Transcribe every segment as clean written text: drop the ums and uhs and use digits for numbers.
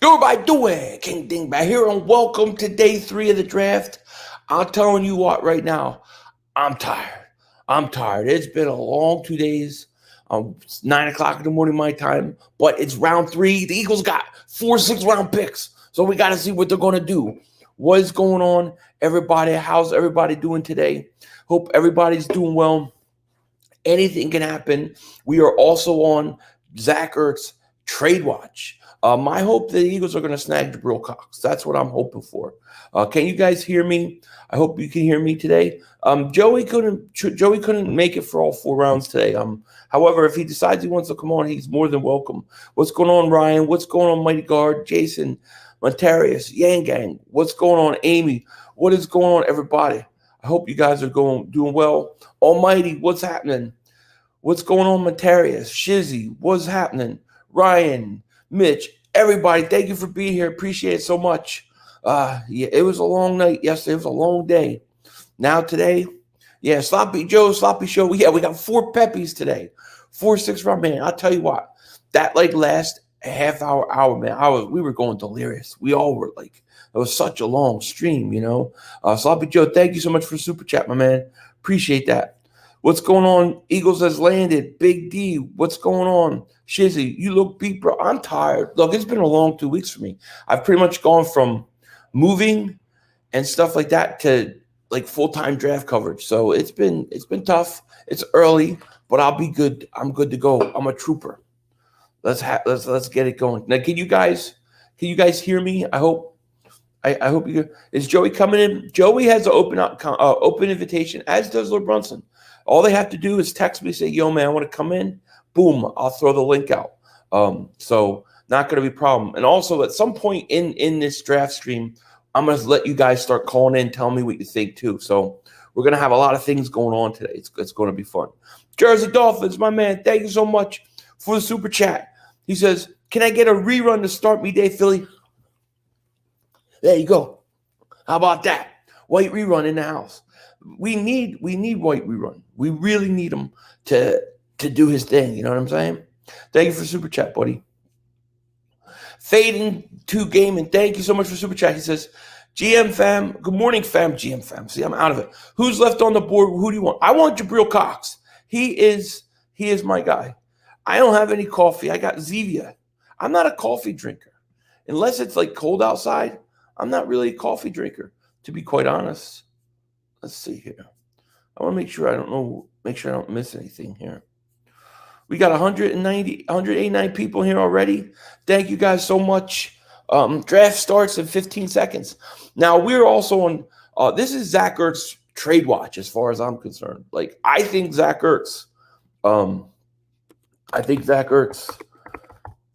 Do it by doing. King Dingbat here, and welcome to day 3 of the draft. I'm telling you what, right now, I'm tired. I'm tired. It's been a long 2 days. It's 9 o'clock in the morning my time, but it's round 3. The Eagles got 4 6-round picks, so we got to see what they're going to do. What is going on, everybody? How's everybody doing today? Hope everybody's doing well. Anything can happen. We are also on Zach Ertz trade watch. My hope the Eagles are going to snag Jabril Cox. That's what I'm hoping for. Can you guys hear me? I hope you can hear me today. Joey couldn't make it for all 4 rounds today. However, if he decides he wants to come on, he's more than welcome. What's going on, Ryan? What's going on, Mighty Guard? Jason, Montarius, Yang Gang. What's going on, Amy? What is going on, everybody? I hope you guys are doing well. Almighty, what's happening? What's going on, Montarius? Shizzy, what's happening? Ryan, Mitch, everybody, thank you for being here. Appreciate it so much. Yeah, it was a long night yesterday. It was a long day. Now today, yeah, Sloppy Joe, Sloppy Show. Yeah, we got 4 peppies today. 4 6-round, man. I'll tell you what, that last half hour, man. We were going delirious. We all were like, it was such a long stream, Sloppy Joe, thank you so much for super chat, my man. Appreciate that. What's going on? Eagles has landed. Big D, what's going on? Shizzy, you look beat, bro. I'm tired. Look, it's been a long 2 weeks for me. I've pretty much gone from moving and stuff like that to like full-time draft coverage. So it's been tough. It's early, but I'll be good. I'm good to go. I'm a trooper. Let's get it going. Now, can you guys hear me? I hope you can. Is Joey coming in? Joey has an open invitation, as does Lord Brunson. All they have to do is text me, say, yo, man, I want to come in. Boom, I'll throw the link out. So not going to be a problem. And also, at some point in this draft stream, I'm going to let you guys start calling in, tell me what you think, too. So we're going to have a lot of things going on today. It's going to be fun. Jersey Dolphins, my man, thank you so much for the super chat. He says, can I get a rerun to start me day, Philly? There you go. How about that? White rerun in the house. We need White rerun. We really need him to do his thing. You know what I'm saying? Thank you for super chat, buddy. Fading to Gaming, thank you so much for super chat. He says, GM fam, good morning, fam. GM fam. See, I'm out of it. Who's left on the board? Who do you want? I want Jabril Cox. He is my guy. I don't have any coffee. I got Zevia. I'm not a coffee drinker. Unless it's like cold outside, I'm not really a coffee drinker, to be quite honest. Let's see here. I want to make sure I don't miss anything here. We got 189 people here already. Thank you guys so much. Draft starts in 15 seconds. Now, we're also on, this is Zach Ertz trade watch as far as I'm concerned. Like, I think Zach Ertz, I'm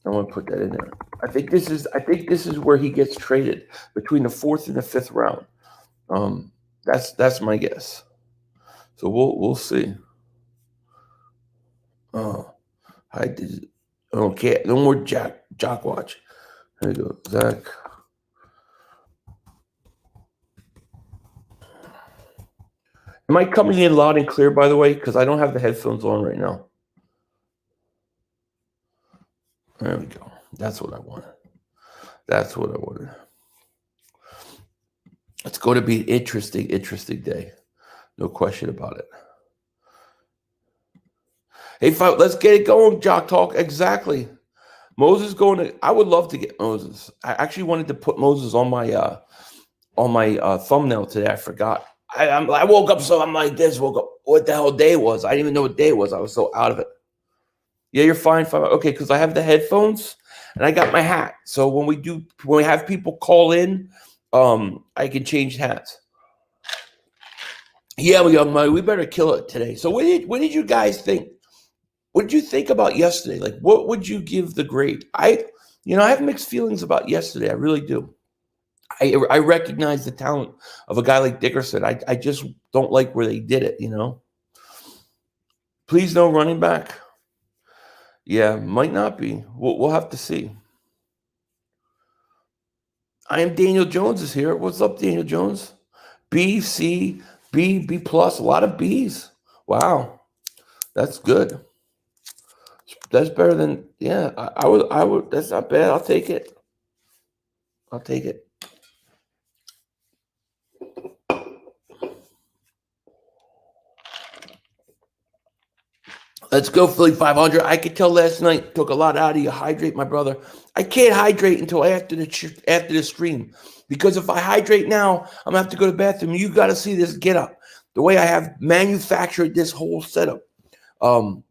going to put that in there. I think this is where he gets traded between the 4th and the 5th round. That's my guess. So we'll see. Oh, I did. Okay, no more Jock watch. There you go, Zach. Am I coming in loud and clear, by the way? Because I don't have the headphones on right now. There we go. That's what I wanted. It's going to be an interesting day. No question about it. Hey, let's get it going, Jock Talk. Exactly. Moses I would love to get Moses. I actually wanted to put Moses on my thumbnail today. I forgot. I woke up, so I'm like this. Woke up. What the hell day was? I didn't even know what day it was. I was so out of it. Yeah, you're fine. Okay, because I have the headphones and I got my hat. So when we have people call in, I can change hats. Yeah, young man, we better kill it today. So what did you guys think? What did you think about yesterday? Like, what would you give the grade? I have mixed feelings about yesterday. I really do. I recognize the talent of a guy like Dickerson. I just don't like where they did it, Please no running back. Yeah, might not be. We'll have to see. I am Daniel Jones is here. What's up, Daniel Jones? B, C, B, B plus. A lot of Bs. Wow, that's good. That's better than I would. That's not bad. I'll take it. I'll take it. Let's go, Philly 500. I could tell last night took a lot out of you. Hydrate, my brother. I can't hydrate until after the stream, because if I hydrate now, I'm gonna have to go to the bathroom. You got to see this get up. The way I have manufactured this whole setup, it'll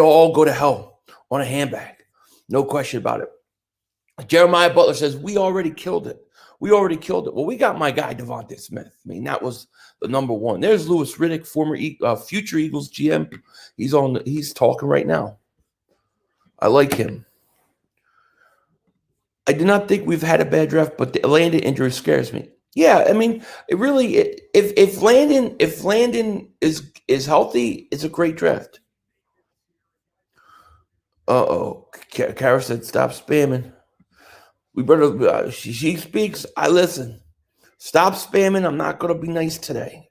all go to hell on a handbag. No question about it. Jeremiah Butler says, we already killed it. We already killed it. Well, we got my guy, Devontae Smith. I mean, that was the number one. There's Louis Riddick, former future Eagles GM. He's talking right now. I like him. I do not think we've had a bad draft, but the Landon injury scares me. Yeah, I mean, it really. If Landon is healthy, it's a great draft. Kara said, "Stop spamming." We better. She speaks. I listen. Stop spamming. I'm not going to be nice today.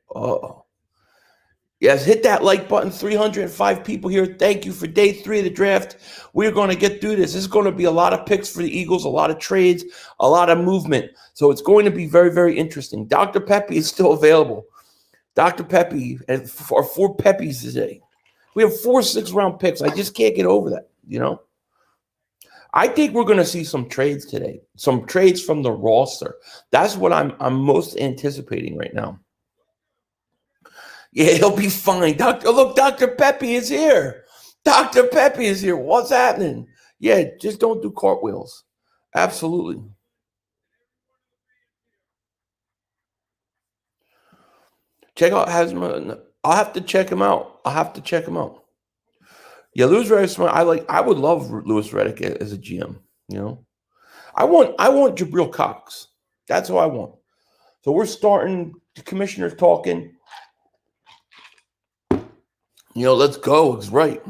Yes, hit that like button. 305 people here. Thank you for day 3 of the draft. We're going to get through this. This is going to be a lot of picks for the Eagles, a lot of trades, a lot of movement. So it's going to be very, very interesting. Dr. Pepe is still available. Dr. Pepe, and for 4 Pepis today. We have 4 6-round picks. I just can't get over that, you know. I think we're going to see some trades today, some trades from the roster. That's what I'm most anticipating right now. Yeah, he'll be fine. Look, Dr. Pepe is here. Dr. Pepe is here. What's happening? Yeah, just don't do cartwheels. Absolutely. Check out Hasman. I'll have to check him out. Yeah, Louis Riddick smart. I would love Louis Riddick as a GM. You know, I want Jabril Cox. That's who I want. So we're starting. The commissioner's talking. You know, let's go. It's right.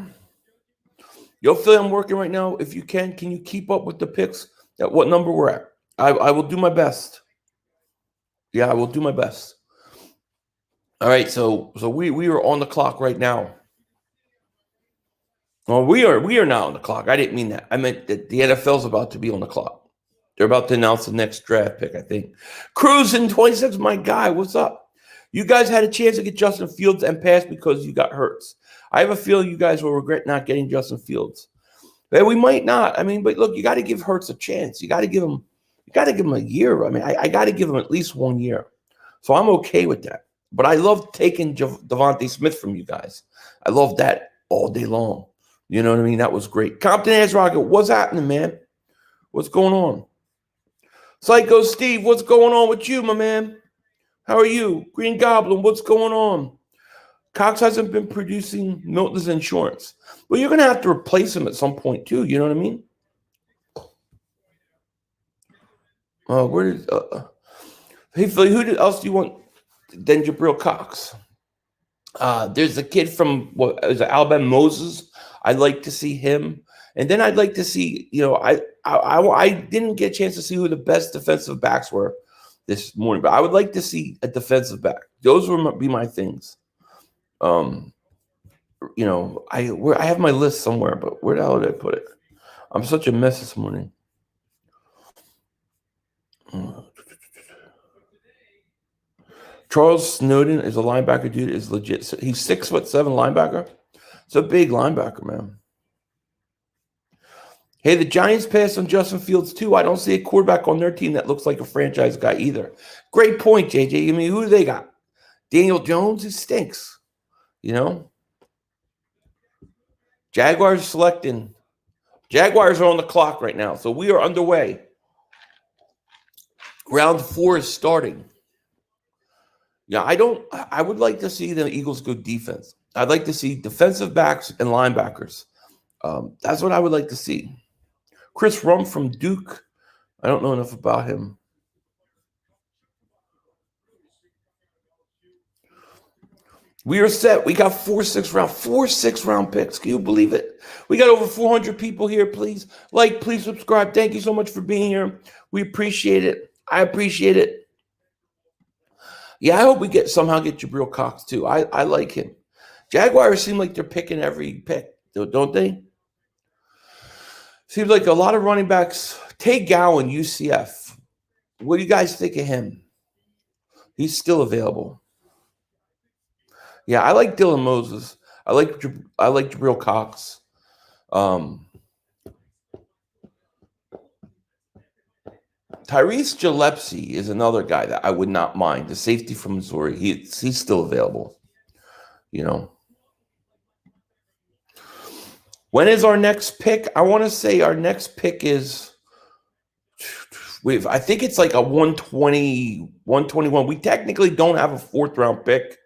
Yo, Phil, I'm working right now. If you can you keep up with the picks at what number we're at? I will do my best. Yeah, I will do my best. All right, so we are on the clock right now. Well, we are now on the clock. I didn't mean that. I meant that the NFL's about to be on the clock. They're about to announce the next draft pick, I think. Cruising 26, my guy, what's up? You guys had a chance to get Justin Fields and pass because you got Hurts. I have a feeling you guys will regret not getting Justin Fields. But we might not. I mean, but look, you got to give Hurts a chance. You got to give him a year. I mean, I got to give him at least 1 year. So I'm okay with that. But I love taking Devontae Smith from you guys. I love that all day long. You know what I mean? That was great. Compton Ass Rocket, what's happening, man? What's going on? Psycho Steve, what's going on with you, my man? How are you? Green Goblin, what's going on? Cox hasn't been producing Milton's insurance. Well, you're going to have to replace him at some point, too. You know what I mean? Hey, Philly, who else do you want than Jabril Cox? There's a kid from Alabama, Moses. I'd like to see him. And then I'd like to see, you know, I didn't get a chance to see who the best defensive backs were this morning, but I would like to see a defensive back. Those would be my things. You know, I have my list somewhere, but where the hell did I put it? I'm such a mess this morning. Charles Snowden is a linebacker dude, is legit. He's 6'7" linebacker. It's a big linebacker, man. Hey, the Giants passed on Justin Fields, too. I don't see a quarterback on their team that looks like a franchise guy either. Great point, JJ. I mean, who do they got? Daniel Jones? He stinks. You know? Jaguars selecting. Jaguars are on the clock right now, so we are underway. Round 4 is starting. Yeah, I would like to see the Eagles go defense. I'd like to see defensive backs and linebackers. That's what I would like to see. Chris Rump from Duke. I don't know enough about him. We are set. We got 4 6-round picks. Can you believe it? We got over 400 people here. Please like, please subscribe. Thank you so much for being here. We appreciate it. I appreciate it. Yeah, I hope we somehow get Jabril Cox too. I like him. Jaguars seem like they're picking every pick, don't they? Seems like a lot of running backs. Tay Gowan, UCF. What do you guys think of him? He's still available. Yeah, I like Dylan Moses. I like Jabril Cox. Tyrese Gillespie is another guy that I would not mind. The safety from Missouri. He's still available. You know. When is our next pick? I want to say our next pick is I think it's like a 120, 121. We technically don't have a fourth round pick.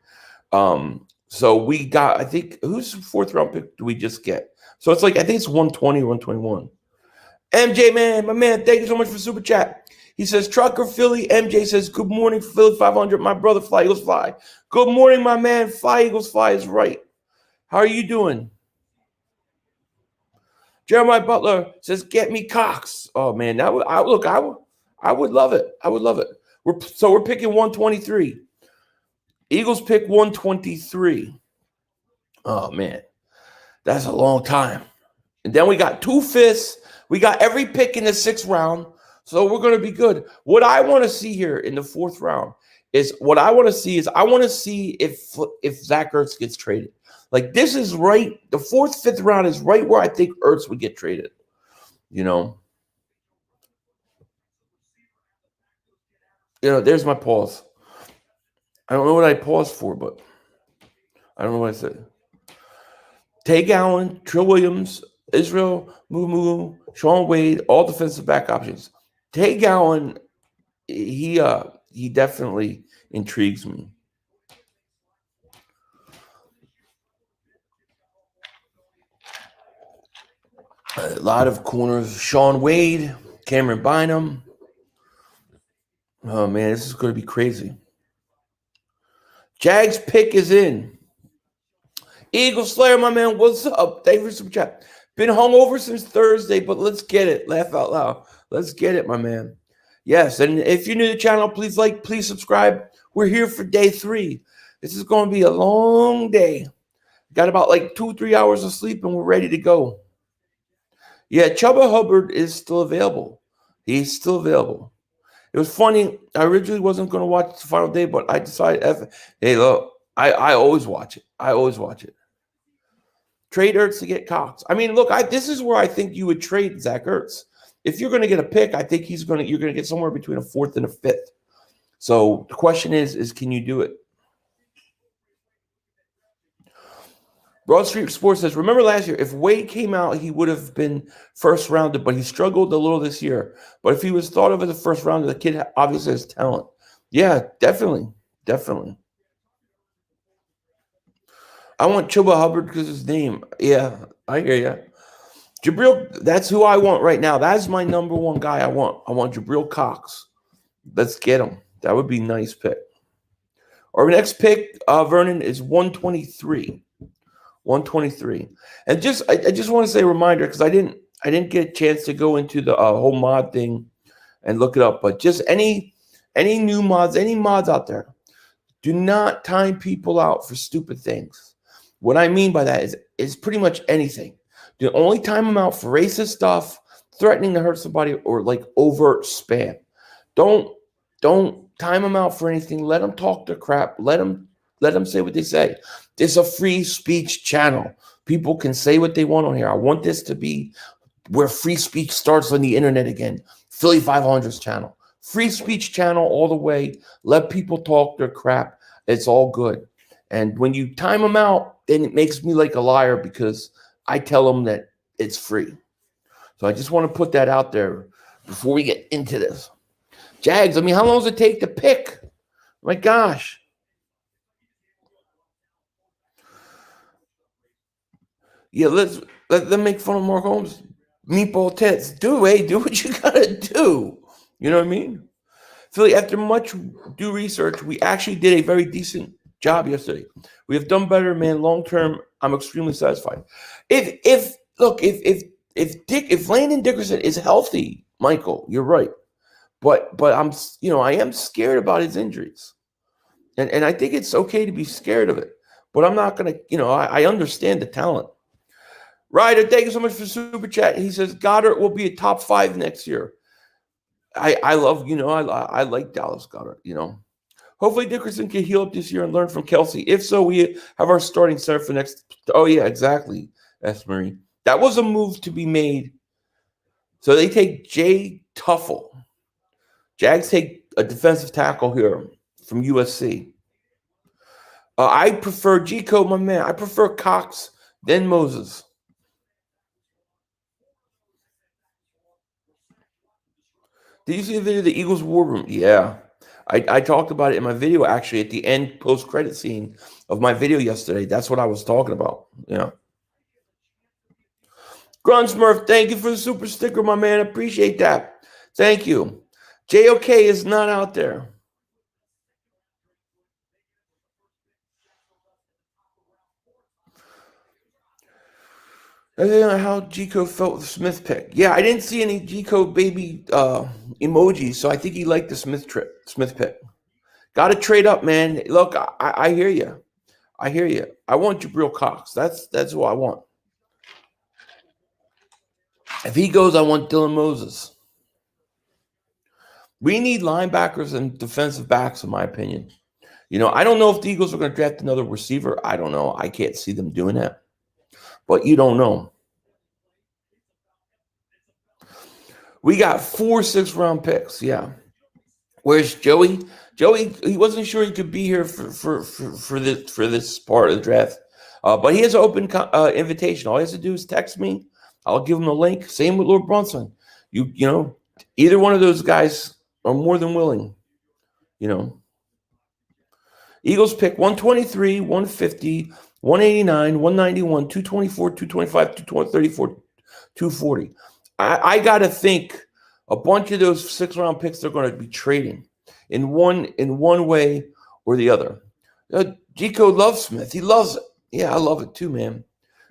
So we got, I think, whose fourth round pick do we just get? So it's like, I think it's 120, 121. MJ, man, my man, thank you so much for super chat. He says, Trucker Philly. MJ says, good morning, Philly 500. My brother, Fly Eagles Fly. Good morning, my man. Fly Eagles Fly is right. How are you doing? Jeremiah Butler says, get me Cox. Oh, man, I would love it. I would love it. We're picking 123. Eagles pick 123. Oh, man. That's a long time. And then we got 2 5ths. We got every pick in the 6th round. So we're going to be good. What I want to see here in the 4th round is I want to see if Zach Ertz gets traded. Like, this is right. The 4th, 5th round is right where I think Ertz would get traded. You know, there's my pause. I don't know what I paused for, but I don't know what I said. Tay Gowan, Trill Williams, Israel, Mumu, Sean Wade, all defensive back options. Tay Gowan, he definitely intrigues me. A lot of corners. Sean Wade, Cameron Bynum. Oh, man, this is going to be crazy. Jags pick is in. Eagle Slayer, my man, what's up? Thank you for some chat. Been hungover since Thursday, but let's get it. Laugh out loud. Let's get it, my man. Yes, and if you're new to the channel, please like, please subscribe. We're here for day 3. This is going to be a long day. Got about like 2-3 hours of sleep, and we're ready to go. Yeah, Chuba Hubbard is still available. He's still available. It was funny. I originally wasn't going to watch the final day, but I decided, hey, look, I always watch it. I always watch it. Trade Ertz to get Cox. I mean, look, this is where I think you would trade Zach Ertz. If you're going to get a pick, I think you're going to get somewhere between a 4th and a 5th. So the question is can you do it? Broad Street Sports says, remember last year, if Wade came out, he would have been first rounded, but he struggled a little this year. But if he was thought of as a first rounder, the kid obviously has talent. Yeah, definitely. Definitely. I want Chuba Hubbard because his name. Yeah, I hear you. Jabril, that's who I want right now. That's my number one guy I want. I want Jabril Cox. Let's get him. That would be a nice pick. Our next pick, Vernon, is 123. 123. And I just want to say a reminder, because I didn't get a chance to go into the whole mod thing and look it up. But just any new mods, any mods out there, do not time people out for stupid things. What I mean by that is pretty much anything. Do only time them out for racist stuff, threatening to hurt somebody, or like overt spam. Don't time them out for anything. Let them talk their crap. Let them say what they say. This is a free speech channel. People can say what they want on here. I want this to be where free speech starts on the internet again. Philly 500's channel. Free speech channel all the way. Let people talk their crap. It's all good. And when you time them out, then it makes me like a liar because I tell them that it's free. So I just want to put that out there before we get into this. Jags, I mean, how long does it take to pick? My gosh. Yeah, let them make fun of Mark Holmes. Meatball tits. Do what you gotta do. You know what I mean? Philly, after much due research, we actually did a very decent job yesterday. We have done better, man. Long term, I'm extremely satisfied. If Landon Dickerson is healthy, Michael, you're right. But I am scared about his injuries. And I think it's okay to be scared of it. But I'm not gonna, I understand the talent. Ryder, thank you so much for super chat. He says Goddard will be a top 5 next year. I love, I like Dallas Goedert. Hopefully Dickerson can heal up this year and learn from Kelsey. If so, we have our starting center for next. Oh, yeah, exactly, S. Marie. That was a move to be made. So they take Jay Tuffle. Jags take a defensive tackle here from USC. I prefer G-Code, my man. I prefer Cox than Moses. Did you see the video of the Eagles War Room? Yeah. I talked about it in my video, actually, at the end post-credit scene of my video yesterday. That's what I was talking about. Yeah. Grunsmurf, thank you for the super sticker, my man. Appreciate that. Thank you. JOK is not out there. I don't know how G-Code felt with the Smith pick. Yeah, I didn't see any G-Code baby emojis, so I think he liked the Smith pick. Got to trade up, man. Look, I hear you. I hear you. I want Jabril Cox. That's what I want. If he goes, I want Dylan Moses. We need linebackers and defensive backs, in my opinion. I don't know if the Eagles are going to draft another receiver. I don't know. I can't see them doing that. But you don't know. We got 4 6th-round picks. Yeah. Where's Joey? Joey, he wasn't sure he could be here for this part of the draft. But he has an open invitation. All he has to do is text me. I'll give him a link. Same with Lord Brunson. Either one of those guys are more than willing. Eagles pick 123, 150, 189, 191, 224, 225, 234, 240. I got to think a bunch of those 6th-round picks they're going to be trading in one way or the other. G-Code loves Smith. He loves it. Yeah, I love it too, man.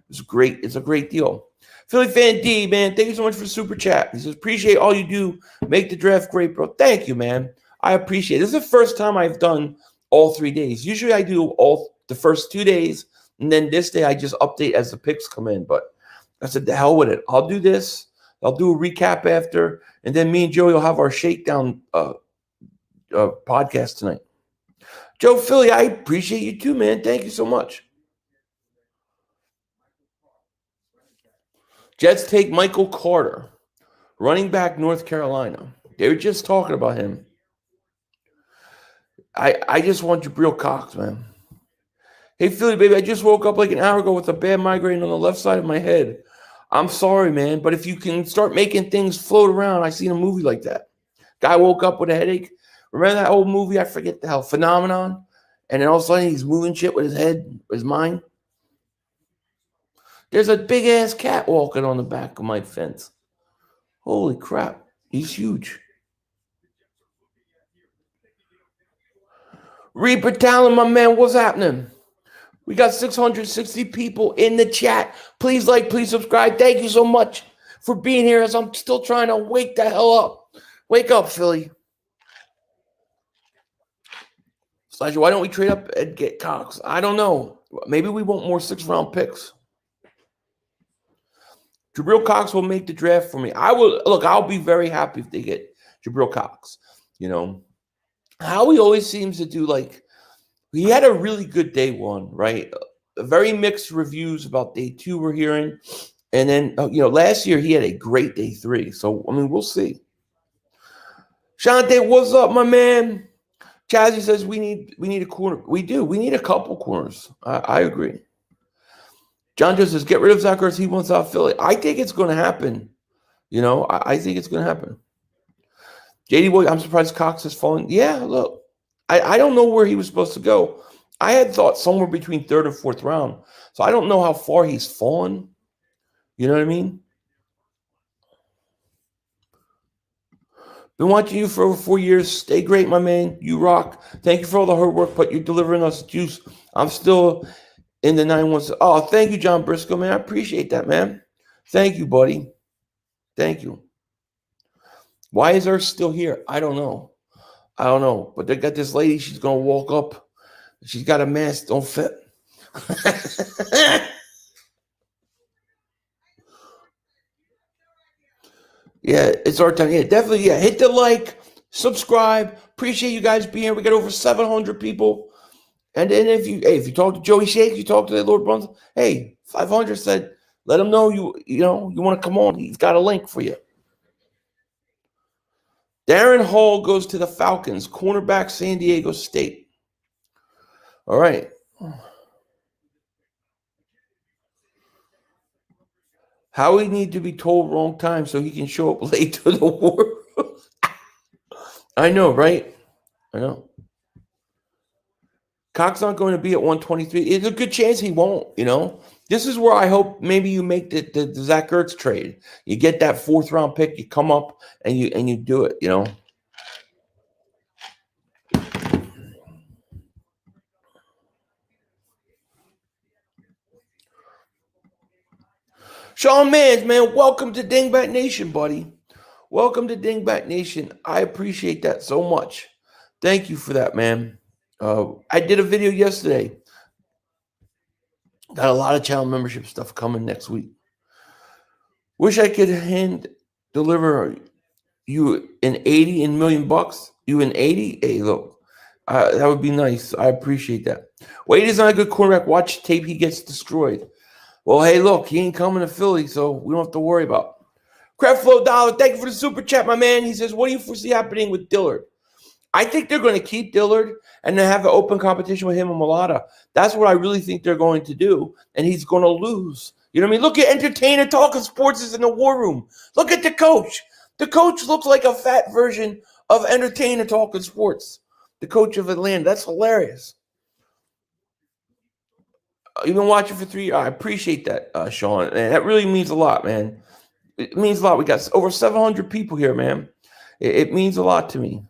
It's great. It's a great deal. Philly Fan D, man, thank you so much for the super chat. He says, appreciate all you do. Make the draft great, bro. Thank you, man. I appreciate it. This is the first time I've done all 3 days. Usually I do all the first 2 days, and then this day I just update as the picks come in. But I said, the hell with it. I'll do this. I'll do a recap after, and then me and Joey will have our shakedown podcast tonight. Joe Philly, I appreciate you too, man. Thank you so much. Jets take Michael Carter, running back, North Carolina. They were just talking about him. I just want Jabril Cox, man. Hey, Philly, baby, I just woke up like an hour ago with a bad migraine on the left side of my head. I'm sorry, man, but if you can start making things float around, I seen a movie like that. Guy woke up with a headache. Remember that old movie? I forget the hell. Phenomenon? And then all of a sudden he's moving shit with his head, his mind. There's a big-ass cat walking on the back of my fence. Holy crap. He's huge. Reaper Talon, my man, what's happening? We got 660 people in the chat. Please like, please subscribe. Thank you so much for being here as I'm still trying to wake the hell up. Wake up, Philly. Slasher, why don't we trade up and get Cox? I don't know. Maybe we want more 6th-round picks. Jabril Cox will make the draft for me. I'll be very happy if they get Jabril Cox. Howie always seems to do he had a really good day 1, right? Very mixed reviews about day 2 we're hearing. And then, last year he had a great day 3. So, we'll see. Shante, what's up, my man? Chazzy says we need a corner. We do. We need a couple corners. I agree. John Joe says, get rid of Zach Ertz. He wants out Philly. I think it's going to happen. I think it's going to happen. JD Boy, I'm surprised Cox has fallen. Yeah, look. I don't know where he was supposed to go. I had thought somewhere between 3rd and 4th round. So I don't know how far he's fallen. You know what I mean? Been watching you for over 4 years. Stay great, my man. You rock. Thank you for all the hard work, but you're delivering us juice. I'm still in the 9-1. Oh, thank you, John Briscoe, man. I appreciate that, man. Thank you, buddy. Thank you. Why is Earth still here? I don't know. But they got this lady. She's going to walk up. She's got a mask. Don't fit. Yeah, it's our time. Yeah, definitely. Yeah, hit the like, subscribe. Appreciate you guys being here. We got over 700 people. And then if you talk to Joeyshakes, you talk to the Lord Bruns. Hey, 500 said, let him know you want to come on. He's got a link for you. Darren Hall goes to the Falcons, cornerback, San Diego State. All right. Howie need to be told wrong time so he can show up late to the war. I know, right? I know. Cox not going to be at 123. It's a good chance he won't, This is where I hope maybe you make the Zach Ertz trade. You get that 4th round pick, you come up and you do it, Sean Mans, man, welcome to Dingbat Nation, buddy. Welcome to Dingbat Nation. I appreciate that so much. Thank you for that, man. I did a video yesterday. Got a lot of channel membership stuff coming next week. Wish I could hand deliver you an 80 and million bucks. You an 80? Hey, look, that would be nice. I appreciate that. Wade is not a good quarterback. Watch tape. He gets destroyed. Well, hey, look, he ain't coming to Philly, so we don't have to worry about it. Crabflow Dollar, thank you for the super chat, my man. He says, what do you foresee happening with Dillard? I think they're going to keep Dillard and then have an open competition with him and Mulata. That's what I really think they're going to do, and he's going to lose. You know what I mean? Look at Entertainer Talking Sports is in the war room. Look at the coach. The coach looks like a fat version of Entertainer Talking Sports, the coach of Atlanta. That's hilarious. You've been watching for 3 years. I appreciate that, Sean. And that really means a lot, man. It means a lot. We got over 700 people here, man. It means a lot to me.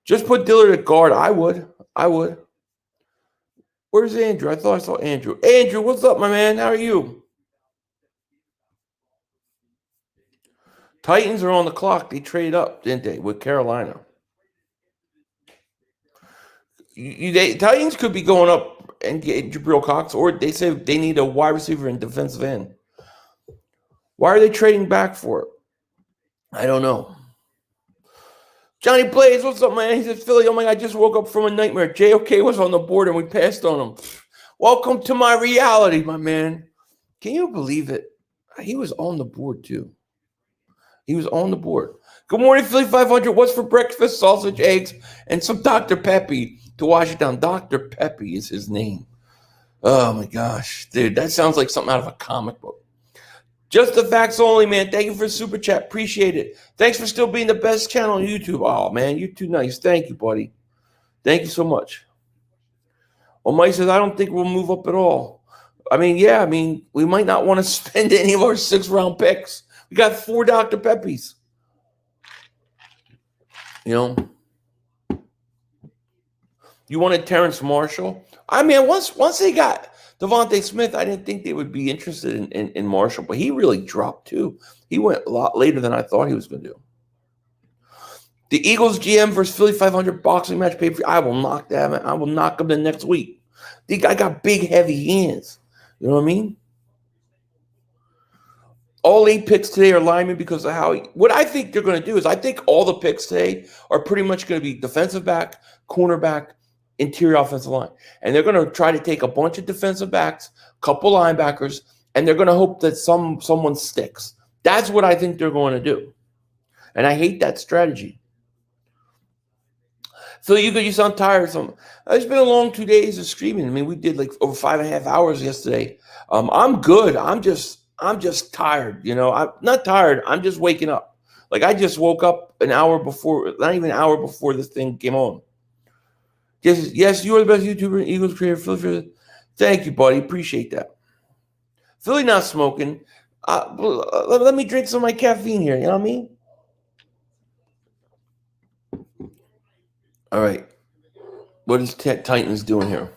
Just put Dillard at guard. I would. Where's Andrew? I thought I saw Andrew. Andrew, what's up, my man? How are you? Titans are on the clock. They traded up, didn't they, with Carolina? Titans could be going up and get Jabril Cox, or they say they need a wide receiver and defensive end. Why are they trading back for it? I don't know. Johnny Blaze, what's up, man? He says, Philly, oh my God, I just woke up from a nightmare. JOK was on the board and we passed on him. Welcome to my reality, my man. Can you believe it? He was on the board, too. He was on the board. Good morning, Philly 500. What's for breakfast? Sausage, eggs, and some Dr. Peppy to wash it down. Dr. Peppy is his name. Oh, my gosh. Dude, that sounds like something out of a comic book. Just the facts only, man. Thank you for the super chat. Appreciate it. Thanks for still being the best channel on YouTube. Oh, man, you're too nice. Thank you, buddy. Thank you so much. Well, Mike says, I don't think we'll move up at all. We might not want to spend any of our 6th-round picks. We got 4 Dr. Peppies. You wanted Terrence Marshall? Once they got Devontae Smith, I didn't think they would be interested in Marshall, but he really dropped too. He went a lot later than I thought he was going to do. The Eagles GM versus Philly 500 boxing match pay-per-view. I will knock that, man. I will knock him the next week. The guy got big, heavy hands. You know what I mean? All 8 picks today are linemen because of Howie. What I think they're going to do is I think all the picks today are pretty much going to be defensive back, cornerback, interior offensive line. And they're going to try to take a bunch of defensive backs, couple linebackers, and they're going to hope that someone sticks. That's what I think they're going to do. And I hate that strategy. Phil, you sound tired. It's been a long 2 days of streaming. We did like over 5.5 hours yesterday. I'm good. I'm just tired. I'm not tired. I'm just waking up. Like I just woke up an hour before, not even an hour before this thing came on. Yes, you are the best YouTuber and Eagles creator. Philly. Thank you, buddy. Appreciate that. Philly not smoking. Let me drink some of my caffeine here. You know what I mean? All right. What is Titans doing here?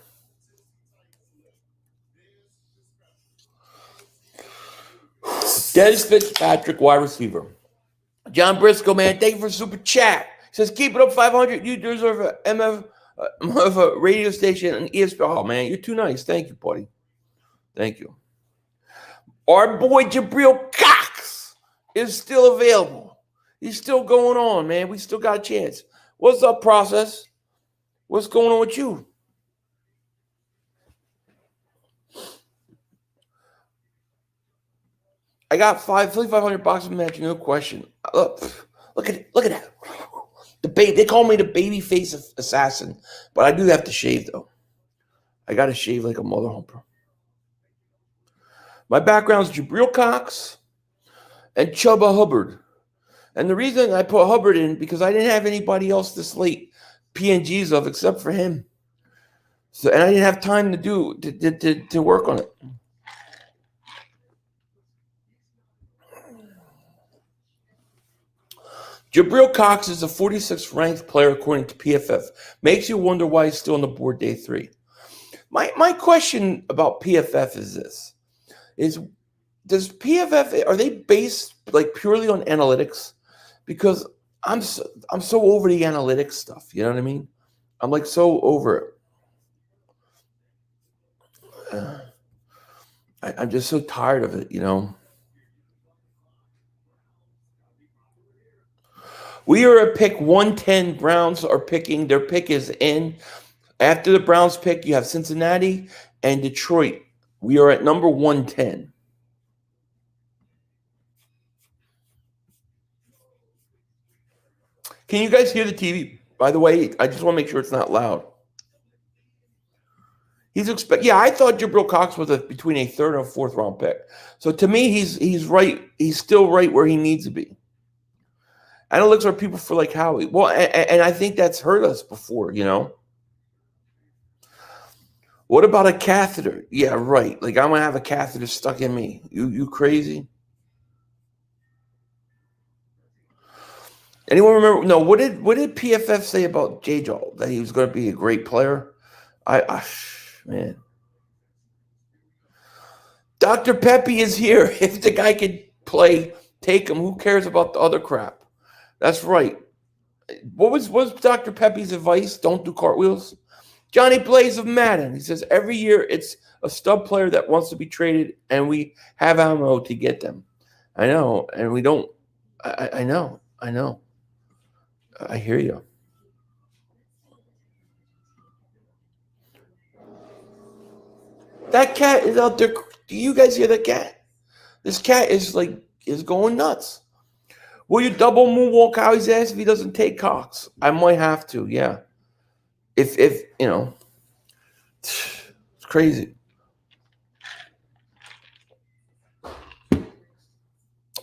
Des Fitzpatrick, wide receiver. John Briscoe, man, thank you for super chat. He says, keep it up, 500. You deserve a MF of a radio station and ESPN. Oh, man, you're too nice. Thank you, buddy. Thank you. Our boy Jabril Cox is still available. He's still going on, man. We still got a chance. What's up, Process? What's going on with you? I got $5,500 in match, no question. Look at that. They call me the baby face assassin, but I do have to shave though. I got to shave like a mother humper. My background is Jabril Cox and Chubba Hubbard. And the reason I put Hubbard in, because I didn't have anybody else this late PNGs of except for him. So, and I didn't have time to work on it. Jabril Cox is a 46th ranked player according to PFF. Makes you wonder why he's still on the board day 3. My question about PFF is this: does PFF, are they based like purely on analytics? Because I'm so over the analytics stuff. You know what I mean? I'm like so over it. I'm just so tired of it, you know. We are at pick 110. Browns are picking. Their pick is in. After the Browns pick, you have Cincinnati and Detroit. We are at number 110. Can you guys hear the TV? By the way, I just want to make sure it's not loud. Yeah, I thought Jabril Cox was between a 3rd and a 4th round pick. So to me, he's right. He's still right where he needs to be. Analytics are people for like Howie. Well, and I think that's hurt us before, you know. What about a catheter? Yeah, right. Like I'm gonna have a catheter stuck in me. You crazy? Anyone remember? No. What did PFF say about J-Jaw? That he was going to be a great player? Man. Dr. Pepe is here. If the guy could play, take him. Who cares about the other crap? That's right. What was Dr. Pepe's advice? Don't do cartwheels. Johnny Blaze of Madden. He says every year it's a stub player that wants to be traded, and we have ammo to get them. I know, and we don't. I know. I hear you. That cat is out there. Do you guys hear that cat? This cat is going nuts. Will you double moonwalk Howie's ass if he doesn't take Cox? I might have to, yeah. If you know, it's crazy.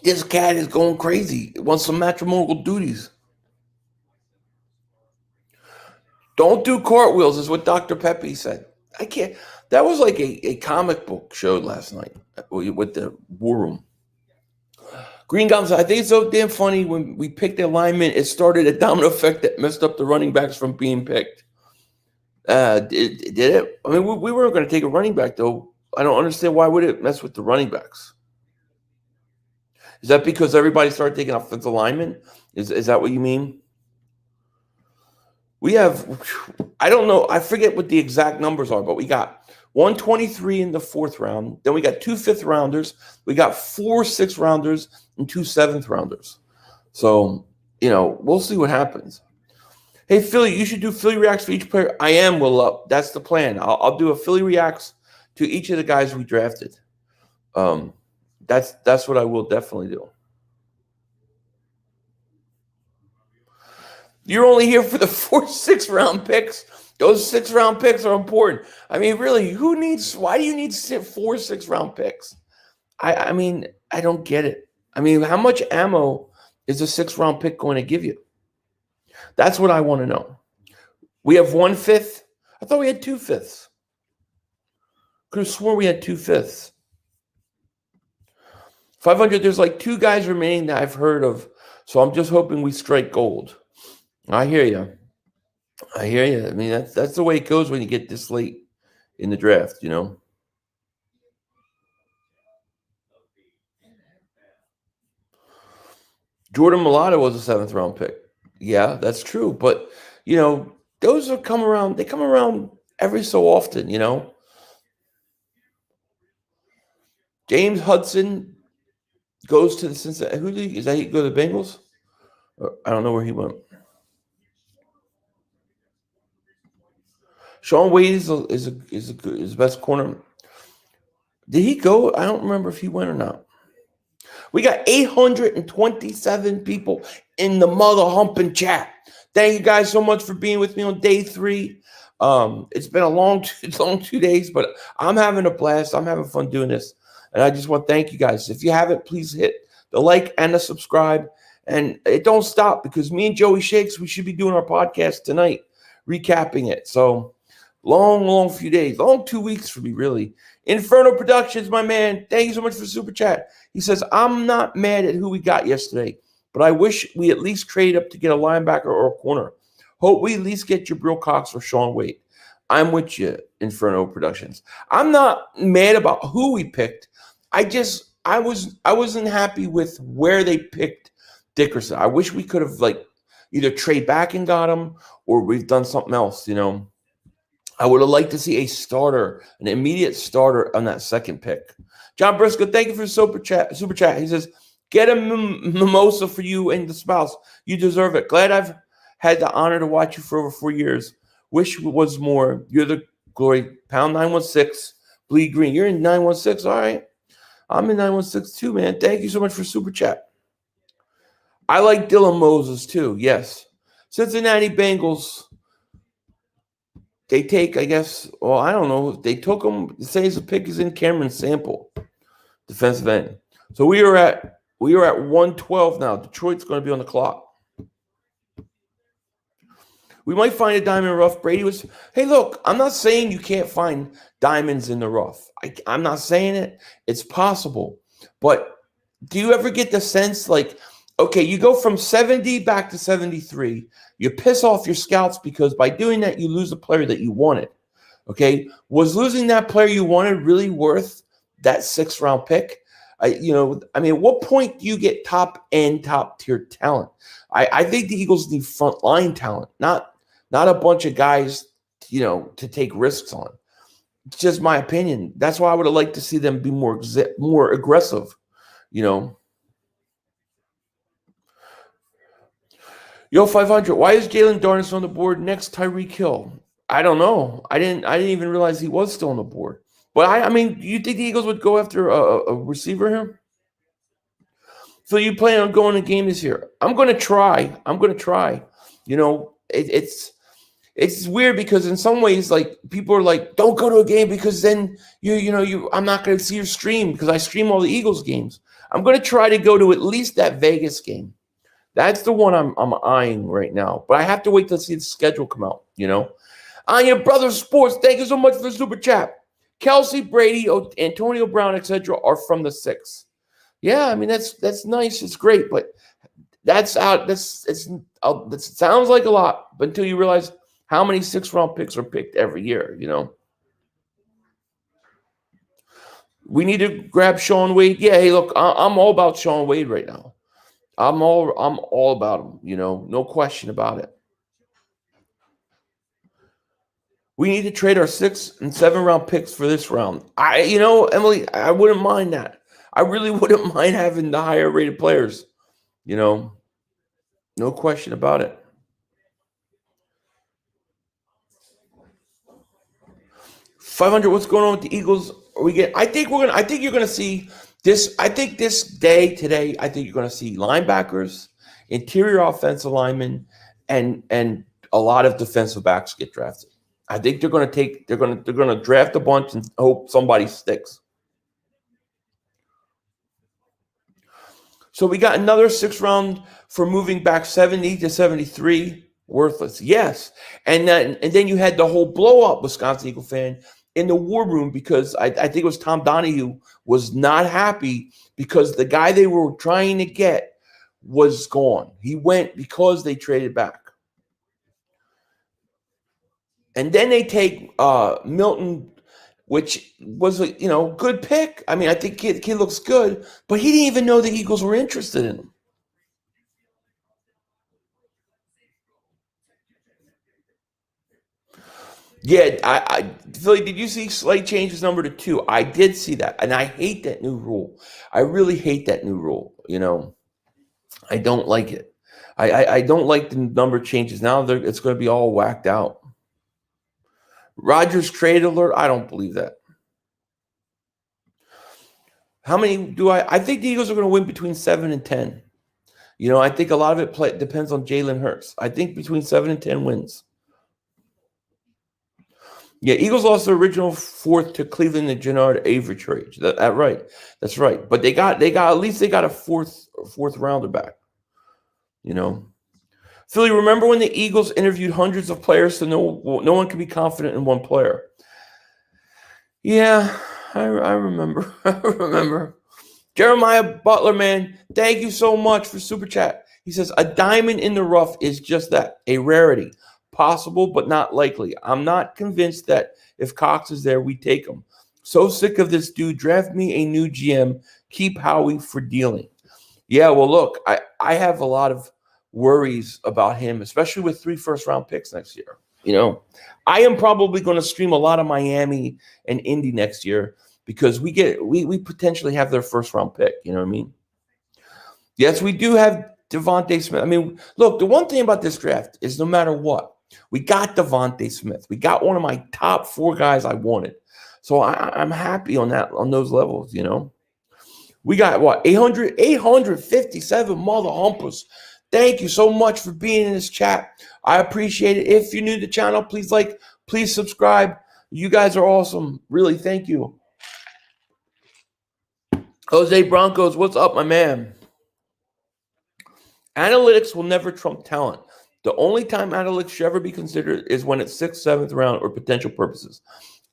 This cat is going crazy. It wants some matrimonial duties. Don't do cartwheels is what Dr. Pepe said. I can't. That was like a comic book show last night with the War Room. Green Goblin, I think it's so damn funny when we picked the alignment, it started a domino effect that messed up the running backs from being picked. Did it? I mean, we weren't going to take a running back, though. I don't understand why would it mess with the running backs. Is that because everybody started taking offensive linemen? Is that what you mean? We have, I don't know, I forget what the exact numbers are, but we got 123 in the 4th round. Then we got 2 5th rounders. We got 4 6th rounders and 2 7th rounders. So, you know, we'll see what happens. Hey, Philly, you should do Philly reacts for each player. I am, Will Up. That's the plan. I'll do a Philly reacts to each of the guys we drafted. That's what I will definitely do. You're only here for the 4th, 6th round picks. Those 6th round picks are important. I mean, really, why do you need 4 6th round picks? I mean, I don't get it. I mean, how much ammo is a 6th round pick going to give you? That's what I want to know. We have 1 5th. I thought we had 2 5ths. Could have sworn we had 2 5ths. 500, there's like 2 guys remaining that I've heard of. So I'm just hoping we strike gold. I hear you. I mean, that's the way it goes when you get this late in the draft, you know. Jordan Mailata was a 7th round pick. Yeah, that's true. But, you know, those will come around. They come around every so often, you know. James Hudson goes to the Cincinnati. Is that he go to the Bengals? I don't know where he went. Sean Wade is the best corner. Did he go? I don't remember if he went or not. We got 827 people in the mother humping chat. Thank you guys so much for being with me on day 3. It's been a long 2 days, but I'm having a blast. I'm having fun doing this. And I just want to thank you guys. If you haven't, please hit the like and the subscribe. And it don't stop, because me and Joeyshakes, we should be doing our podcast tonight, recapping it. So long few days, long 2 weeks for me, really. Inferno Productions, my man, thank you so much for super chat. He says, I'm not mad at who we got yesterday, but I wish we at least trade up to get a linebacker or a corner. Hope we at least get Jabril Cox or Sean Wade. I'm with you, Inferno Productions. I'm not mad about who we picked. I wasn't happy with where they picked Dickerson. I wish we could have either trade back and got him, or we've done something else, I would have liked to see a starter, an immediate starter on that second pick. John Briscoe, thank you for super chat. He says, get a mimosa for you and the spouse. You deserve it. Glad I've had the honor to watch you for over 4 years. Wish was more. You're the glory. Pound 916. Bleed green. You're in 916. All right. I'm in 916 too, man. Thank you so much for super chat. I like Dylan Moses too. Yes. Cincinnati Bengals. They take, I guess, well, I don't know. They took him. It says the pick is in Cameron Sample, defensive end. So we are at 112 now. Detroit's going to be on the clock. We might find a diamond rough. Brady was, hey, look, I'm not saying you can't find diamonds in the rough. I'm not saying it. It's possible. But do you ever get the sense okay, you go from 70 back to 73. You piss off your scouts because by doing that, you lose a player that you wanted. Okay, was losing that player you wanted really worth that 6th round pick? At what point do you get top tier talent? I think the Eagles need front line talent, not a bunch of guys, to take risks on. It's just my opinion. That's why I would have liked to see them be more aggressive, Yo, 500. Why is Jalen Darnus on the board next Tyreek Hill? I don't know. I didn't even realize he was still on the board. But I mean, you think the Eagles would go after a receiver here? So you plan on going to game this year? I'm going to try. It's weird because in some ways, people are like, don't go to a game because then I'm not going to see your stream because I stream all the Eagles games. I'm going to try to go to at least that Vegas game. That's the one I'm eyeing right now. But I have to wait to see the schedule come out, On your brother sports, thank you so much for the super chat. Kelsey, Brady, Antonio Brown, etc. are from the 6th. Yeah, I mean that's nice. It's great, but that's out. It sounds like a lot, but until you realize how many 6th round picks are picked every year, We need to grab Sean Wade. Yeah, hey, look, I'm all about Sean Wade right now. I'm all about him, no question about it. We need to trade our 6th and 7th round picks for this round. Emily, I wouldn't mind that. I really wouldn't mind having the higher rated players, no question about it. $500. What's going on with the Eagles? I think you're gonna see this. I think this day today. I think you're gonna see linebackers, interior offensive linemen, and a lot of defensive backs get drafted. I think they're gonna draft a bunch and hope somebody sticks. So we got another 6th round for moving back 70 to 73. Worthless, yes. And then you had the whole blow up, Wisconsin Eagle fan, in the war room because I think it was Tom Donahue was not happy because the guy they were trying to get was gone. He went because they traded back. And then they take Milton, which was a good pick. I mean, I think kid looks good, but he didn't even know the Eagles were interested in him. Yeah, Philly, did you see slight changes number to 2? I did see that, and I hate that new rule. I really hate that new rule. I don't like it. I don't like the number changes. Now it's going to be all whacked out. Rodgers trade alert. I don't believe that. How many do I think the Eagles are going to win between 7 and 10. I think a lot of it depends on Jalen Hurts. I think between 7 and 10 wins. Yeah, Eagles lost the original 4th to Cleveland and Jannard Avery trade. Right. That's right. But they got at least they got a fourth rounder back. Philly, remember when the Eagles interviewed hundreds of players so no one could be confident in one player? Yeah, I remember. I remember. Jeremiah Butler, man, thank you so much for Super Chat. He says, a diamond in the rough is just that, a rarity. Possible, but not likely. I'm not convinced that if Cox is there, we take him. So sick of this dude. Draft me a new GM. Keep Howie for dealing. Yeah, well, look, I have a lot of worries about him, especially with 3 first-round picks next year. I am probably going to stream a lot of Miami and Indy next year because we potentially have their first-round pick. You know what I mean? Yes, we do have Devontae Smith. I mean, look, the one thing about this draft is no matter what, we got Devontae Smith. We got one of my top 4 guys I wanted. So I'm happy on those levels, We got what? 857 mother humpers. Thank you so much for being in this chat. I appreciate it. If you're new to the channel, please please subscribe. You guys are awesome. Really, thank you. Jose Broncos, what's up, my man? Analytics will never trump talent. The only time analytics should ever be considered is when it's 6th, 7th round or potential purposes.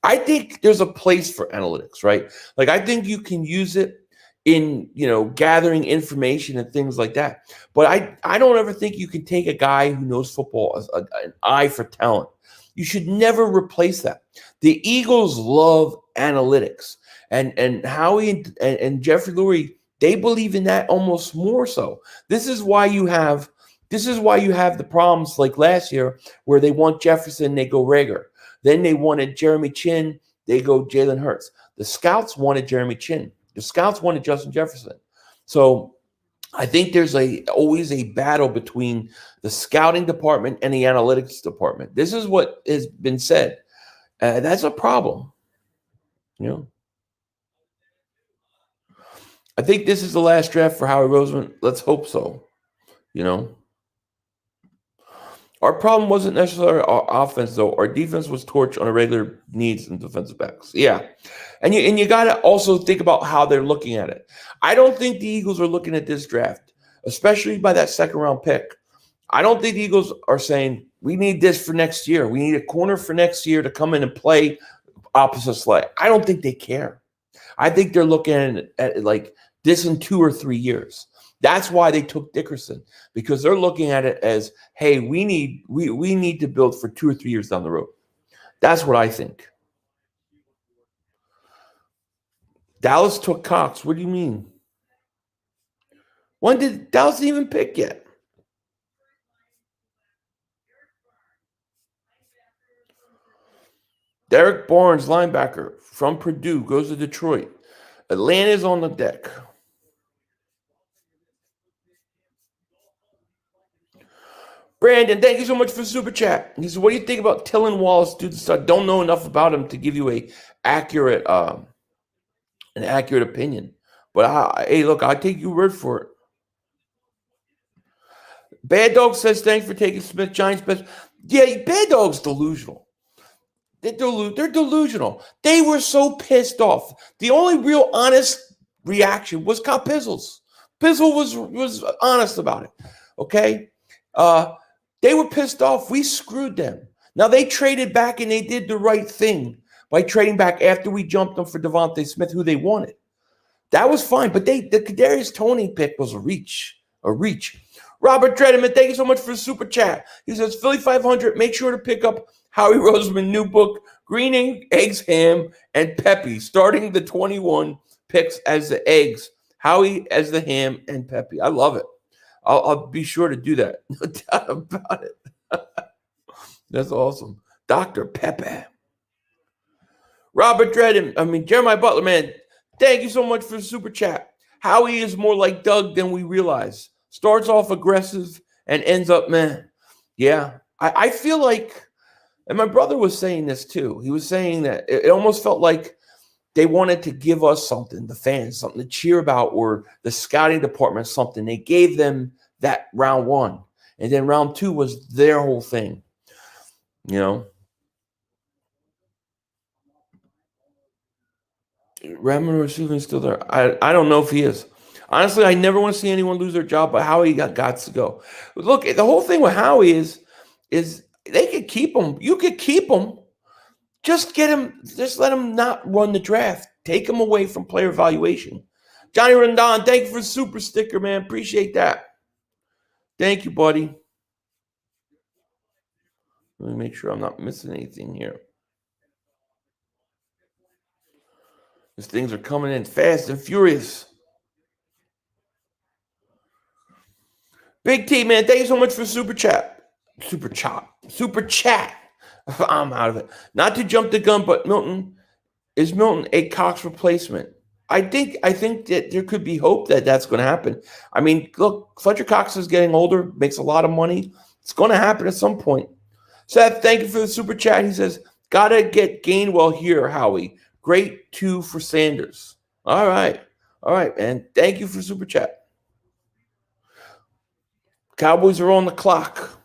I think there's a place for analytics, right? Like, I think you can use it in, gathering information and things like that. But I don't ever think you can take a guy who knows football as an eye for talent. You should never replace that. The Eagles love analytics. And Howie and Jeffrey Lurie, they believe in that almost more so. This is why you have the problems like last year where they want Jefferson, they go Rager. Then they wanted Jeremy Chin, they go Jalen Hurts. The scouts wanted Jeremy Chin. The scouts wanted Justin Jefferson. So I think there's always a battle between the scouting department and the analytics department. This is what has been said. That's a problem. I think this is the last draft for Howie Roseman. Let's hope so. Our problem wasn't necessarily our offense, though. Our defense was torched on a regular needs and defensive backs. Yeah. And you got to also think about how they're looking at it. I don't think the Eagles are looking at this draft, especially by that 2nd round pick. I don't think the Eagles are saying, we need this for next year. We need a corner for next year to come in and play opposite Slay. I don't think they care. I think they're looking at like this in 2 or 3 years. That's why they took Dickerson, because they're looking at it as, hey, we need to build for 2 or 3 years down the road. That's what I think. Dallas took Cox. What do you mean? When did Dallas even pick yet? Derek Barnes, linebacker from Purdue, goes to Detroit. Atlanta's on the deck. Brandon, thank you so much for the super chat. He says, what do you think about Tylan Wallace? Dude, I don't know enough about him to give you an accurate opinion. But hey, look, I'll take your word for it. Bad Dog says, thanks for taking Smith. Giants best. Yeah, Bad Dog's delusional. They're delusional. They were so pissed off. The only real honest reaction was Kyle Pizzles. Pizzle was honest about it. Okay? They were pissed off. We screwed them. Now, they traded back, and they did the right thing by trading back after we jumped them for Devontae Smith, who they wanted. That was fine, but the Kadarius Toney pick was a reach. Robert Dredeman, thank you so much for the super chat. He says, Philly 500, make sure to pick up Howie Roseman new book, Green Eggs, Ham, and Peppy, starting the 21 picks as the eggs, Howie as the ham, and Peppy. I love it. I'll be sure to do that. No doubt about it. That's awesome. Dr. Pepe. Robert Dredden, Jeremiah Butler, man, thank you so much for the super chat. Howie is more like Doug than we realize. Starts off aggressive and ends up, man. Yeah. I feel like, and my brother was saying this too. He was saying that it almost felt like they wanted to give us something, the fans, something to cheer about, or the scouting department something. They gave them that round one. And then round two was their whole thing. You know? Redmond receiving still there. I don't know if he is. Honestly, I never want to see anyone lose their job, but Howie got to go. Look, the whole thing with Howie is they could keep him. You could keep him. Just get him. Just let him not run the draft. Take him away from player evaluation. Johnny Rondon, thank you for the super sticker, man. Appreciate that. Thank you, buddy. Let me make sure I'm not missing anything here. These things are coming in fast and furious. Big T, man, thank you so much for super chat. Super chat. I'm out of it. Not to jump the gun, but is Milton a Cox replacement? I think that there could be hope that that's going to happen. I mean, look, Fletcher Cox is getting older, makes a lot of money. It's going to happen at some point. Seth, thank you for the super chat. He says, gotta get Gainwell here, Howie. Great 2 for Sanders. All right, man. Thank you for super chat. Cowboys are on the clock.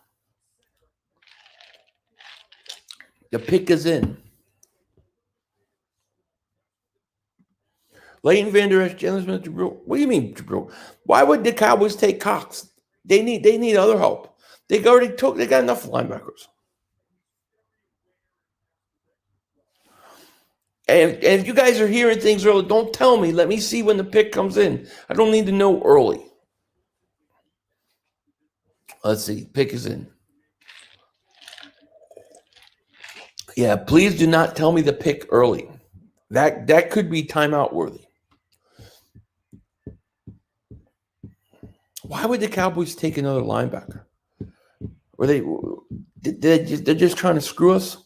The pick is in. Leighton Vander Esch, Jalen Smith, Jabril. What do you mean, Jabril? Why would the Cowboys take Cox? They need other help. They got enough linebackers. And if you guys are hearing things early, don't tell me. Let me see when the pick comes in. I don't need to know early. Let's see. Pick is in. Yeah, please do not tell me the pick early. That could be timeout worthy. Why would the Cowboys take another linebacker? They're just trying to screw us?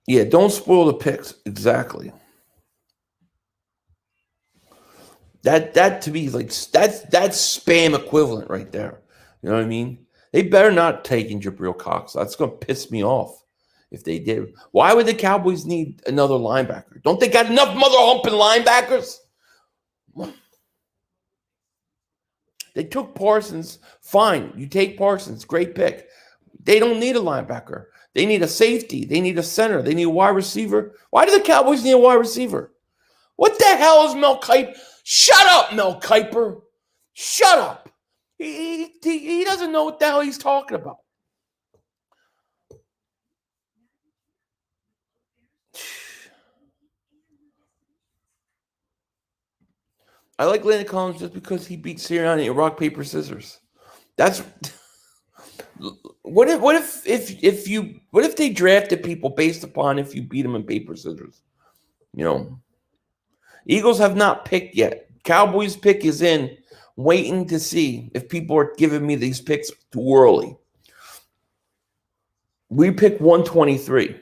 Yeah, don't spoil the picks. Exactly. That to me, like, that's spam equivalent right there. You know what I mean? They better not take in Jabril Cox. That's going to piss me off if they did. Why would the Cowboys need another linebacker? Don't they got enough mother humping linebackers? They took Parsons. Fine. You take Parsons. Great pick. They don't need a linebacker. They need a safety. They need a center. They need a wide receiver. Why do the Cowboys need a wide receiver? What the hell is Mel Kiper? Shut up, Mel Kiper. Shut up. He doesn't know what the hell he's talking about. I like Landon Collins just because he beat Sirianni in rock, paper, scissors. That's what if they drafted people based upon if you beat them in paper, scissors? You know, Eagles have not picked yet. Cowboys pick is in. Waiting to see if people are giving me these picks too early. We pick 123.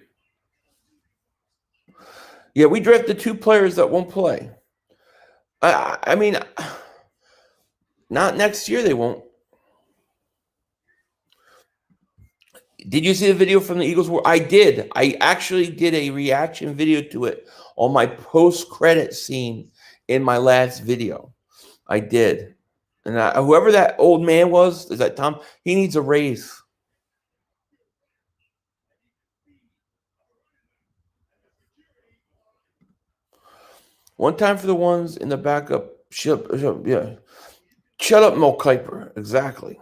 Yeah, we drafted 2 players that won't play. I mean, not next year they won't. Did you see the video from the Eagles? I did. I actually did a reaction video to it on my post-credit scene in my last video. I did. And whoever that old man was, is that Tom? He needs a raise. One time for the ones in the backup. Yeah. Shut up, Mel Kiper. Exactly.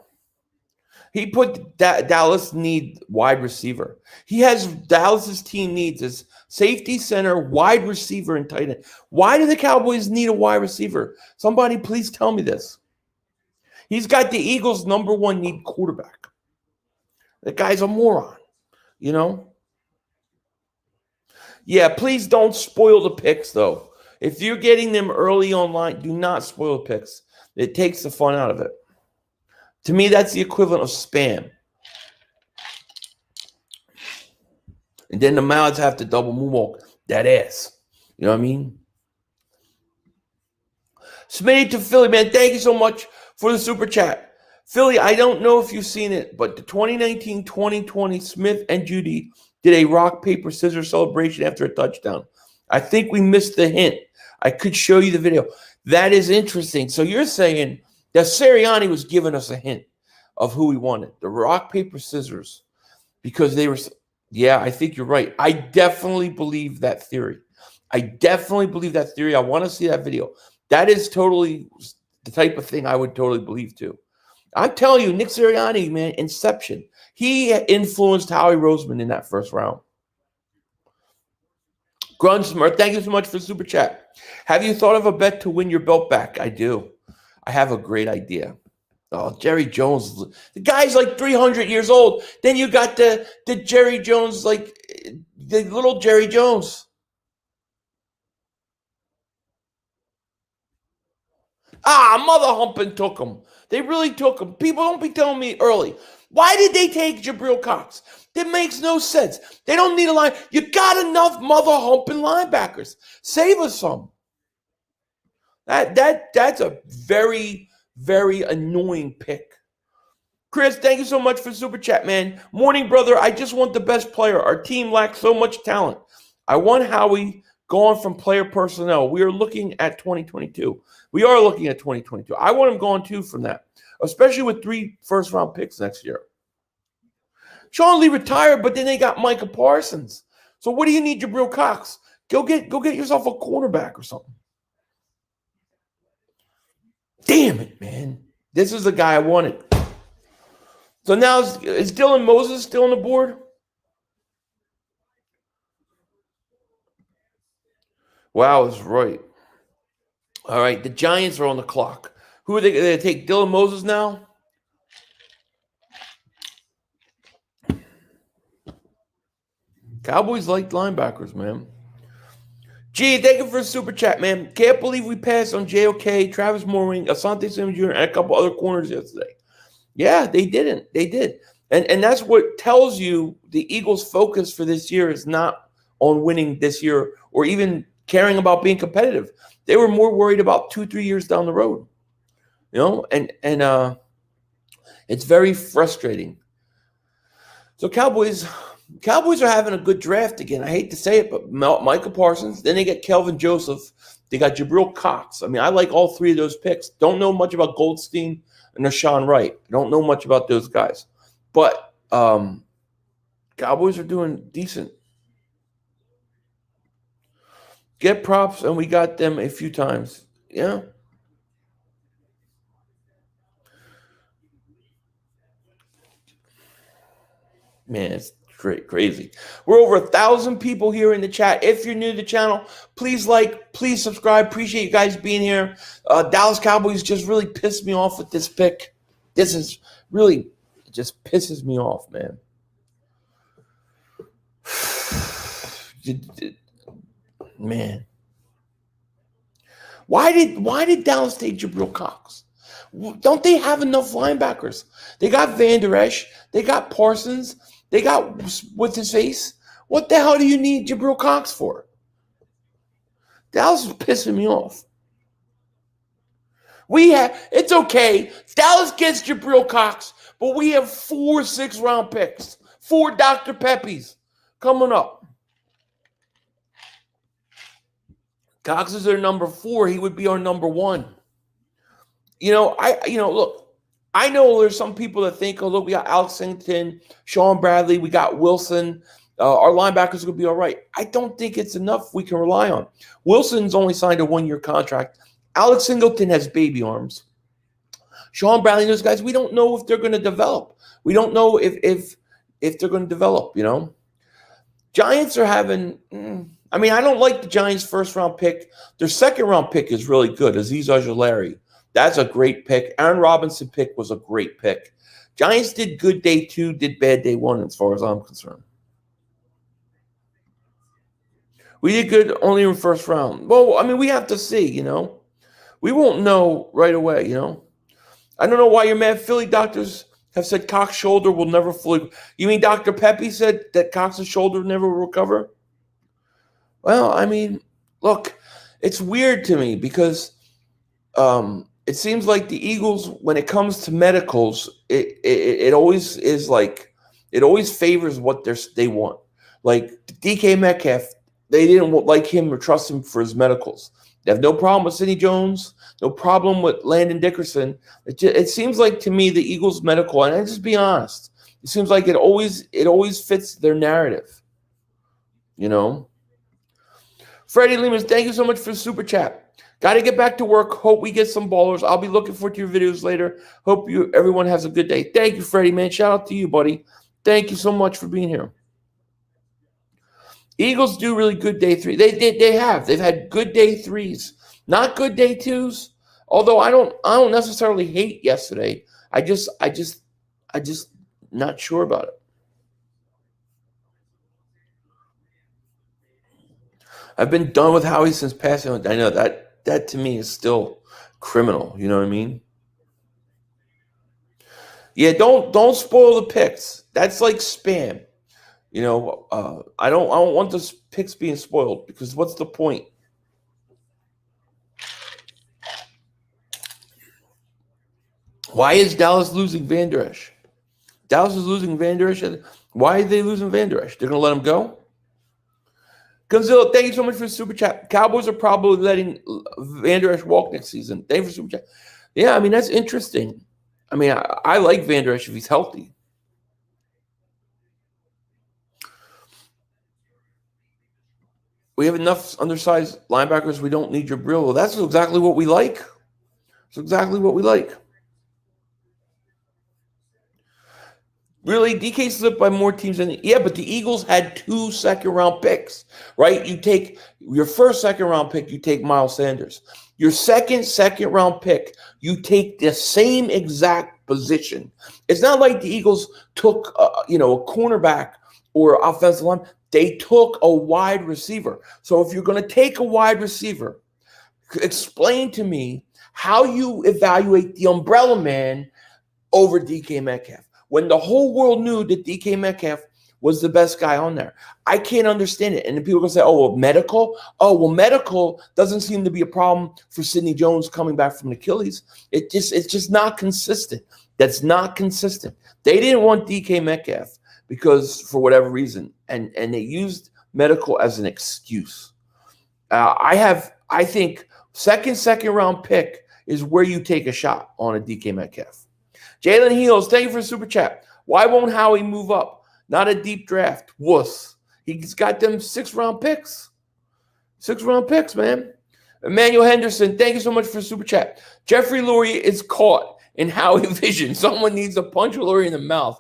He put Dallas need wide receiver. He has Dallas's team needs is safety, center, wide receiver, and tight end. Why do the Cowboys need a wide receiver? Somebody please tell me this. He's got the Eagles' #1 need quarterback. That guy's a moron, you know? Yeah, please don't spoil the picks, though. If you're getting them early online, do not spoil the picks. It takes the fun out of it. To me, that's the equivalent of spam. And then the mouths have to double moonwalk that ass. You know what I mean? Smitty to Philly, man. Thank you so much for the super chat. Philly, I don't know if you've seen it, but the 2019-2020 Smith and Judy did a rock, paper, scissors celebration after a touchdown. I think we missed the hint. I could show you the video. That is interesting. So you're saying that Sirianni was giving us a hint of who he wanted. The rock, paper, scissors. Because they were, yeah, I think you're right. I definitely believe that theory. I want to see that video. That is totally the type of thing I would totally believe too. I'm telling you, Nick Sirianni, man, Inception. He influenced Howie Roseman in that first round. Grunsmer, thank you so much for the super chat. Have you thought of a bet to win your belt back? I do. I have a great idea. Oh, Jerry Jones. The guy's like 300 years old. Then you got the Jerry Jones, like the little Jerry Jones. Mother humping took him. They really took him. People don't be telling me early. Why did they take Jabril Cox? That makes no sense. They don't need a line. You got enough mother humping linebackers. Save us some. That's a very, very annoying pick. Chris, thank you so much for the super chat, man. Morning, brother. I just want the best player. Our team lacks so much talent. I want Howie gone from player personnel. We are looking at 2022. We are looking at 2022. I want him gone too from that, especially with 3 first-round picks next year. Sean Lee retired, but then they got Micah Parsons. So what do you need, Jabril Cox? Go get yourself a cornerback or something. Damn it, man. This is the guy I wanted. So now is Dylan Moses still on the board? Wow, is right. All right, the Giants are on the clock. Who are they going to take? Dylan Moses now? Cowboys like linebackers, man. Gee, thank you for the super chat, man. Can't believe we passed on JOK, Travis Morwing, Asante Simmons Jr., and a couple other corners yesterday. Yeah, they didn't. They did. And that's what tells you the Eagles' focus for this year is not on winning this year or even caring about being competitive. They were more worried about 2-3 years down the road. You know, and it's very frustrating. So Cowboys are having a good draft again. I hate to say it, but Micah Parsons. Then they get Kelvin Joseph. They got Jabril Cox. I mean, I like all 3 of those picks. Don't know much about Goldstein and Rashawn Wright. I don't know much about those guys. But Cowboys are doing decent. Get props, and we got them a few times. Yeah. Man, it's crazy. We're over 1,000 people here in the chat. If you're new to the channel, please like, please subscribe. Appreciate you guys being here. Dallas Cowboys just really pissed me off with this pick. This is really, it just pisses me off, man. Man. Why did Dallas take Jabril Cox? Don't they have enough linebackers? They got Van Der Esch. They got Parsons. They got what's his face. What the hell do you need Jabril Cox for? Dallas is pissing me off. It's okay. Dallas gets Jabril Cox, but we have 4 6-round picks. 4 Dr. Peppies coming up. Cox is our number 4. He would be our number 1. Look, I know there's some people that think, oh, look, we got Alex Singleton, Sean Bradley, we got Wilson. Our linebackers are going to be all right. I don't think it's enough we can rely on. Wilson's only signed a 1-year contract. Alex Singleton has baby arms. Sean Bradley, those guys, we don't know if they're going to develop. We don't know if they're going to develop, Giants are having I don't like the Giants' first-round pick. Their second-round pick is really good, Azeez Ojulari. That's a great pick. Aaron Robinson pick was a great pick. Giants did good day 2, did bad day 1 as far as I'm concerned. We did good only in first round. Well, we have to see, We won't know right away, I don't know why you're mad. Philly doctors have said Cox's shoulder will never fully. You mean Dr. Pepe said that Cox's shoulder never will recover? Well, look, it's weird to me because it seems like the Eagles, when it comes to medicals, it always is like it always favors what they want. Like DK Metcalf, they didn't like him or trust him for his medicals. They have no problem with Sidney Jones, no problem with Landon Dickerson. It seems like to me the Eagles medical, and I just be honest, it seems like it always fits their narrative. You know. Freddie Lehman, thank you so much for the super chat. Got to get back to work. Hope we get some ballers. I'll be looking forward to your videos later. Hope everyone has a good day. Thank you, Freddie, man. Shout out to you, buddy. Thank you so much for being here. Eagles do really good day three. They've had good day threes, not good day twos. Although I don't necessarily hate yesterday. I just not sure about it. I've been done with Howie since passing. I know that to me is still criminal. You know what I mean? Yeah, don't spoil the picks. That's like spam. You know, I don't want the picks being spoiled because what's the point? Why is Dallas losing Van Der Esch? Dallas is losing Van Der Esch. Why are they losing Van Der Esch? They're going to let him go? Gonzalo, thank you so much for the super chat. Cowboys are probably letting Van Der Esch walk next season. Thank you for the super chat. Yeah, I mean, that's interesting. I mean, I like Van Der Esch if he's healthy. We have enough undersized linebackers. We don't need Jabril. Well, that's exactly what we like. That's exactly what we like. Really, DK slipped by more teams than but the Eagles had 2 second-round picks, right? You take your first second-round pick, you take Miles Sanders. Your second-round pick, you take the same exact position. It's not like the Eagles took a cornerback or offensive line. They took a wide receiver. So if you're going to take a wide receiver, explain to me how you evaluate the umbrella man over DK Metcalf. When the whole world knew that DK Metcalf was the best guy on there. I can't understand it. And then people are going to say, oh, well, medical? Oh, well, medical doesn't seem to be a problem for Sidney Jones coming back from Achilles. It's just not consistent. That's not consistent. They didn't want DK Metcalf because for whatever reason, and they used medical as an excuse. I think second round pick is where you take a shot on a DK Metcalf. Jalen Heels, thank you for the super chat. Why won't Howie move up? Not a deep draft. Wuss. He's got them 6-round picks. 6-round picks, man. Emmanuel Henderson, thank you so much for the super chat. Jeffrey Lurie is caught in Howie vision. Someone needs to punch Lurie in the mouth.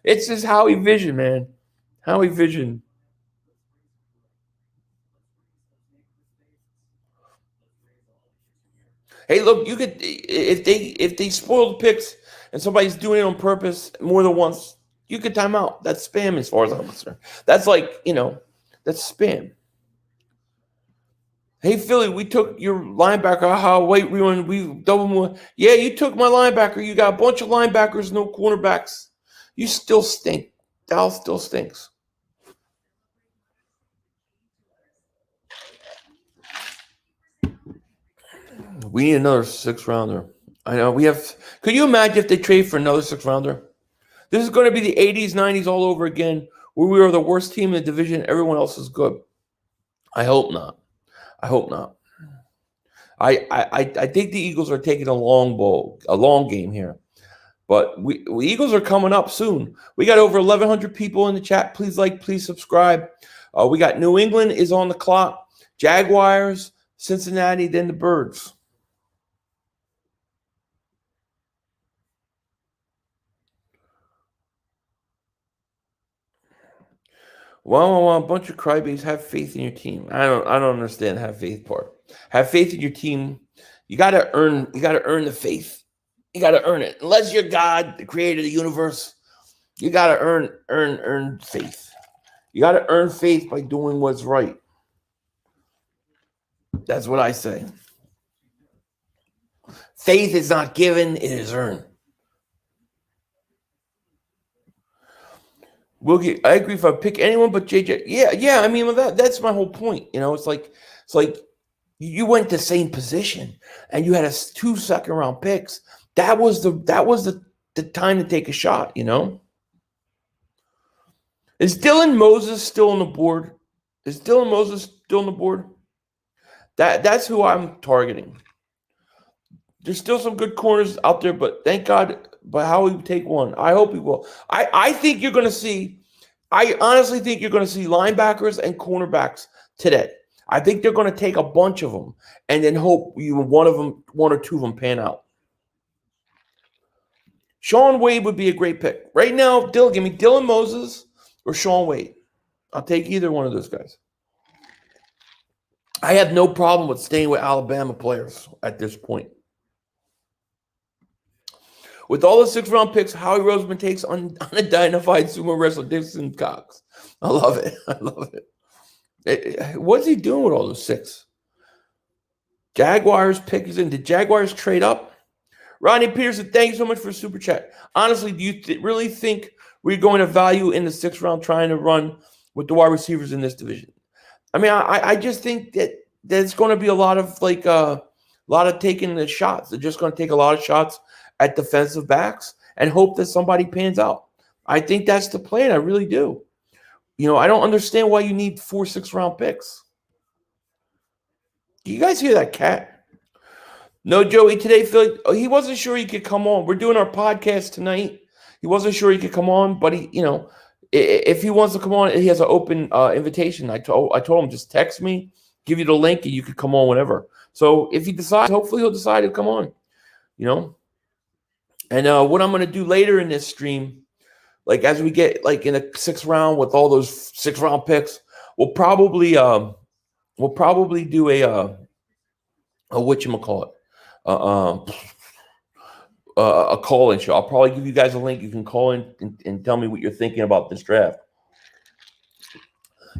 It's just Howie vision, man. Howie vision. Hey, look, you could if they spoil the picks and somebody's doing it on purpose more than once, you could time out. That's spam as far as I'm concerned. That's like, that's spam. Hey, Philly, we took your linebacker. Wait, we double more. Yeah, you took my linebacker. You got a bunch of linebackers, no cornerbacks. You still stink. Dallas still stinks. We need another 6-rounder. I know we have. Could you imagine if they trade for another 6-rounder? This is going to be the 80s, 90s all over again, where we are the worst team in the division. Everyone else is good. I hope not. I hope not. I think the Eagles are taking a long game here. But we Eagles are coming up soon. We got over 1,100 people in the chat. Please like, please subscribe. We got New England is on the clock. Jaguars, Cincinnati, then the Birds. Well, a bunch of crybabies. Have faith in your team. I don't understand the have faith part. Have faith in your team. You gotta earn the faith. You gotta earn it. Unless you're God, the creator of the universe, you gotta earn faith. You gotta earn faith by doing what's right. That's what I say. Faith is not given, it is earned. I agree if I pick anyone but JJ. Yeah. I mean, that's my whole point. It's like You went the same position, and you had 2 second-round picks. That was the time to take a shot. Is Dylan Moses still on the board? Is Dylan Moses still on the board? That's who I'm targeting. There's still some good corners out there, but thank God. But Howie will take one. I hope he will. I think you're going to see. I honestly think you're going to see linebackers and cornerbacks today. I think they're going to take a bunch of them and then hope one or two of them pan out. Shaun Wade would be a great pick. Right now, give me Dylan Moses or Shaun Wade. I'll take either one of those guys. I have no problem with staying with Alabama players at this point. With all the 6th-round picks, Howie Roseman takes unidentified sumo wrestler Dixon Cox. I love it. I love it. What's he doing with all those 6? Jaguars pick is in. Did Jaguars trade up? Rodney Peterson, thank you so much for super chat. Honestly, do you really think we're going to value in the 6th round trying to run with the wide receivers in this division? I mean, I just think that there's going to be a lot of taking the shots. They're just going to take a lot of shots at defensive backs and hope that somebody pans out. I think that's the plan. I really do. I don't understand why you need 4 6th-round picks. Do you guys hear that cat? No, Joey, today, Philly, he wasn't sure he could come on. We're doing our podcast tonight. He wasn't sure he could come on, but if he wants to come on, he has an open invitation. I told him, just text me, give you the link, and you could come on whenever. So if he decides, hopefully he'll decide to come on, And what I'm going to do later in this stream, like as we get like in a 6th round with all those 6th-round picks, we'll probably do a whatchamacallit, a call-in show. I'll probably give you guys a link. You can call in and tell me what you're thinking about this draft.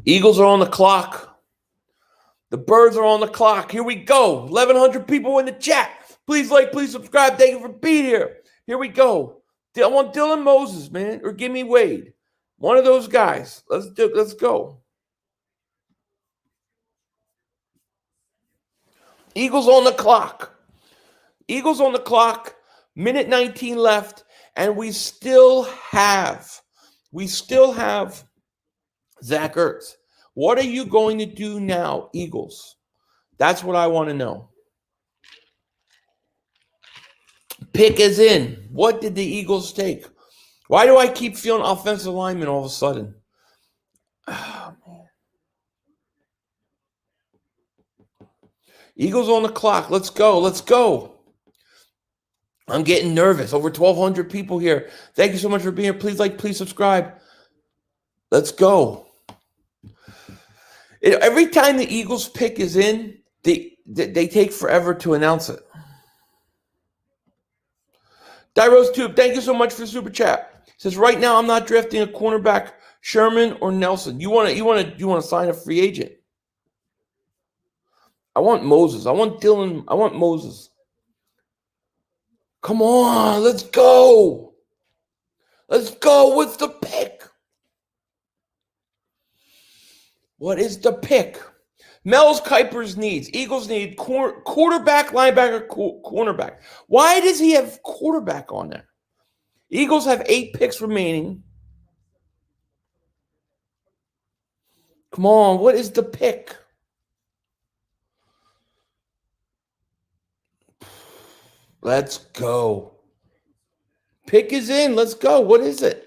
Eagles are on the clock. The Birds are on the clock. Here we go. 1,100 people in the chat. Please like, please subscribe. Thank you for being here. Here we go. I want Dylan Moses, man, or give me Wade. One of those guys. Let's go. Eagles on the clock. Eagles on the clock. Minute 19 left, and we still have Zach Ertz. What are you going to do now, Eagles? That's what I want to know. Pick is in. What did the Eagles take? Why do I keep feeling offensive lineman all of a sudden? Oh, man. Eagles on the clock. Let's go. Let's go. I'm getting nervous. Over 1,200 people here. Thank you so much for being here. Please like, please subscribe. Let's go. Every time the Eagles pick is in, they take forever to announce it. Dyros Tube, thank you so much for the super chat. It says right now I'm not drafting a cornerback, Sherman or Nelson. You want to sign a free agent? I want Moses. I want Dylan. I want Moses. Come on, let's go. Let's go with the pick. What is the pick? Mel's Kuiper's needs. Eagles need quarterback, linebacker, cornerback. Why does he have quarterback on there? Eagles have 8 picks remaining. Come on, what is the pick? Let's go. Pick is in. Let's go. What is it?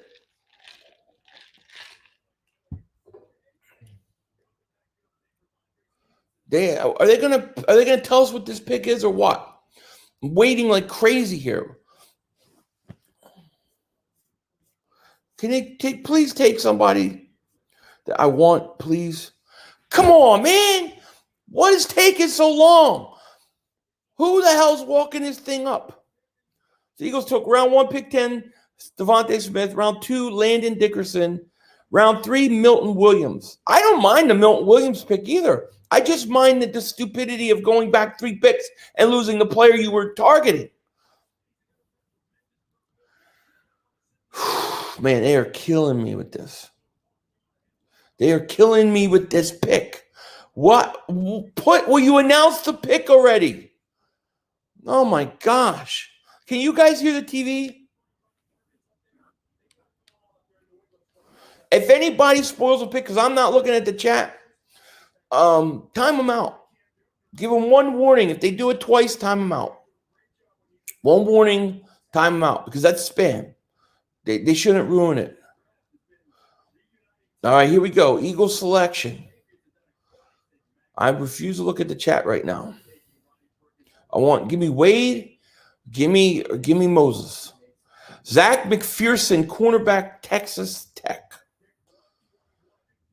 Are they gonna tell us what this pick is or what? I'm waiting like crazy here. Can they please take somebody that I want, please? Come on, man. What is taking so long? Who the hell's walking this thing up? The Eagles took round 1, pick 10, Devontae Smith. Round 2, Landon Dickerson. Round 3, Milton Williams. I don't mind the Milton Williams pick either. I just mind the stupidity of going back 3 picks and losing the player you were targeting. Man, they are killing me with this. They are killing me with this pick. What? Will you announce the pick already? Oh my gosh. Can you guys hear the TV? If anybody spoils a pick, because I'm not looking at the chat, time them out. Give them one warning. If they do it twice, time them out. One warning, time them out, because that's spam. They shouldn't ruin it. All right, here we go. Eagles selection. I refuse to look at the chat right now. Give me Wade, give me Moses. Zach McPherson, cornerback, Texas Tech.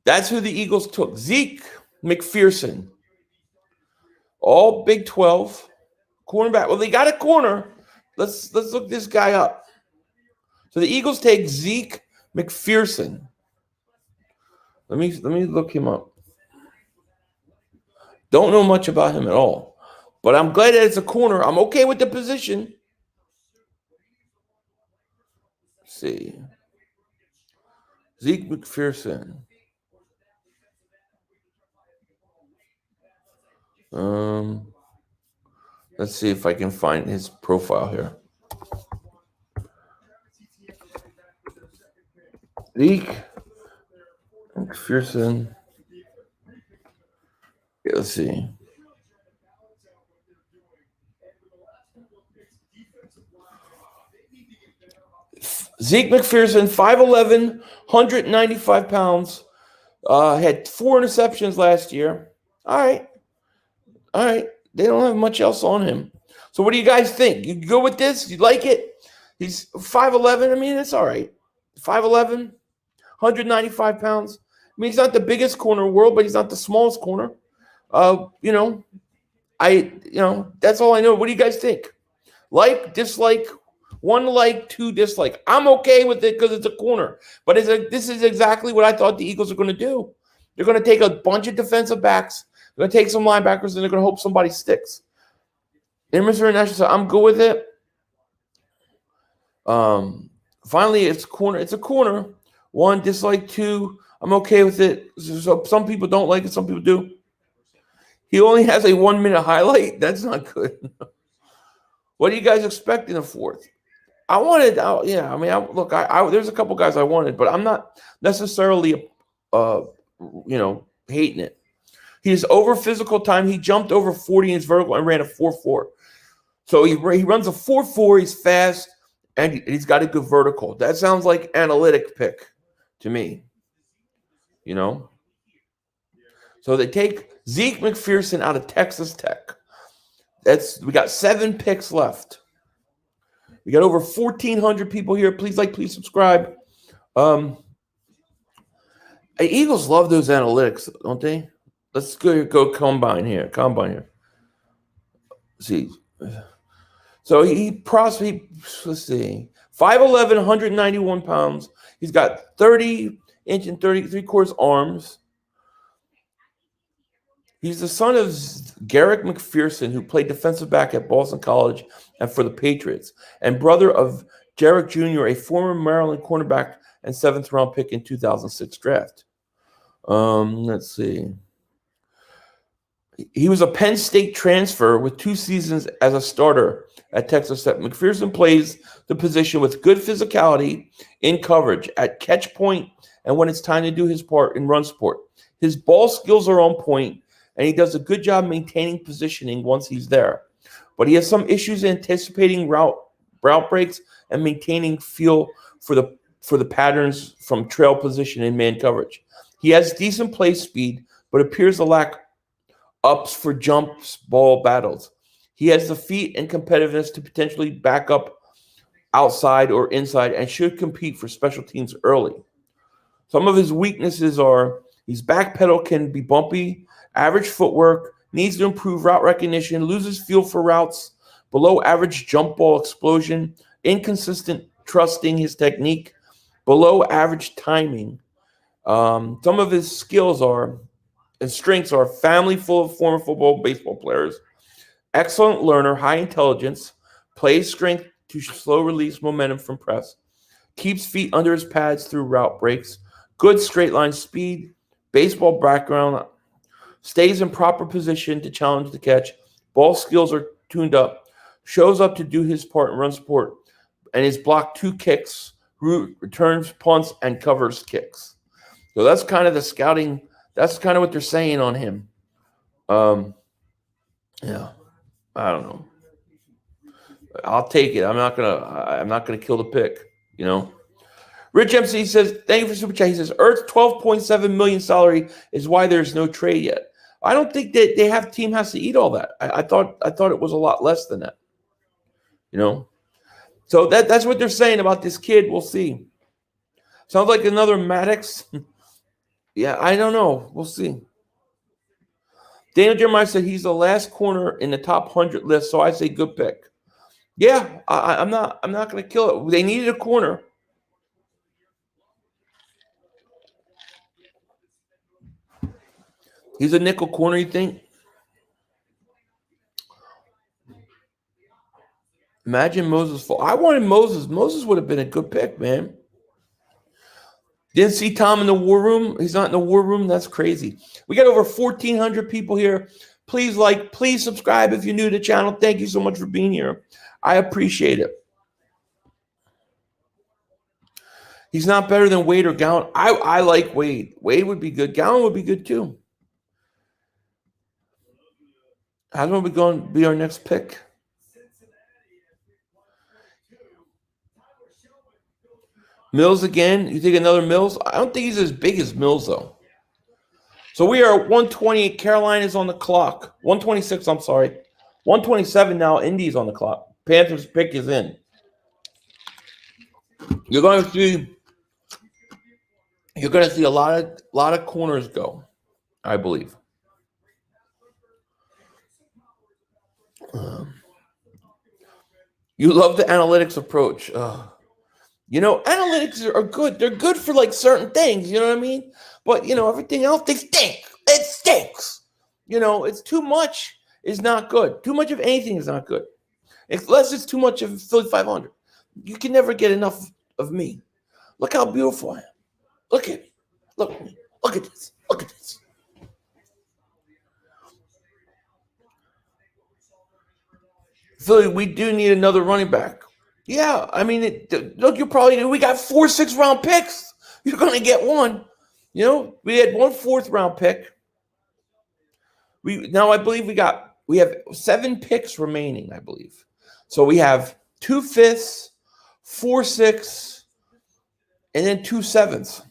That's who the Eagles took. Zeke McPherson. All Big 12. Cornerback. Well, they got a corner. Let's look this guy up. So the Eagles take Zeke McPherson. Let me look him up. Don't know much about him at all. But I'm glad that it's a corner. I'm okay with the position. Let's see. Zeke McPherson. Let's see if I can find his profile here. Zeke McPherson. Okay, let's see. Zeke McPherson, 5'11", 195 pounds. Had 4 interceptions last year. All right. They don't have much else on him. So what do you guys think? You go with this? You like it? He's 5'11". I mean, it's all right. 5'11", 195 pounds. I mean, he's not the biggest corner in the world, but he's not the smallest corner. That's all I know. What do you guys think? Like, dislike, 1 like, 2 dislike. I'm okay with it because it's a corner. But this is exactly what I thought the Eagles are going to do. They're going to take a bunch of defensive backs. They're going to take some linebackers, and they're going to hope somebody sticks. And Mr. International said, I'm good with it. Finally, it's corner. It's a corner. 1 dislike, 2. I'm okay with it. So some people don't like it. Some people do. He only has a 1-minute highlight. That's not good. What do you guys expect in the 4th? There's a couple guys I wanted, but I'm not necessarily, hating it. He's over physical time. He jumped over 40 in his vertical and ran a 4.4. So he runs a 4.4. He's fast, and he's got a good vertical. That sounds like analytic pick to me. So they take Zeke McPherson out of Texas Tech. We got 7 picks left. We got over 1,400 people here. Please subscribe. Eagles love those analytics, don't they? Let's go combine here. Let's see. So let's see. 5'11", 191 pounds. He's got 30-inch and 33-quarters arms. He's the son of Garrick McPherson, who played defensive back at Boston College and for the Patriots, and brother of Jarek Jr., a former Maryland cornerback and 7th-round pick in 2006 draft. Let's see. He was a Penn State transfer with 2 seasons as a starter at Texas Tech. McPherson plays the position with good physicality in coverage at catch point and when it's time to do his part in run support. His ball skills are on point, and he does a good job maintaining positioning once he's there. But he has some issues anticipating route breaks and maintaining feel for the patterns from trail position and man coverage. He has decent play speed, but appears to lack ups for jumps, ball battles. He has the feet and competitiveness to potentially back up outside or inside and should compete for special teams early. Some of his weaknesses are his back pedal can be bumpy, average footwork, needs to improve route recognition, loses feel for routes, below average jump ball explosion, inconsistent trusting his technique, below average timing. Some of his skills and strengths are family full of former football, baseball players, excellent learner, high intelligence, plays strength to slow release momentum from press, keeps feet under his pads through route breaks, good straight line speed, baseball background. Stays in proper position to challenge the catch. Ball skills are tuned up. Shows up to do his part and run support. And he's blocked 2 kicks, returns, punts, and covers kicks. So that's kind of the scouting. That's kind of what they're saying on him. Yeah, I don't know. I'll take it. I'm not gonna kill the pick. You know. Rich MC says, "Thank you for super chat." He says, "Earth's 12.7 million salary is why there's no trade yet." I don't think that they have team has to eat all that. I thought it was a lot less than that. You know. So that's what they're saying about this kid. We'll see. Sounds like another Maddox. Yeah, I don't know. We'll see. Daniel Jeremiah said he's the last corner in the top 100 list, so I say good pick. Yeah, I'm not going to kill it. They needed a corner. He's a nickel corner, you think? Imagine Moses fall. I wanted Moses. Moses would have been a good pick, man. Didn't see Tom in the war room. He's not in the war room. That's crazy. We got over 1,400 people here. Please like, please subscribe if you're new to the channel. Thank you so much for being here. I appreciate it. He's not better than Wade or Gallon. I like Wade. Wade would be good. Gallon would be good too. How's we going to be our next pick? Mills again. You think another Mills? I don't think he's as big as Mills, though. So we are at 128. Carolina's on the clock. 126, I'm sorry. 127 now. Indy's on the clock. Panthers pick is in. You're going to see a lot of corners go, I believe. You love the analytics approach. You know, analytics are good. They're good for like certain things, you know what I mean? But, you know, everything else, they stink. It stinks. You know, it's too much is not good. Too much of anything is not good. Unless it's too much of Philly 500. You can never get enough of me. Look how beautiful I am. Look at me. Look at me. Look at this. Look at this. Philly, we do need another running back. Yeah, I mean, look, we got 4 6-round picks. You're going to get one. You know, we had 1 4th-round pick. I believe we have 7 picks remaining, I believe. So we have 2 5ths, 4 6, and then 2 7s.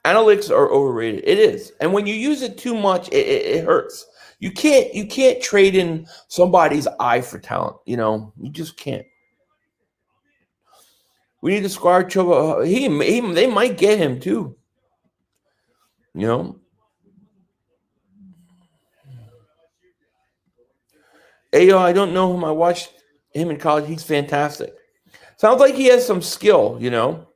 Analytics are overrated. It is. And when you use it too much, it hurts. You can't trade in somebody's eye for talent, you know. You just can't. We need to squire Chuba. They might get him too. You know. Ayo, I don't know him. I watched him in college. He's fantastic. Sounds like he has some skill, you know.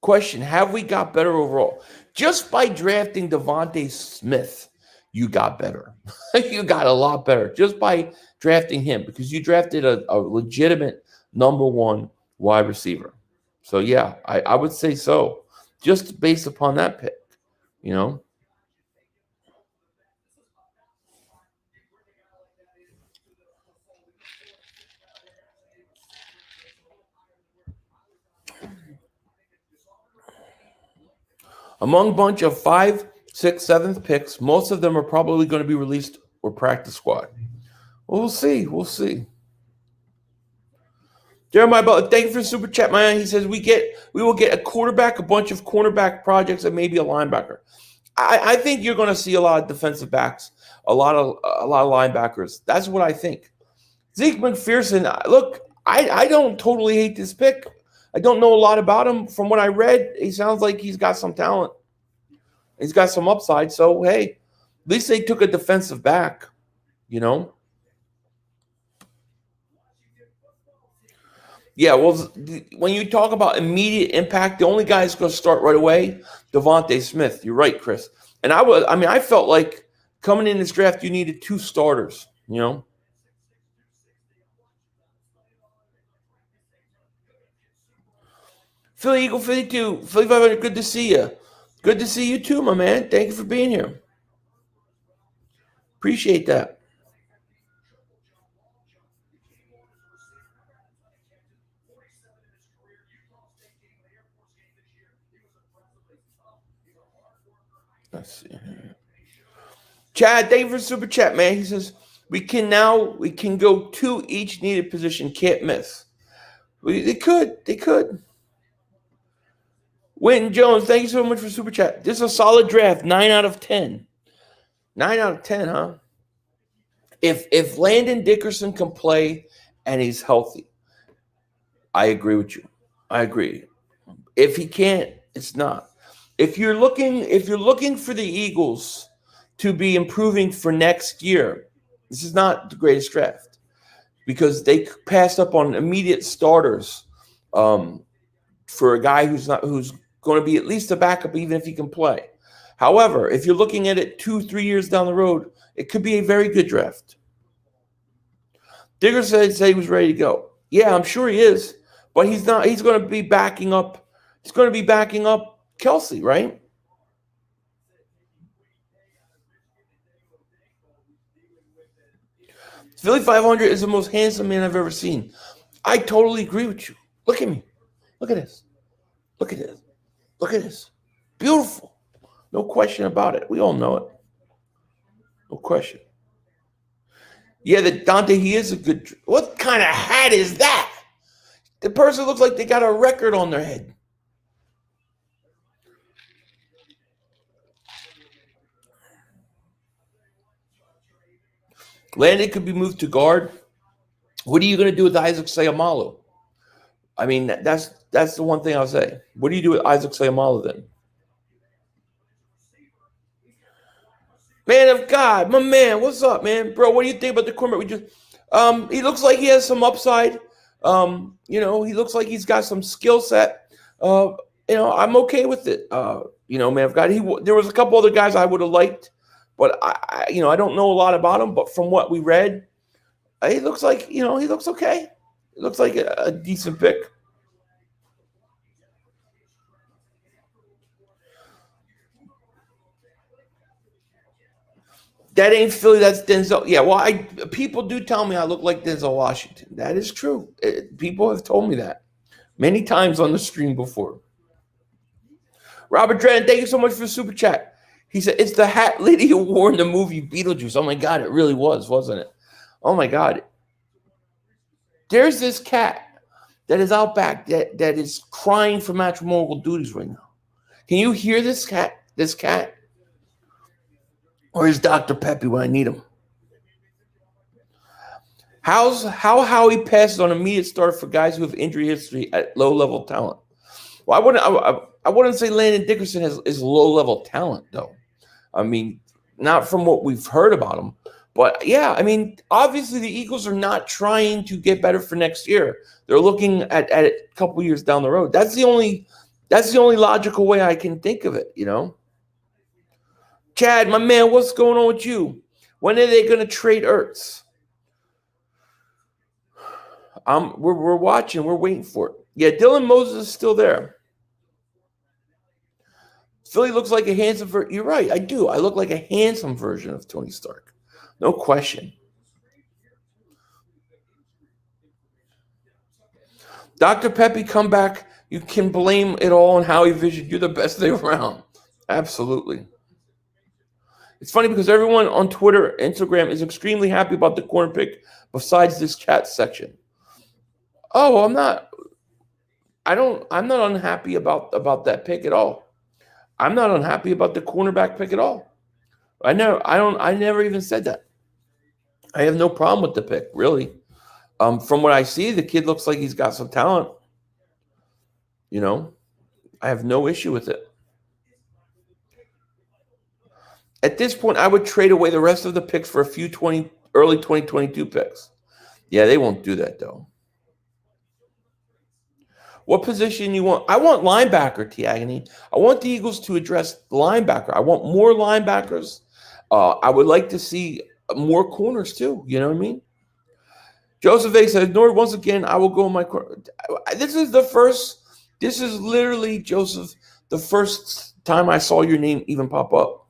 Question, have we got better overall? Just by drafting Devontae Smith, you got better. You got a lot better just by drafting him because you drafted a legitimate #1 wide receiver. So, yeah, I would say so. Just based upon that pick, you know. Among a bunch of 5, 6, 7th picks, most of them are probably going to be released or practice squad. Well, we'll see. We'll see. Jeremiah Butler, thank you for the super chat, man. He says we will get a quarterback, a bunch of cornerback projects, and maybe a linebacker. I think you're going to see a lot of defensive backs, a lot of linebackers. That's what I think. Zeke McPherson, look, I don't totally hate this pick. I don't know a lot about him. From what I read, he sounds like he's got some talent. He's got some upside. So, hey, at least they took a defensive back, you know. Yeah, well, when you talk about immediate impact, the only guy that's going to start right away, Devontae Smith. You're right, Chris. And I felt like coming in this draft, you needed 2 starters, you know. Philly Eagle 52, Philly 500, good to see you. Good to see you too, my man. Thank you for being here. Appreciate that. Let's see. Chad, thank you for the super chat, man. He says, we can go to each needed position, can't miss. They could. Wynn Jones, thank you so much for super chat. This is a solid draft, 9 out of 10. 9 out of 10, huh? If Landon Dickerson can play and he's healthy, I agree with you. I agree. If he can't, it's not. If you're looking for the Eagles to be improving for next year, this is not the greatest draft because they passed up on immediate starters for a guy who's going to be at least a backup, even if he can play. However, if you're looking at it 2-3 years down the road, it could be a very good draft. Digger said he was ready to go. Yeah, I'm sure he is, but he's not. He's going to be backing up. He's going to be backing up Kelsey, right? Philly 500 is the most handsome man I've ever seen. I totally agree with you. Look at me. Look at this. Look at this. Look at this. Beautiful. No question about it. We all know it. No question. Yeah, Dante, he is a good. What kind of hat is that? The person looks like they got a record on their head. Landon could be moved to guard. What are you going to do with Isaac Seumalo? I mean, that's the one thing I'll say. What do you do with Isaac Seumalo then? Man of God, my man, what's up, man, bro? What do you think about the cornerback? He looks like he has some upside. He looks like he's got some skill set. I'm okay with it. Man of God, there was a couple other guys I would have liked, but I don't know a lot about him. But from what we read, he looks like he looks okay. It looks like a decent pick. That ain't Philly. That's Denzel. Yeah, well, people do tell me I look like Denzel Washington. That is true. People have told me that many times on the stream before. Robert Dren, thank you so much for the super chat. He said, it's the hat lady who wore in the movie Beetlejuice. Oh, my God, it really was, wasn't it? Oh, my God. There's this cat that is out back that is crying for matrimonial duties right now. Can you hear this cat? Or is Dr. Peppy when I need him? How Howie passes on immediate start for guys who have injury history at low-level talent? Well, I wouldn't say Landon Dickerson is low-level talent, though. I mean, not from what we've heard about him. But, yeah, I mean, obviously the Eagles are not trying to get better for next year. They're looking at a couple years down the road. That's the only logical way I can think of it, Chad, my man, what's going on with you? When are they going to trade Ertz? We're watching. We're waiting for it. Yeah, Dylan Moses is still there. Philly looks like a handsome version. You're right. I do. I look like a handsome version of Tony Stark. No question. Dr. Peppy, come back. You can blame it all on Howie Vision. You're the best thing around. Absolutely. It's funny because everyone on Twitter, Instagram is extremely happy about the corner pick besides this chat section. Oh, I'm not unhappy about that pick at all. I'm not unhappy about the cornerback pick at all. I never even said that. I have no problem with the pick, really. From what I see, the kid looks like he's got some talent. I have no issue with it. At this point, I would trade away the rest of the picks for a few early 2022 picks. Yeah, they won't do that, though. What position you want? I want linebacker, Tiagony. I want the Eagles to address linebacker. I want more linebackers. I would like to see more corners, too. You know what I mean? Joseph A. said, Nord, once again, I will go in my corner. This is the first This is literally, Joseph, the first time I saw your name even pop up.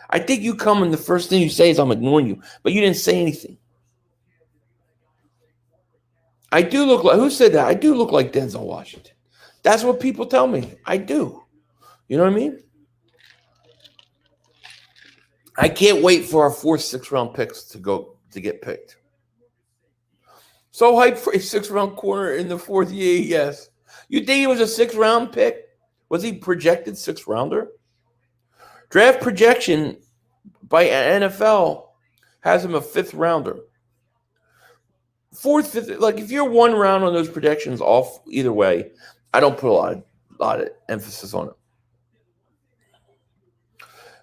I think you come and the first thing you say is I'm ignoring you, but you didn't say anything. I do look like, who said that? I do look like Denzel Washington. That's what people tell me. I do. You know what I mean? I can't wait for our 4th, 6th round picks to get picked. So hyped for a 6th round corner in the 4th year, yes. You think he was a 6th round pick? Was he projected 6th rounder? Draft projection by NFL has him a 5th rounder. 4th, 5th, like if you're 1 round on those projections off either way, I don't put a lot of emphasis on it.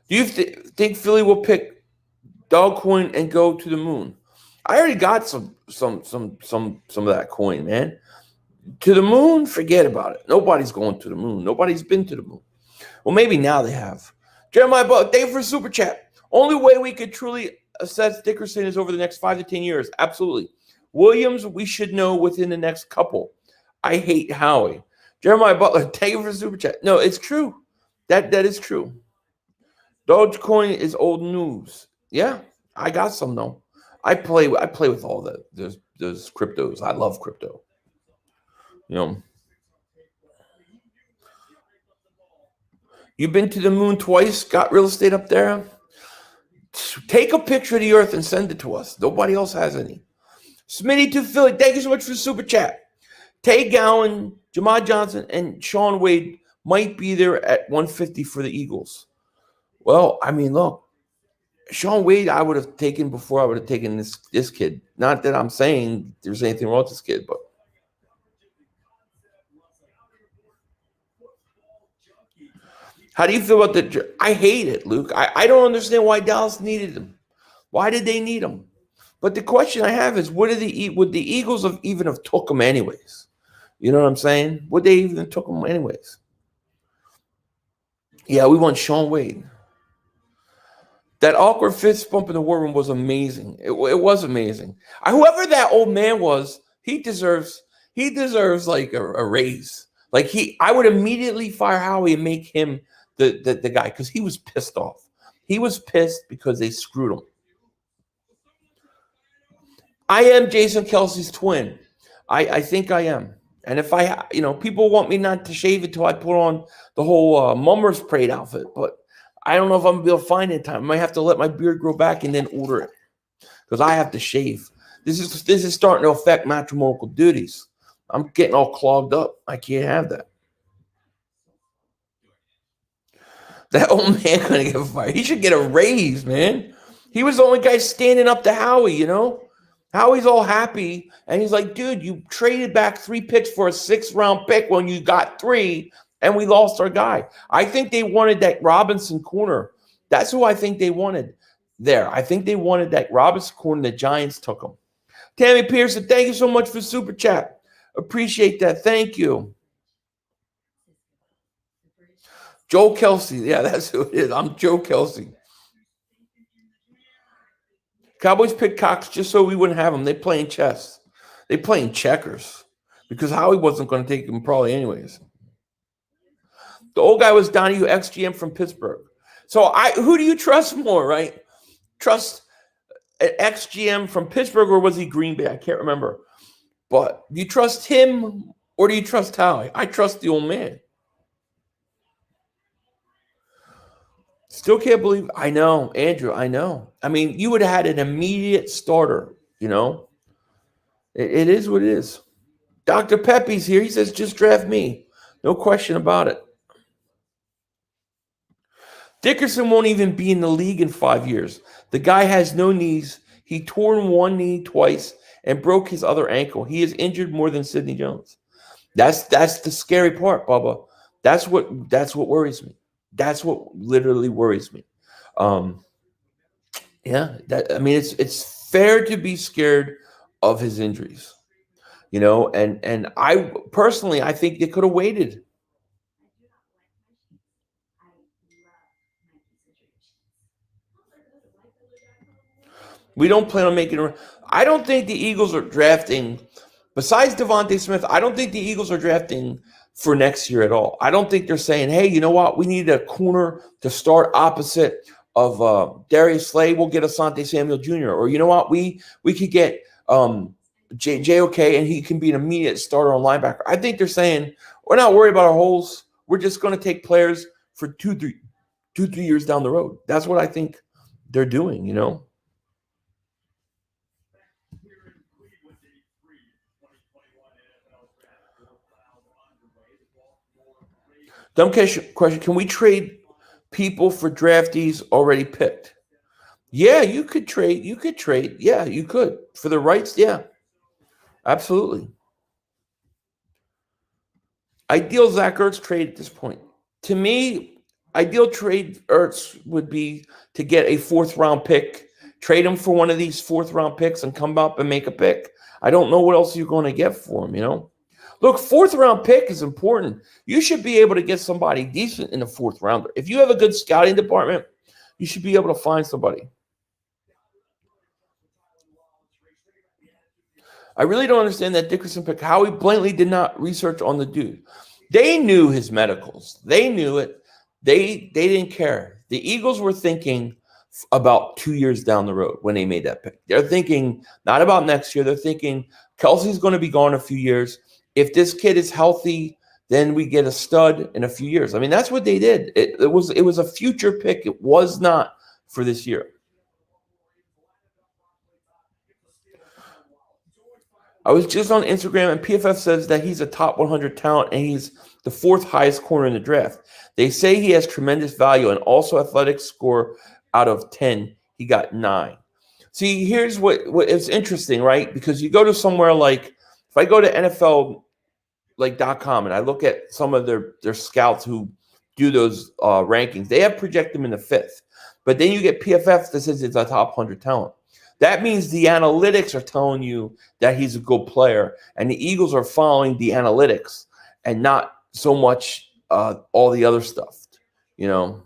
Do you think Philly will pick dog coin and go to the moon? I already got some of that coin, man. To the moon, forget about it. Nobody's going to the moon. Nobody's been to the moon. Well, maybe now they have. Jeremiah Buck, thank you for super chat. Only way we could truly assess Dickerson is over the next 5 to 10 years. Absolutely. Williams, we should know within the next couple. I hate Howie. Jeremiah Butler, thank you for super chat. No, it's true. That is true. Dogecoin is old news. Yeah, I got some though. I play with all those cryptos. I love crypto. You know. You've been to the moon twice, got real estate up there. Take a picture of the earth and send it to us. Nobody else has any. Smitty to Philly, thank you so much for the super chat. Tay Gowan, Jamad Johnson, and Sean Wade might be there at 150 for the Eagles. Well, I mean, look, Sean Wade I would have taken before I would have taken this kid. Not that I'm saying there's anything wrong with this kid, but how do you feel about the? I hate it, Luke. I don't understand why Dallas needed him. Why did they need him? But the question I have is, would the Eagles have even have took him anyways? You know what I'm saying? Would they even took him anyways? Yeah, we want Sean Wade. That awkward fist bump in the war room was amazing. It was amazing. Whoever that old man was, he deserves like a raise. Like I would immediately fire Howie and make him the guy because he was pissed off. He was pissed because they screwed him. I am Jason Kelsey's twin. I think I am. And if people want me not to shave until I put on the whole Mummer's Parade outfit, but I don't know if I'm going to be able to find it in time. I might have to let my beard grow back and then order it because I have to shave. This is starting to affect matrimonial duties. I'm getting all clogged up. I can't have that. That old man going to get fired. He should get a raise, man. He was the only guy standing up to Howie, you know? Howie's all happy, and he's like, dude, you traded back 3 picks for a 6th round pick when you got 3, and we lost our guy. I think they wanted that Robinson corner. That's who I think they wanted there. I think they wanted that Robinson corner. The Giants took him. Tammy Pearson, thank you so much for super chat. Appreciate that. Thank you. Joe Kelsey. Yeah, that's who it is. I'm Joe Kelsey. Cowboys picked Cox just so we wouldn't have him. They playing chess. They playing checkers because Howie wasn't going to take him probably anyways. The old guy was Donahue, ex-GM from Pittsburgh. So who do you trust more, right? Trust an ex-GM from Pittsburgh or was he Green Bay? I can't remember. But do you trust him or do you trust Howie? I trust the old man. Still can't believe. I know, Andrew. I know. I mean, you would have had an immediate starter. You know, it is what it is. Dr. Pepe's here. He says, "Just draft me." No question about it. Dickerson won't even be in the league in 5 years. The guy has no knees. He tore one knee twice and broke his other ankle. He is injured more than Sidney Jones. That's the scary part, Bubba. That's what worries me. That's what literally worries me. Yeah, it's fair to be scared of his injuries, you know, and I personally, I think they could have waited. We don't plan on making. I don't think the Eagles are drafting Besides Devontae Smith, I don't think the Eagles are drafting for next year at all. I don't think they're saying, hey, you know what? We need a corner to start opposite of Darius Slay. We'll get Asante Samuel Jr. Or you know what? We could get JOK and he can be an immediate starter on linebacker. I think they're saying, we're not worried about our holes. We're just going to take players for 2-3 years down the road. That's what I think they're doing, you know? Dumb question. Can we trade people for draftees already picked? Yeah, you could trade. You could trade. Yeah, you could. For the rights, yeah. Absolutely. Ideal Zach Ertz trade at this point. To me, ideal trade Ertz would be to get a 4th-round pick, trade him for one of these 4th-round picks, and come up and make a pick. I don't know what else you're going to get for him, you know? Look, 4th-round pick is important. You should be able to get somebody decent in the 4th rounder. If you have a good scouting department, you should be able to find somebody. I really don't understand that Dickerson pick. Howie blatantly did not research on the dude. They knew his medicals. They knew it. They didn't care. The Eagles were thinking about 2 years down the road when they made that pick. They're thinking not about next year. They're thinking Kelsey's going to be gone a few years. If this kid is healthy, then we get a stud in a few years. I mean, that's what they did. It was a future pick. It was not for this year. I was just on Instagram, and PFF says that he's a top 100 talent, and he's the 4th highest corner in the draft. They say he has tremendous value and also athletic score out of 10. He got 9. See, here's what is interesting, right? Because you go to somewhere like, if I go to NFL like .com and I look at some of their scouts who do those rankings, they have projected him in the 5th. But then you get PFF that says it's a top 100 talent. That means the analytics are telling you that he's a good player, and the Eagles are following the analytics and not so much all the other stuff, you know.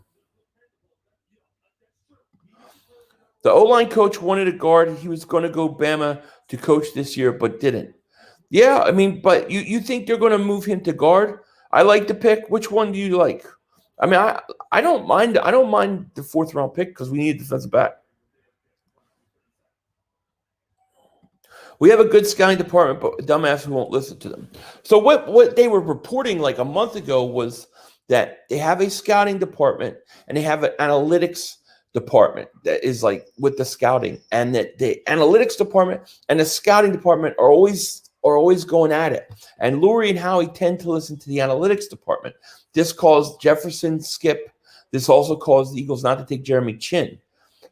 The O-line coach wanted a guard. He was going to go Bama to coach this year, but didn't. Yeah, I mean, but you think they're going to move him to guard? I like the pick. Which one do you like? I mean, I don't mind. I don't mind the 4th-round pick because we need a defensive back. We have a good scouting department, but dumbass who won't listen to them. So what they were reporting like a month ago was that they have a scouting department and they have an analytics department that is like with the scouting, and that the analytics department and the scouting department are always going at it. And Lurie and Howie tend to listen to the analytics department. This caused Jefferson skip. This also caused the Eagles not to take Jeremy Chin.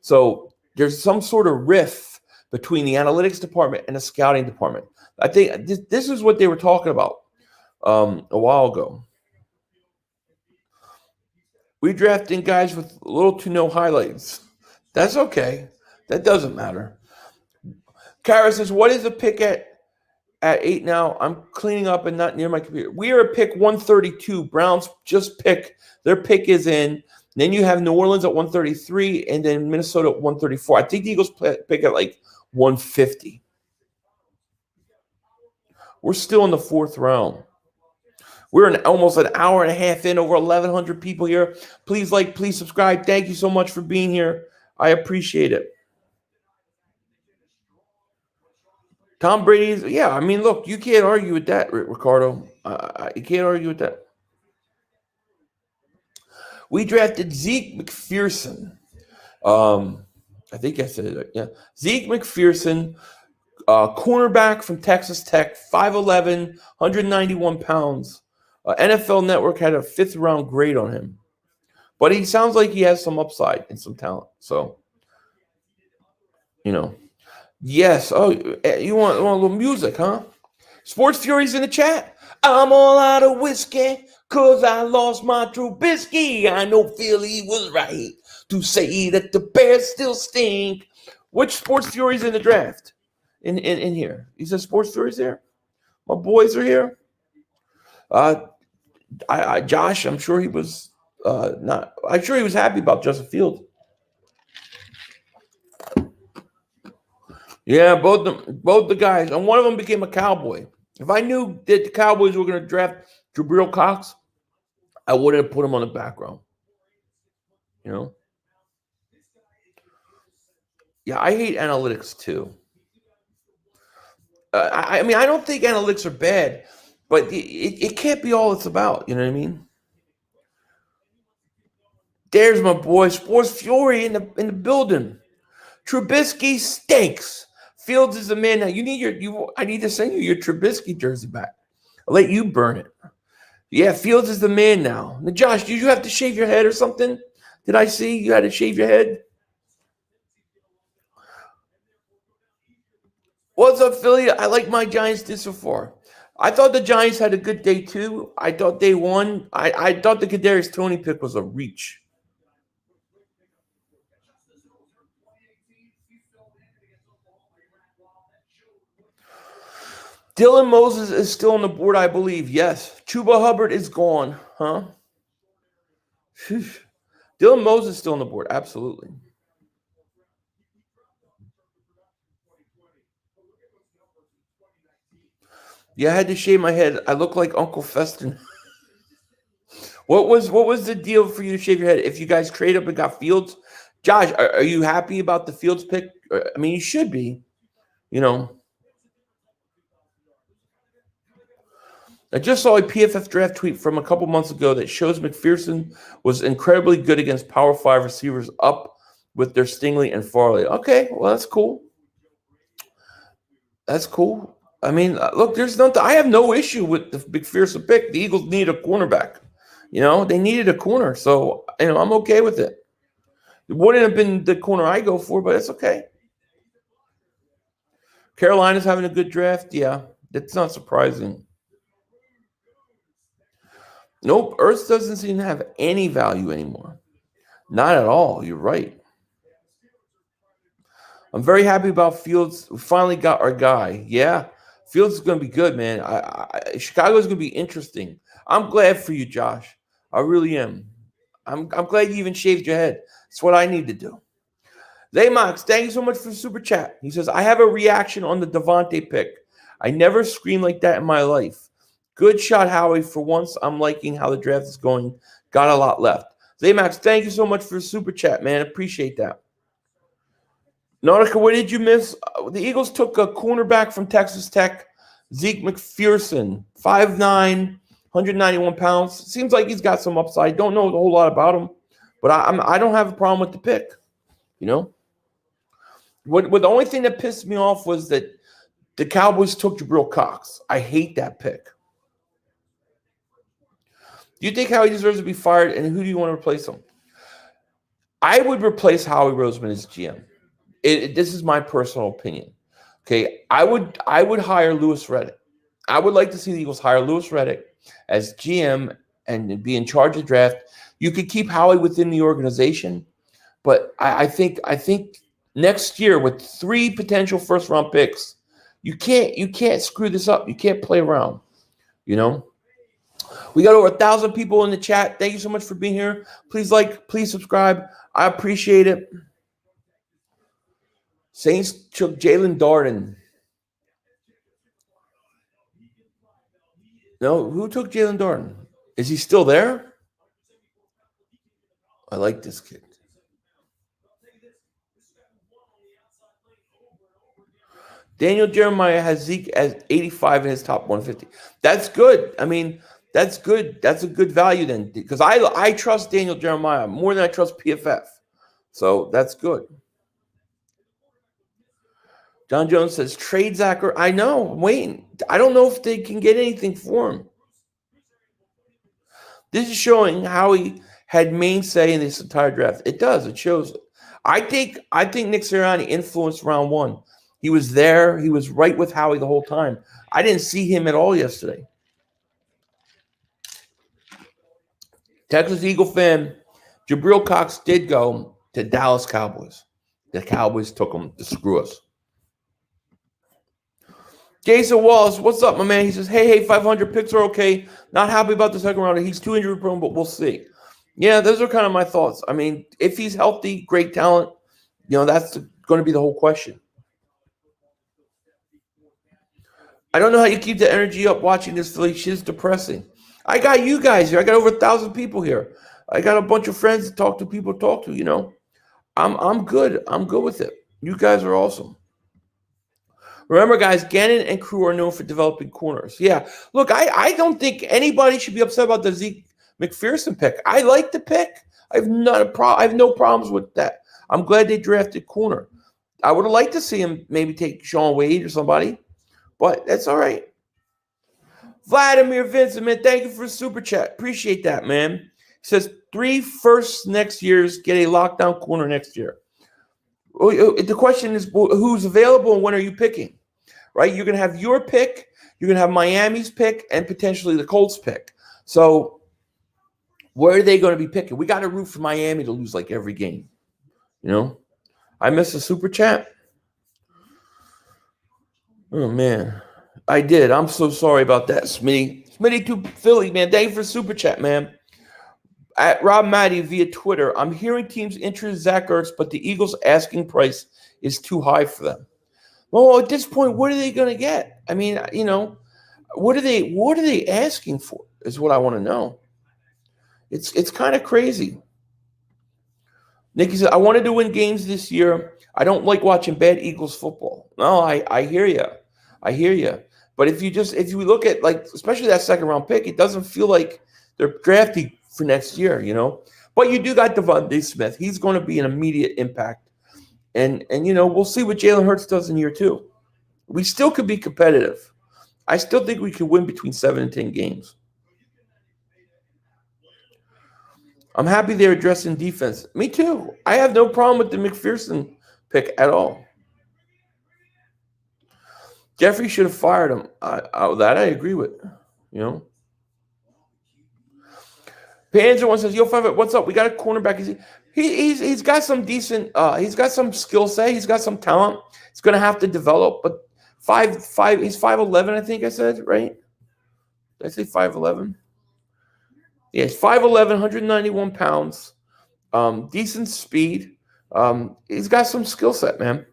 So there's some sort of rift between the analytics department and the scouting department. I think this is what they were talking about a while ago. We drafting guys with little to no highlights. That's okay. That doesn't matter. Kara says, what is the pick at 8 now? I'm cleaning up and not near my computer. We are at pick 132. Browns just pick. Their pick is in. Then you have New Orleans at 133 and then Minnesota at 134. I think the Eagles pick at like 150. We're still in the 4th round. We're almost an hour and a half in, over 1,100 people here. Please like, please subscribe. Thank you so much for being here. I appreciate it. Tom Brady's, yeah, I mean, look, you can't argue with that, Ricardo. You can't argue with that. We drafted Zeke McPherson. I think I said it. Yeah. Zeke McPherson, cornerback from Texas Tech, 5'11", 191 pounds. NFL Network had a 5th-round grade on him. But he sounds like he has some upside and some talent. So, you know. Yes. Oh, you want a little music, huh? Sports Fury's in the chat. I'm all out of whiskey because I lost my Trubisky. I know Philly was right to say that the Bears still stink. Which Sports Fury's in the draft? In here. He says Sports Fury's there. My boys are here. Josh, I'm sure he was not. I'm sure he was happy about Justin Fields. Yeah, both the guys, and one of them became a Cowboy. If I knew that the Cowboys were going to draft Jabril Cox, I wouldn't have put him on the background. You know? Yeah, I hate analytics too. I mean, I don't think analytics are bad, but it can't be all it's about. You know what I mean? There's my boy, Sports Fury in the building. Trubisky stinks. Fields is the man now. I need to send you your Trubisky jersey back. I'll let you burn it. Yeah, Fields is the man now. Now, Josh, did you have to shave your head or something? Did I see you had to shave your head? What's up, Philly? I like my Giants this so far. I thought the Giants had a good day too. I thought they won. I thought the Kadarius Toney pick was a reach. Dylan Moses is still on the board, I believe. Yes. Chuba Hubbard is gone. Huh? Dylan Moses is still on the board. Absolutely. Yeah, I had to shave my head. I look like Uncle Feston. What was the deal for you to shave your head? If you guys trade up and got Fields, Josh, are you happy about the Fields pick? I mean, you should be. You know, I just saw a PFF draft tweet from a couple months ago that shows McPherson was incredibly good against Power 5 receivers up with their Stingley and Farley. Okay, well, that's cool. That's cool. I mean, look, there's nothing. I have no issue with the McPherson pick. The Eagles need a cornerback. You know, they needed a corner. So, I'm okay with it. It wouldn't have been the corner I go for, but it's okay. Carolina's having a good draft. Yeah, that's not surprising. Nope, Earth doesn't seem to have any value anymore. Not at all. You're right. I'm very happy about Fields. We finally got our guy. Yeah, Fields is going to be good, man. Chicago's going to be interesting. I'm glad for you, Josh. I really am. I'm glad you even shaved your head. It's what I need to do. Zaymox, thank you so much for the super chat. He says, I have a reaction on the Devontae pick. I never screamed like that in my life. Good shot, Howie. For once, I'm liking how the draft is going. Got a lot left. Zaymax, thank you so much for the super chat, man. Appreciate that. Nautica, what did you miss? The Eagles took a cornerback from Texas Tech, Zeke McPherson, 5'9", 191 pounds. Seems like he's got some upside. Don't know a whole lot about him, but I don't have a problem with the pick. You know? What the only thing that pissed me off was that the Cowboys took Jabril Cox. I hate that pick. Do you think Howie deserves to be fired, and who do you want to replace him? I would replace Howie Roseman as GM. This is my personal opinion. Okay, I would hire Louis Riddick. I would like to see the Eagles hire Louis Riddick as GM and be in charge of the draft. You could keep Howie within the organization, but I think next year with 3 potential first round picks, you can't screw this up. You can't play around. You know. We got over 1,000 people in the chat. Thank you so much for being here. Please like, please subscribe. I appreciate it. Saints took Jalen Darden. No, who took Jalen Darden? Is he still there? I like this kid. Daniel Jeremiah has Zeke as 85 in his top 150. That's good. I mean, that's good. That's a good value then, because I trust Daniel Jeremiah more than I trust PFF. So that's good. John Jones says, trade Zach. I know. I'm waiting. I don't know if they can get anything for him. This is showing how he had main say in this entire draft. It does. It shows it. I think Nick Sirianni influenced round 1. He was there. He was right with Howie the whole time. I didn't see him at all yesterday. Texas Eagle fan, Jabril Cox did go to Dallas Cowboys. The Cowboys took him to screw us. Jason Wallace, what's up, my man? He says, hey, 500 picks are okay. Not happy about the second round. He's too injury prone, but we'll see. Yeah, those are kind of my thoughts. I mean, if he's healthy, great talent, that's going to be the whole question. I don't know how you keep the energy up watching this Philly shit. It's depressing. I got you guys here. I got over 1,000 people here. I got a bunch of friends to talk to, people to talk to, you know. I'm good. I'm good with it. You guys are awesome. Remember, guys, Gannon and crew are known for developing corners. Yeah. Look, I don't think anybody should be upset about the Zeke McPherson pick. I like the pick. I have no problems with that. I'm glad they drafted corner. I would have liked to see him maybe take Sean Wade or somebody, but that's all right. Vladimir Vincent, man, thank you for the super chat. Appreciate that, man. He says 3 firsts next year's get a lockdown corner next year. The question is who's available and when are you picking, right? You're going to have your pick, you're going to have Miami's pick, and potentially the Colts pick. So where are they going to be picking? We got to root for Miami to lose like every game. You know? I missed a super chat. Oh, man. I did. I'm so sorry about that, Smitty. Smitty to Philly, man. Thank you for super chat, man. At Rob Matty via Twitter, I'm hearing teams interest Zach Ertz, but the Eagles' asking price is too high for them. Well, at this point, what are they going to get? I mean, you know, what are they asking for? Is what I want to know. It's kind of crazy. Nikki said, I wanted to win games this year. I don't like watching bad Eagles football. No, I hear you. I hear you. But if you look at, like, especially that second round pick, it doesn't feel like they're drafting for next year, you know. But you do got Devontae Smith. He's going to be an immediate impact. And you know, we'll see what Jalen Hurts does in year 2. We still could be competitive. I still think we could win between 7 and 10 games. I'm happy they're addressing defense. Me too. I have no problem with the McPherson pick at all. Jeffrey should have fired him. That I agree with. You know. Panzer one says, "Yo, Five, what's up? We got a cornerback. He's got some decent. He's got some skill set. He's got some talent. He's going to have to develop. But 5'5", he's 5'11", I think I said, right? Did I say 5'11"? Yeah, he's 5'11", 191 pounds. Decent speed. He's got some skill set, man.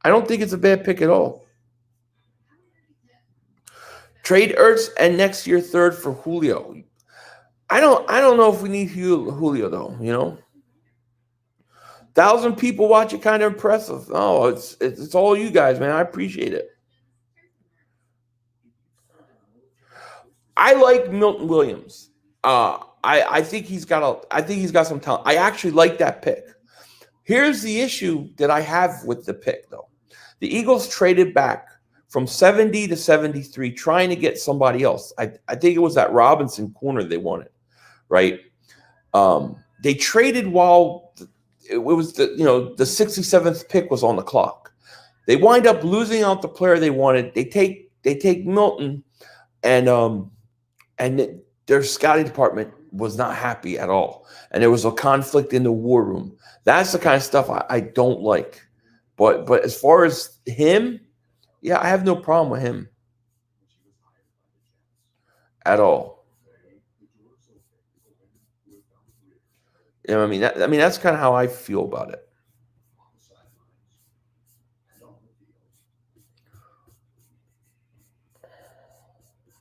I don't think it's a bad pick at all. Trade Ertz and next year third for Julio. I don't know if we need Julio though, you know. 1,000 people watch it, kind of impressive. Oh, it's all you guys, man. I appreciate it. I like Milton Williams. I think he's got some talent. I actually like that pick. Here's the issue that I have with the pick, though. The Eagles traded back from 70 to 73, trying to get somebody else. I think it was that Robinson corner they wanted, right? They traded while it was the 67th pick was on the clock. They wind up losing out the player they wanted. They take Milton, and their scouting department was not happy at all, and there was a conflict in the war room. That's the kind of stuff I don't like. But as far as him, yeah, I have no problem with him at all. You know, I mean, that's kind of how I feel about it.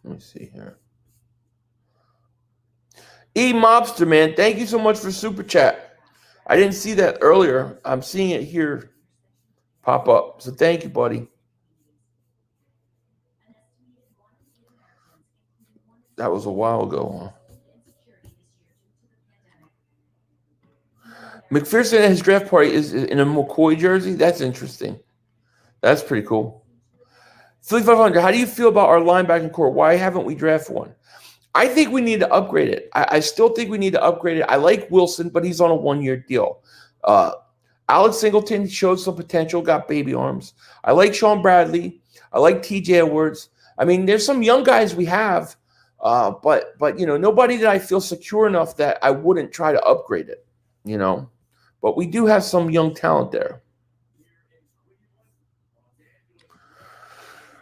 Let me see here. Mobster, man, thank you so much for super chat. I didn't see that earlier. I'm seeing it here pop up. So thank you, buddy. That was a while ago. McPherson at his draft party is in a McCoy jersey. That's interesting. That's pretty cool. Philly 500, how do you feel about our linebacking core? Why haven't we drafted one? I think we need to upgrade it. I still think we need to upgrade it. I like Wilson, but he's on a 1-year deal. Alex Singleton showed some potential, got baby arms. I like Sean Bradley. I like TJ Edwards. I mean, there's some young guys we have, but you know, nobody that I feel secure enough that I wouldn't try to upgrade it, you know. But we do have some young talent there.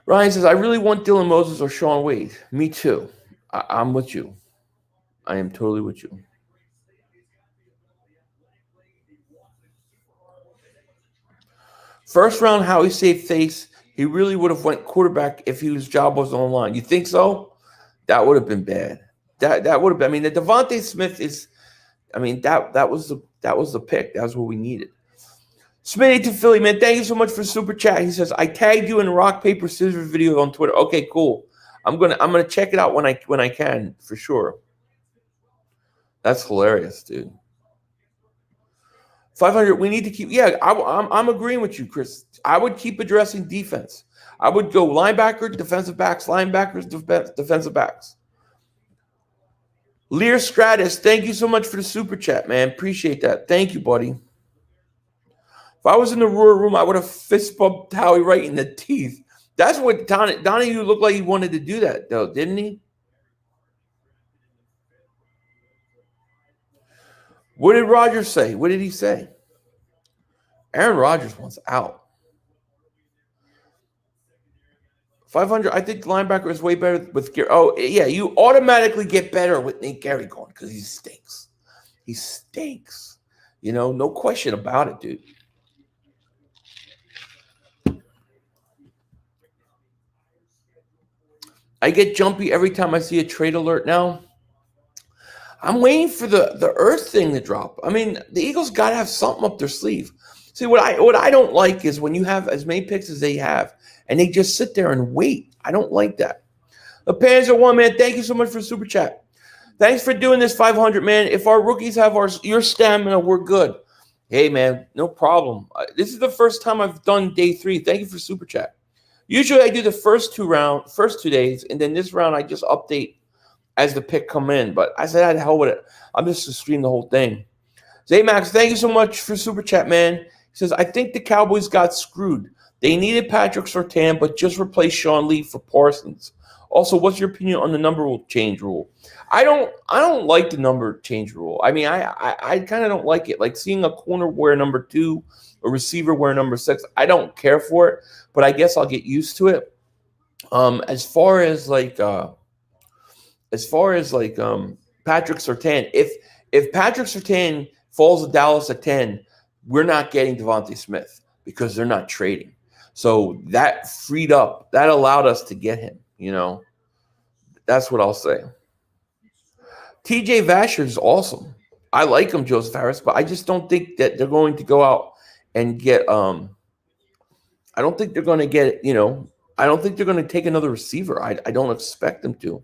Ryan says, I really want Dylan Moses or Sean Wade. Me too. I'm with you. I am totally with you. First round, Howie saved face. He really would have went quarterback if his job wasn't on the line. You think so? That would have been bad. That would have been. I mean, the Devontae Smith is. I mean, that was the pick. That was what we needed. Smitty to Philly, man. Thank you so much for super chat. He says, I tagged you in the rock, paper, scissors video on Twitter. Okay, cool. I'm gonna check it out when I can, for sure. That's hilarious, dude. 500. We need to keep. Yeah, I'm agreeing with you, Chris. I would keep addressing defense. I would go linebacker, defensive backs, linebackers, defensive backs. Lear Stratus, thank you so much for the super chat, man. Appreciate that. Thank you, buddy. If I was in the room, I would have fist bumped Howie right in the teeth. That's what Donahue looked like he wanted to do that, though, didn't he? What did Rodgers say? What did he say? Aaron Rodgers wants out. 500, I think linebacker is way better with Gary. Oh, yeah, you automatically get better with Nate Gary going because he stinks. He stinks. You know, no question about it, dude. I get jumpy every time I see a trade alert now. I'm waiting for the Earth thing to drop. I mean, the Eagles got to have something up their sleeve. See, what I don't like is when you have as many picks as they have, and they just sit there and wait. I don't like that. The Panzer One, man, thank you so much for super chat. Thanks for doing this 500, man. If our rookies have your stamina, we're good. Hey, man, no problem. This is the first time I've done day 3. Thank you for super chat. Usually I do the first 2 days, and then this round I just update as the pick come in. But I said, the hell with it. I'm just going to stream the whole thing. Zaymax, thank you so much for super chat, man. He says, I think the Cowboys got screwed. They needed Patrick Surtain, but just replaced Sean Lee for Parsons. Also, what's your opinion on the number change rule? I don't like the number change rule. I mean, I kind of don't like it. Like seeing a corner wear number 2, a receiver wear number 6. I don't care for it, but I guess I'll get used to it. As far as Patrick Surtain, if Patrick Surtain falls to Dallas at 10, we're not getting Devontae Smith because they're not trading. So that freed up, that allowed us to get him, you know. That's what I'll say. TJ Vasher is awesome. I like him, Joseph Harris, but I just don't think that they're going to go out and get I don't think they're going to get, you know, I don't think they're going to take another receiver. I don't expect them to.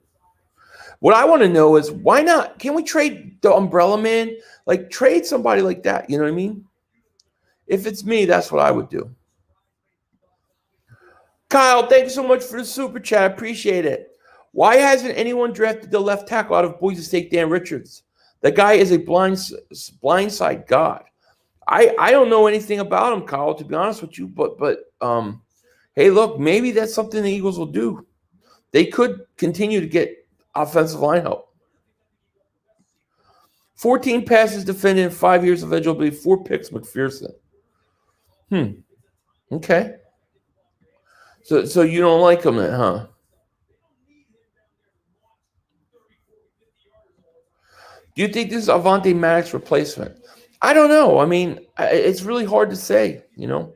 What I want to know is why not? Can we trade the umbrella man? Like trade somebody like that, you know what I mean? If it's me, that's what I would do. Kyle, thank you so much for the super chat. Appreciate it. Why hasn't anyone drafted the left tackle out of Boise State, Dan Richards? The guy is a blindside god. I don't know anything about him, Kyle, to be honest with you. But hey, look, maybe that's something the Eagles will do. They could continue to get offensive line help. 14 passes defended in 5 years of eligibility, 4 picks, McPherson. Okay. So you don't like him then, huh? Do you think this is Avonte Maddox replacement? I don't know. I mean, it's really hard to say, you know.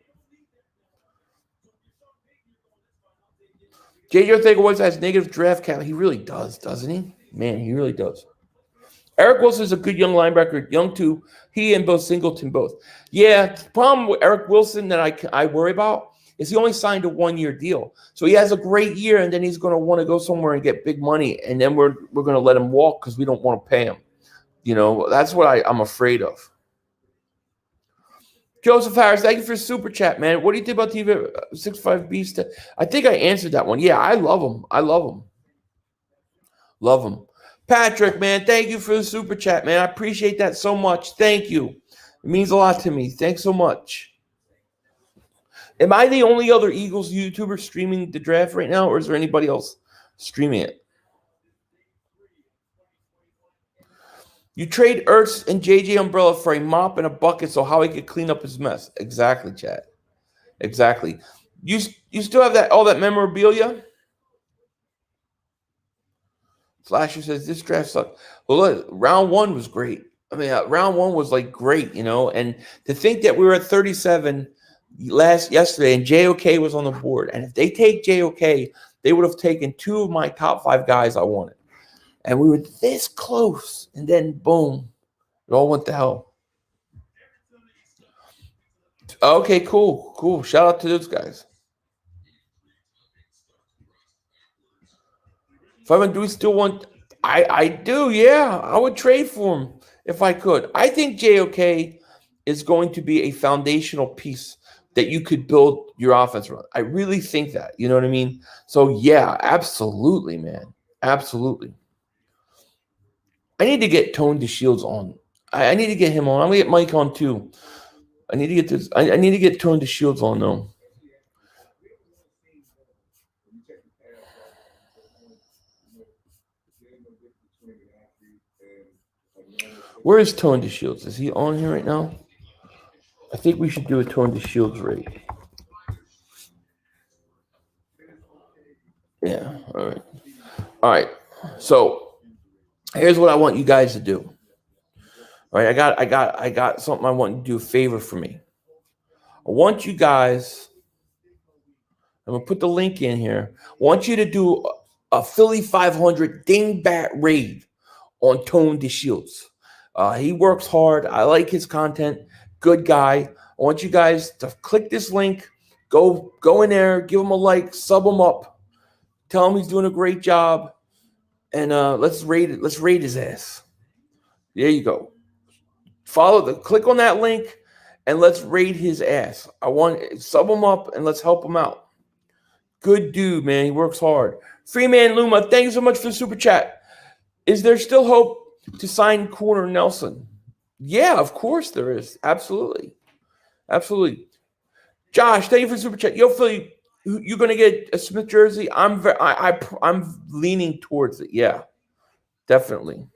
J.J. Ortega always has negative draft cap. He really does, doesn't he? Man, he really does. Eric Wilson is a good young linebacker. Young too. He and both Singleton both. Yeah, the problem with Eric Wilson that I worry about is he only signed a 1-year deal. So he has a great year, and then he's going to want to go somewhere and get big money, and then we're going to let him walk because we don't want to pay him. You know, that's what I'm afraid of. Joseph Harris, thank you for super chat, man. What do you think about TV 65 Beast? I think I answered that one. Yeah, I love him. Love him. Patrick, man, thank you for the super chat, man. I appreciate that so much. Thank you. It means a lot to me. Thanks so much. Am I the only other Eagles YouTuber streaming the draft right now, or is there anybody else streaming it? You trade Ertz and JJ Umbrella for a mop and a bucket so Howie could clean up his mess. Exactly, Chad. Exactly. You still have all that memorabilia? Flasher says this draft sucked. Well, look, round 1 was great. I mean, round 1 was like great, you know. And to think that we were at 37, yesterday, and JOK was on the board. And if they take JOK, they would have taken 2 of my top 5 guys I wanted. And we were this close, and then boom, it all went to hell. Okay, cool. Shout out to those guys. Do we still want? I do, yeah. I would trade for him if I could. I think JOK is going to be a foundational piece that you could build your offense around. I really think that. You know what I mean? So yeah, absolutely, man. Absolutely. I need to get Tone Deshields on. I need to get him on. I'm gonna get Mike on too. I need to get this. I need to get Tone Deshields on though. Where is Tone Deshields? Is he on here right now? I think we should do a Tone Deshields rate. Yeah. All right. So here's what I want you guys to do. All right. I got something I want you to do a favor for me. I want you guys. I'm gonna put the link in here. I want you to do a Philly 500 Dingbat raid on Tone Deshields. He works hard. I like his content. Good guy. I want you guys to click this link. Go in there. Give him a like. Sub him up. Tell him he's doing a great job. And let's raid it. Let's raid his ass. There you go. Click on that link and let's raid his ass. Sub him up and let's help him out. Good dude, man. He works hard. Freeman Luma, thank you so much for the super chat. Is there still hope to sign Corner Nelson? Yeah, of course there is. Absolutely. Josh, thank you for the super chat. Yo, Philly, you're gonna get a Smith jersey? I'm leaning towards it. Yeah, definitely.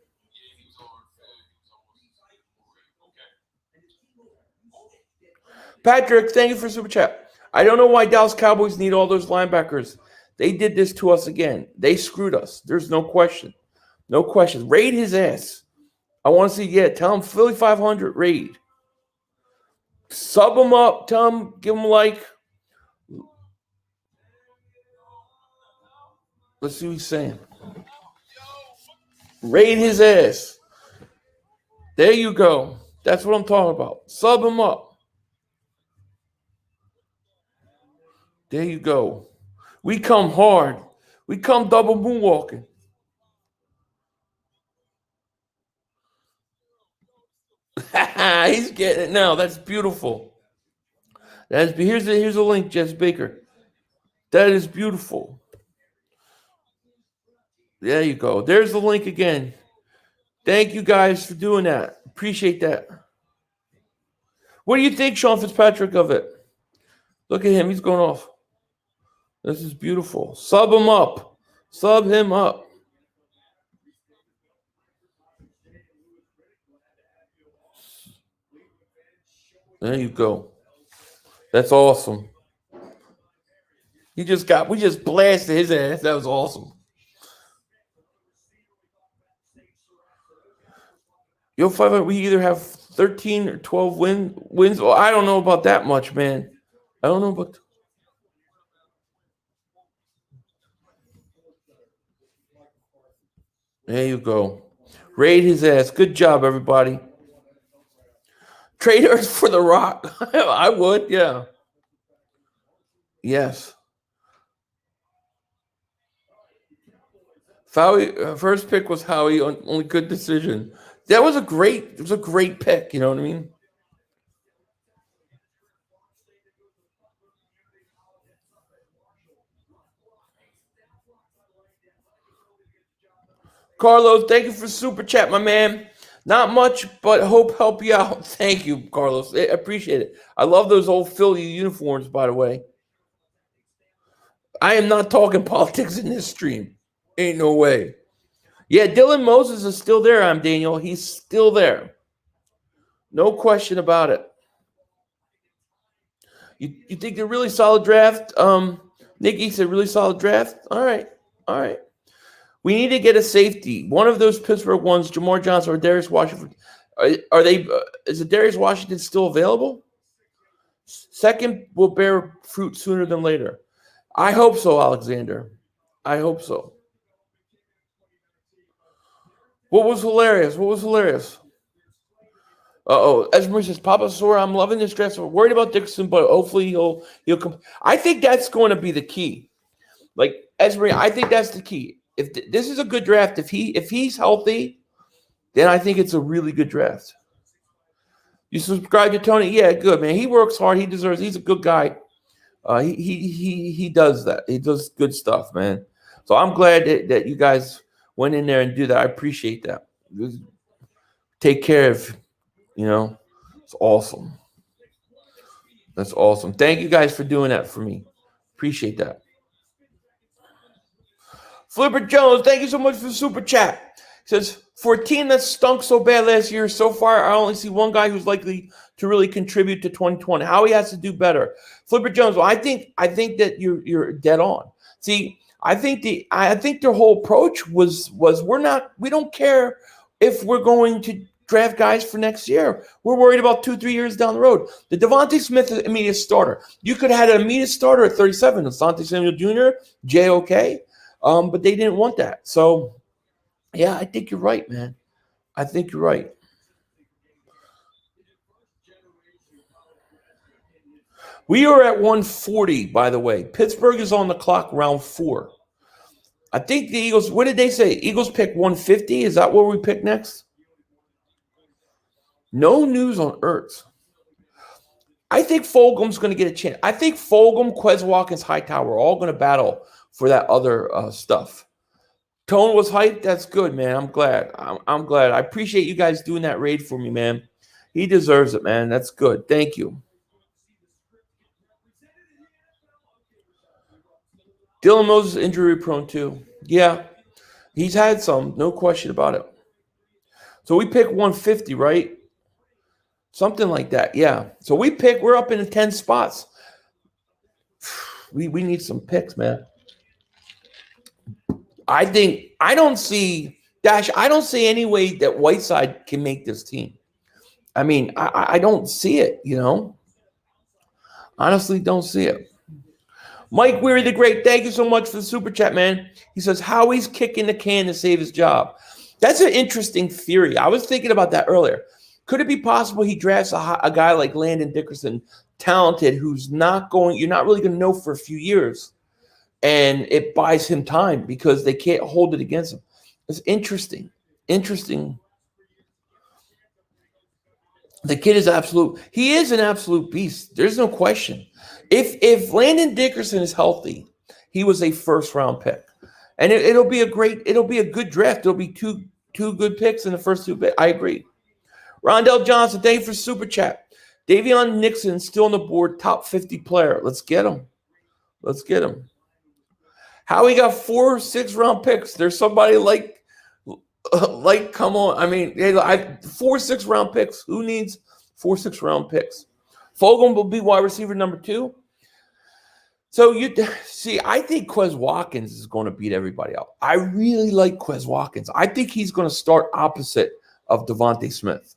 Patrick, thank you for super chat. I don't know why Dallas Cowboys need all those linebackers. They did this to us again. They screwed us. There's no question. No question. Raid his ass. I want to see, tell him Philly 500 raid. Sub him up. Tell him, give him a like. Let's see what he's saying. Raid his ass. There you go. That's what I'm talking about. Sub him up. There you go. We come hard. We come double moonwalking. He's getting it now. That's beautiful. Here's a link, Jess Baker. That is beautiful. There you go. There's the link again. Thank you guys for doing that. Appreciate that. What do you think, Sean Fitzpatrick, of it? Look at him. He's going off. This is beautiful. Sub him up. Sub him up. There you go. That's awesome. We just blasted his ass. That was awesome. You'll find out we either have 13 or 12 wins. Well, I don't know about that much, man. I don't know about. There you go. Raid his ass. Good job, everybody. Traders for the Rock. I would, yeah. Yes. Howie, first pick was Howie. Only good decision. It was a great pick. You know what I mean? Carlos, thank you for super chat, my man. Not much, but hope help you out. Thank you, Carlos. I appreciate it. I love those old Philly uniforms, by the way. I am not talking politics in this stream. Ain't no way. Yeah, Dylan Moses is still there, I'm Daniel. He's still there. No question about it. You think they're really solid draft? Nikki said really solid draft. All right. We need to get a safety. One of those Pittsburgh ones, Jamar Johnson or Darius Washington. Are they? Is Darius Washington still available? Second will bear fruit sooner than later. I hope so, Alexander. I hope so. What was hilarious? What was hilarious? Esmer says, Papa Sora, I'm loving this draft. We're worried about Dixon, but hopefully he'll come. I think that's going to be the key. Like Esmer, I think that's the key. If this is a good draft, if he's healthy, then I think it's a really good draft. You subscribe to Tony? Yeah, good, man. He works hard. He deserves. He's a good guy. He does that. He does good stuff, man. So I'm glad that you guys went in there and do that. I appreciate that. Take care of, it's awesome. That's awesome. Thank you guys for doing that for me. Appreciate that. Flipper Jones, thank you so much for the super chat. He says, for a team that stunk so bad last year, so far I only see one guy who's likely to really contribute to 2020. Howie has to do better. Flipper Jones, well, I think that you're dead on. See, I think their whole approach was we don't care if we're going to draft guys for next year. We're worried about 2-3 years down the road. The Devontae Smith immediate starter. You could have had an immediate starter at 37. Asante Samuel Jr., JOK. But they didn't want that. So, yeah, I think you're right, man. I think you're right. We are at 140, by the way. Pittsburgh is on the clock round 4. I think the Eagles, what did they say? Eagles pick 150? Is that where we pick next? No news on Ertz. I think Fulgham's going to get a chance. I think Fulgham, Quez Watkins, Hightower are all going to battle for that other stuff. Tone was hyped. That's good, man. I'm glad. I'm glad. I appreciate you guys doing that raid for me, man. He deserves it, man. That's good. Thank you. Dylan Moses injury prone too. Yeah, he's had some. No question about it. So we pick 150, right? Something like that. Yeah. So we're up in the 10 spots. We need some picks, man. I don't see any way that Whiteside can make this team. I mean, I don't see it, Honestly, don't see it. Mike Weary the Great, thank you so much for the super chat, man. He says, Howie's kicking the can to save his job. That's an interesting theory. I was thinking about that earlier. Could it be possible he drafts a guy like Landon Dickerson, talented, who's you're not really going to know for a few years, and it buys him time because they can't hold it against him? It's interesting. Interesting. The kid is he is an absolute beast. There's no question. If Landon Dickerson is healthy, he was a first round pick. And it'll be a good draft. There'll be two good picks in the first 2 picks. I agree. Rondell Johnson, thank you for super chat. Davion Nixon still on the board, top 50 player. Let's get him. Howie got 4 6-round picks. There's somebody like come on. I mean, 4 6-round picks. Who needs 4 6-round picks? Fulgham will be wide receiver number 2. So you see, I think Quez Watkins is going to beat everybody out. I really like Quez Watkins. I think he's going to start opposite of Devontae Smith.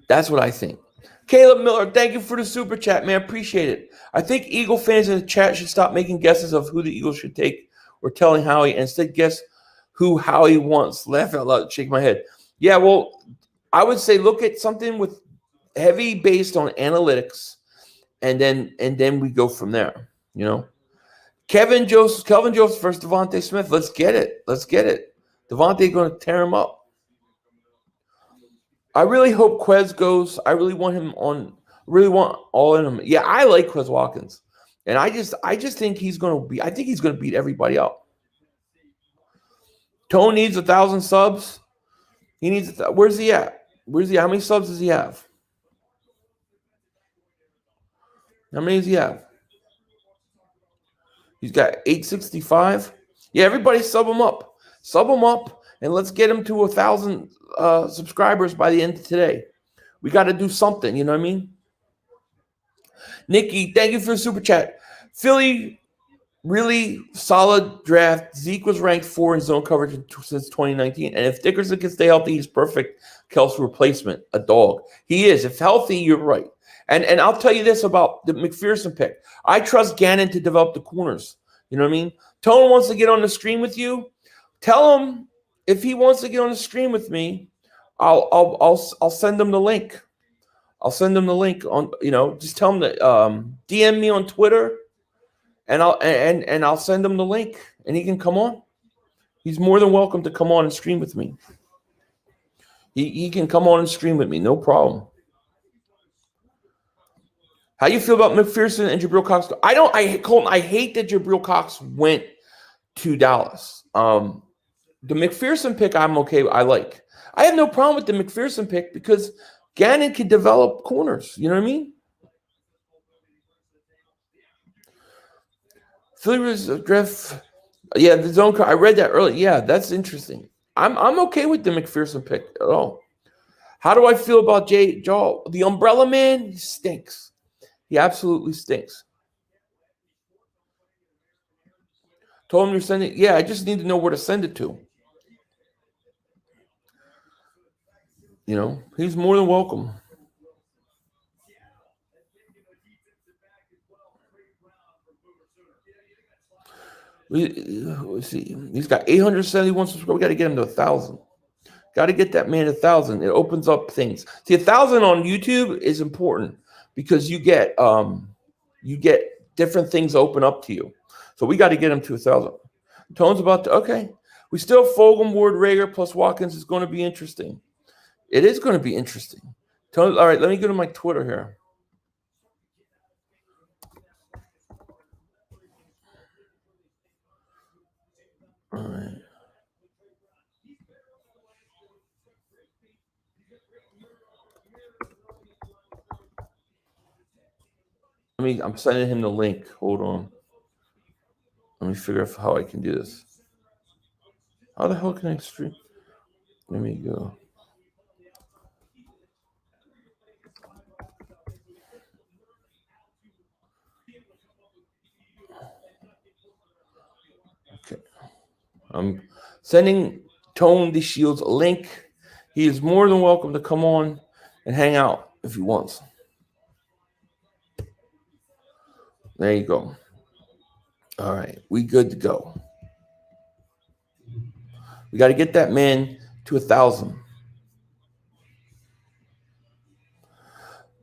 That's what I think. Caleb Miller, thank you for the super chat, man. Appreciate it. I think Eagle fans in the chat should stop making guesses of who the Eagles should take or telling Howie, and instead guess who Howie wants. Laugh out loud, shake my head. Yeah, well, I would say look at something with heavy based on analytics, and then we go from there. Kelvin Joseph versus Devontae Smith. Let's get it. Devontae going to tear him up. I really hope Quez goes. I really want him on. Really want all in him. Yeah, I like Quez Watkins, and I just think he's going to be. I think he's going to beat everybody out. Tone needs 1,000 subs. He needs. Where's he at? How many subs does he have? How many does he have? He's got 865. Yeah, everybody sub him up. And let's get him to 1,000 subscribers by the end of today. We got to do something, you know what I mean? Nikki, thank you for the super chat. Philly really solid draft. Zeke was ranked 4 in zone coverage since 2019. And if Dickerson can stay healthy, he's perfect Kelsey replacement, a dog. He is. If healthy, you're right. And I'll tell you this about the McPherson pick. I trust Gannon to develop the corners. You know what I mean? Tone wants to get on the screen with you. Tell him if he wants to get on the screen with me, I'll send him the link. I'll send him the link on, just tell him that DM me on Twitter. And I'll send him the link, and he can come on. He's more than welcome to come on and stream with me. He can come on and stream with me, no problem. How you feel about McPherson and Jabril Cox? Colton, I hate that Jabril Cox went to Dallas. The McPherson pick, I'm okay. I like. I have no problem with the McPherson pick because Gannon can develop corners. You know what I mean? Philly was draft. Yeah, the zone. I read that earlier. Yeah, that's interesting. I'm okay with the McPherson pick at all. How do I feel about Jay Jaw? The umbrella man, he stinks. He absolutely stinks. Told him to send it. Yeah, I just need to know where to send it to. He's more than welcome. Let's see. He's got 871 subscribers. We got to get him to 1,000. Got to get that man 1,000. It opens up things. See, 1,000 on YouTube is important because you get different things open up to you. So we got to get him to 1,000. Tone's about to. Okay, we still have Fulgham, Ward, Rager plus Watkins. Is going to be interesting. It is going to be interesting. Tone. All right, let me go to my Twitter here. All right. I'm sending him the link. Hold on. Let me figure out how I can do this. How the hell can I stream? Let me go. Okay. I'm sending Tone Deshields a link. He is more than welcome to come on and hang out if he wants. There you go. All right. We good to go. We got to get that man to 1,000.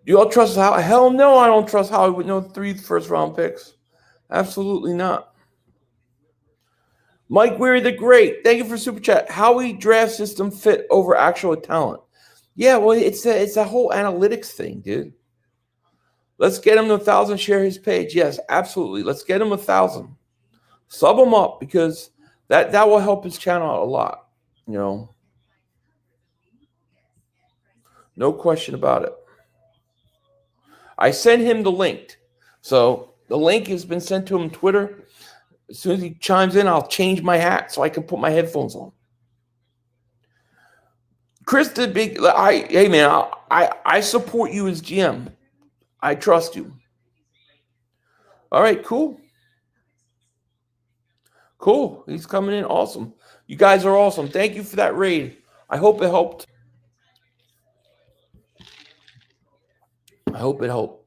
You all trust Howie? Hell no, I don't trust Howie with no 3 first-round picks. Absolutely not. Mike Weary the Great, thank you for super chat. Howie draft system fit over actual talent? Yeah, well, it's a whole analytics thing, dude. Let's get him to 1,000. Share his page. Yes, absolutely. Let's get him 1,000. Sub him up because that will help his channel out a lot. No question about it. I sent him the link. So the link has been sent to him on Twitter. As soon as he chimes in, I'll change my hat so I can put my headphones on. Chris did big. Hey man, I support you as GM. I trust you. All right, cool. Cool. He's coming in. Awesome. You guys are awesome. Thank you for that raid. I hope it helped. I hope it helped.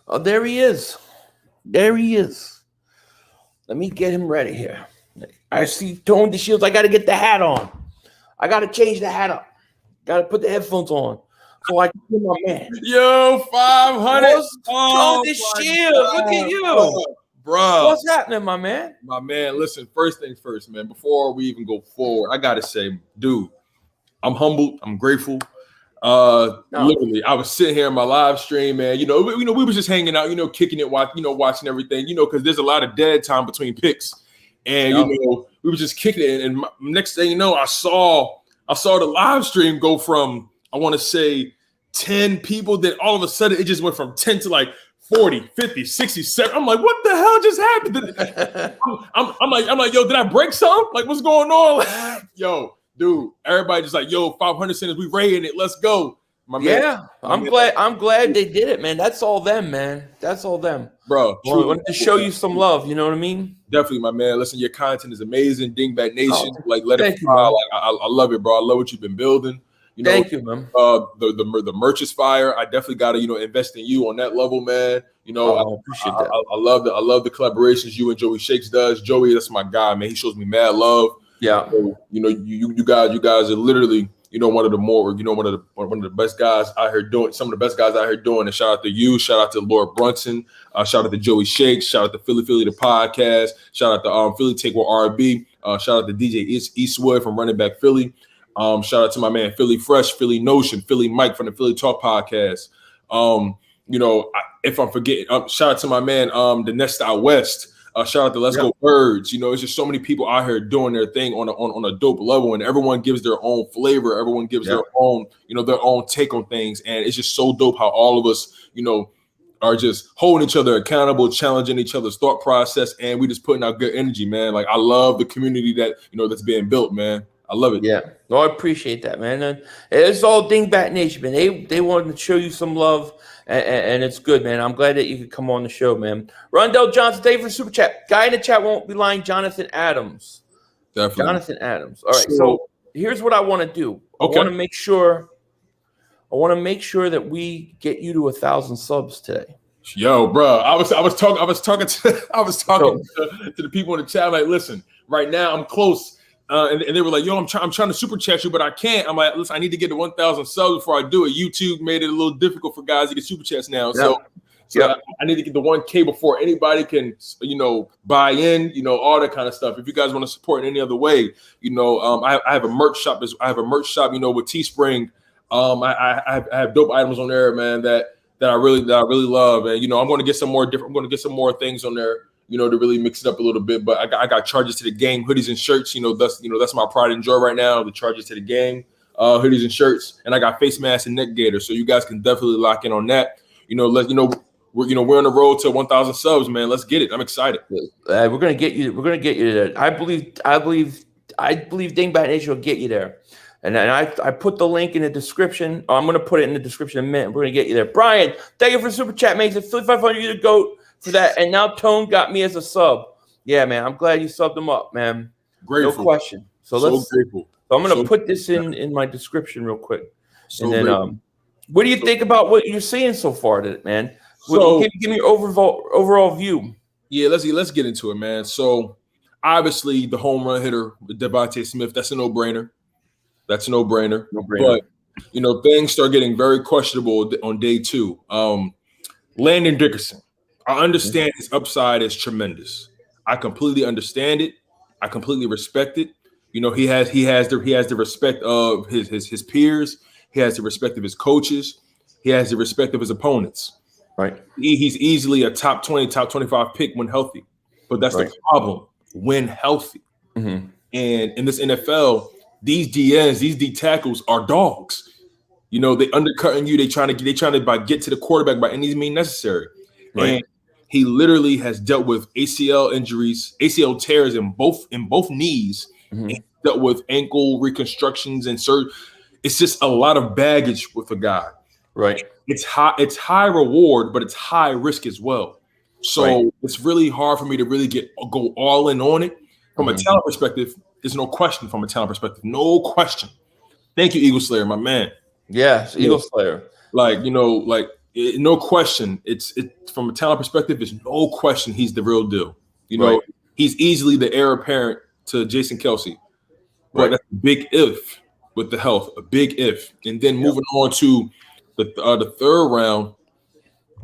Oh, there he is. There he is. Let me get him ready here. I see Tone Deshields. I got to get the hat on. I got to change the hat up. Got to put the headphones on so I can see my man. Yo, 500. Tone Deshields. Look at you. Bro. What's happening, my man? My man, listen, first things first, man. Before we even go forward, I got to say, dude, I'm humbled. I'm grateful. Literally, I was sitting here in my live stream, man. We were just hanging out, kicking it, watching everything, because there's a lot of dead time between picks, and we were just kicking it. And next thing you know, I saw the live stream go from, I want to say 10 people, then all of a sudden it just went from 10 to like 40, 50, 67. I'm like, what the hell just happened? I'm like, yo, did I break something? Like, what's going on? Yo, dude, everybody just like, yo, 500 centers, we raiding it. Let's go. I'm glad they did it, man. That's all them, man. That's all them. Bro, I wanted to show you some love, you know what I mean? Definitely, my man. Listen, your content is amazing. Dingbat Nation, let it you, fly. Like, I love it, bro. I love what you've been building. You know, thank you, man. The merch is fire. I definitely got to invest in you on that level, man. You know, I appreciate that. I love the collaborations you and Joeyshakes does. Joey, that's my guy, man. He shows me mad love. Yeah. So, you guys are literally one of the best guys out here doing some of the best guys out here doing. And shout out to you. Shout out to Lord Brunson. Shout out to Joeyshakes. Shout out to Philly the podcast. Shout out to Philly Take with R&B. Shout out to DJ Eastwood from Running Back Philly. Shout out to my man Philly Fresh, Philly Notion, Philly Mike from the Philly Talk podcast. If I'm forgetting, shout out to my man the Nest Out West. Shout out to Let's Go Birds. It's just so many people out here doing their thing on a dope level, and everyone gives their own flavor. Everyone gives their own take on things, and it's just so dope how all of us are just holding each other accountable, challenging each other's thought process, and we just putting out good energy, man. Like, I love the community that that's being built, man. I love it. Yeah, no, I appreciate that, man. And it's all Dingbat Nation, man. They wanted to show you some love, and it's good, man. I'm glad that you could come on the show, man. Rondell Johnson, thank you for super chat. Guy in the chat won't be lying. Jonathan Adams. Definitely. Jonathan Adams. All right, so here's what I want to do. Okay. I want to make sure that we get you to 1,000 subs today. Yo, bro, I was talking to the people in the chat. Like, listen, right now I'm close. And they were like, yo, I'm trying to super chat you, but I can't. I'm like, listen, I need to get to 1,000 subs before I do it. YouTube made it a little difficult for guys to get super chats now. So I need to get the 1K before anybody can, buy in, all that kind of stuff. If you guys want to support in any other way, I have a merch shop. with Teespring. I have dope items on there, man, that I really love. And, I'm going to get some more things on there, to really mix it up a little bit. But I got charges to the game, hoodies and shirts. That's my pride and joy right now. The charges to the game, hoodies and shirts, and I got face masks and neck gaiters. So you guys can definitely lock in on that. We're on the road to 1,000 subs, man. Let's get it. I'm excited. We're gonna get you. We're gonna get you there. I believe Dingbat Nation will get you there. And I put the link in the description. I'm gonna put it in the description in a minute. We're gonna get you there. Brian, thank you for super chat, man. It's 500. You the GOAT for that. And now Tone got me as a sub. Yeah, man. I'm glad you subbed him up, man. Grateful. No question. So grateful. So I'm gonna put this in my description real quick. And then what do you think about what you're seeing so far, man? So give me your overall view. Yeah, let's get into it, man. So obviously the home run hitter with Devontae Smith, that's a no-brainer. That's a no-brainer. But things start getting very questionable on day 2. Landon Dickerson, I understand his upside is tremendous. I completely understand it. I completely respect it. He has the respect of his peers. He has the respect of his coaches. He has the respect of his opponents. Right. He's easily a top 20, top 25 pick when healthy. But that's the problem, when healthy. Mm-hmm. And in this NFL, these DNs, these D tackles are dogs. They undercutting you. They trying to get to the quarterback by any means necessary. Right. And he literally has dealt with ACL injuries, ACL tears in both knees, and dealt with ankle reconstructions and surgery. It's just a lot of baggage with a guy. Right. It's high reward, but it's high risk as well. So it's really hard for me to really go all in on it. From a talent perspective, there's no question from a talent perspective. No question. Thank you, Eagle Slayer, my man. Yes, Eagle Slayer. No question. It's from a talent perspective, there's no question he's the real deal. He's easily the heir apparent to Jason Kelce. But that's a big if with the health, a big if. And then moving on to the third round,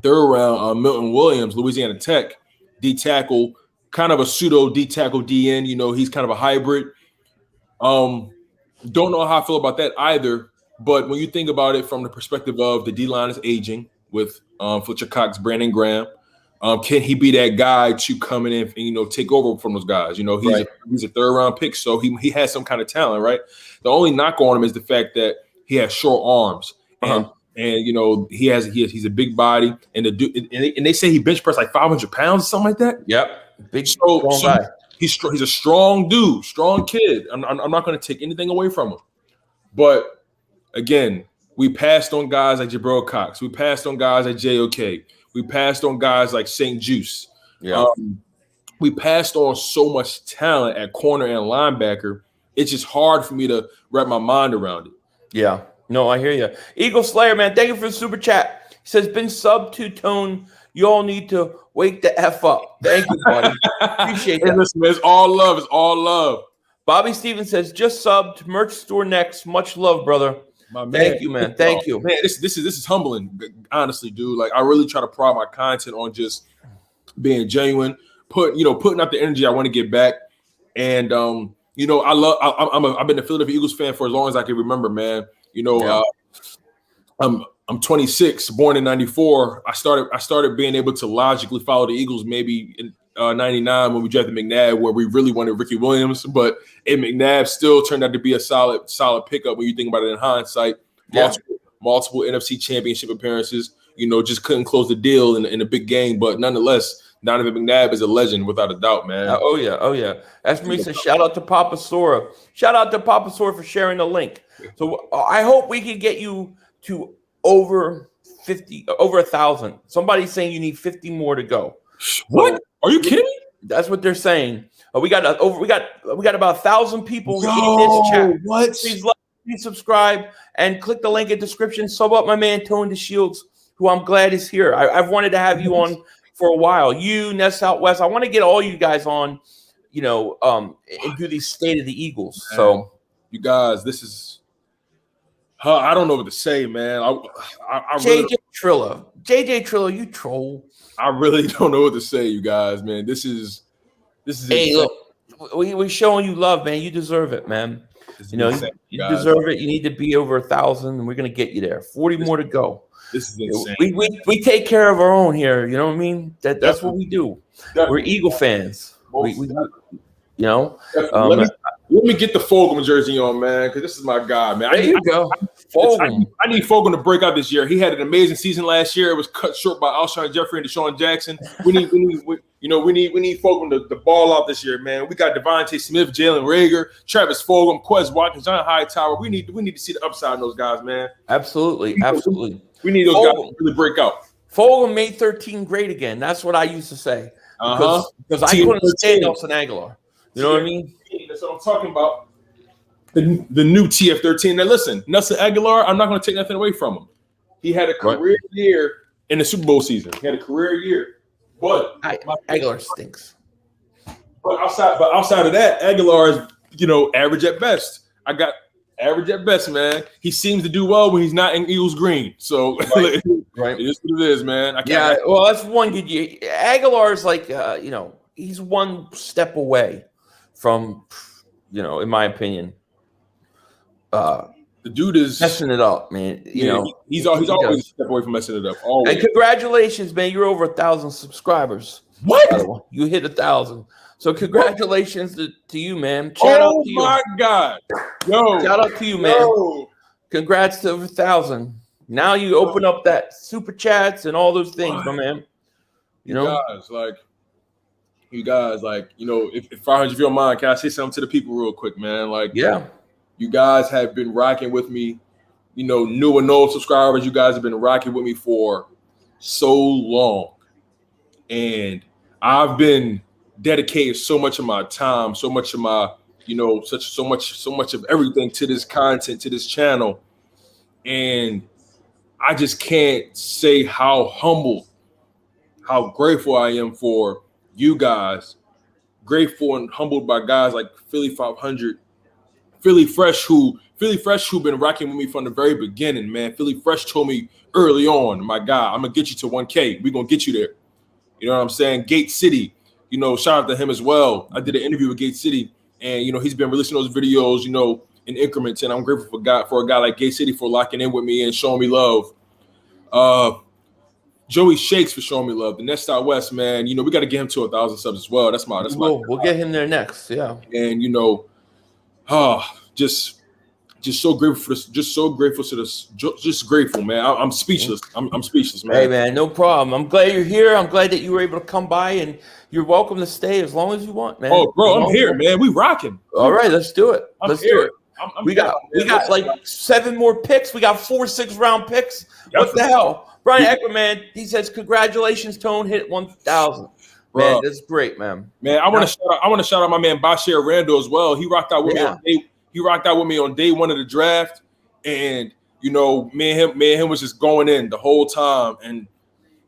Milton Williams, Louisiana Tech, D tackle, kind of a pseudo D tackle DN. He's kind of a hybrid. Don't know how I feel about that either. But when you think about it from the perspective of the D line is aging with Fletcher Cox, Brandon Graham, can he be that guy to come in and take over from those guys? He's a third round pick, so he has some kind of talent, right? The only knock on him is the fact that he has short arms. And you know, he's a big body, and they say he bench pressed like 500 pounds or something like that. Yep, big strong guy. He's a strong dude, strong kid. I'm not going to take anything away from him, but again, we passed on guys like Jabril Cox. We passed on guys like JOK. We passed on guys like St. Juice. Yeah. We passed on so much talent at corner and linebacker. It's just hard for me to wrap my mind around it. Yeah. No, I hear you. Eagle Slayer, man, thank you for the super chat. He says, been sub to Tone. You all need to wake the F up. Thank you, buddy. Appreciate that. Listen, it's all love. It's all love. Bobby Stevens says, just subbed. Merch store next. Much love, brher. My man. Thank you, man. Thank you. Man, this is humbling, honestly, dude. Like, I really try to prod my content on just being genuine, putting out the energy I want to get back. And you know, I've been a Philadelphia Eagles fan for as long as I can remember, man. You know, I'm 26, born in 94. I started being able to logically follow the Eagles maybe in 99 when we drafted McNabb, where we really wanted Ricky Williams, but McNabb still turned out to be a solid pickup when you think about it in hindsight. Multiple NFC championship appearances, you know, just couldn't close the deal in a big game, but nonetheless, Donovan McNabb is a legend without a doubt, man. Oh yeah. That's me. Says shout out to Papa Sora. Shout out to Papa Sora for sharing the link. So I hope we can get you to over 1,000. Somebody's saying you need 50 more to go. What? Are you kidding me? That's what they're saying. We got about 1,000 people in this chat. What? Please like, please subscribe, and click the link in the description. Sub up my man Tone Deshields, who I'm glad is here. I've wanted to have you on for a while. You, Ness Out West. I want to get all you guys on, you know, and do the State of the Eagles. So, you guys, this is. I don't know what to say, man. I JJ Trilla, you troll. I really don't know what to say, you guys, man. This is. Hey, look, we're showing you love, man. You deserve it, man. You know, you deserve it. You need to be over 1,000, and we're gonna get you there. 40 more to go. This is insane. We take care of our own here. You know what I mean? That's what we do. Definitely. We're Eagle fans. We you know. Let me get the Fogelman jersey on, man, because this is my guy, man. There you go. I need Fogelman to break out this year. He had an amazing season last year. It was cut short by Alshon Jeffrey and Deshaun Jackson. We need Fogelman to ball out this year, man. We got Devontae Smith, Jalen Reagor, Travis Fulgham, Quez Watkins, John Hightower. We need to see the upside in those guys, man. Absolutely. We need those guys to really break out. Fulgham made 13 great again. That's what I used to say. Because I couldn't stand Nelson Aguilar. You know what I mean? That's what I'm talking about. The new TF13. Now listen, Nelson Aguilar, I'm not going to take nothing away from him. He had a career year in the Super Bowl season. He had a career year. But Aguilar stinks. But outside of that, Aguilar is, you know, average at best. I got average at best, man. He seems to do well when he's not in Eagles green. So right. It is what it is, man. Well, that's one good year. Aguilar is like, you know, he's one step away from, you know, in my opinion, the dude is messing it up, man. You know, he's always a step away from messing it up. Always. And congratulations, man! You're over 1,000 subscribers. What? You hit 1,000. So congratulations to you, man. Shout out to you. Oh my God! Yo, shout out to you, man. Yo. Congrats to over 1,000. Now you open up that super chats and all those things, my man. You know, you guys, you know, if 500, if you don't mind, can I say something to the people real quick, man? Like, yeah, you guys have been rocking with me. You know, new and old subscribers, you guys have been rocking with me for so long, and I've been dedicating so much of my time, so much of my, you know, so much of everything to this content, to this channel, and I just can't say how humble, how grateful I am for you guys, grateful and humbled by guys like Philly 500, Philly Fresh, who been rocking with me from the very beginning, man. Philly Fresh told me early on, my guy, I'm gonna get you to 1K. We're gonna get you there. You know what I'm saying? Gate City, you know, shout out to him as well. I did an interview with Gate City, and you know, he's been releasing those videos, you know, in increments, and I'm grateful for a guy like Gate City for locking in with me and showing me love. Joeyshakes for showing me love. The Nest Out West, man. You know, we got to get him to 1,000 subs as well. We'll get him there next. Yeah. And you know, just just so grateful for this. Just so grateful to this. Just grateful, man. I'm speechless. I'm speechless, man. Hey, man, no problem. I'm glad you're here. I'm glad that you were able to come by, and you're welcome to stay as long as you want, man. Oh, bro, I'm here, man. We rocking. All right, let's do it. Let's do it. We got like 7 more picks. We got 4 6-round picks. What the hell? Brian Eckler, man, he says, congratulations, Tone, hit 1,000. Man, that's great, man. Man, I want to shout out my man Bashir Randall as well. He rocked out with me. He rocked out with me on day 1 of the draft, and you know, me and him was just going in the whole time. And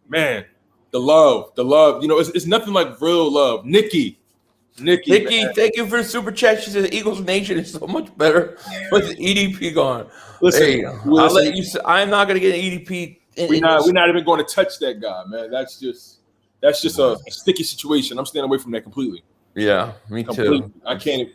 man, the love. You know, it's nothing like real love. Nikki, man. Thank you for the super chat. She says Eagles Nation is so much better with EDP gone. Listen, I'll let you. I'm not going to get an EDP. We're not even going to touch that guy, man. That's just a sticky situation. I'm staying away from that completely. Yeah, me too. I can't.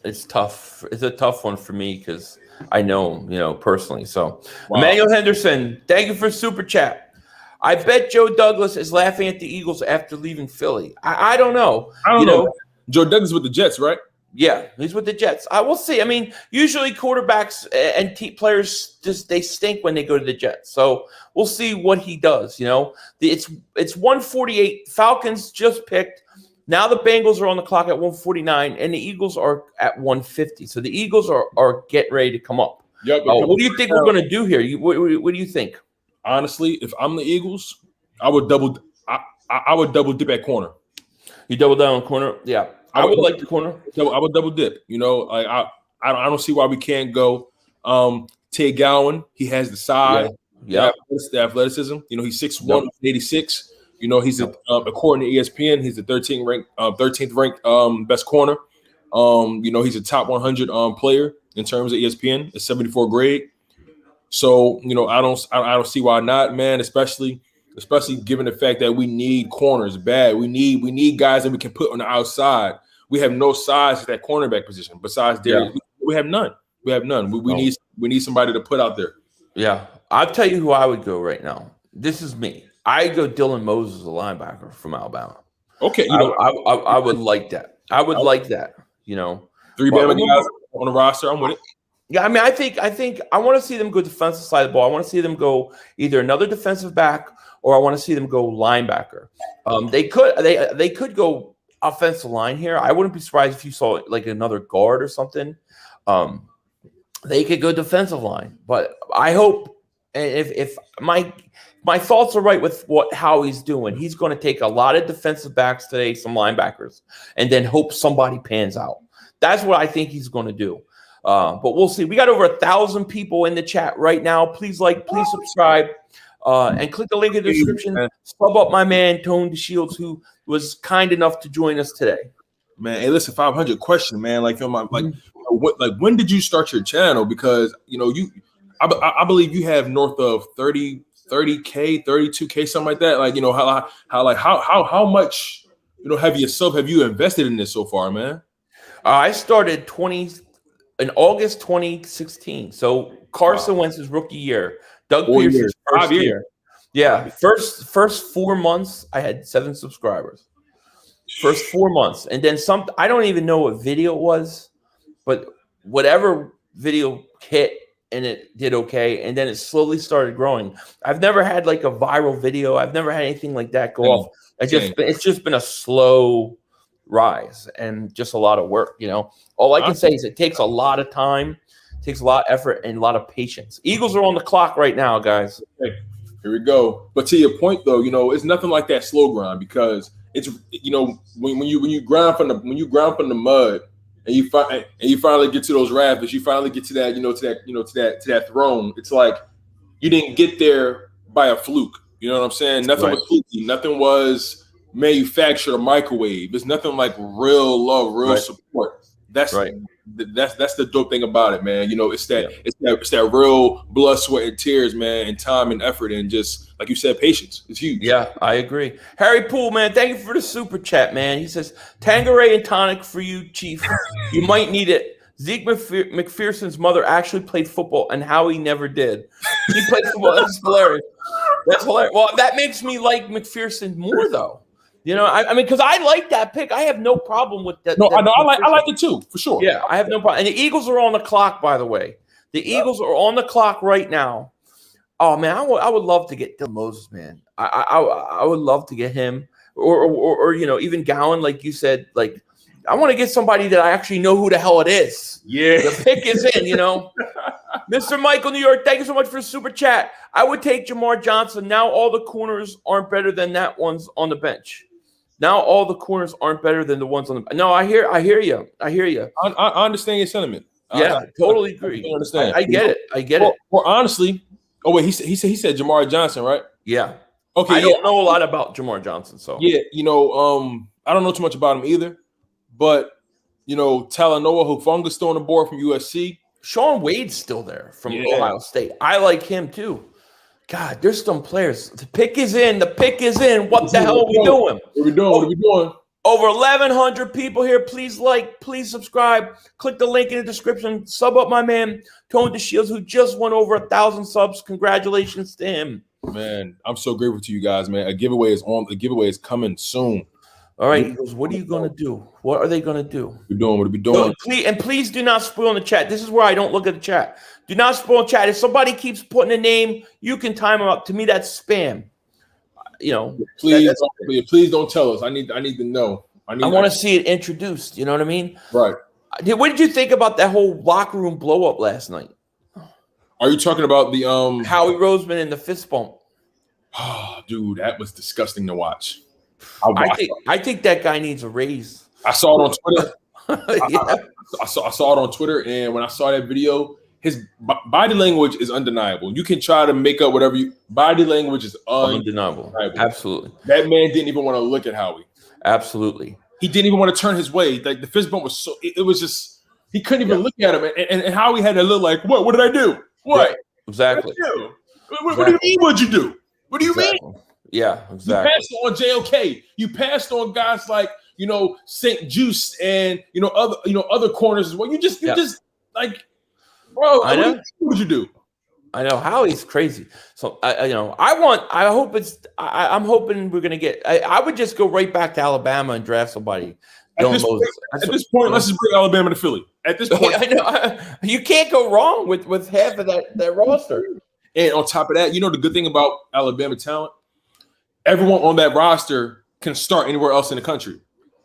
It's tough. It's a tough one for me because I know him, personally. So, Emmanuel Henderson, thank you for super chat. I bet Joe Douglas is laughing at the Eagles after leaving Philly. I don't know. I don't know. Joe Douglas with the Jets, right? Yeah, he's with the Jets. I will see. I mean, usually quarterbacks and players they stink when they go to the Jets. So we'll see what he does. It's 148. Falcons just picked. Now the Bengals are on the clock at 149, and the Eagles are at 150. So the Eagles are getting ready to come up. Yep, what do you think we're going to do here? What do you think? Honestly, if I'm the Eagles, I would double dip at corner. You double down on corner? Yeah. I would like the corner. I would double dip. I don't see why we can't go. Tay Gowan, he has the size, the athleticism. He's 6'1", 86. He's according to ESPN, he's the 13th ranked best corner. He's a top 100 player in terms of ESPN, a 74 grade. So I don't see why not, man. Especially given the fact that we need corners bad. We need guys that we can put on the outside. We have no size at that cornerback position. Besides Darius, we have none. We need somebody to put out there. Yeah, I'll tell you who I would go right now. This is me. I go Dylan Moses, a linebacker from Alabama. Okay, I would like that. I would like that. 3 Bama guys on the roster. I'm with it. Yeah, I mean, I think I want to see them go defensive side of the ball. I want to see them go either another defensive back or I want to see them go linebacker. They could go offensive line here. I wouldn't be surprised if you saw like another guard or something. They could go defensive line, but I hope if my thoughts are right with what Howie's doing, he's going to take a lot of defensive backs today, some linebackers, and then hope somebody pans out. That's what I think he's going to do. But we'll see. We got over 1,000 people in the chat right now. Please please subscribe, and click the link in the description. Sub up my man Tone Deshields, who was kind enough to join us today. Man, hey, listen, 500 question, man. When did you start your channel? Because I believe you have north of 30K, 32K, something like that. How much have you invested in this so far, man? I started in August 2016. So Carson Wentz's rookie year, Doug Pearson's first year. Yeah, first 4 months I had 7 subscribers. First 4 months, and then some. I don't even know what video it was, but whatever video hit and it did okay, and then it slowly started growing. I've never had like a viral video. I've never had anything like that go off. It's just been a slow rise and just a lot of work. All I can say is it takes a lot of time, takes a lot of effort, and a lot of patience. Eagles are on the clock right now, guys. Okay, here we go. But to your point, though, it's nothing like that slow grind because it's when you grind from the mud and you finally get to those rafters, you finally get to that to that throne. It's like you didn't get there by a fluke. You know what I'm saying? Nothing was fluky. Nothing was manufactured or microwave. There's nothing like real love, real support. That's right. That's the dope thing about it, man. It's that real blood, sweat, and tears, man, and time and effort, and just like you said, patience. It's huge. Yeah, I agree. Harry Poole, man, thank you for the super chat, man. He says Tanqueray and tonic for you, Chief. You might need it. Zeke McPherson's mother actually played football, and Howie never did. He played football. That's hilarious. That's hilarious. Well, that makes me like McPherson more, though. You know, I mean, because I like that pick. I have no problem with that. No, I know. I like it too, for sure. Yeah, I have no problem. And the Eagles are on the clock, by the way. The Eagles are on the clock right now. Oh man, I would love to get Dylan Moses, man. I would love to get him, or you know, even Gowan, like you said. Like, I want to get somebody that I actually know who the hell it is. Yeah, the pick is in. You know, Mr. Michael New York, thank you so much for the super chat. I would take Jamar Johnson. Now all the corners aren't better than that one's on the bench. Now all the corners aren't better than the ones on the. No, I hear you. I understand your sentiment. Yeah, I totally agree. I understand. I get it. Well, honestly, oh wait, he said Jamar Johnson, right? Yeah. Okay. I don't know a lot about Jamar Johnson, so yeah, you know, I don't know too much about him either, but you know, Talanoa Hufunga's still on the board from USC. Sean Wade's still there from Ohio State. I like him too. God, there's some players. The pick is in. What the hell are we doing? What are we doing? Over 1,100 people here. Please like, please subscribe. Click the link in the description. Sub up my man, Tone Deshields, who just went over 1,000 subs. Congratulations to him. Man, I'm so grateful to you guys, man. A giveaway is on. The giveaway is coming soon. All right, Eagles, what are you going to do? What are they going to do? What are we doing? Please do not spoil in the chat. This is where I don't look at the chat. Do not spoil in chat. If somebody keeps putting a name, you can time them up. To me, that's spam. You know, please don't tell us. I need to know. I want to see it introduced. You know what I mean? Right. What did you think about that whole locker room blow up last night? Are you talking about the Howie Roseman and the fist bump? Oh, dude, that was disgusting to watch. I think that guy needs a raise. I saw it on Twitter. I saw it on Twitter, and when I saw that video, his body language is undeniable. You can try to make up whatever body language is undeniable. Absolutely. That man didn't even want to look at Howie. Absolutely. He didn't even want to turn his way. Like the fist bump was so it was just he couldn't even look at him. And Howie had to look like, what did I do? What? Right. Exactly. What do you mean? What'd you do? What do you mean? Yeah, exactly. You passed on JOK. You passed on guys like, you know, St. Juice and other corners as well. You just like, bro, what would you do? I know Howie's crazy. So I'm hoping we're gonna get. I would just go right back to Alabama and draft somebody. At this point, let's just bring Alabama to Philly. At this point, I know you can't go wrong with half of that roster. And on top of that, you know the good thing about Alabama talent, everyone on that roster can start anywhere else in the country.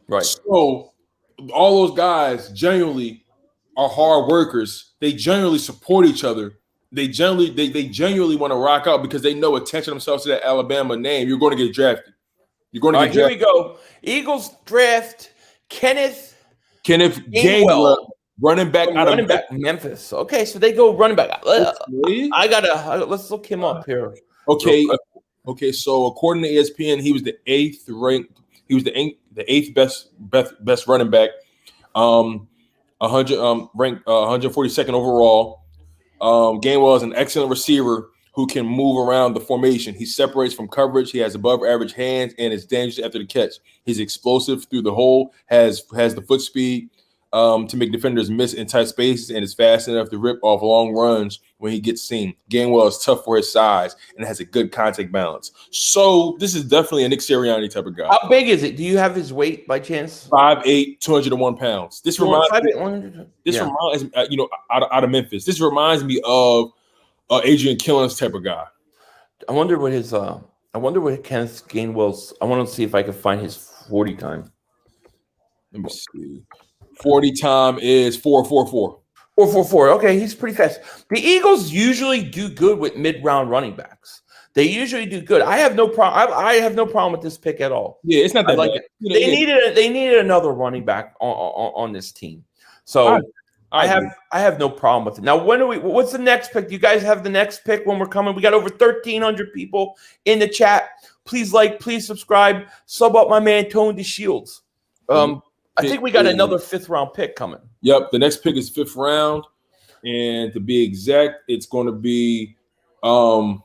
Right. So all those guys genuinely are hard workers. They genuinely support each other. They genuinely want to rock out because they know attaching themselves to that Alabama name, you're going to get drafted. You're going to get drafted. Here we go. Eagles draft Kenneth Gainwell, running back out of Memphis. Okay, so they go running back. Let's look him up here. Okay. So according to ESPN, he was the eighth ranked. He was the eighth best running back. 100 ranked 142nd overall. Gainwell is an excellent receiver who can move around the formation. He separates from coverage. He has above average hands and is dangerous after the catch. He's explosive through the hole, has the foot speed to make defenders miss in tight spaces, and is fast enough to rip off long runs when he gets seen. Gainwell is tough for his size and has a good contact balance. So this is definitely a Nick Sirianni type of guy. How big is it? Do you have his weight by chance? 5'8", 201 pounds. This reminds me, out of Memphis. This reminds me of Adrian Killen's type of guy. I wonder what Kenneth Gainwell's. I want to see if I can find his 40 time. Let me see. 40 time is 4.44. 4.44. Okay, he's pretty fast. The Eagles usually do good with mid-round running backs. They usually do good. I have no problem. I have no problem with this pick at all. Yeah, it's not that like bad. It. They needed another running back on this team. So I have no problem with it. Now, what's the next pick? Do you guys have the next pick when we're coming? We got over 1,300 people in the chat. Please like, please subscribe, sub up my man Tone Deshields. I think we got another 5th round pick coming. Yep, the next pick is 5th round, and to be exact, it's going to be the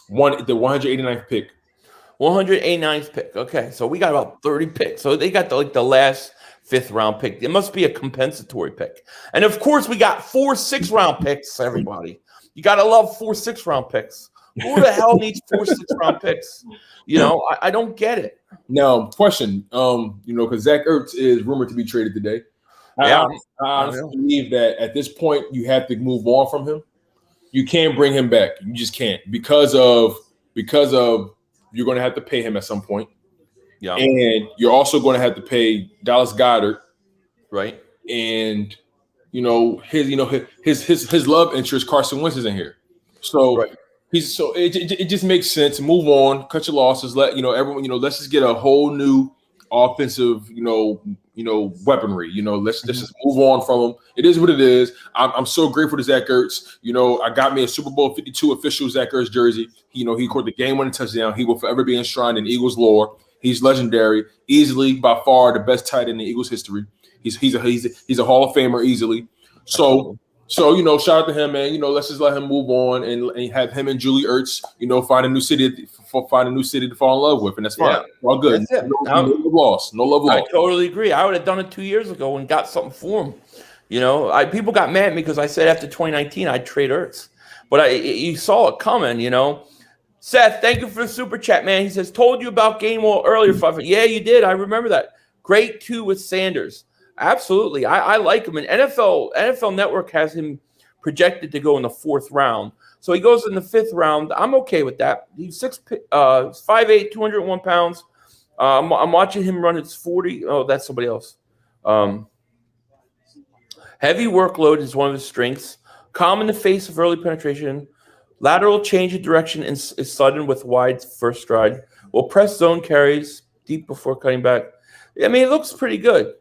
189th pick. 189th pick. Okay, so we got about 30 picks. So they got the last 5th round pick. It must be a compensatory pick. And of course, we got 4 6th round picks. Everybody, you got to love 4 6th round picks. Who the hell needs 4 6-round picks? You know, I don't get it. Now, question, because Zach Ertz is rumored to be traded today. Yeah, I honestly believe that at this point you have to move on from him. You can't bring him back. You just can't because of you're going to have to pay him at some point. Yeah, and you're also going to have to pay Dallas Goedert, right? And his love interest Carson Wentz is in here, so. Right. It just makes sense. Move on, cut your losses. Let everyone. Let's just get a whole new offensive. Weaponry. Let's just move on from them. It is what it is. I'm so grateful to Zach Ertz. I got me a Super Bowl 52 official Zach Ertz jersey. He scored the game-winning touchdown. He will forever be enshrined in Eagles lore. He's legendary, easily by far the best tight end in Eagles history. He's a Hall of Famer easily. So shout out to him, man. Let's just let him move on and have him and Julie Ertz, find a new city to fall in love with, and that's fine. Yeah. All good. That's it. No love lost. I totally agree. I would have done it 2 years ago and got something for him. People got mad at me because I said after 2019 I'd trade Ertz, but you saw it coming. Seth, thank you for the super chat, man. He says, told you about Gainwell earlier. Yeah, you did. I remember that. Great 2 with Sanders. Absolutely. I like him. And NFL Network has him projected to go in the 4th round. So he goes in the 5th round. I'm okay with that. He's 5'8", 201 pounds. I'm watching him run his 40. Oh, that's somebody else. Heavy workload is one of his strengths. Calm in the face of early penetration. Lateral change of direction is sudden with wide first stride. Will press zone carries deep before cutting back. I mean, it looks pretty good.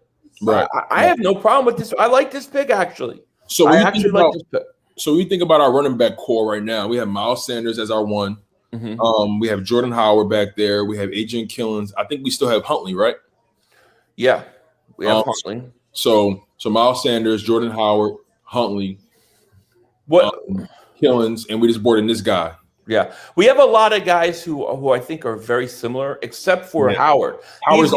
Right. I have no problem with this. I like this pick, actually. So I actually like this pick. So we think about our running back core right now. We have Miles Sanders as our one. Mm-hmm. We have Jordan Howard back there. We have Adrian Killens. I think we still have Huntley, right? Yeah, we have Huntley. So Miles Sanders, Jordan Howard, Huntley, Killens, and we just brought in this guy. Yeah, we have a lot of guys who I think are very similar, except for Howard. Howard's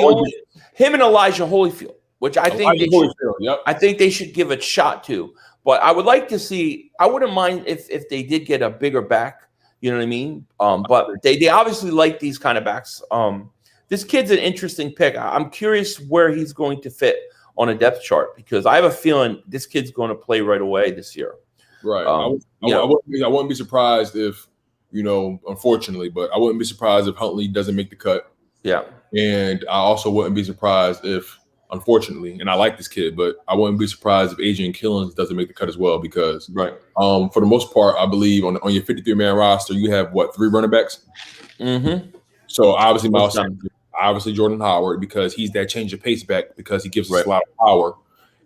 him and Elijah Holyfield, which I think they should give a shot to. But I would like to see. I wouldn't mind if they did get a bigger back. You know what I mean? But they obviously like these kind of backs. This kid's an interesting pick. I'm curious where he's going to fit on a depth chart because I have a feeling this kid's going to play right away this year. Right. I wouldn't be surprised if, unfortunately, but I wouldn't be surprised if Huntley doesn't make the cut. Yeah. And I also wouldn't be surprised if, unfortunately, and I like this kid, but I wouldn't be surprised if Adrian Killens doesn't make the cut as well because, for the most part, I believe on your 53-man roster, you have, 3 running backs? Mm-hmm. So, obviously, Miles Sanders, obviously Jordan Howard because he's that change of pace back because he gives us a lot of power.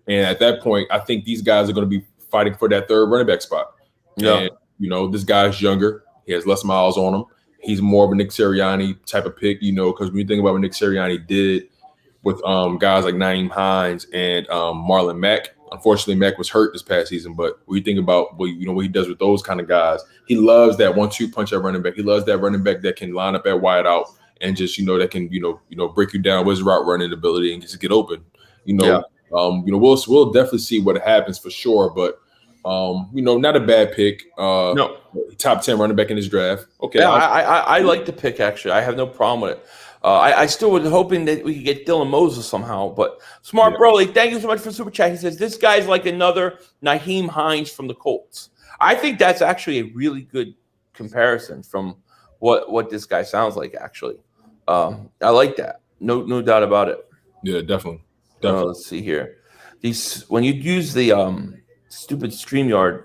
And at that point, I think these guys are going to be fighting for that 3rd running back spot. Yeah. And, this guy's younger. He has less miles on him. He's more of a Nick Sirianni type of pick, because when you think about what Nick Sirianni did with guys like Naeem Hines and Marlon Mack. Unfortunately, Mack was hurt this past season, but when you think about what he does with those kind of guys, he loves that 1-2 punch at running back. He loves that running back that can line up at wide out and just, that can, break you down with his route running ability and just get open. We'll definitely see what happens for sure, but not a bad pick. No, top 10 running back in his draft. Okay, yeah, I like the pick actually. I have no problem with it. I still was hoping that we could get Dylan Moses somehow, but Smart Broly, thank you so much for super chat. He says this guy's like another Naeem Hines from the Colts. I think that's actually a really good comparison from what this guy sounds like. Actually, I like that. No doubt about it. Yeah, definitely. Let's see here. When you use the stupid StreamYard,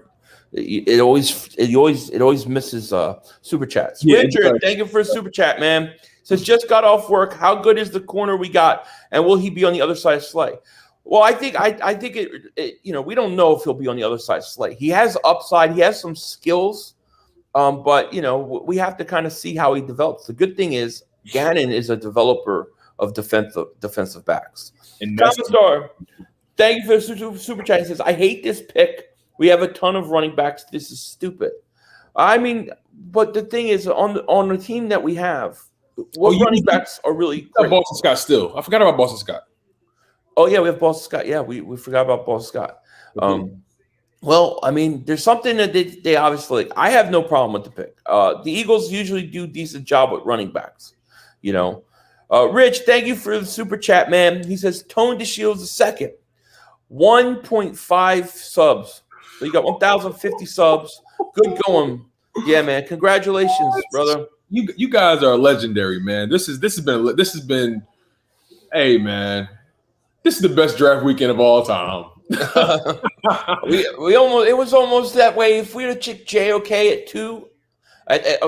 it always misses super chats. Yeah, Richard, thank you for a super chat, man. Says just got off work. How good is the corner we got, and will he be on the other side of Slay? Well, I think we don't know if he'll be on the other side of Slay. He has upside. He has some skills, but we have to kind of see how he develops. The good thing is Gannon is a developer of defensive backs. And Commodore, thank you for the super chat. He says, I hate this pick. We have a ton of running backs. This is stupid. I mean, but the thing is, on the team that we have, running backs are really great. Boston Scott still. I forgot about Boston Scott. Oh, yeah, we have Boston Scott. Yeah, we forgot about Boston Scott. Well, I mean, there's something that they obviously like. I have no problem with the pick. The Eagles usually do a decent job with running backs, you know. Rich, thank you for the super chat, man. He says Tone Deshields the second, 1.5 subs. So you got 1,050 subs. Good going, yeah, man. Congratulations, brother. You guys are legendary, man. This has been. Hey, man, this is the best draft weekend of all time. we almost it was almost that way. If we had chick JOK at 2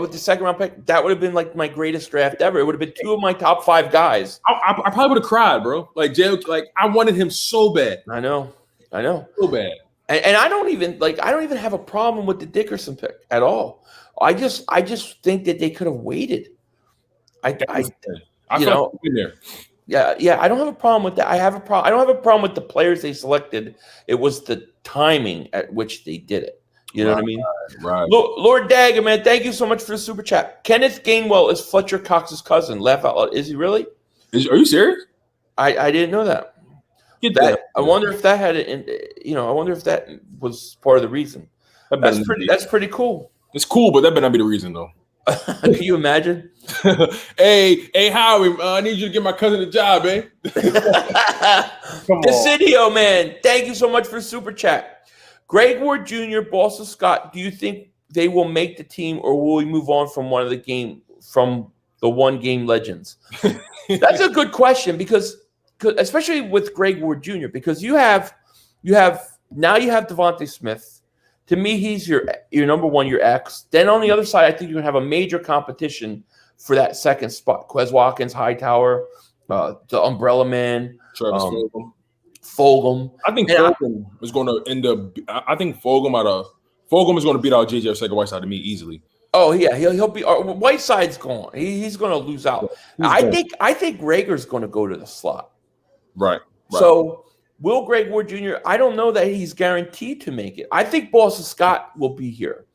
with the second round pick, that would have been like my greatest draft ever. It would have been 2 of my top 5 guys. I probably would have cried, bro. Like JOK, like I wanted him so bad. I know, so bad. And I don't even have a problem with the Dickerson pick at all. I just think that they could have waited. I you know. Like there. Yeah, I don't have a problem with that. I don't have a problem with the players they selected. It was the timing at which they did it. You know what I mean? Right. Lord Dagger, man, thank you so much for the super chat. Kenneth Gainwell is Fletcher Cox's cousin. Laugh out loud. Is he really? Are you serious? I didn't know that. I wonder if that had it. I wonder if that was part of the reason. That's pretty cool. It's cool, but that better not be the reason though. Can you imagine? hey, Howie, I need you to get my cousin a job, eh? Decidio, man, thank you so much for super chat. Greg Ward Jr., Boston Scott, do you think they will make the team, or will we move on from the one game legends? That's a good question because especially with Greg Ward Jr., because you have Devontae Smith. To me, he's your number one, your X. Then on the other side, I think you're going to have a major competition for that second spot. Quez Watkins, Hightower, the Umbrella Man, Travis Fulgham. I think Fulgham is going to end up. I think Fulgham is going to beat out JJ Arcega-Whiteside to me easily. Oh yeah, he'll be. Whiteside's gone. He's going to lose out. I think Rager's going to go to the slot. Right. So. Will Greg Ward Jr., I don't know that he's guaranteed to make it. I think Boston Scott will be here.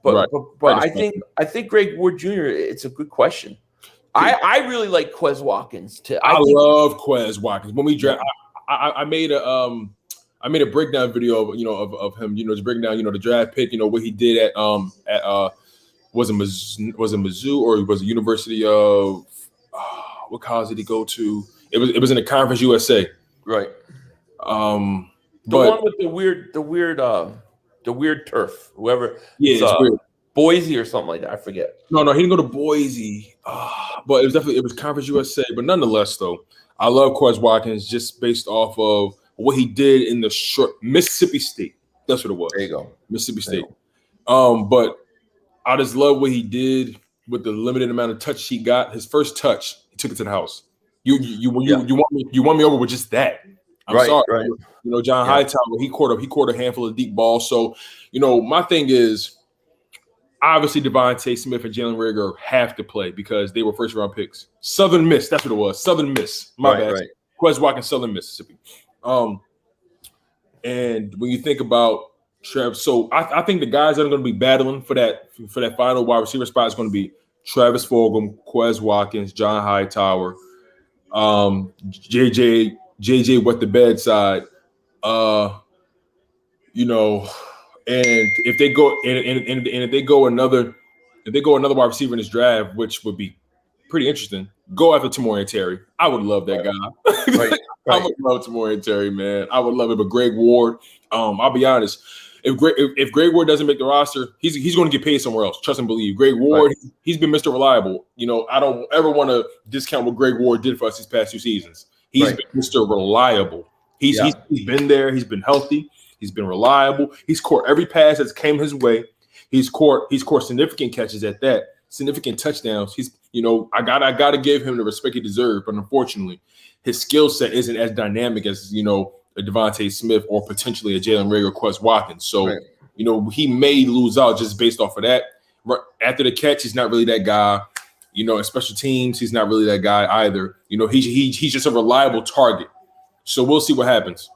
But I think Greg Ward Jr., it's a good question. I really like Quez Watkins too. I love Quez Watkins. When we draft, I made a breakdown video of him, just breaking down, the draft pick, what he did at was it Mizzou or was it University of what college did he go to? It was in the Conference USA. Right. One with the weird turf, whoever. Yeah, it's weird. Boise or something like that. I forget. No, he didn't go to Boise. But it was Conference USA. But nonetheless, though, I love Quez Watkins just based off of what he did in the short Mississippi State. That's what it was. There you go. Mississippi State. But I just love what he did with the limited amount of touch he got. His first touch, he took it to the house. You won me over with just that. I'm sorry. Right. John Hightower, he caught a handful of deep balls. So, my thing is, obviously Devontae Smith and Jalen Reagor have to play because they were first round picks. Southern Miss, that's what it was. Southern Miss. My bad. Right. Quez Watkins, Southern Mississippi. And when you think about Travis, so I think the guys that are going to be battling for that final wide receiver spot is going to be Travis Fulgham, Quez Watkins, John Hightower, JJ wet the bedside, and if they go and if they go another wide receiver in this draft, which would be pretty interesting, go after Tamorrion Terry. I would love that guy. Right. I would love Tamorrion Terry, man. I would love it. But Greg Ward, I'll be honest. If Greg Ward doesn't make the roster, he's going to get paid somewhere else. Trust and believe. Greg Ward, he's been Mr. Reliable. I don't ever want to discount what Greg Ward did for us these past 2 seasons. He's been Mr. Reliable. He's been there. He's been healthy. He's been reliable. He's caught every pass that's came his way. He's caught significant catches at that, significant touchdowns. I gotta give him the respect he deserves. But unfortunately, his skill set isn't as dynamic as a Devontae Smith or potentially a Jalen Reagor, Quez Watkins. So he may lose out just based off of that. After the catch, he's not really that guy. In special teams, he's not really that guy either. He's just a reliable target. So we'll see what happens.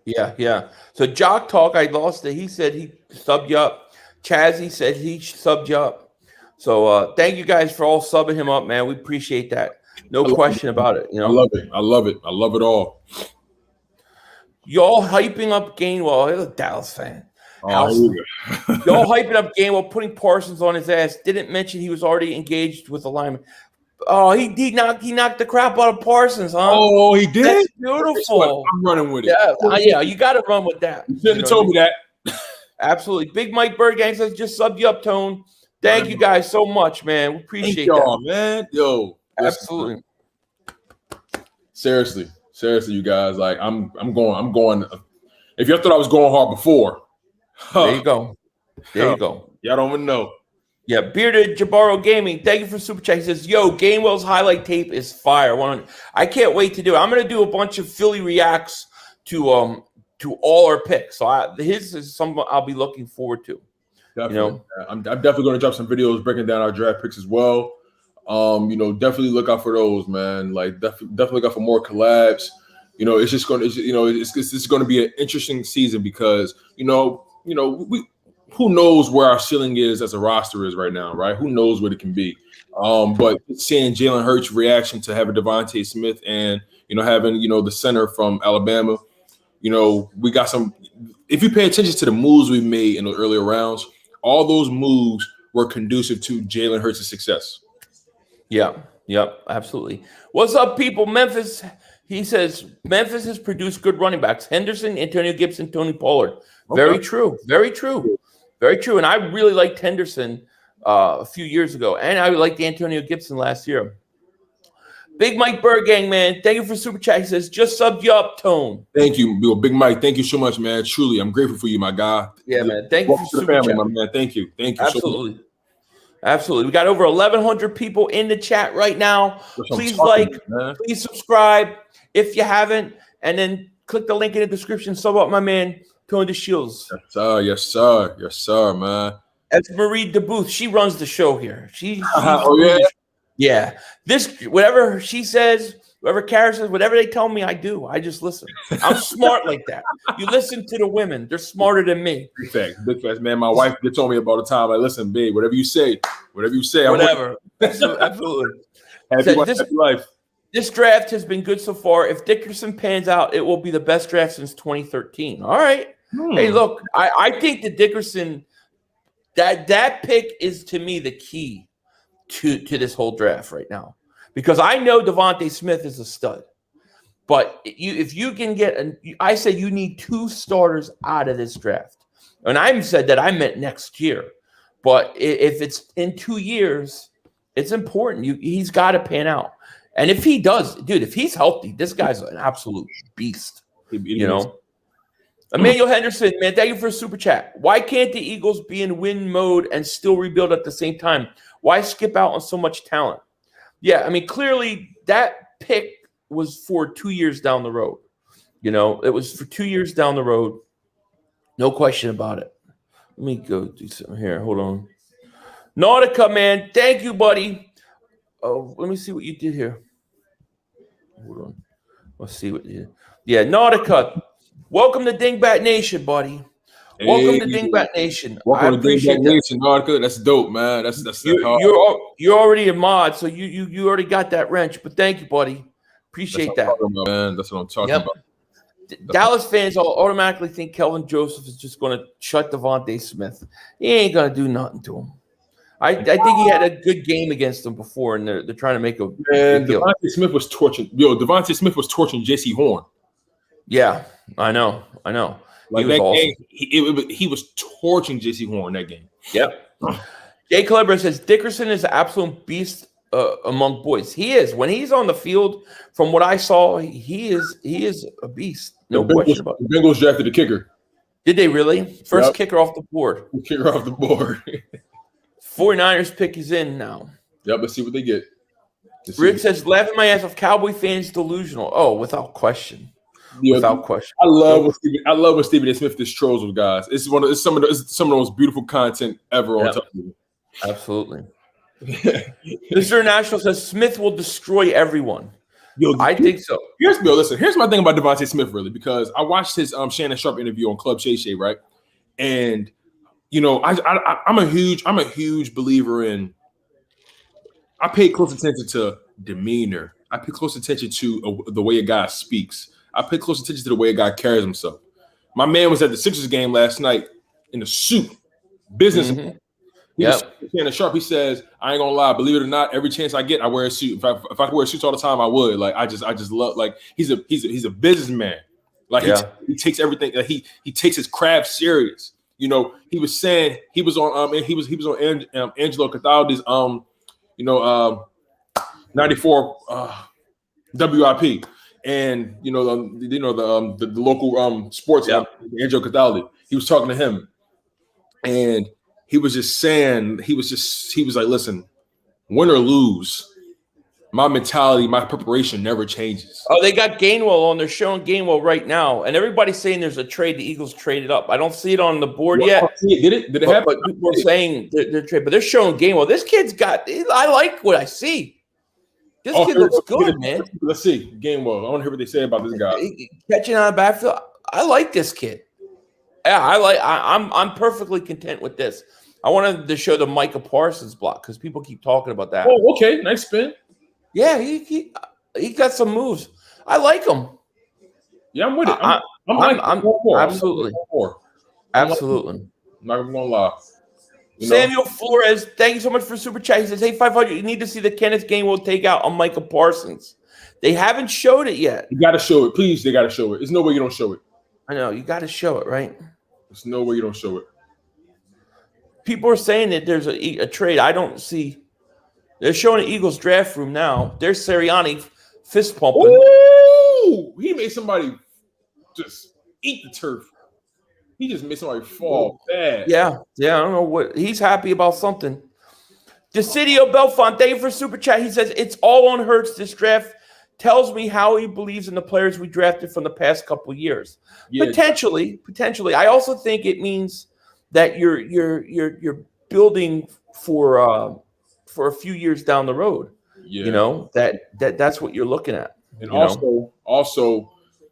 Yeah. So Jock Talk, I lost it. He said he subbed you up. Chazzy said he subbed you up. So thank you guys for all subbing him up, man. We appreciate that. No question about it. I love it. I love it all. Y'all hyping up Gainwell. I'm a Dallas fan. Oh, Y'all hyping up game while putting Parsons on his ass. Didn't mention he was already engaged with the lineman. Oh, he knocked the crap out of Parsons, huh? Oh, he did. That's beautiful. I'm running with it. Yeah, you got to run with that. You shouldn't have told me that. Absolutely. Big Mike Birdgang says just sub you Up Tone. Thank you guys so much, man. We appreciate y'all, that, man. Yo, absolutely. Seriously, you guys. Like, I'm going. If y'all thought I was going hard before, there you go. There you go. Y'all don't even know. Yeah, Bearded Jabaro Gaming. Thank you for super chat. He says, "Yo, Gainwell's highlight tape is fire. 100. I can't wait to do it. I'm gonna do a bunch of Philly reacts to all our picks. So his is something I'll be looking forward to. Definitely. You know, I'm definitely going to drop some videos breaking down our draft picks as well. You know, definitely look out for those, man. Like definitely look out for more collabs. You know, it's just going to, it's going to be an interesting season because we who knows where our ceiling is as a roster is right now, right? Who knows what it can be? But seeing Jalen Hurts' reaction to having Devontae Smith and having the center from Alabama, we got some. If you pay attention to the moves we made in the earlier rounds, all those moves were conducive to Jalen Hurts' success. Yeah, absolutely. What's up, people? Memphis, he says, Memphis has produced good running backs. Henderson, Antonio Gibson, Tony Pollard. Okay. Very true. And I really liked Henderson a few years ago, and I liked Antonio Gibson last year. Big Mike Birdgang, man. Thank you for super chat. He says, just subbed you Up Tone. Thank you, Big Mike. Thank you so much, man. Truly, I'm grateful for you, my guy. Yeah, man. Thank you for super family, my man. Thank you. Absolutely. So much. Absolutely. We got over 1,100 people in the chat right now. Please please subscribe if you haven't, and then click the link in the description. Sub up my man, Tone Deshields. Yes, sir, man. That's Marie DeBooth. She runs the show here. Yeah. This, whatever she says, whatever Kara says, whatever they tell me, I do. I just listen. I'm smart like that. You listen to the women. They're smarter than me. Big facts, man. My wife told me about the time. Like, listen, babe, whatever you say. Whatever. Absolutely. Happy life. This draft has been good so far. If Dickerson pans out, it will be the best draft since 2013. All right. Hey, look, I think the Dickerson, that pick is, to me, the key to this whole draft right now, because I know Devontae Smith is a stud, but if you can get I say you need 2 starters out of this draft, and I said that I meant next year, but if it's in 2 years, it's important. He's got to pan out, and if he does, dude, if he's healthy, this guy's an absolute beast. Emmanuel Henderson, man, thank you for a super chat. Why can't the Eagles be in win mode and still rebuild at the same time? Why skip out on so much talent? Yeah, I mean, clearly that pick was for 2 years down the road. It was for 2 years down the road. No question about it. Let me go do something here. Hold on. Nautica, man, thank you, buddy. Oh, let me see what you did here. Hold on. Let's see what you did. Yeah, Nautica. Welcome to Dingbat Nation, buddy. Welcome to Dingbat Nation. I appreciate that. Nation, Nautica. That's dope, man. You're already a mod, so you already got that wrench. But thank you, buddy. Appreciate that. Man, that's what I'm talking about. Dallas fans automatically think Kelvin Joseph is just going to shut Devontae Smith. He ain't going to do nothing to him. I think he had a good game against them before, and they're trying to make a big deal. Devontae Smith was torching J.C. Horn. Yeah, I know. Like that awesome. Game, he was torching J.C. Horn that game. Yep. Jay Kleber says Dickerson is an absolute beast among boys. He is. When he's on the field, from what I saw, he is a beast. No question about it. The Bengals drafted the kicker. Did they really? First kicker off the board. 49ers pick is in now. Yep, let's see what they get. Rick says, laughing my ass off, Cowboy fans delusional. Oh, without question. Without question. I love when Stephen A. Smith just trolls with guys. It's some of the most beautiful content ever on television. Absolutely. Mr. National says Smith will destroy everyone. I think so. Here's my thing about Devontae Smith, really, because I watched his Shannon Sharp interview on Club Shay Shay, right? And I'm a huge believer in. I pay close attention to demeanor. I pay close attention to the way a guy speaks. I pay close attention to the way a guy carries himself. My man was at the Sixers game last night, in a suit, business. Mhm. He was Shannon Sharp. He says, "I ain't gonna lie. Believe it or not, every chance I get, I wear a suit. If I could wear suits all the time, I would. Like I just love. Like he's a businessman. Like he takes everything. He takes his craft serious. You know, he was saying he was on Angelo Cataldi's 94 WIP, and the local sports Angelo Cataldi. He was talking to him, and he was just saying he was like, listen, win or lose, my mentality, my preparation never changes. Oh, they got Gainwell on. They're showing Gainwell right now, and everybody's saying there's a trade. The Eagles traded up. I don't see it on the board yet. Did it happen? But people are saying they're trade, but they're showing Gainwell. This kid's got. I like what I see. This kid looks good, man. Let's see Gainwell. I want to hear what they say about this guy. Catching out of the backfield. I like this kid. Yeah, I'm perfectly content with this. I wanted to show the Micah Parsons block because people keep talking about that. Oh, okay, nice spin. Yeah, he got some moves. I like him. Yeah, I'm with it. I'm absolutely. Absolutely. I'm not gonna lie. Samuel Flores, thank you so much for super chat. He says, "Hey, 500, you need to see the Kenneth Gainwell takeout on Micah Parsons. They haven't showed it yet. You got to show it, please. They got to show it. There's no way you don't show it. I know you got to show it, right? There's no way you don't show it. People are saying that there's a trade. I don't see. They're showing the Eagles draft room now. There's Sirianni fist pumping. Ooh, he made somebody just eat the turf. He just made somebody fall bad. Yeah. I don't know what he's happy about something. Desidio Belfont, thank you for super chat. He says it's all on Hurts. This draft tells me how he believes in the players we drafted from the past couple of years. Yeah. Potentially. I also think it means that you're building for a few years down the road. Yeah. You know, that's what you're looking at. And also,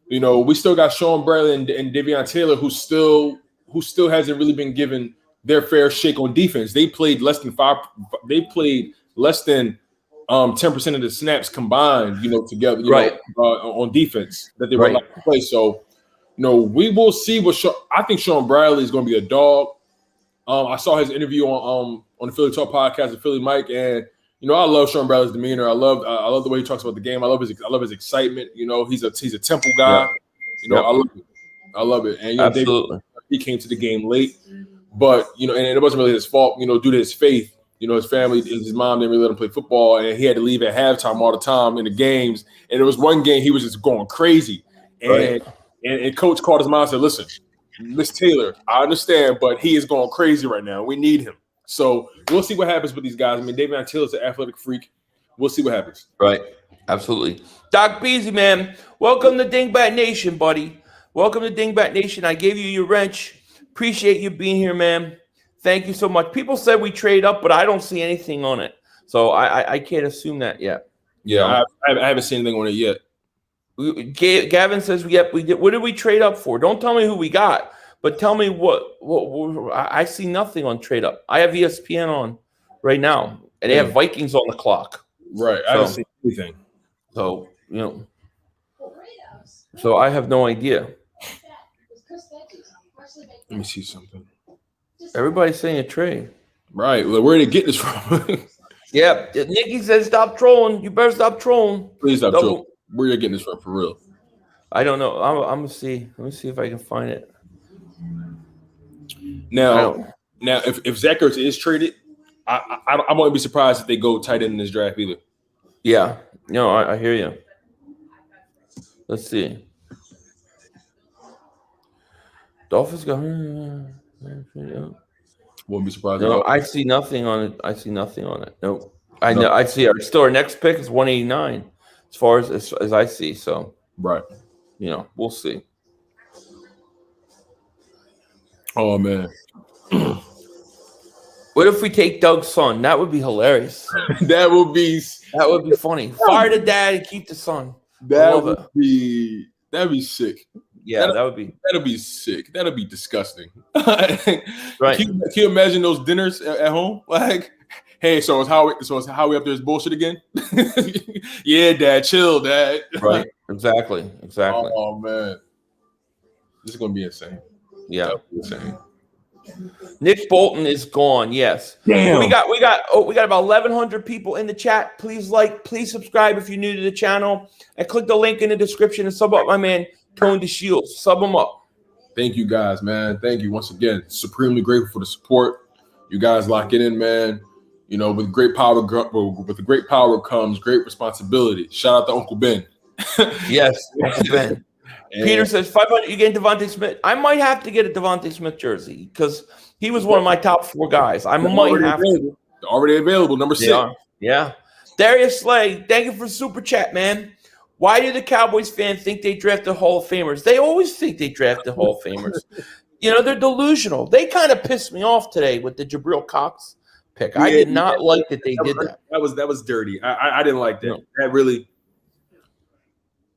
you know, we still got Sean Bradley and Davion Taylor who still hasn't really been given their fair shake on defense. They played less than 10% of the snaps combined, you know, together, on defense that they were allowed to play. So, you know, we will see I think Sean Bradley is going to be a dog. I saw his interview on the Philly Talk podcast with Philly Mike, and you know, I love Sean Bradley's demeanor. I love the way he talks about the game. I love his excitement. You know, he's a Temple guy. Yeah. You know, I love it. And you know, absolutely, he came to the game late, but you know, and it wasn't really his fault. You know, due to his faith. You know, his family, his mom didn't really let him play football, and he had to leave at halftime all the time in the games. And there was one game he was just going crazy, and coach called his mom and said, "Listen, Miss Taylor, I understand, but he is going crazy right now. We need him." So we'll see what happens with these guys. I mean, Davion Taylor's an athletic freak. We'll see what happens. Right. Absolutely. Doc Beasy, man. Welcome to Dingbat Nation, buddy. Welcome to Dingbat Nation. I gave you your wrench. Appreciate you being here, man. Thank you so much. People said we trade up, but I don't see anything on it. So I can't assume that yet. Yeah, I haven't seen anything on it yet. Gavin says, yep, we did. What did we trade up for? Don't tell me who we got. But tell me what I see nothing on trade up. I have ESPN on right now, and they have Vikings on the clock. Right. I haven't seen anything. So, you know. So I have no idea. Let me see something. Everybody's saying a trade. Right. Well, where did they get this from? Yeah. Nikki says, stop trolling. You better stop trolling. Please stop trolling. Where are you getting this from for real? I don't know. I'm going to see. Let me see if I can find it. Now, if Zach Ertz is traded, I won't be surprised if they go tight end in this draft either. Yeah, no, I hear you. Let's see. Dolphins go. Won't be surprised. No, I see nothing on it. Nope. I know. I see our next pick is 189, as far as I see. So right, you know, we'll see. Oh man. What if we take Doug's son? That would be hilarious. That would be funny. Fire the dad and keep the son. That'd be sick. Yeah, that'd be sick. That'd be disgusting. Right. Can you imagine those dinners at home? Like, hey, so is Howie up there is bullshit again? Yeah, Dad, chill, Dad. Right. Exactly. Oh man. This is gonna be insane. Yeah. Insane. Nick Bolton is gone. Yes. Damn. So we got about 1,100 people in the chat. Please please subscribe if you're new to the channel, and click the link in the description and sub up my man Tone Deshields. Sub him up. Thank you guys, man. Thank you once again. Supremely grateful for the support. You guys lock it in, man. You know, with great power comes great responsibility. Shout out to Uncle Ben. Yes, Uncle Ben. Peter says 500. You getting Devontae Smith? I might have to get a Devontae Smith jersey because he was one of my top 4 guys. I might have to. Already available. Number 6. Yeah. Darius Slay, thank you for super chat, man. Why do the Cowboys fans think they drafted Hall of Famers? They always think they drafted Hall of Famers. You know, they're delusional. They kind of pissed me off today with the Jabril Cox pick. I did not like that they did that. That was dirty. I didn't like that. No. That really.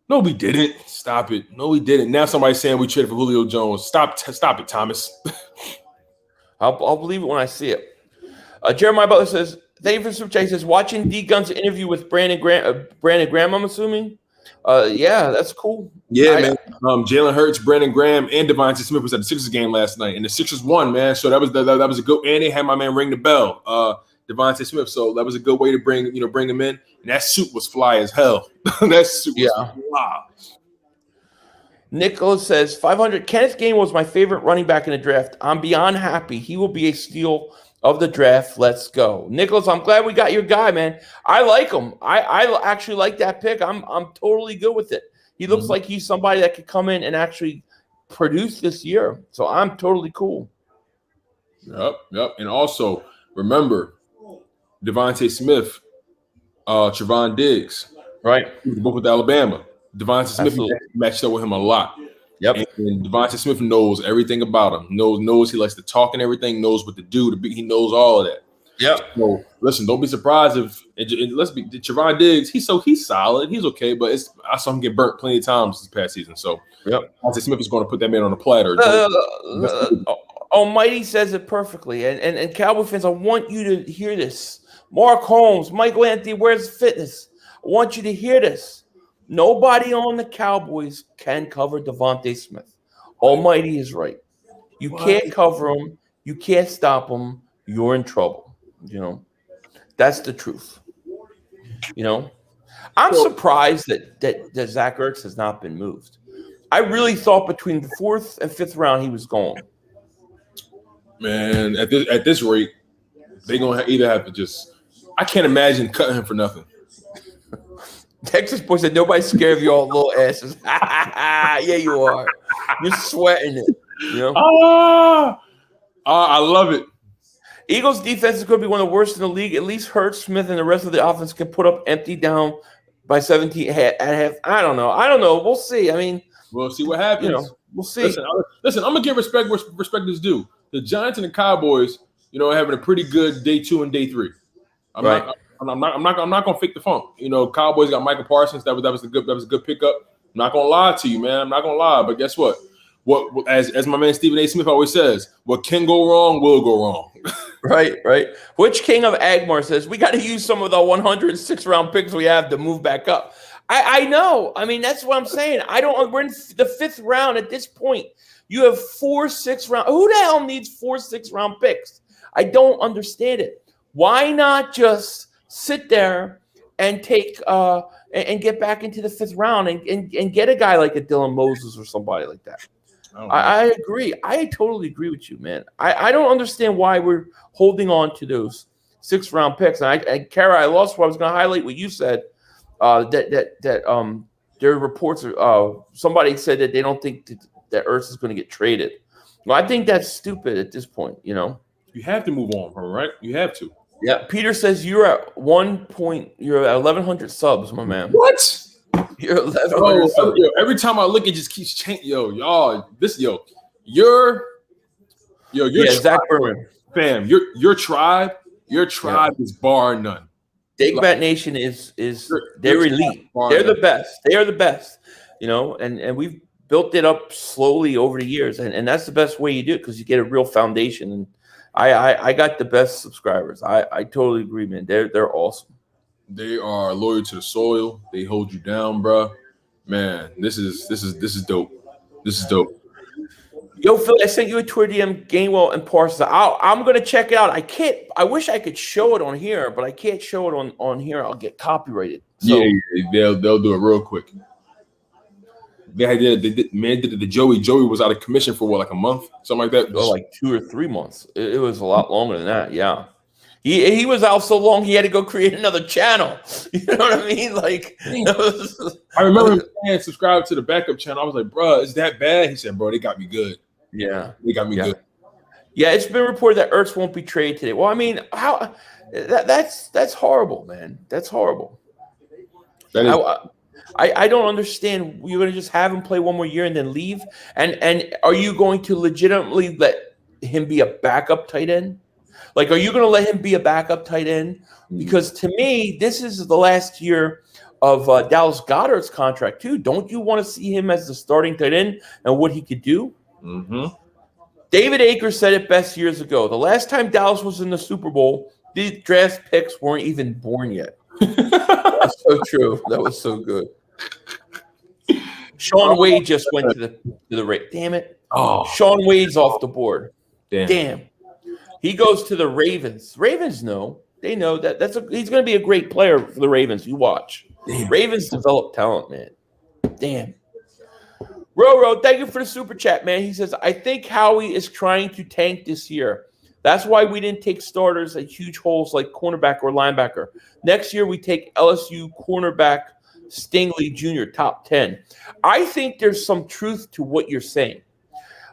No, we didn't. Stop it. No, we didn't. Now somebody's saying we traded for Julio Jones. Stop it, Thomas. I'll believe it when I see it. Jeremiah Butler says, thank you for super chat. He says, watching D Gun's interview with Brandon Graham, I'm assuming. Yeah, that's cool. Yeah, man. Jalen Hurts, Brandon Graham, and Devontae Smith was at the Sixers game last night, and the Sixers won, man. So that was a good. And they had my man ring the bell, Devontae Smith. So that was a good way to bring him in. And that suit was fly as hell. That suit was fly. Nicholas says 500. Kenneth Gainwell was my favorite running back in the draft. I'm beyond happy. He will be a steal of the draft. Let's go, Nicholas. I'm glad we got your guy, man. I like him. I actually like that pick. I'm totally good with it. He looks like he's somebody that could come in and actually produce this year. So I'm totally cool. Yep. And also remember, Devontae Smith, Trevon Diggs, right? Both with Alabama. Devontae Smith matched up with him a lot. Yep. And Devontae Smith knows everything about him. Knows he likes to talk and everything. Knows what to do. He knows all of that. Yep. So listen, don't be surprised if Trevon Diggs. He's solid. He's okay, but I saw him get burnt plenty of times this past season. So Devontae Smith is going to put that man on a platter. Almighty says it perfectly, and Cowboy fans, I want you to hear this. Mark Holmes, Michael Anthony, where's fitness? I want you to hear this. Nobody on the Cowboys can cover Devontae Smith. Almighty is right. You can't cover him. You can't stop him. You're in trouble. You know, that's the truth. You know, I'm surprised that Zach Ertz has not been moved. I really thought between the 4th and 5th round he was gone. Man, at this rate, they're gonna either have to just. I can't imagine cutting him for nothing. Texas boy said nobody's scared of y'all little asses. Yeah, you are. You're sweating it. You know? I love it. Eagles defense is going to be one of the worst in the league. At least Hurts, Smith, and the rest of the offense can put up empty down by 17 at half. I don't know. We'll see. I mean, we'll see what happens. You know, we'll see. Listen, I'm gonna give respect where respect is due. The Giants and the Cowboys, you know, are having a pretty good day 2 and day 3. I'm not gonna fake the funk. You know, Cowboys got Michael Parsons. That was a good pickup. I'm not gonna lie to you, man. I'm not gonna lie. But guess what? What as my man Stephen A. Smith always says, what can go wrong will go wrong. Right. Which King of Agmar says we got to use some of the 106 round picks we have to move back up. I know. I mean, that's what I'm saying. We're in the 5th round at this point. You have 4 6 round. Who the hell needs 4 6 round picks? I don't understand it. Why not just sit there and take and get back into the 5th round and get a guy like a Dylan Moses or somebody like that? I agree. I totally agree with you, man. I don't understand why we're holding on to those 6th round picks. And Kara, I lost what I was going to highlight what you said. That there are reports. Somebody said that they don't think that Ertz is going to get traded. Well, I think that's stupid at this point. You know, you have to move on from it, right? You have to. Yeah. Peter says you're at 1 point. You're at 1,100 subs, my man. What? You're 1,100 subs. Yo, every time I look, it just keeps changing. You're Zach Berman, fam. Your tribe is bar none. Dingbat Nation is they're elite. They're the best. They are the best. You know, and we've built it up slowly over the years, and that's the best way you do it because you get a real foundation. And I got the best subscribers. I totally agree, man. They're awesome. They are loyal to the soil. They hold you down, bro. Man, this is dope. This is dope. Yo, Phil, I sent you a Twitter DM, Gainwell and Parsons. I'm gonna check it out. I can't. I wish I could show it on here, but I can't show it on here. I'll get copyrighted. So. Yeah, they'll do it real quick. They did the Joey. Joey was out of commission for what, like a month, something like that. Oh, like 2 or 3 months. It was a lot longer than that. Yeah. He was out so long he had to go create another channel. You know what I mean? Like I remember him saying subscribe to the backup channel. I was like, bro, is that bad? He said, bro, they got me good. Yeah. They got me good. Yeah, it's been reported that Ertz won't be traded today. Well, I mean, how that's horrible, man. That's horrible. That is, I don't understand. You're going to just have him play one more year and then leave? And are you going to legitimately let him be a backup tight end? Like, are you going to let him be a backup tight end? Because to me, this is the last year of Dallas Goedert's contract too. Don't you want to see him as the starting tight end and what he could do? mm-hmm. David Akers said it best years ago. The last time Dallas was in the Super Bowl, the draft picks weren't even born yet. That's so true. That was so good. Sean Wade just went to the Ravens. Damn it. Oh, Sean Wade's off the board. damn. He goes to the Ravens. Ravens know. They know that he's going to be a great player for the Ravens. You watch. Damn. Ravens develop talent, man. Damn. Roro, thank you for the super chat, man. He says, I think Howie is trying to tank this year. That's why we didn't take starters at huge holes like cornerback or linebacker. Next year, we take LSU cornerback Stingley Jr., top 10. I think there's some truth to what you're saying.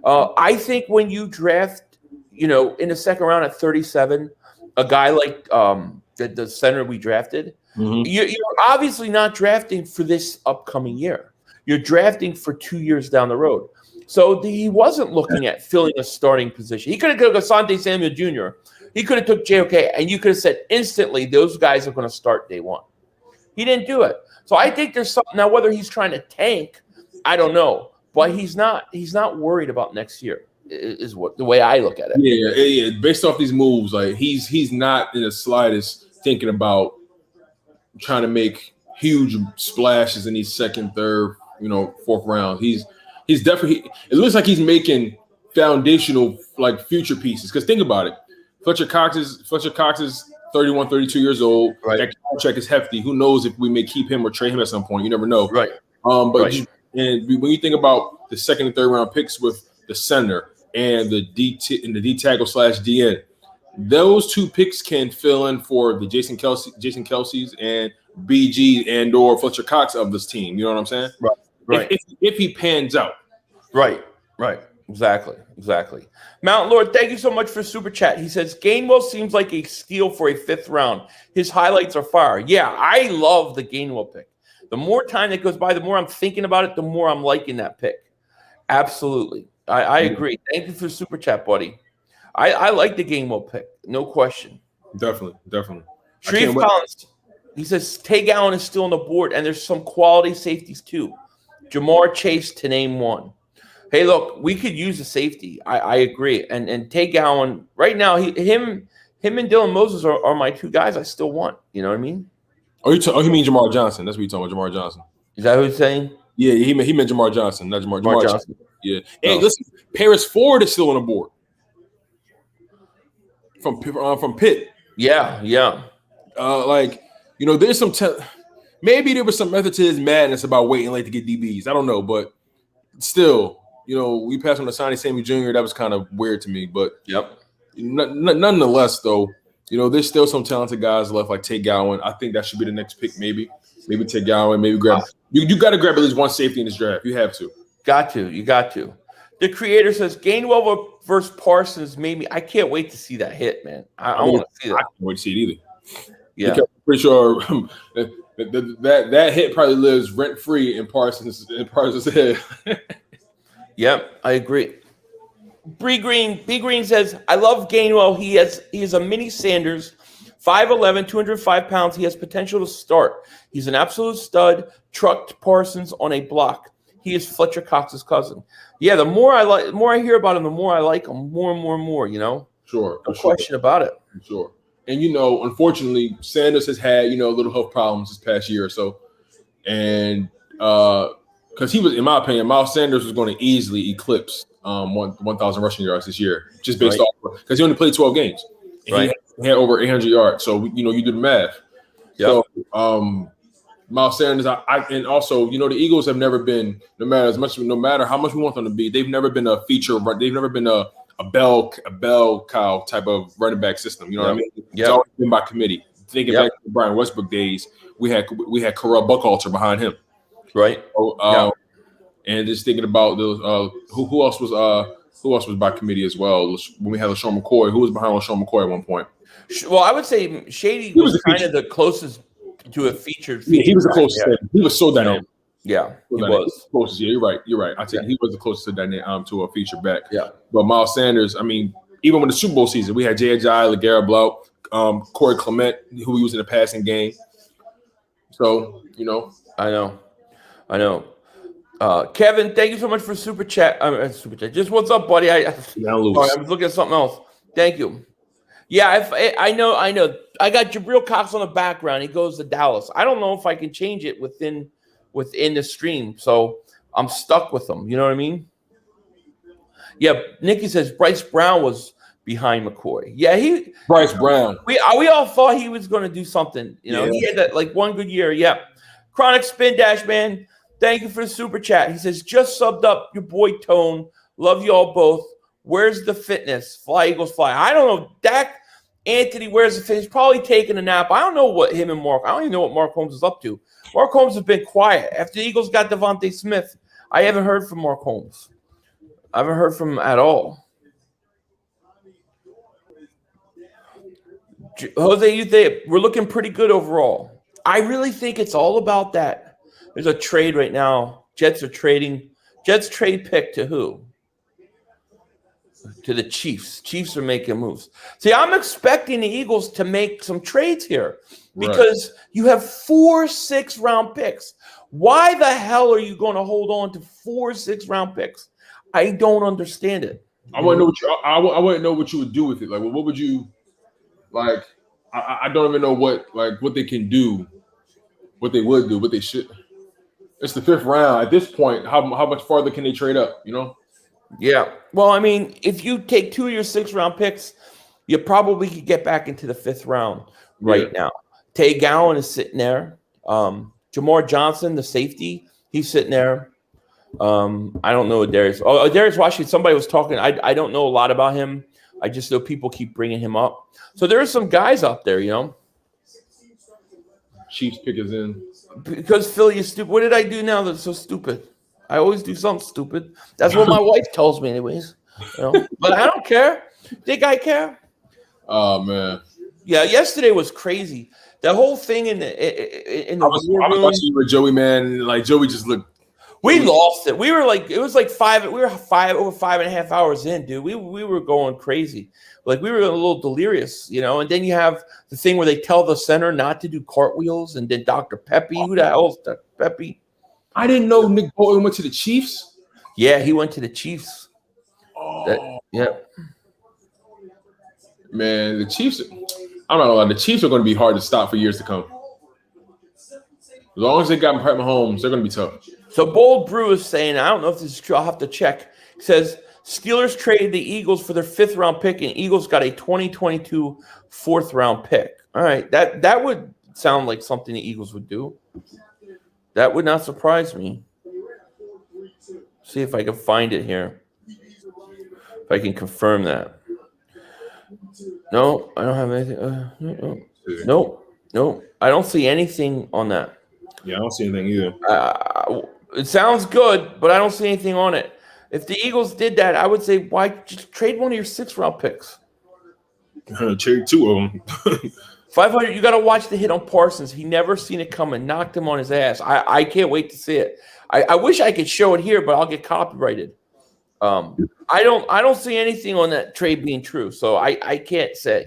I think when you draft, in the second round at 37, a guy like the center we drafted, Mm-hmm. you're obviously not drafting for this upcoming year. You're drafting for 2 years down the road. So he wasn't looking at filling a starting position. He could have took Asante Samuel Jr. He could have took JOK, and you could have said instantly those guys are going to start day one. He didn't do it. So I think there's something now. Whether he's trying to tank, I don't know, but he's not worried about next year. Is what the way I look at it. Yeah. Based off these moves, like he's not in the slightest thinking about trying to make huge splashes in these second, third, fourth rounds. He's definitely. It looks like he's making foundational like future pieces. Because think about it, Fletcher Cox is 31, 32 years old. Right. That contract is hefty. Who knows if we may keep him or trade him at some point? You never know. Right. But when you think about the second and third round picks with the center and the D tackle / DN, those two picks can fill in for the Jason Kelsey's and BG and or Fletcher Cox of this team. You know what I'm saying? Right. If he pans out. Right. Exactly. Mountain Lord, thank you so much for super chat. He says Gainwell seems like a steal for a 5th round. His highlights are fire. Yeah, I love the Gainwell pick. The more time that goes by, the more I'm thinking about it, the more I'm liking that pick. Absolutely. I agree. Thank you for the super chat, buddy. I like the Gainwell pick. No question. Definitely. Shreve Collins, he says Tay Gowan is still on the board, and there's some quality safeties too. Jamar Chase to name one. Hey, look, we could use a safety. I agree. And Tay Gowan, right now, him and Dylan Moses are my two guys I still want. You know what I mean? Oh, you mean Jamar Johnson? That's what you're talking about, Jamar Johnson. Is that what he's saying? Yeah, he meant Jamar Johnson, not Jamar Johnson. Yeah. Hey, listen, Paris Ford is still on the board from Pitt. Yeah. There's some maybe there was some method to his madness about waiting late to get DBs. I don't know, but still, we passed on to Asante Samuel Jr. That was kind of weird to me, but nonetheless, though, there's still some talented guys left, like Tay Gowan. I think that should be the next pick, maybe Tay Gowan, maybe grab. You got to grab at least one safety in this draft. You have to. You got to. The creator says Gainwell versus Parsons made me. I can't wait to see that hit, man. I want to see that. I can't wait to see it either. Yeah, because I'm pretty sure that hit probably lives rent free in Parsons' head. Yep, I agree. B Green says, I love Gainwell. He is a mini Sanders, 5'11", 205 pounds. He has potential to start. He's an absolute stud. Trucked Parsons on a block. He is Fletcher Cox's cousin. Yeah, the more I hear about him, the more I like him. More and more. Sure, no question about it. Sure. And unfortunately, Sanders has had little health problems this past year or so, and because he was, in my opinion, Miles Sanders was going to easily eclipse 1,000 rushing yards this year, just based off because he only played 12 games. And he had over 800 yards. So you do the math. Yep. So Miles Sanders, and also the Eagles have never been, no matter how much we want them to be, they've never been a feature. They've never been a bell cow type of running back system. You know what I mean? It's always been by committee. Thinking back to the Brian Westbrook days, we had Corell Buckhalter behind him, right? So, and just thinking about those, who else was by committee as well? When we had LaShawn McCoy, who was behind LaShawn McCoy at one point? Well, I would say Shady was kind of the closest to a featured. Yeah, he was the closest. Yeah. He was so dynamic. Yeah, he was. Closest. Yeah, you're right. I think he was the closest to a feature back. Yeah. But Miles Sanders, I mean, even with the Super Bowl season, we had J.J., LeGarrette Blount, Corey Clement, who we used in the passing game. So, I know. Kevin, thank you so much for super chat. Just what's up, buddy? I was looking at something else. Thank you. Yeah, I know. I got Jabril Cox on the background. He goes to Dallas. I don't know if I can change it within the stream, so I'm stuck with them. You know what I mean? Yeah, Nikki says Bryce Brown was behind McCoy. Yeah, Bryce Brown. We all thought he was going to do something. He had that one good year. Yeah. Chronic Spin Dash Man, thank you for the super chat. He says just subbed up your boy Tone. Love you all both. Where's the fitness? Fly Eagles fly. I don't know. Dak Anthony, where's the fitness? Probably taking a nap. I don't know what him and Mark. I don't even know what Mark Holmes is up to. Mark Holmes has been quiet after the Eagles got Devontae Smith. I haven't heard from Mark Holmes. I haven't heard from him at all. Jose, you think we're looking pretty good overall? I really think it's all about that. There's a trade right now. Jets are trading. Jets trade pick to who? To the Chiefs. Chiefs are making moves. See, I'm expecting the Eagles to make some trades here because you have 4 6-round picks. Why the hell are you going to hold on to 4 6-round picks? I don't understand it. I want to know what you would do with it. Like, what would you like? I don't even know what they can do, what they would do, what they should. It's the 5th round. At this point, how much farther can they trade up? Yeah. Well, I mean, if you take 2 of your 6-round picks, you probably could get back into the 5th round now. Tay Gowan is sitting there. Jamar Johnson, the safety, he's sitting there. I don't know Darius. Darius Washington, somebody was talking. I don't know a lot about him. I just know people keep bringing him up. So there are some guys up there, Chiefs pick is in. Because Philly is stupid. What did I do now that's so stupid? I always do something stupid. That's what my wife tells me anyways. But I don't care. Think I care? Oh, man. Yeah, yesterday was crazy. The whole thing in the I was watching you with Joey, man. Like, Joey just looked. We lost it. We were like, it was like over 5.5 hours in, dude. We were going crazy. Like, we were a little delirious, And then you have the thing where they tell the center not to do cartwheels, and then Dr. Pepe. Who the hell is Dr. Pepe? I didn't know Nick Bolton went to the Chiefs. Yeah, he went to the Chiefs. Yeah. Man, the Chiefs. I don't know. The Chiefs are going to be hard to stop for years to come. As long as they got Pat Mahomes, they're going to be tough. So Bold Brew is saying, I don't know if this is true. I'll have to check. He says Steelers traded the Eagles for their 5th round pick, and Eagles got a 2022 4th round pick. All right, that would sound like something the Eagles would do. That would not surprise me. See if I can find it here. If I can confirm that. No, I don't have anything. No. I don't see anything on that. Yeah, I don't see anything either. It sounds good, but I don't see anything on it. If the Eagles did that, I would say, why just trade one of your 6-round picks? Trade 2 of them. 500. You got to watch the hit on Parsons. He never seen it coming. Knocked him on his ass. I can't wait to see it. I wish I could show it here, but I'll get copyrighted. I don't see anything on that trade being true, so I can't say,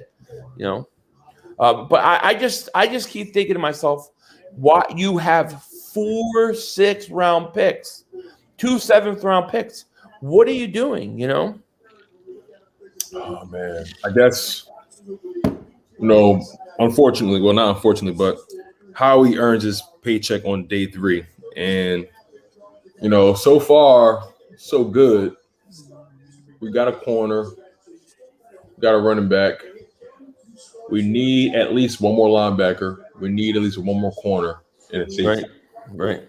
But I just keep thinking to myself, why you have 4 6-round picks, 2 7th round picks? What are you doing? Oh man, I guess unfortunately, well, not unfortunately, but Howie earns his paycheck on day 3, and so far so good. We got a corner. Got a running back. We need at least one more linebacker. We need at least one more corner and a safety. Right.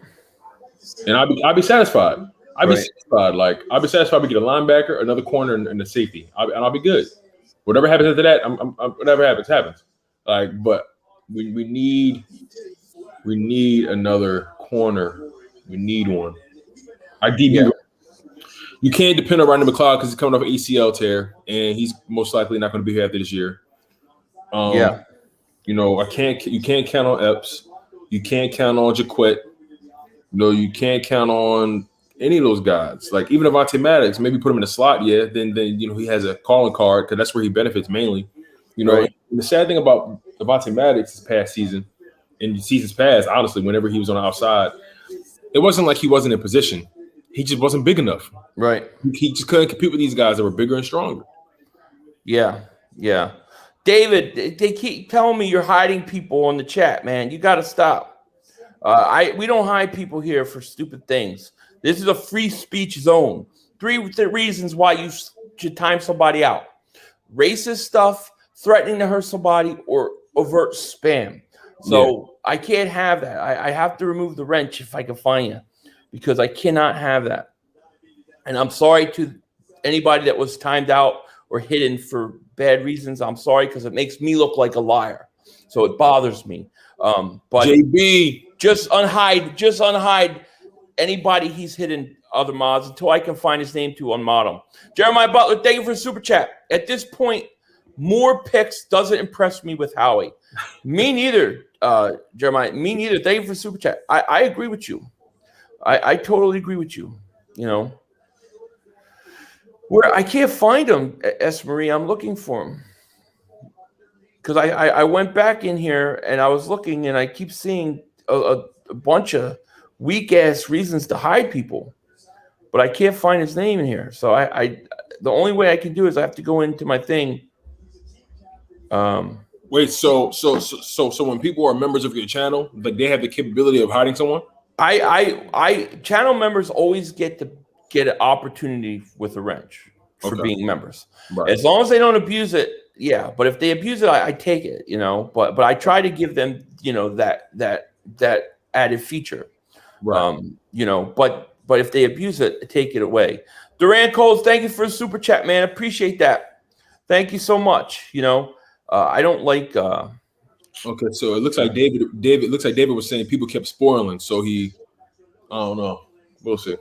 And I'd be satisfied. I'd be Right. satisfied. Like I'd be satisfied. We get a linebacker, another corner, and a safety. I'll be good. Whatever happens after that, whatever happens. Like, but we need another corner. We need one. Yeah. You can't depend on Rodney McLeod because he's coming off an ACL tear, and he's most likely not going to be here after this year. You know, you can't count on Epps. You can't count on Jaquette. You know, you can't count on any of those guys. Like even Avonte Maddox, maybe put him in the slot, then you know he has a calling card because that's where he benefits mainly. You know, and the sad thing about Avonte Maddox this past season and seasons past, honestly, whenever he was on the outside, it wasn't like he wasn't in position. He just wasn't big enough. Right. He just couldn't compete with these guys that were bigger and stronger. Yeah. David, they keep telling me you're hiding people on the chat, man. You got to stop. We don't hide people here for stupid things. This is a free speech zone. 3 reasons why you should time somebody out: racist stuff, threatening to hurt somebody, or overt spam. So I can't have that. I have to remove the wrench if I can find you, because I cannot have that. And I'm sorry to anybody that was timed out or hidden for bad reasons. I'm sorry, because it makes me look like a liar. So it bothers me. But JB, just unhide anybody he's hidden other mods until I can find his name to unmod him. Jeremiah Butler, thank you for the super chat. At this point, more picks doesn't impress me with Howie. Me neither, Jeremiah. Me neither. Thank you for the super chat. I agree with you. I totally agree with you. You know, where I can't find him, S. Marie. I'm looking for him because I went back in here and I was looking and I keep seeing a bunch of weak ass reasons to hide people, but I can't find his name in here. So the only way I can do is I have to go into my thing. Wait, so when people are members of your channel, like they have the capability of hiding someone? I channel members always get an opportunity with a wrench for being members. Right. As long as they don't abuse it, yeah. But if they abuse it, I take it, you know. But I try to give them, you know, that added feature. Right. You know, but if they abuse it, take it away. Duran Coles, thank you for the super chat, man. Appreciate that. Thank you so much. You know, I don't like okay, so it looks like David was saying people kept spoiling, so I don't know. We'll see.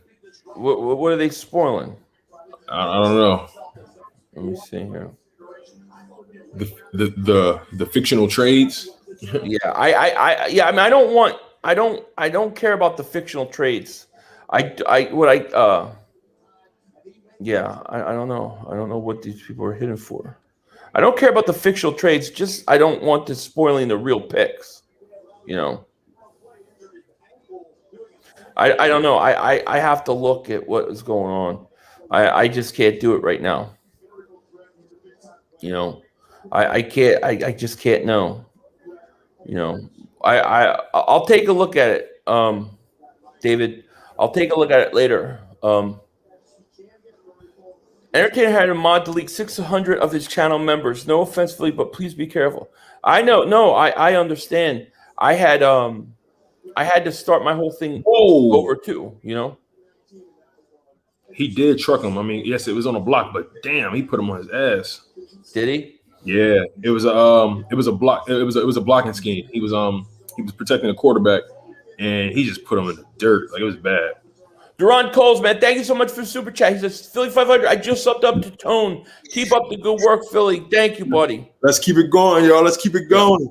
What are they spoiling? I don't know. Let me see here. The fictional trades. Yeah, I mean, I don't care about the fictional trades. I don't know. I don't know what these people are hitting for. I don't care about the fictional trades. Just I don't want this spoiling the real picks. You know. I don't know. I have to look at what is going on. I just can't do it right now. You know, I can't. I just can't know. You know, I'll take a look at it, David. I'll take a look at it later. Entertainer had a mod delete 600 of his channel members. No offense, Philly, but please be careful. I know. No, I understand. I had to start my whole thing over too. You know. He did truck him. I mean, yes, it was on a block, but damn, he put him on his ass. Did he? Yeah, it was a block. It was a blocking scheme. He was protecting the quarterback, and he just put him in the dirt. Like it was bad. Duran Coles, man, thank you so much for the super chat. He says, Philly 500, I just subbed up to Tone. Keep up the good work, Philly. Thank you, buddy. Let's keep it going, y'all. Let's keep it going.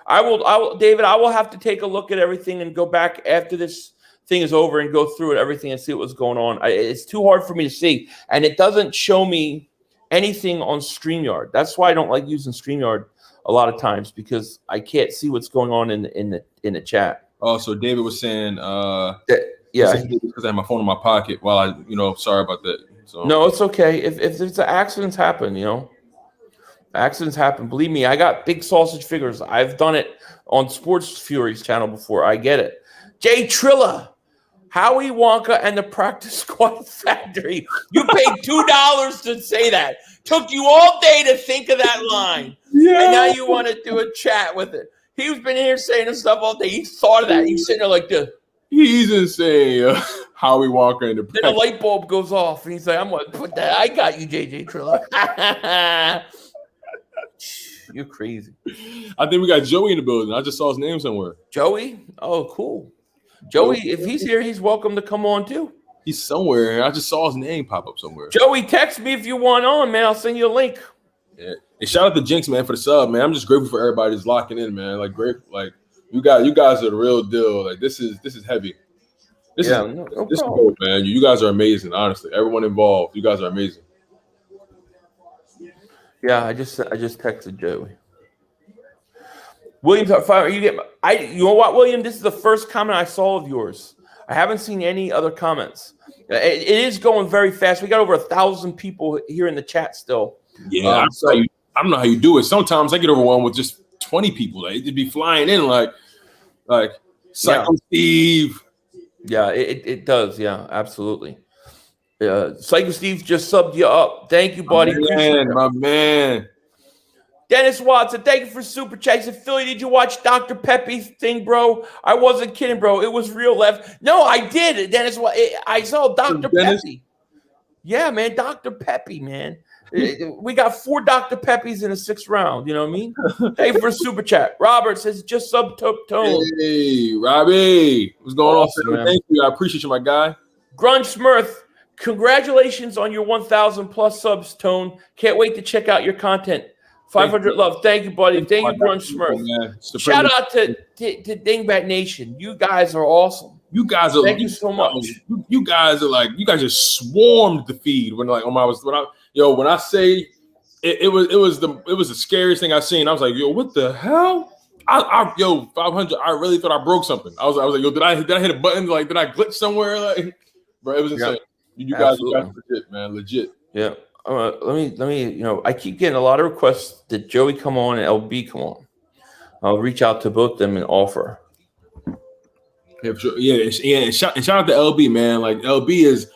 I will, David, I will have to take a look at everything and go back after this thing is over and go through it, everything and see what's going on. It's too hard for me to see. And it doesn't show me anything on StreamYard. That's why I don't like using StreamYard a lot of times, because I can't see what's going on in the chat. Oh, so David was saying yeah, because I had my phone in my pocket while sorry about that. So no, it's okay. If it's accidents happen, you know. Accidents happen. Believe me, I got big sausage figures. I've done it on Sports Fury's channel before. I get it. Jay Trilla, Howie Wonka and the Practice Squad Factory. You paid $2 to say that. Took you all day to think of that line. Yeah. And now you want to do a chat with it. He's been here saying this stuff all day. He thought of that. He's sitting there like this. He's insane. Howie Wonka and the Practice. Then a light bulb goes off. And he's like, I'm going to put that. I got you, JJ Trilla. You're crazy. I think we got Joey in the building. I just saw his name somewhere. Joey? Oh, cool. Joey, if he's here, he's welcome to come on too. He's somewhere. I just saw his name pop up somewhere. Joey, text me if you want on, man. I'll send you a link. Yeah. And shout out to Jinx, man, for the sub, man. I'm just grateful for everybody that's locking in, man. Like, great, like you guys are the real deal. Like, this is heavy. This is dope, man. You guys are amazing, honestly. Everyone involved, you guys are amazing. Yeah, I just texted Joey. William, you know what, William? This is the first comment I saw of yours. I haven't seen any other comments. It is going very fast. We got over 1,000 people here in the chat still. Yeah, I don't know how you do it. Sometimes I get over one with just 20 people. Like, it'd be flying in like Psycho Steve. Yeah, it does. Yeah, absolutely. Psycho Steve just subbed you up. Thank you, buddy. My man. Dennis Watson, thank you for super checks. In Philly, did you watch Dr. Pepe's thing, bro? I wasn't kidding, bro. It was real left. No, I did. Dennis, I saw Dr. Pepe. Yeah, man, Dr. Pepe, man. We got 4 Dr. Pepes in the 6th round. You know what I mean? Thank you for super chat. Robert says just sub tone. Hey, Robbie, what's going on? Man? Thank you. I appreciate you, my guy. Grunge Smurth, congratulations on your 1,000 plus subs, Tone. Can't wait to check out your content. 500 love. Thank you, buddy. Thank you, Grunge Smurth. Shout out to Dingbat Nation. You guys are awesome. You guys are. Thank you so much. You guys are like, you guys just swarmed the feed when I say it was the scariest thing I've seen. I was like, yo, what the hell? 500. I really thought I broke something. I was like, yo, did I hit a button? Like, did I glitch somewhere? Like, bro, it was insane. You guys are legit, man, legit. Yeah. Let me. I keep getting a lot of requests that Joey come on and LB come on. I'll reach out to both of them and offer. Yeah, for sure. And shout out to LB, man. Like, LB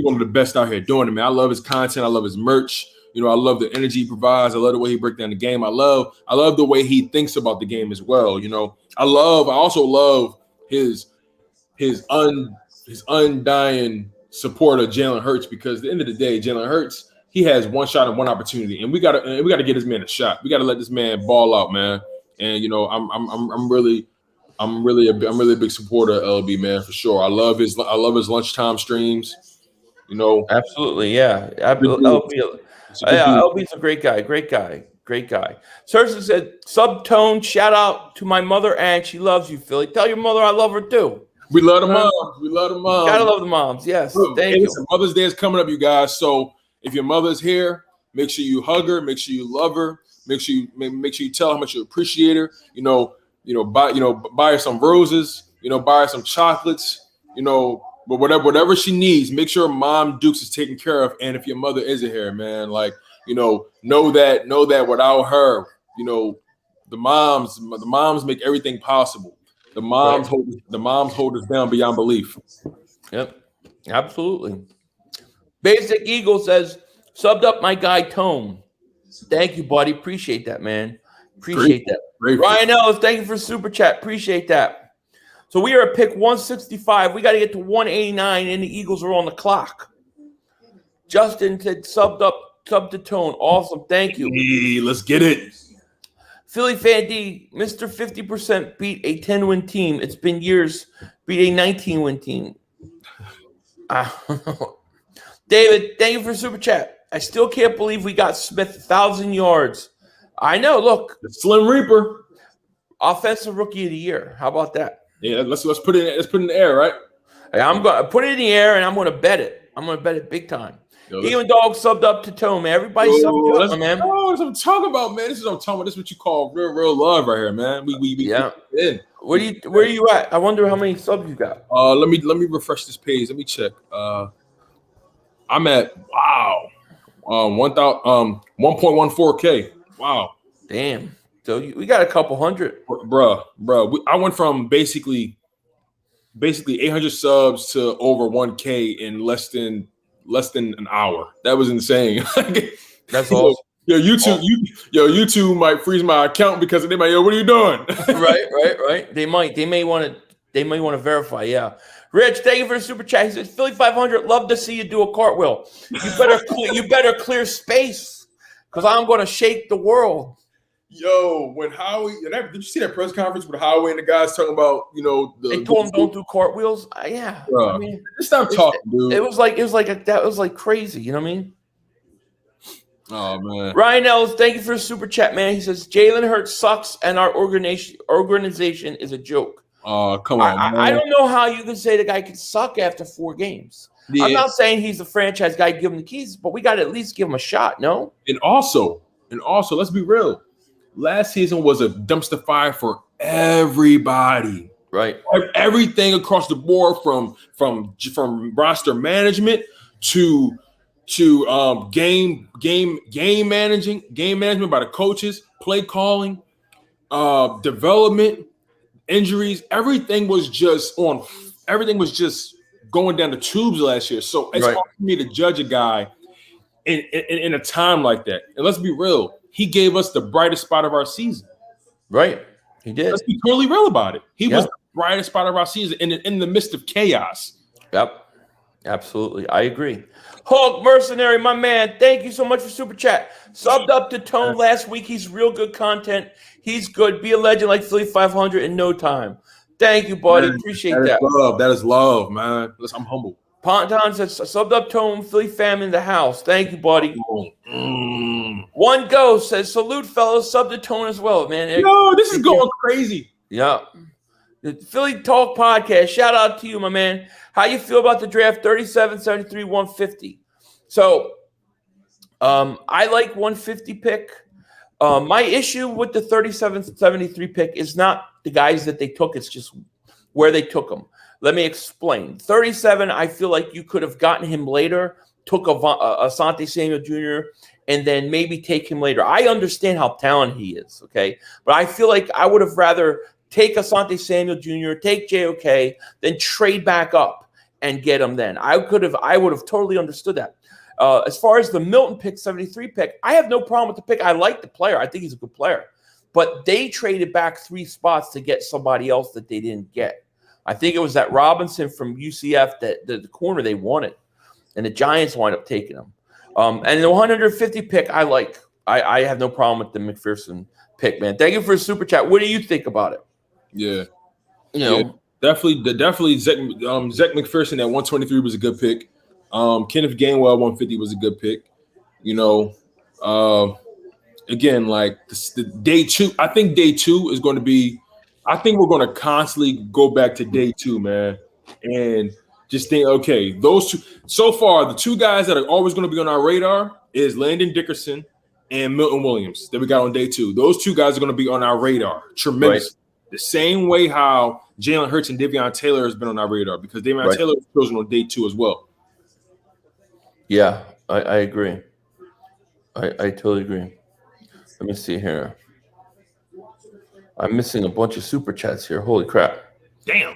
one of the best out here doing it, man. I love his content. I love his merch. I love the energy he provides. I love the way he breaks down the game. I love the way he thinks about the game as well. I also love his undying support of Jalen Hurts, because at the end of the day, Jalen Hurts, he has one shot and one opportunity, and we gotta get this man a shot. We gotta let this man ball out, man. And I'm really a big supporter of LB, man, for sure. I love his lunchtime streams. Absolutely, yeah. LB's a great guy. Seriously said, Subtone, shout out to my mother, and she loves you, Philly. Tell your mother I love her too. We love the moms. We love the moms. Gotta love the moms. Yes. Thank you. Mother's Day is coming up, you guys. So if your mother's here, make sure you hug her. Make sure you love her. Make sure you tell her how much you appreciate her. Buy her some roses. Buy her some chocolates. But whatever she needs, make sure Mom Dukes is taken care of. And if your mother isn't here, man, know that without her, the moms make everything possible. The moms hold us down beyond belief. Yep, absolutely. Basic Eagle says, subbed up my guy Tone. Thank you, buddy. Appreciate that, man. Appreciate that. Ryan Ellis, thank you for super chat. Appreciate that. So we are at pick 165. We got to get to 189, and the Eagles are on the clock. Justin said sub to Tone. Awesome. Thank you. Hey, let's get it. Philly Fan D, Mr. 50% beat a 10-win team. It's been years. Beat a 19-win team. David, thank you for super chat. I still can't believe we got Smith 1,000 yards. I know. Look, the Slim Reaper, offensive rookie of the year. How about that? Yeah, let's put it. Let's put it in the air, right? Hey, I'm going to put it in the air, and I'm going to bet it. I'm going to bet it big time. Even Dog subbed up to Tone, man. Everybody subbed up, man. Oh, that's what I'm talking about, man. This is what I'm talking about. This is what you call real love right here, man. We yeah. Where are you at? I wonder how many subs you got. Let me refresh this page. Let me check. I'm at 1.14K. Wow. Damn. So we got a couple hundred. Bruh. I went from basically basically 800 subs to over 1K in less than an hour. That was insane. That's awesome. YouTube might freeze my account because they might, what are you doing? Right. They may want to verify. Yeah. Rich, thank you for the super chat. He says, Philly 500, love to see you do a cartwheel. You better clear space because I'm going to shake the world. Yo, when Howie, did you see that press conference with Howie and the guys talking about, they told him don't do cartwheels? Yeah. Bro, I mean, just stop talking, dude. It was like crazy. You know what I mean? Oh, man. Ryan Ellis, thank you for the super chat, man. He says, Jalen Hurts sucks and our organization is a joke. Oh, come on, man. I don't know how you can say the guy could suck after 4 games. Yeah. I'm not saying he's the franchise guy, give him the keys, but we got to at least give him a shot, no? And also, let's be real. Last season was a dumpster fire for everybody. Right. Everything across the board from roster management to game management by the coaches, play calling, development, injuries. Everything was just going down the tubes last year. So it's hard for me to judge a guy in a time like that. And let's be real, he gave us the brightest spot of our season. Right. He did. Let's be totally real about it. He was the brightest spot of our season in the midst of chaos. Yep. Absolutely. I agree. Hulk Mercenary, my man, thank you so much for super chat. Subbed up to Tone last week. He's real good content. He's good. Be a legend like Philly 500 in no time. Thank you, buddy. Man, appreciate that. That is love, man. Listen, I'm humble. Ponton says, subbed up Tone, Philly fam in the house. Thank you, buddy. One Ghost says, salute, fellas. Sub to Tone as well, man. Yo, this is going crazy. Yeah. The Philly Talk Podcast. Shout out to you, my man. How you feel about the draft? 37, 73, 150. So I like 150 pick. My issue with the 37, 73 pick is not the guys that they took. It's just where they took them. Let me explain. 37, I feel like you could have gotten him later, took Asante Samuel Jr., and then maybe take him later. I understand how talented he is, okay? But I feel like I would have rather take Asante Samuel Jr., take JOK, then trade back up and get him then. I would have totally understood that. As far as the Milton pick, 73 pick, I have no problem with the pick. I like the player. I think he's a good player. But they traded back 3 spots to get somebody else that they didn't get. I think it was that Robinson from UCF, that the corner they wanted. And the Giants wind up taking him. And the 150 pick, I like. I have no problem with the McPherson pick, man. Thank you for the super chat. What do you think about it? Yeah. You know, definitely Zach McPherson at 123 was a good pick. Kenneth Gainwell 150 was a good pick. Again, like the day 2, I think day 2 is going to be, I think we're going to constantly go back to day 2, man, and just think, okay, those two so far, the 2 guys that are always going to be on our radar is Landon Dickerson and Milton Williams that we got on day 2. Those 2 guys are going to be on our radar tremendous. Right. The same way how Jalen Hurts and Davion Taylor has been on our radar, because Davion Taylor was chosen on day 2 as well. Yeah, I agree. I totally agree. Let me see here. I'm missing a bunch of super chats here. Holy crap. Damn.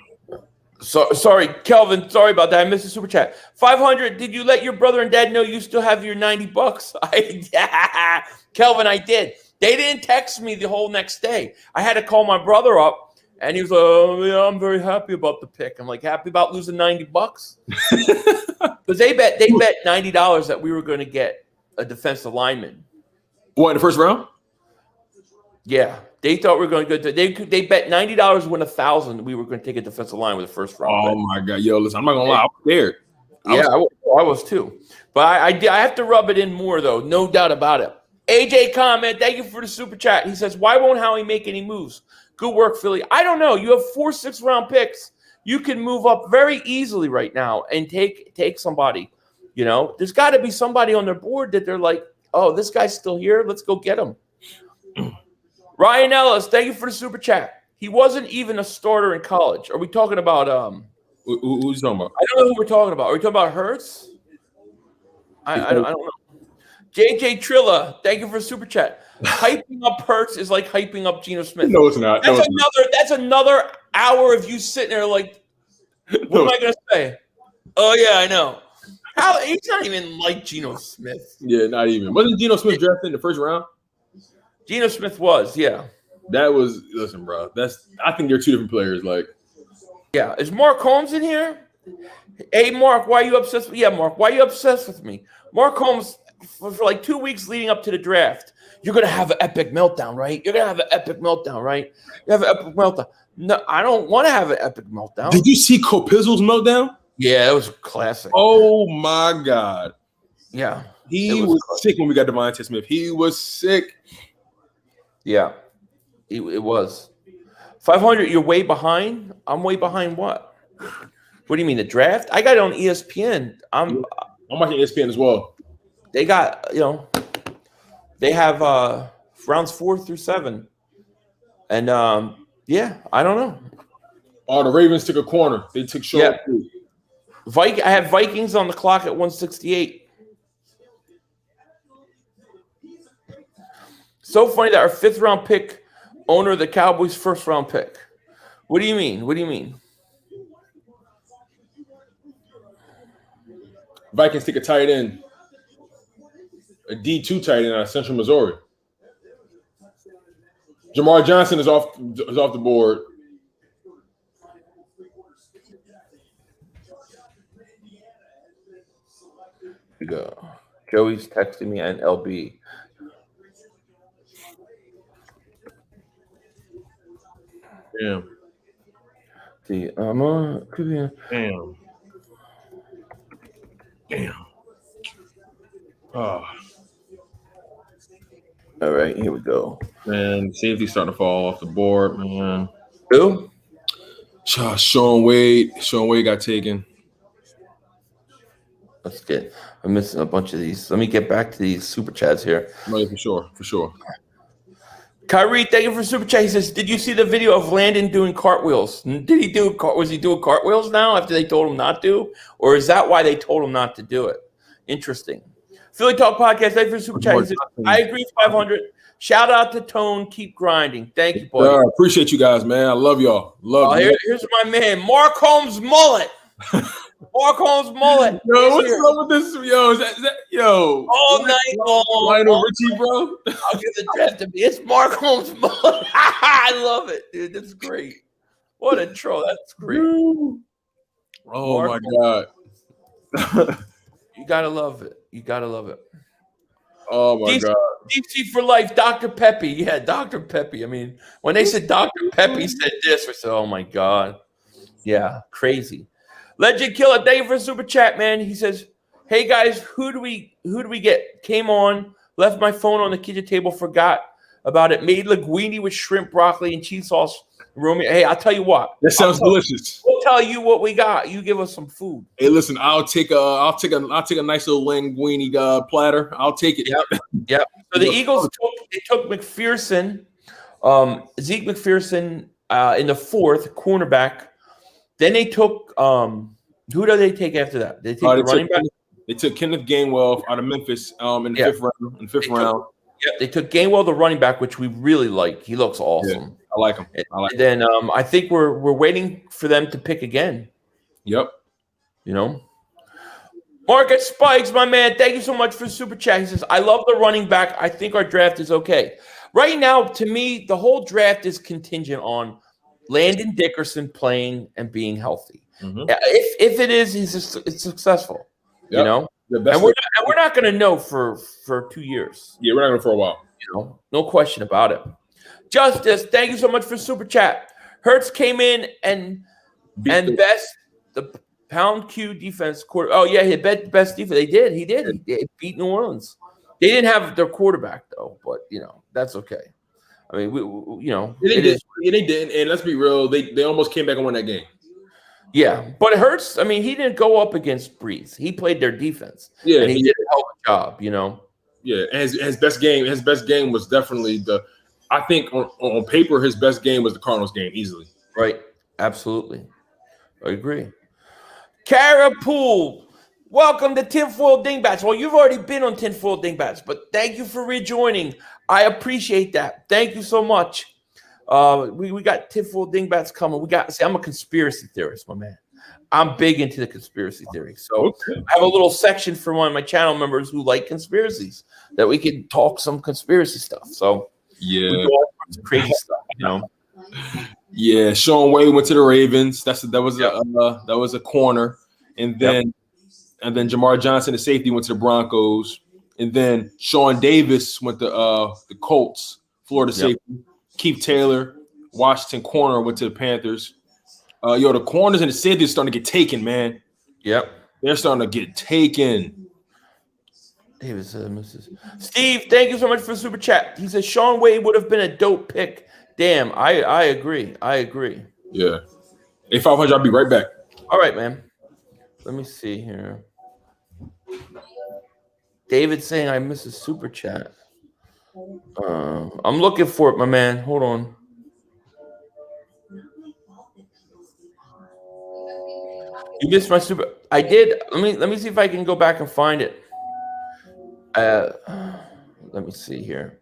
So, sorry, Kelvin. Sorry about that. I missed a super chat. 500. Did you let your brother and dad know you still have your $90? Kelvin, I did. They didn't text me the whole next day. I had to call my brother up, and he was like, oh, yeah, I'm very happy about the pick. I'm like, happy about losing $90? Because they bet $90 that we were going to get a defensive lineman. What, in the first round? Yeah. They thought we were going to go. They bet $90 win $1,000. We were going to take a defensive line with the first round. Oh my god, yo, listen, I'm not gonna lie, I was scared. I was too. But I have to rub it in more though, no doubt about it. AJ comment, thank you for the super chat. He says, "Why won't Howie make any moves? Good work, Philly." I don't know. You have 4 6th-round picks. You can move up very easily right now and take somebody. There's got to be somebody on their board that they're like, "Oh, this guy's still here. Let's go get him." Ryan Ellis, thank you for the super chat. He wasn't even a starter in college. Are we talking about who's talking about? I don't know who we're talking about. Are we talking about Hurts? I don't know. JJ Trilla, thank you for the super chat. Hyping up Hurts is like hyping up Geno Smith. No, it's not. That's another hour of you sitting there like, What am I gonna say? Oh yeah, I know. How he's not even like Geno Smith. Yeah, not even. Wasn't Geno Smith drafted in the first round? Geno Smith was, yeah. That was listen, bro. I think they're two different players. Like, yeah. Is Mark Holmes in here? Hey, Mark, why are you obsessed? Yeah, Mark, why are you obsessed with me? Mark Holmes, for like 2 weeks leading up to the draft, you're gonna have an epic meltdown, right? You're gonna have an epic meltdown, right? You have an epic meltdown. No, I don't want to have an epic meltdown. Did you see Kopizzle's meltdown? Yeah, it was classic. Oh my god. Yeah, he was sick when we got Devontae Smith. He was sick. Yeah, it was. 500. You're way behind. I'm way behind. What? What do you mean the draft? I got it on ESPN. I'm watching ESPN as well. They got they have rounds 4 through 7, and yeah, I don't know. Oh, the Ravens took a corner. They took short. Yeah. I have Vikings on the clock at 168. So funny that our 5th round pick, owner of the Cowboys' 1st round pick. What do you mean? What do you mean? Vikings take a tight end, a D2 tight end out of Central Missouri. Jamar Johnson is off the board. Here we go. Joey's texting me and LB. Damn. See, Damn. Damn. Oh. All right, here we go. Man, safety's starting to fall off the board, man. Who? Sean Wade. Sean Wade got taken. Let's get. I'm missing a bunch of these. Let me get back to these super chats here. No, for sure. Kyrie, thank you for super chat. He says, "Did you see the video of Landon doing cartwheels? Was he doing cartwheels now after they told him not to, or is that why they told him not to do it?" Interesting. Philly Talk Podcast, thank you for super chat. He says, "I agree, 500. Shout out to Tone. Keep grinding. Thank you, boy. Appreciate you guys, man. I love y'all. Here's my man, Mark Holmes mullet. Mark Holmes mullet. Yo, what's up with this? Yo, is that yo? All night long. Lionel Richie, bro. I'll give the draft to me. It's Mark Holmes mullet. I love it, dude. That's great. What a troll. That's great. Oh Mark my God. You gotta love it. You gotta love it. Oh my God. DC for life, Dr. Peppy. Yeah, Dr. Peppy. I mean, when they said Dr. Peppy said this, we said, oh my God. Yeah, crazy. Legend Killer, thank you for super chat, man. He says, "Hey guys, who do we get? Came on, left my phone on the kitchen table, forgot about it. Made linguine with shrimp, broccoli, and cheese sauce. Hey, I'll tell you what. That sounds delicious. We'll tell you what we got. You give us some food. Hey, listen, I'll take a nice little linguine platter. I'll take it. Yep. So the Eagles took McPherson, Zeke McPherson in the 4th, cornerback. Then they took who did they take after that? They take the running back. They took Kenneth Gainwell out of Memphis in the fifth round. Yeah, they took Gainwell, the running back, which we really like. He looks awesome. Yeah, I like him. And then I think we're waiting for them to pick again. Yep. You know, Marcus Spikes, my man. Thank you so much for super chat. He says, "I love the running back. I think our draft is okay right now. To me, the whole draft is contingent on Landon Dickerson playing and being healthy. Mm-hmm. If it is, it's successful. Yep. You know, and we're not going to know for 2 years. Yeah, we're not going to for a while. You know, no question about it. Justice, thank you so much for super chat. Hurts came in and the pound Q defense quarter. Oh yeah, he had best defense. They did. He did. He beat New Orleans. They didn't have their quarterback though, but you know that's okay. I mean, they didn't. And let's be real, they almost came back and won that game. Yeah, but it hurts. I mean, he didn't go up against Breeze. He played their defense. Yeah, and he did a hell of a job. You know. Yeah, and his best game was definitely I think on paper his best game was the Cardinals game easily. Right. Absolutely. I agree. Carapool, welcome to Tinfoil Dingbats. Well, you've already been on Tinfoil Dingbats, but thank you for rejoining. I appreciate that. Thank you so much. We got Tinfoil Dingbats coming. I'm a conspiracy theorist, my man. I'm big into the conspiracy theory. So Okay. I have a little section for one of my channel members who like conspiracies that we can talk some conspiracy stuff. So we Yeah. do all sorts of crazy stuff, you know. Yeah. Sean Wade went to the Ravens. That was a corner, and then Jamar Johnson, the safety, went to the Broncos, and then Sean Davis went to the Colts, Florida safety. Keith Taylor, Washington corner, went to the Panthers. The corners and the safeties starting to get taken, man. Yep. They're starting to get taken. Davis Mrs. Steve, thank you so much for the super chat. He says Sean Wade would have been a dope pick. Damn, I agree. Yeah. Hey, 500, I'll be right back. All right, man. Let me see here. David saying I missed a super chat. I'm looking for it, my man. Hold on. You missed my super. I did. Let me see if I can go back and find it. Let me see here.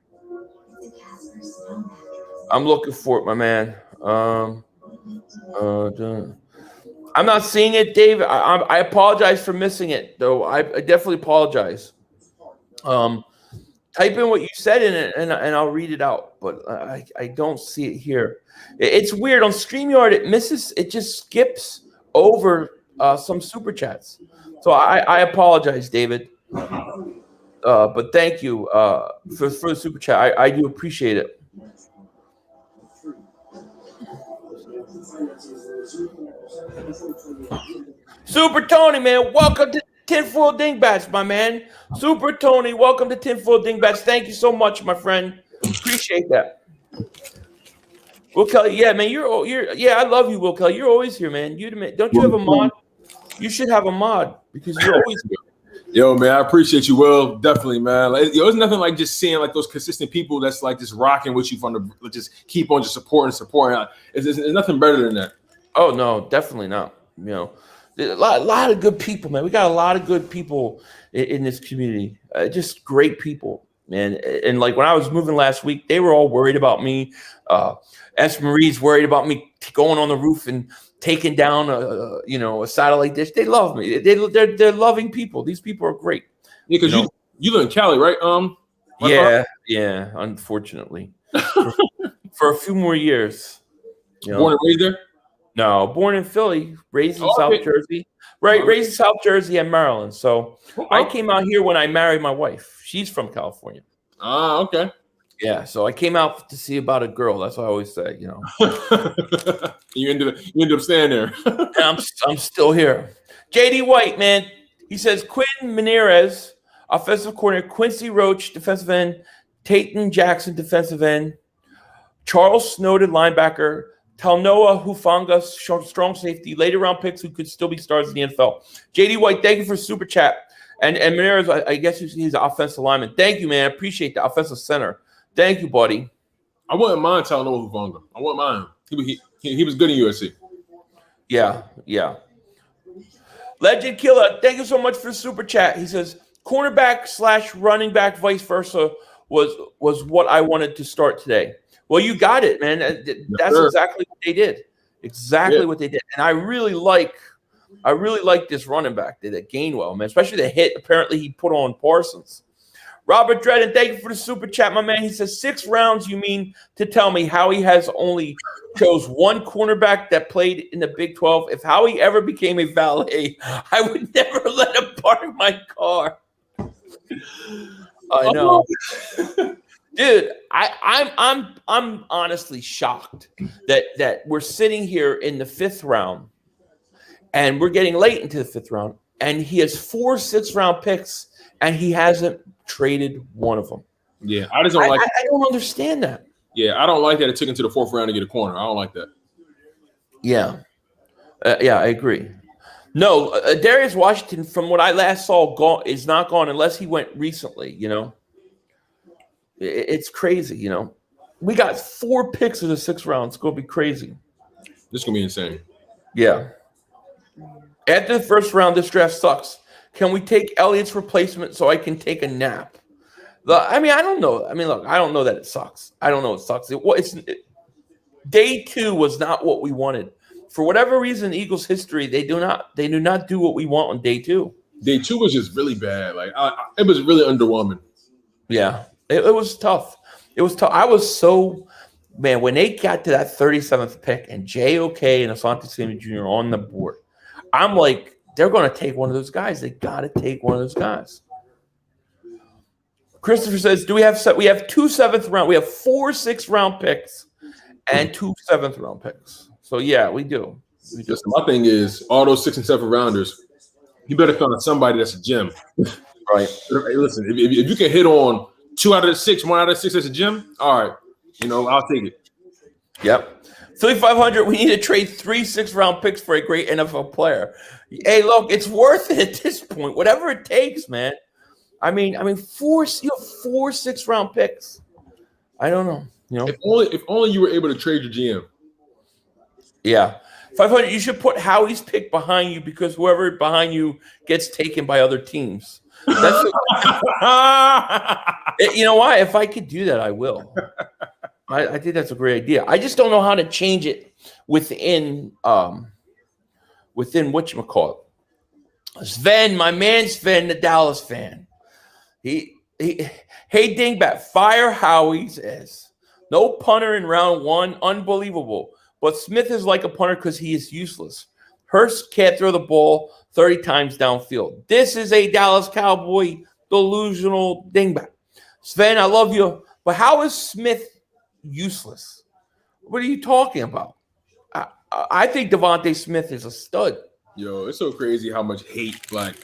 I'm looking for it, my man. I'm not seeing it, Dave. I apologize for missing it, though. I definitely apologize. Type in what you said in it, and I'll read it out. But I don't see it here. It's weird on StreamYard. It just skips over some super chats. So I apologize, David. But thank you for the super chat. I do appreciate it. Super Tony, man, welcome to Tinfoil Dingbats, my man. Super Tony, welcome to Tinfoil Dingbats. Thank you so much, my friend. Appreciate that. Will Kelly, yeah, man, I love you, Will Kelly. You're always here, man. Don't you have a mod? You should have a mod because you're always here. Yo, man, I appreciate you, Will. Definitely, man. It's nothing like just seeing like those consistent people that's like just rocking with you from the just keep on just supporting. It's nothing better than that. Oh no, definitely not. You know, a lot of good people, man. We got a lot of good people in this community. Just great people, man. And like when I was moving last week, they were all worried about me. S. Marie's worried about me going on the roof and taking down a satellite dish. They love me. They're loving people. These people are great. Yeah, because you live in Cali, right? Yeah. Unfortunately, for a few more years. Born and raised there? No, born in Philly, raised in South Jersey. Right, raised in South Jersey and Maryland. So I came out here when I married my wife. She's from California. Ah, okay. Yeah, so I came out to see about a girl. That's what I always say, You ended up staying there. And I'm still here. JD White, man. He says Quinn Menarez, offensive coordinator, Quincy Roach, defensive end, Tayton Jackson, defensive end, Charles Snowden, linebacker, Talnoa Hufanga, strong safety, later round picks who could still be stars in the NFL. JD White, thank you for super chat. And Menarez, I guess he's an offensive lineman. Thank you, man. I appreciate the offensive center. Thank you, buddy. I wouldn't mind Talnoa Hufanga. I wouldn't mind. He was good in USC. Yeah. Legend Killer, thank you so much for super chat. He says cornerback / running back, vice versa, was what I wanted to start today. Well, you got it, man. That's exactly what they did. What they did. And I really like this running back that Gainwell, man, especially the hit apparently he put on Parsons. Robert Dredden, thank you for the super chat, my man. He says 6 rounds, you mean to tell me Howie has only chose one cornerback that played in the Big 12? If Howie ever became a valet, I would never let him park my car. I know. Dude, I'm honestly shocked that we're sitting here in the 5th round and we're getting late into the 5th round and he has 4 6th-round picks and he hasn't traded one of them. Yeah, I just don't I don't understand that. Yeah, I don't like that it took him to the 4th round to get a corner. I don't like that. Yeah. I agree. No, Darius Washington, from what I last saw, is not gone unless he went recently, It's crazy, We got 4 picks in the 6th round. It's going to be crazy. This is going to be insane. Yeah. After the 1st round, this draft sucks. Can we take Elliott's replacement so I can take a nap? I don't know. Look, I don't know that it sucks. I don't know it sucks. Day 2 was not what we wanted. for whatever reason, Eagles history, they do not do what we want on day 2. Day 2 was just really bad. Like it was really underwhelming. Yeah, it was tough. It was tough. I was so man when they got to that 37th pick and JOK and Asante Samuel Jr. on the board. I'm like, they're going to take one of those guys. They got to take one of those guys. Christopher says, "Do we have 2 7th round? We have 4 6th round picks and 2 7th round picks. So yeah, we do. Listen, my thing is all those 6th and 7th rounders. You better find somebody that's a gem, right? Hey, listen, if you can hit on 2 out of the 6, 1 out of the 6 that's a gem, all right, I'll take it. Yep. Philly 500. We need to trade 3 6th round picks for a great NFL player. Hey, look, it's worth it at this point. Whatever it takes, man. I mean, 4 6th round picks. I don't know. If only you were able to trade your GM. Yeah. 500, you should put Howie's pick behind you because whoever behind you gets taken by other teams. That's you know why? If I could do that, I will. I think that's a great idea. I just don't know how to change it within whatchamacallit. Sven, my man Sven, the Dallas fan. Hey Dingbat, fire Howie says. No punter in round 1, unbelievable. But Smith is like a punter because he is useless. Hurst can't throw the ball 30 times downfield. This is a Dallas Cowboy delusional dingbat. Sven, I love you, but how is Smith useless? What are you talking about? I think Devontae Smith is a stud. Yo, it's so crazy how much hate. Like,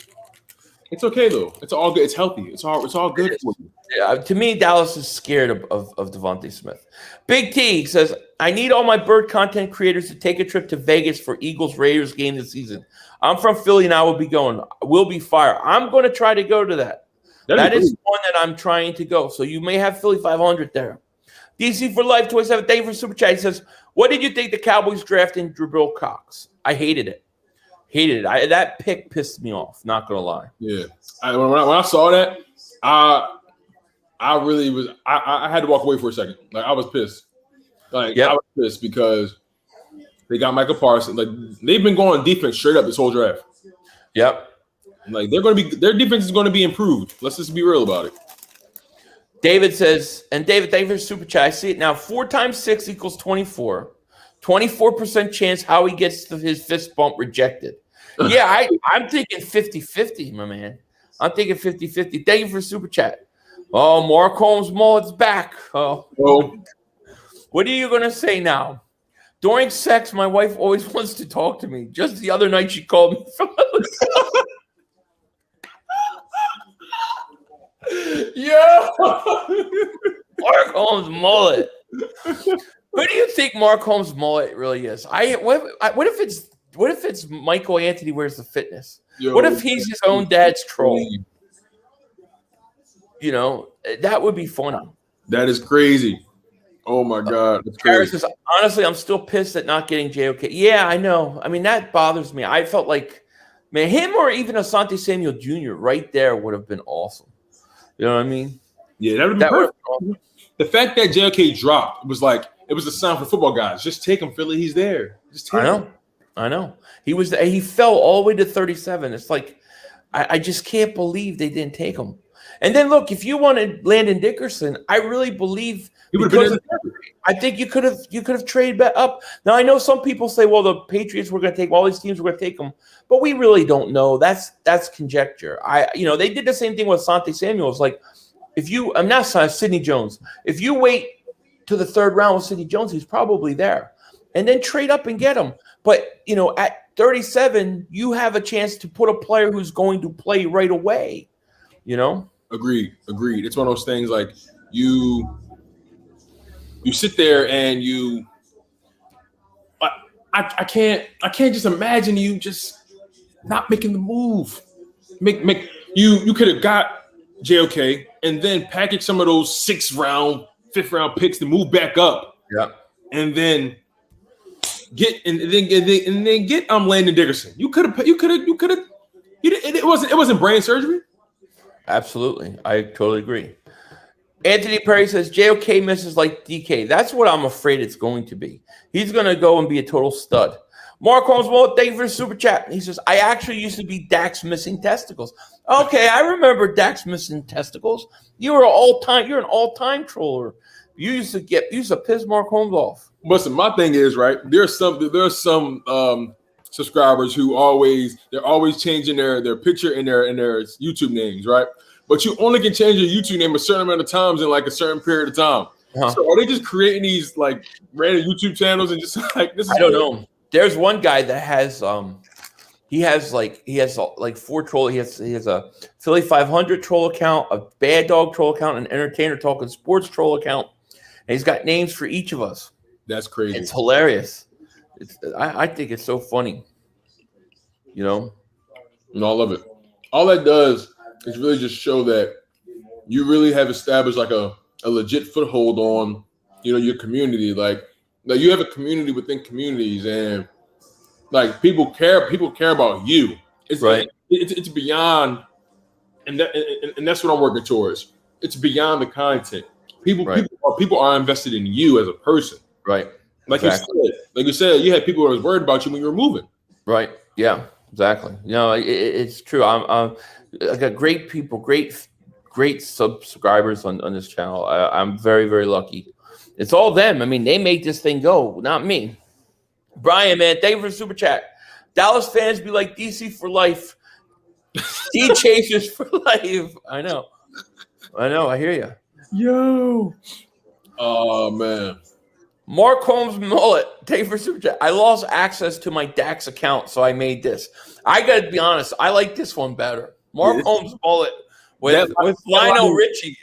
it's okay though. It's all good. It's healthy. It's all good for you. Yeah, to me, Dallas is scared of Devontae Smith. Big T says, I need all my bird content creators to take a trip to Vegas for Eagles-Raiders game this season. I'm from Philly and I will be going. We'll be fire. I'm going to try to go to that. That is one that I'm trying to go. So you may have Philly 500 there. DC for Life 27. Thank you for Super Chat. He says, what did you think the Cowboys drafting Jabril Cox? I hated it. That pick pissed me off. Not going to lie. Yeah. When I saw that, I really was. I had to walk away for a second. Like I was pissed. I was pissed because they got Michael Parsons. Like they've been going defense straight up this whole draft. Yep. Like their defense is going to be improved. Let's just be real about it. David says, and David, thank you for super chat. I see it now. 4 times 6 equals 24. 24% chance Howie gets his fist bump rejected. Yeah, I'm thinking 50-50, my man. I'm thinking 50-50. Thank you for super chat. Oh, Mark Holmes mullet's back. Oh. What are you going to say now? During sex, my wife always wants to talk to me. Just the other night, she called me from yeah. Mark Holmes mullet. Who do you think Mark Holmes mullet really is? What if it's Michael Anthony wears the fitness? Yo, what if he's his own dad's troll? That would be fun. That is crazy. Oh my God. That's crazy. Says, honestly, I'm still pissed at not getting JOK. Yeah, I know. I mean, that bothers me. I felt like, man, him or even Asante Samuel Jr. right there would have been awesome. You know what I mean? Yeah, that would have been perfect. Awesome. The fact that JOK dropped was like, it was a sign for football guys. Just take him, Philly. He's there. Just take him. I know. He fell all the way to 37. It's like, I just can't believe they didn't take him. And then look, if you wanted Landon Dickerson, I really believe I think you could have traded back up. Now I know some people say, well, the Patriots were going to take all these teams were going to take them, but we really don't know. That's conjecture. They did the same thing with Asante Samuel. It's like I'm not Sidney Jones. If you wait to the 3rd round with Sidney Jones, he's probably there, and then trade up and get him. But at 37, you have a chance to put a player who's going to play right away. Agreed. It's one of those things like you sit there and I can't just imagine you just not making the move. You could have got JOK and then package some of those 6th round, 5th round picks to move back up. Yeah. And then get Landon Dickerson. You could have it wasn't brain surgery. Absolutely. I totally agree. Anthony Perry says JOK misses like DK. That's what I'm afraid it's going to be. He's going to go and be a total stud. Mark Holmes, well, thank you for the super chat. He says, I actually used to be Dak's missing testicles. Okay, I remember Dak's missing testicles. You're an all-time troller. You used to piss Mark Holmes off. Listen, my thing is, right, there's some subscribers who they're always changing their picture and their YouTube names, right? But you only can change your YouTube name a certain amount of times in like a certain period of time. So are they just creating these like random YouTube channels and just like this? I don't know. There's one guy that has he has like 4 troll. He has a Philly 500 troll account, a Bad Dog troll account, an Entertainer Talking Sports troll account, and he's got names for each of us. That's crazy. It's hilarious. I think it's so funny. You know? No, I love it. All that does is really just show that you really have established like a legit foothold on, your community. Like you have a community within communities, and like people care about you. It's right. It's beyond, and that's what I'm working towards. It's beyond the content. People are invested in you as a person. Right. Like you said, you had people who was worried about you when you were moving. Right. Yeah. Exactly. It's true. I got great people, great subscribers on this channel. I'm very, very lucky. It's all them. I mean, they made this thing go, not me. Brian, man, thank you for the super chat. Dallas fans be like DC for life. D chasers for life. I know. I hear you. Yo. Oh, man. Mark Holmes mullet. Thank you for super chat. I lost access to my Dax account, so I made this. I got to be honest. I like this one better. Mark Holmes mullet with Lionel Richie.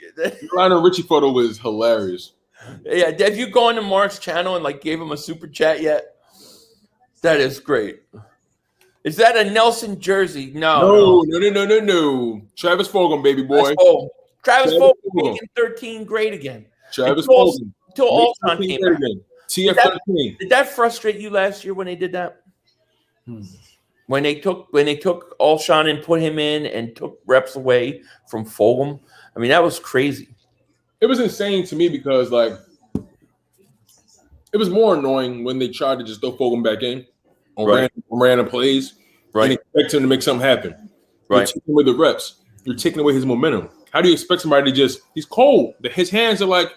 Lionel Richie photo was hilarious. Yeah, have you gone to Mark's channel and like gave him a super chat yet? That is great. Is that a Nelson jersey? No. Travis Fulgham, baby boy. Travis Fulgham making 13 great again. Travis Fulgham. Until Alshon came back. TF13. Did that frustrate you last year when they did that? When they took Alshon and put him in and took reps away from Fulgham? I mean, that was crazy. It was insane to me because like it was more annoying when they tried to just throw Fulgham back in on random plays and expect him to make something happen. You're taking away the reps. You're taking away his momentum. How do you expect somebody to he's cold. His hands are like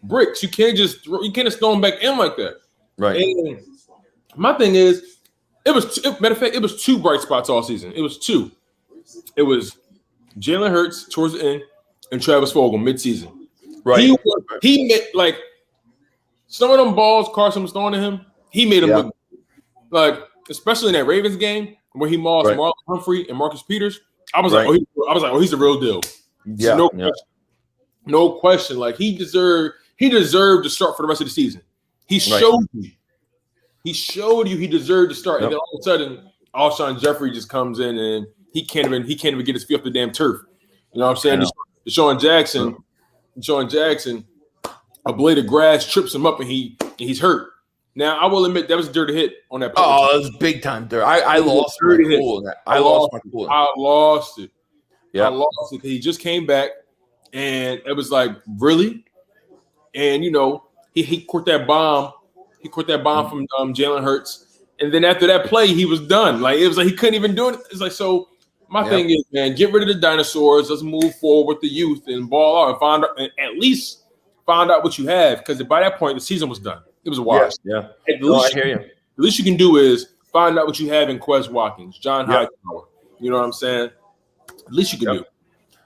bricks. You can't just throw him back in like that. Right. And my thing is, matter of fact, it was 2 bright spots all season. It was 2. It was Jalen Hurts towards the end and Travis Fulgham midseason. Right. He made like some of them balls Carson was throwing to him. He made them look like, especially in that Ravens game where he mauled Marlon Humphrey and Marcus Peters. I was like, he's the real deal. Yeah. So no question. Like he deserved to start for the rest of the season. He showed you. He showed you he deserved to start, and then all of a sudden, Alshon Jeffrey just comes in and he can't even get his feet off the damn turf. You know what I'm saying? Deshaun Jackson, a blade of grass trips him up and he's hurt. Now I will admit that was a dirty hit on that play. Oh, it was big time dirt. I lost my cool in that. I lost my cool. I lost it. Yeah, I lost it. He just came back, and it was like really, and he caught that bomb. He caught that bomb from Jalen Hurts, and then after that play, he was done. Like it was like he couldn't even do it. It's like so. My thing is, man, get rid of the dinosaurs. Let's move forward with the youth and ball out and at least find out what you have, because by that point the season was done. It was a wash. Yeah. I hear you. The least you can do is find out what you have in Quez Watkins, John Hightower. You know what I'm saying? At least you can do.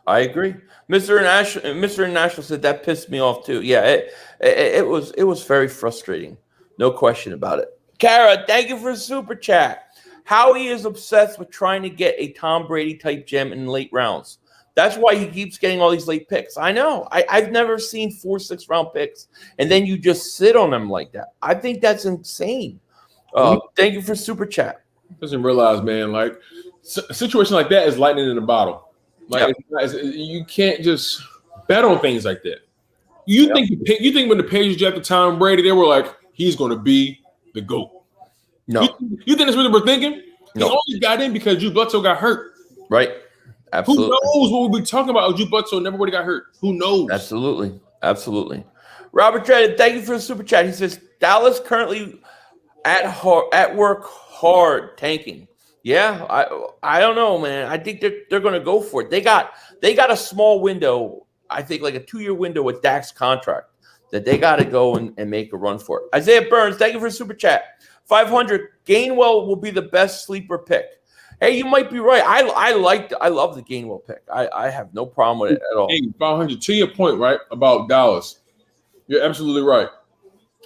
I agree. Mr. International said that pissed me off too. Yeah, it was very frustrating. No question about it. Kara, thank you for the super chat. Howie is obsessed with trying to get a Tom Brady type gem in late rounds. That's why he keeps getting all these late picks. I know. I've never seen 4 6-round picks, and then you just sit on them like that. I think that's insane. Thank you for super chat. Doesn't realize, man, like a situation like that is lightning in a bottle. Like you can't just bet on things like that. You think when the Patriots drafted Tom Brady, they were like, he's going to be the GOAT. No. You think that's what they were thinking? No. He only got in because Drew Bledsoe got hurt. Right. Absolutely. Who knows what we'll be talking about if Drew Bledsoe never would have got hurt? Who knows? Absolutely. Robert Dredd, thank you for the super chat. He says, Dallas currently At work hard tanking. Yeah, I don't know, man. I think they're going to go for it. They got a small window. I think like a 2-year window with Dak's contract that they got to go and make a run for it. Isaiah Burns, thank you for super chat. 500. Gainwell will be the best sleeper pick. Hey, you might be right. I love the Gainwell pick. I have no problem with it at all. Hey, 500. To your point, right, about Dallas, you're absolutely right.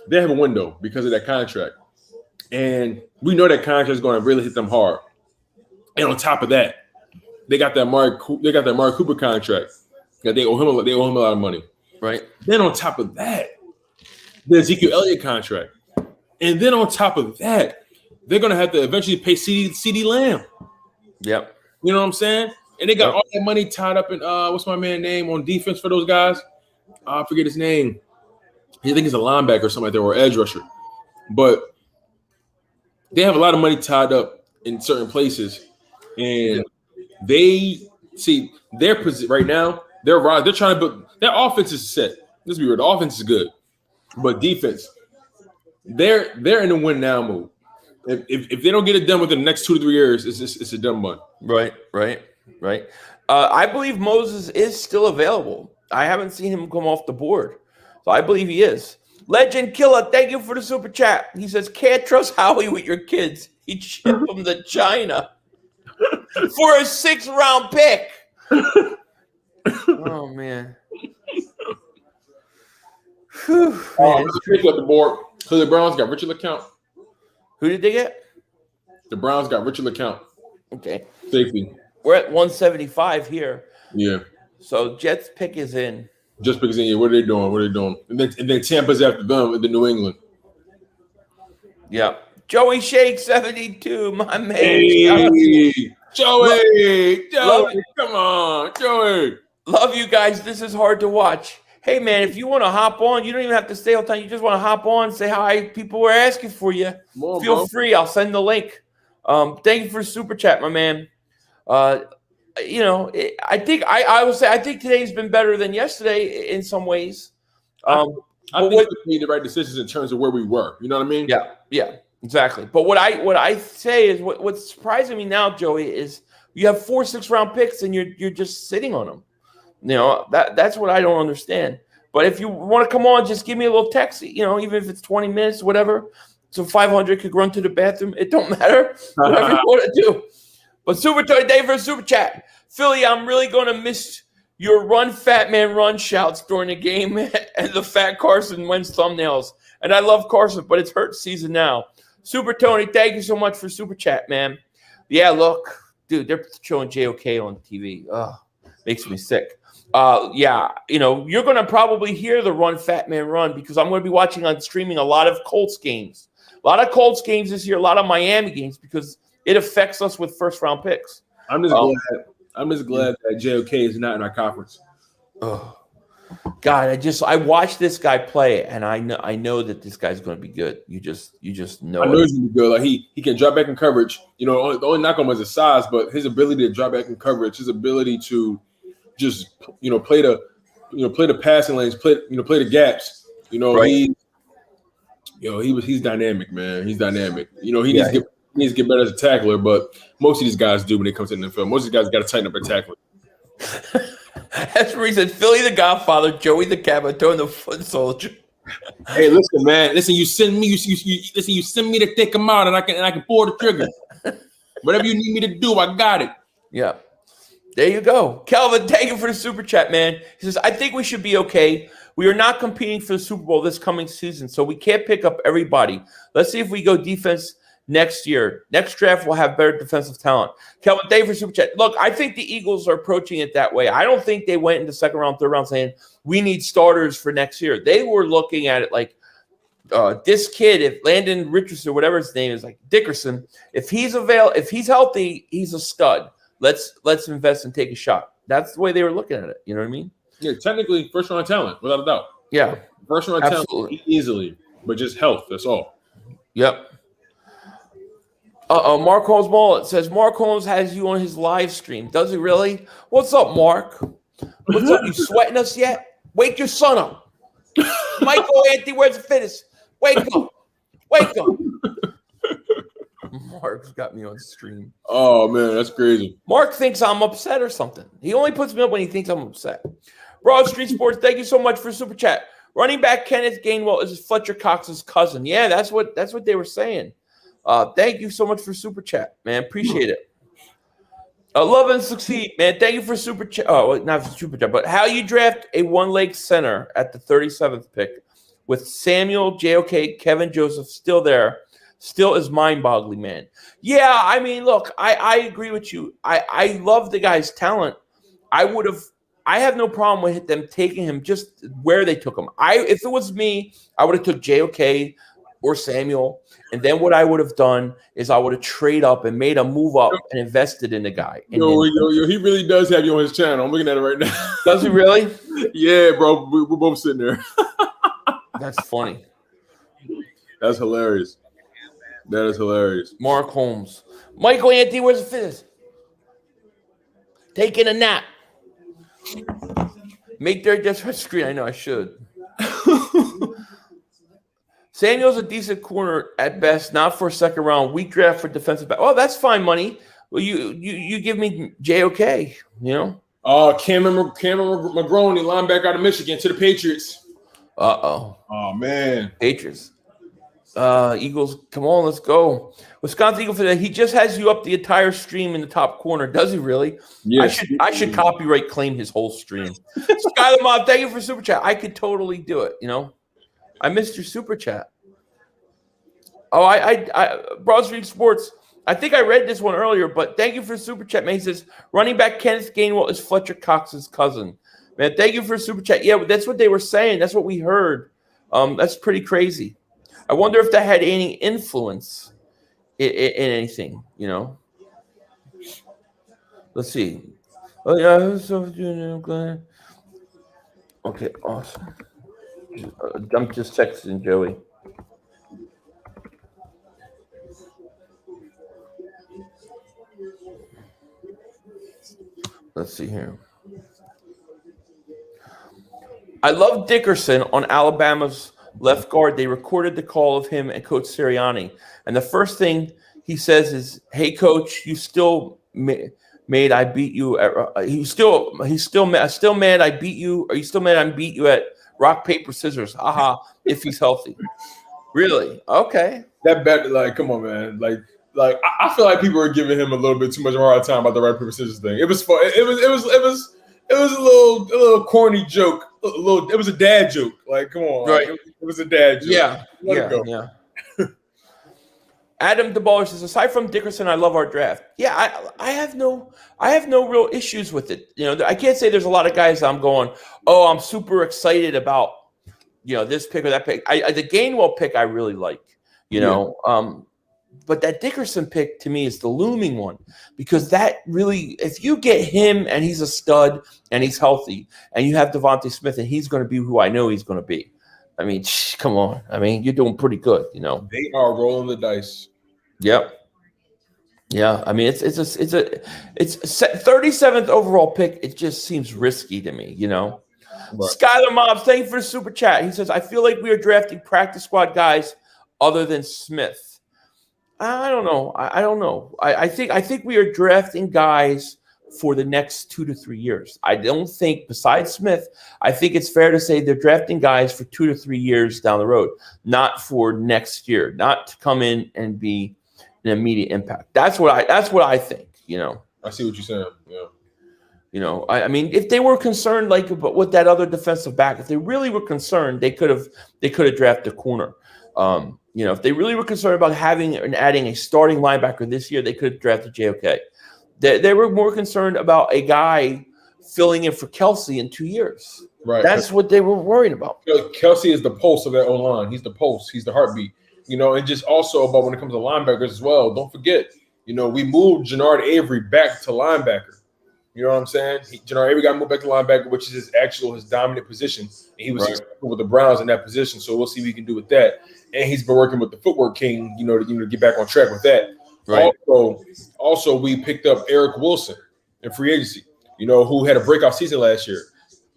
They have a window because of that contract, and we know that contract is going to really hit them hard. And on top of that, they got that Mark Cooper contract that they owe him a lot of money. Right. Then on top of that, the Ezekiel Elliott contract, and then on top of that, they're going to have to eventually pay CD Lamb. Yep. You know what I'm saying? And they got all that money tied up in what's my man's name on defense for those guys? I forget his name. I think he's a linebacker or something like that, or edge rusher. But they have a lot of money tied up in certain places, and they see their position right now. They're trying to build their offense is set. Let's be real, the offense is good, but defense, they're in the win now mode. If they don't get it done within the next 2 to 3 years, it's a done one. Right. I believe Moses is still available. I haven't seen him come off the board, so I believe he is. Legend Killer, thank you for the super chat. He says, can't trust Howie with your kids. He'd ship them to China for a 6th-round pick. Oh, man. Whew, man. Let's pick up the board. So the Browns got Richard LeCount. Who did they get? The Browns got Richard LeCount. Okay. Safety. We're at 175 here. Yeah. So Jets pick is in. Just because what are they doing? And then Tampa's after them in the New England. Yeah. Joeyshakes 72, my man. Hey, Joey, come on, Joey. Love you guys. This is hard to watch. Hey, man, if you want to hop on, you don't even have to stay all the time. You just want to hop on, say hi. People were asking for you. Feel free. I'll send the link. Thank you for super chat, my man. I think I will say I think today's been better than yesterday in some ways. I think we made the right decisions in terms of where we were. You know what I mean? Yeah, exactly. But what I say is what's surprising me now, Joey, is you have 4 6th-round picks and you're just sitting on them. You know, that's what I don't understand. But if you want to come on, just give me a little text, even if it's 20 minutes, whatever. So 500 could run to the bathroom. It don't matter. Whatever you want to do. But Super Toy Dave for super chat. Philly, I'm really going to miss your run, fat man, run shouts during the game and the fat Carson Wentz thumbnails. And I love Carson, but it's hurt season now. Super Tony, thank you so much for super chat, man. Yeah, look, dude, they're showing JOK on TV. Ugh, makes me sick. You're going to probably hear the run, fat man, run because I'm going to be watching on streaming a lot of Colts games. A lot of Colts games this year, a lot of Miami games because it affects us with 1st-round picks. I'm just glad that JOK is not in our conference. Oh, God, I watched this guy play, and I know that this guy's going to be good. You just know. I know he's going to be good. Like he can drop back in coverage. The only knock on him is his size, but his ability to drop back in coverage, his ability to just play the passing lanes, play the gaps. Right. He's dynamic, man. He's dynamic. He needs to get better as a tackler, but most of these guys do when it comes to the NFL. Most of these guys got to tighten up their tackling. That's the reason Philly the Godfather, Joey the Cabatone, the Foot Soldier. Hey, listen, man. Listen, you send me to take them out, and I can pull the trigger. Whatever you need me to do, I got it. Yeah. There you go. Kelvin, thank you for the super chat, man. He says, I think we should be okay. We are not competing for the Super Bowl this coming season, so we can't pick up everybody. Let's see if we go defense next year. Next draft, we'll have better defensive talent. Kelvin, thank you for super chat. Look, I think the Eagles are approaching it that way. I don't think they went into 2nd round, 3rd round saying, we need starters for next year. They were looking at it like this kid, if Landon Richardson, whatever his name is, like Dickerson, if he's healthy, he's a stud. Let's invest and take a shot. That's the way they were looking at it. You know what I mean? Yeah, technically, 1st-round talent, without a doubt. Yeah. 1st-round talent easily, but just health, that's all. Yep. Mark Holmes Mullet says, Mark Holmes has you on his live stream. Does he really? What's up, Mark? What's up? You sweating us yet? Wake your son up. Michael Anthony, where's the fittest? Wake up. Mark's got me on stream. Oh man, that's crazy. Mark thinks I'm upset or something. He only puts me up when he thinks I'm upset. Broad Street Sports, thank you so much for super chat. Running back Kenneth Gainwell is Fletcher Cox's cousin. Yeah, that's what they were saying. Thank you so much for super chat, man. Appreciate it. Love and succeed, man. Thank you for super chat. Oh, not for super chat, but how you draft a one-leg center at the 37th pick with Samuel, JOK, Kevin Joseph still there, still is mind-boggling, man. Yeah, I mean, look, I agree with you. I love the guy's talent. I have no problem with them taking him just where they took him. If it was me, I would have took JOK or Samuel, and then what I would have done is I would have traded up and made a move up and invested in the guy. Yo, he really does have you on his channel. I'm looking at it right now. Does he really? Yeah, bro. We're both sitting there. That's funny. That's hilarious. That is hilarious. Mark Holmes. Michael Anthony, where's the fizz? Taking a nap. Make their just for screen. I know I should. Samuel's a decent corner at best, not for a second round. Weak draft for defensive back. Oh, that's fine money. Well, you give me JOK, you know? Cameron McGroney, linebacker out of Michigan, to the Patriots. Uh-oh. Oh, man. Patriots. Eagles, come on, let's go. Wisconsin Eagle for that. He just has you up the entire stream in the top corner. Does he really? Yes. I should copyright claim his whole stream. Skylar Mob, thank you for super chat. I could totally do it, you know? I missed your super chat. Oh, I Broad Street Sports. I think I read this one earlier, but thank you for super chat, man. He says running back Kenneth Gainwell is Fletcher Cox's cousin. Man, thank you for super chat. Yeah, that's what they were saying. That's what we heard. That's pretty crazy. I wonder if that had any influence in anything, you know. Let's see. Oh yeah, okay, awesome. I'm just texting Joey. Let's see here. I love Dickerson on Alabama's left guard. They recorded the call of him and Coach Sirianni, and the first thing he says is, "Hey, Coach, you still made I beat you at? He's still mad I beat you. Are you still mad I beat you at rock paper scissors? Haha. If he's healthy, really? Okay. That bet, like, come on, man, like I feel like people are giving him a little bit too much of a hard time about the rock paper scissors thing. It was fun. It was a little corny joke. It was a dad joke. Like, come on, right? Like, it was a dad joke. Yeah, yeah. Adam DeBaller says, aside from Dickerson, I love our draft. Yeah, I have no real issues with it. You know, I can't say there's a lot of guys that I'm going, oh, I'm super excited about, you know, this pick or that pick. The Gainwell pick I really like, you know. But that Dickerson pick to me is the looming one, because that really, if you get him and he's a stud and he's healthy and you have Devontae Smith and he's going to be who I know he's going to be. I mean, come on. I mean, you're doing pretty good, you know. They are rolling the dice. Yep. Yeah. I mean, it's 37th overall pick. It just seems risky to me, you know. Right. Skylar Mobs, thank you for the super chat. He says, I feel like we are drafting practice squad guys other than Smith. I don't know. I don't know. I think we are drafting guys for the next 2 to 3 years. I don't think, besides Smith, I think it's fair to say they're drafting guys for 2 to 3 years down the road, not for next year, not to come in and be an immediate impact. That's what I think, you know. I see what you're saying. Yeah. You know, I mean, if they were concerned, like with that other defensive back, if they really were concerned, they could have drafted a corner. You know, if they really were concerned about having and adding a starting linebacker this year, they could have drafted JOK. They were more concerned about a guy filling in for Kelsey in 2 years. Right. That's what they were worried about. Kelsey is the pulse of that O-line. He's the pulse. He's the heartbeat. You know, and just also about when it comes to linebackers as well. Don't forget, you know, we moved Jannard Avery back to linebacker. You know what I'm saying? Jannard Avery got moved back to linebacker, which is his dominant position. And he was successful with the Browns in that position. So we'll see what he can do with that. And he's been working with the footwork king, you know, to get back on track with that. Right. Also, we picked up Eric Wilson in free agency, you know, who had a breakout season last year.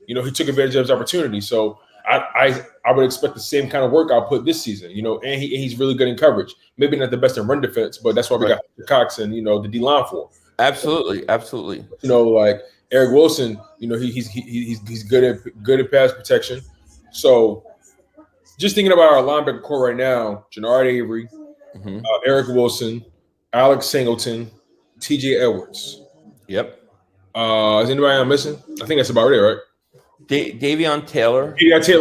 You know, he took advantage of his opportunity. So I would expect the same kind of work output this season, you know, and he's really good in coverage. Maybe not the best in run defense, but that's why we got Cox and, you know, the D line for. Absolutely. You know, like Eric Wilson, you know, he's good at pass protection. So just thinking about our linebacker core right now, Jannard Avery, Eric Wilson, Alex Singleton, TJ Edwards. Yep. Is anybody I'm missing? I think that's about it, right? Davion Taylor.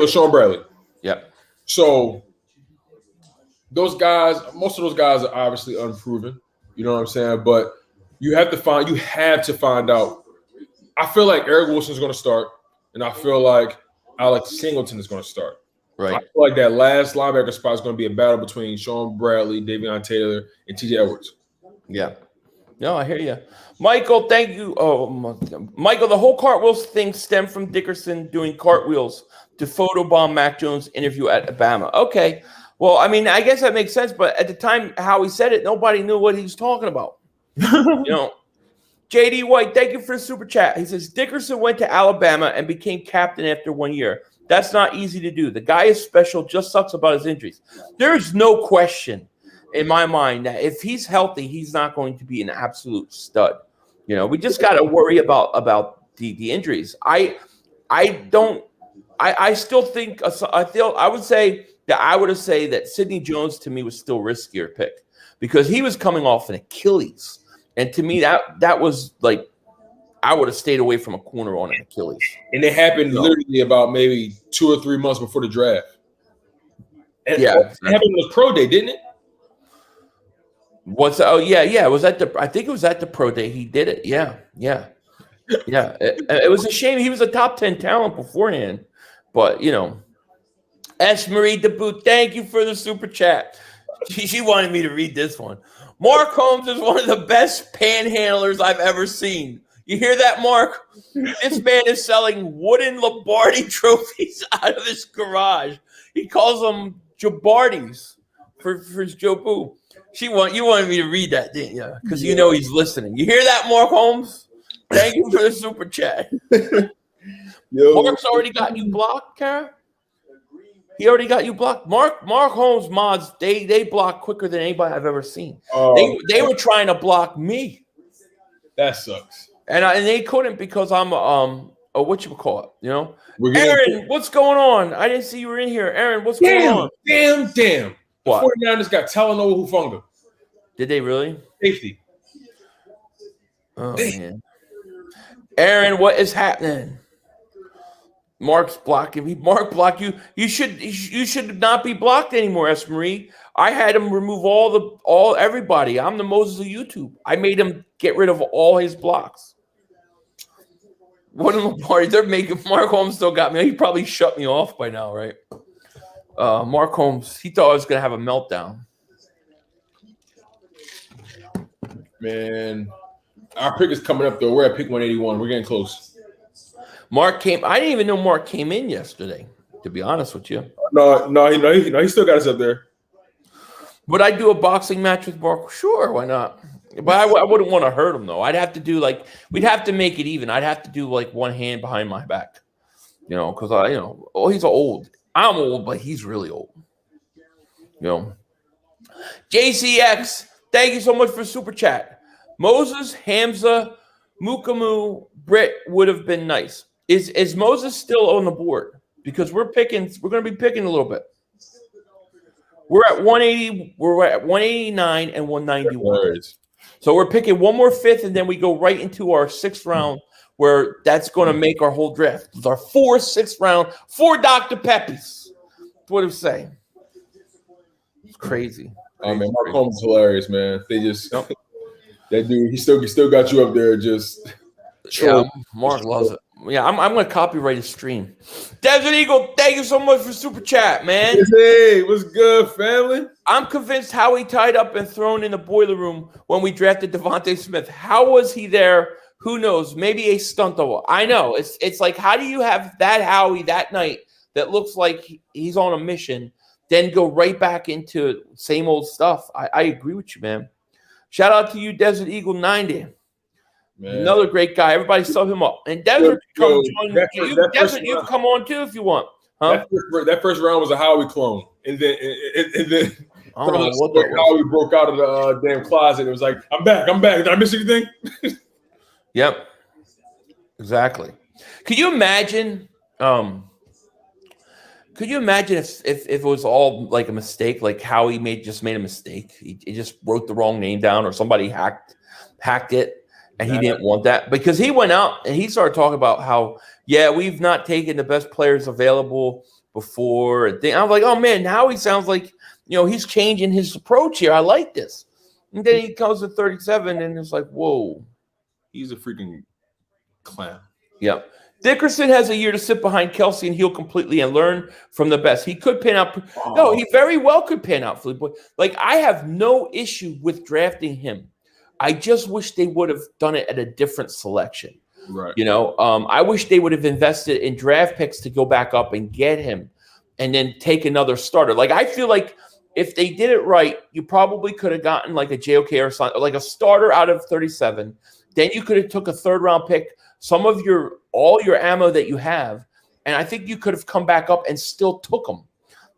Sean Bradley. Yep. So those guys, most of those guys are obviously unproven. You know what I'm saying? But you have to find out. I feel like Eric Wilson is going to start, and I feel like Alex Singleton is going to start. Right. I feel like that last linebacker spot is going to be a battle between Sean Bradley, Davion Taylor, and TJ Edwards. Yeah. No, I hear you. Michael, thank you. Oh, Michael, the whole cartwheels thing stemmed from Dickerson doing cartwheels to photobomb Mac Jones' interview at Alabama. Okay. Well, I mean, I guess that makes sense, but at the time how he said it, nobody knew what he was talking about. You know, JD White, thank you for the super chat. He says, Dickerson went to Alabama and became captain after 1 year. That's not easy to do. The guy is special, just sucks about his injuries. There's no question in my mind that if he's healthy, he's not going to be an absolute stud. You know, we just got to worry about the injuries. I still think I would say that Sidney Jones to me was still riskier pick because he was coming off an Achilles, and to me that was like I would have stayed away from a corner on an Achilles. And it happened literally about maybe 2 or 3 months before the draft. And yeah, it happened on the pro day, didn't it? It was I think it was at the pro day he did it. Yeah. It was a shame. He was a top 10 talent beforehand, but you know, S. Marie DeBoot, thank you for the super chat. She wanted me to read this one. Mark Holmes is one of the best panhandlers I've ever seen. You hear that, Mark? This man is selling wooden Lombardi trophies out of his garage. He calls them Jabardis for his Jobu. You wanted me to read that, didn't you? Because you know he's listening. You hear that, Mark Holmes? Thank you for the super chat. Mark's already got you blocked, Kara? He already got you blocked. Mark Holmes mods, they block quicker than anybody I've ever seen. They were trying to block me. That sucks. And they couldn't because I'm whatchamacallit, you know? Aaron, what's going on? I didn't see you were in here. Aaron, what's going on? Damn. What? The 49ers got Talanoa Hufanga. Did they really? Safety. Oh, man. Aaron, what is happening? Mark's blocking me. Mark blocked you. You should not be blocked anymore, S. Marie. I had him remove everybody. I'm the Moses of YouTube. I made him get rid of all his blocks. What in the party? They're making Mark Holmes still got me. He probably shut me off by now, right? Mark Holmes, he thought I was gonna have a meltdown. Man, our pick is coming up though. We're at pick 181. We're getting close. I didn't even know Mark came in yesterday, to be honest with you. No, he still got us up there. Would I do a boxing match with Mark? Sure, why not? But I wouldn't want to hurt him, though. I'd have to do we'd have to make it even. I'd have to do one hand behind my back, you know, because he's old. I'm old, but he's really old. You know. JCX, thank you so much for super chat. Moses, Hamza, Mukamu, Britt would have been nice. Is Moses still on the board? Because we're going to be picking a little bit. We're at 180. We're at 189 and 191. So we're picking one more fifth, and then we go right into our 6th round, where that's going to make our whole draft. It's our 6th round, 4 Dr. Peppies. That's what I'm saying. It's crazy. Oh man, Mark Holmes is hilarious, man. They just that dude. He still got you up there. Just Mark loves it. Yeah, I'm going to copyright his stream. Desert Eagle, thank you so much for super chat, man. Hey, what's good, family? I'm convinced Howie tied up and thrown in the boiler room when we drafted Devontae Smith. How was he there? Who knows? Maybe a stunt double. I know. It's like, how do you have that Howie that night that looks like he's on a mission, then go right back into same old stuff? I agree with you, man. Shout out to you, Desert Eagle 90. Man. Another great guy. Everybody sub him up. And Desert, you can come on too if you want. Huh? That first round was a Howie clone, and then I don't know what that was. Howie broke out of the damn closet. It was like, I'm back. Did I miss anything? Yep. Exactly. Could you imagine? Could you imagine if it was all like a mistake, like Howie just made a mistake? He just wrote the wrong name down, or somebody hacked it, and he didn't want that, because he went out and he started talking about how, yeah, we've not taken the best players available before. I'm like, oh man, Howie sounds like, he's changing his approach here. I like this. And then he comes to 37, and it's like, whoa, he's a freaking clown. Yeah. Dickerson has a year to sit behind Kelsey and heal completely and learn from the best. He could pan out. No, he very well could pan out, Philly boy. Like, I have no issue with drafting him. I just wish they would have done it at a different selection. Right. I wish they would have invested in draft picks to go back up and get him and then take another starter. Like, I feel like if they did it right, you probably could have gotten like a JOK or something, like a starter out of 37. Then you could have took a third round pick, some of all your ammo that you have, and I think you could have come back up and still took him.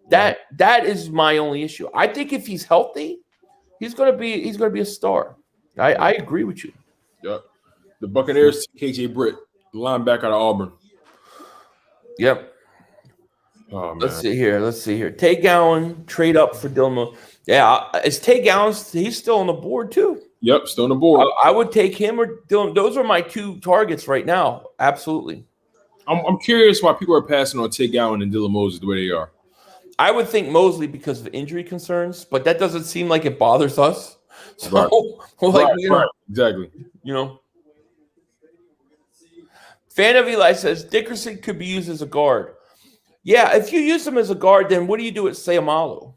That is my only issue. I think if he's healthy, he's gonna be a star. I agree with you. Yep. The Buccaneers, KJ Britt, linebacker out of Auburn. Yep. Oh, man. Let's see here. Tay Gowan, trade up for Dylan. Yeah, is Tay Gowan? He's still on the board too. Yep, still on the board. I would take him or Dylan. Those are my two targets right now. Absolutely. I'm curious why people are passing on Tay Gowan and Dylan Moses the way they are. I would think Mosley because of injury concerns, but that doesn't seem like it bothers us. So, right. Exactly. Fan of Eli says Dickerson could be used as a guard. Yeah, if you use him as a guard, then what do you do at Sayamalu?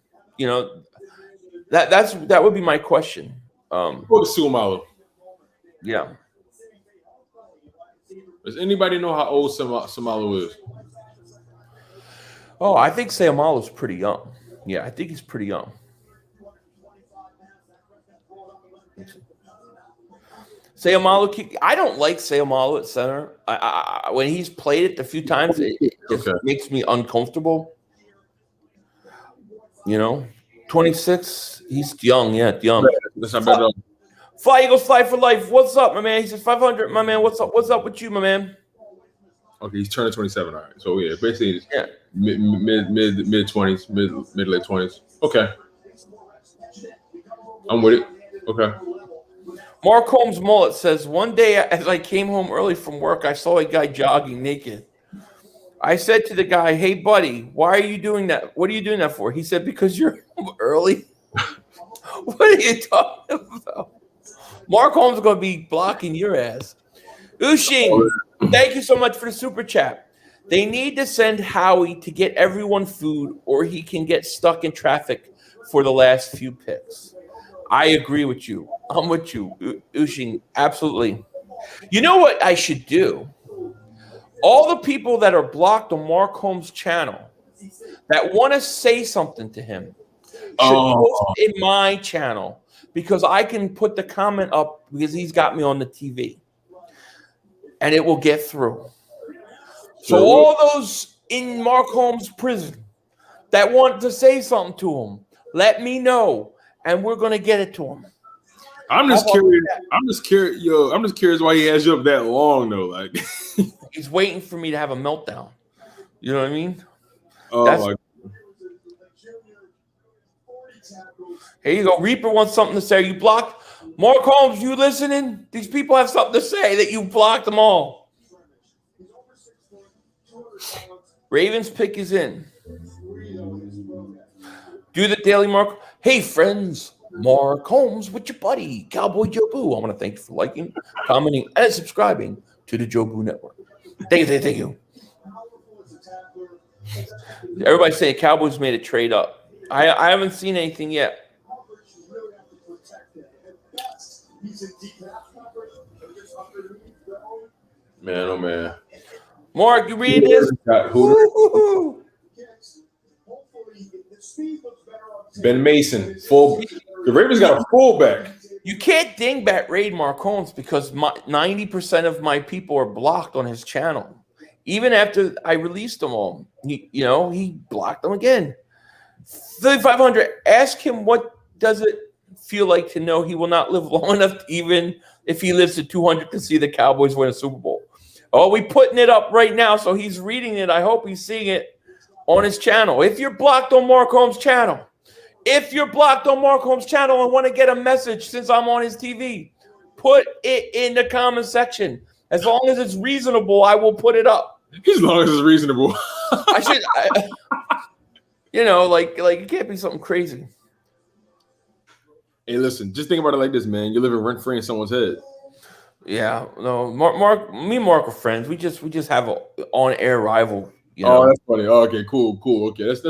That would be my question. Go to Suamalo. Yeah. Does anybody know how old Suamalo is? Oh, I think Sayamalu's pretty young. Yeah, I think he's pretty young. Sayamalu, I don't like Sayamalu at center. When he's played it a few times, it just makes me uncomfortable. 26, he's young. Yeah, young. That's not bad at all. Fly Eagles Fly for life. What's up, my man? He says 500, my man. What's up? What's up with you, my man? Okay, he's turning 27. All right, so yeah, basically mid 20s, mid late 20s. Okay, I'm with it. Okay. Mark Holmes Mullet says, one day as I came home early from work, I saw a guy jogging naked. I said to the guy, hey, buddy, why are you doing that? What are you doing that for? He said, because you're home early. What are you talking about? Mark Holmes is going to be blocking your ass. Ushing, thank you so much for the super chat. They need to send Howie to get everyone food or he can get stuck in traffic for the last few picks. I agree with you. I'm with you, Ushing. Absolutely. You know what I should do? All the people that are blocked on Mark Holmes' channel that want to say something to him should post in my channel because I can put the comment up because he's got me on the TV. And it will get through. So all those in Mark Holmes' prison that want to say something to him, let me know. And we're gonna get it to him. I'm just curious why he has you up that long though. Like he's waiting for me to have a meltdown. You know what I mean? Here you go. Reaper wants something to say. You blocked Mark Holmes. You listening? These people have something to say that you blocked them all. Ravens pick is in. Do the daily Mark. Hey, friends, Mark Holmes with your buddy, Cowboy Joe Boo. I want to thank you for liking, commenting, and subscribing to the Joe Boo Network. Thank you. Everybody's saying Cowboys made a trade up. I haven't seen anything yet. Man, oh man. Mark, you read this? Ben Mason, full. The Ravens got a fullback. You can't dingbat raid Mark Holmes because 90% of my people are blocked on his channel. even after I released them all. He blocked them again. Philly 500, ask him what does it feel like to know he will not live long enough, even if he lives to 200, to see the Cowboys win a Super Bowl. Oh, we putting it up right now, so he's reading it. I hope he's seeing it on his channel. If you're blocked on Mark Holmes' channel, and want to get a message since I'm on his TV, put it in the comment section. As long as it's reasonable, I will put it up. As long as it's reasonable. It can't be something crazy. Hey, listen, just think about it like this, man. You're living rent free in someone's head. Yeah, no, Mark, me and Mark are friends. We just have an on-air rival. Oh, that's funny. Oh, okay, cool. Okay, that's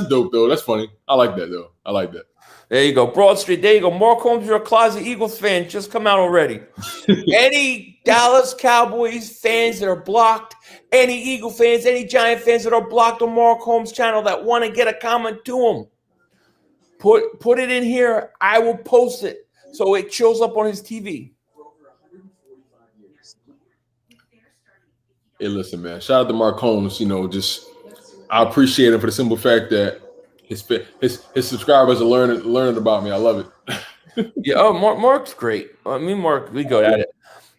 dope though. That's funny. I like that though. I like that. There you go, Broad Street. There you go. Mark Holmes, you're a closet Eagles fan. Just come out already. Any Dallas Cowboys fans that are blocked, any Eagle fans, any Giant fans that are blocked on Mark Holmes' channel that want to get a comment to him, put it in here. I will post it so it shows up on his TV. Hey, listen, man. Shout out to Mark Holmes. I appreciate him for the simple fact that his subscribers are learning about me. I love it. Yeah. Oh, Mark's great. Mark, we go at it.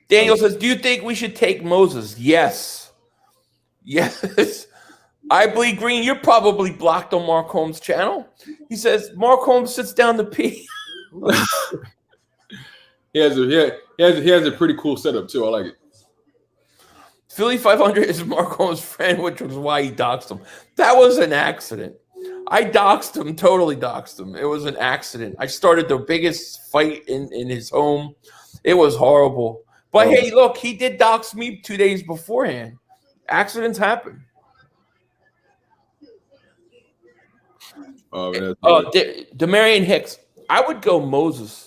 Daniel says, "Do you think we should take Moses?" Yes. I bleed green. You're probably blocked on Mark Holmes' channel. He says Mark Holmes sits down to pee. He has a pretty cool setup too. I like it. Philly 500 is Mark Holmes' friend, which was why he doxed him. That was an accident. I doxed him, totally doxed him. It was an accident. I started the biggest fight in his home. It was horrible. But hey, look, he did dox me 2 days beforehand. Accidents happen. Demarion Hicks. I would go Moses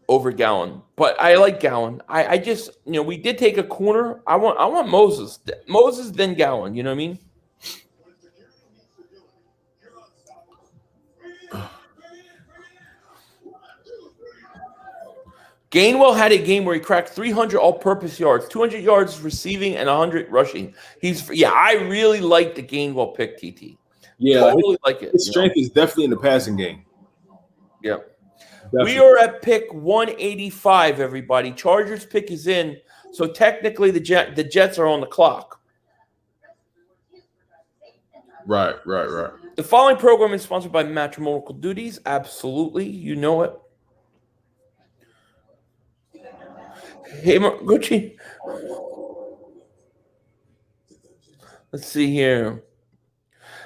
over Gowan, but I like Gowan. I just, we did take a corner. I want Moses, then Gowan. You know what I mean? Gainwell had a game where he cracked 300 all-purpose yards, 200 yards receiving, and 100 rushing. I really like the Gainwell pick, TT. Yeah, totally like it. His strength is definitely in the passing game. Yeah. Definitely. We are at pick 185, everybody. Chargers pick is in, so technically the Jets are on the clock. Right. The following program is sponsored by Matrimonial Duties. Absolutely. You know it. Hey, Gucci. Let's see here.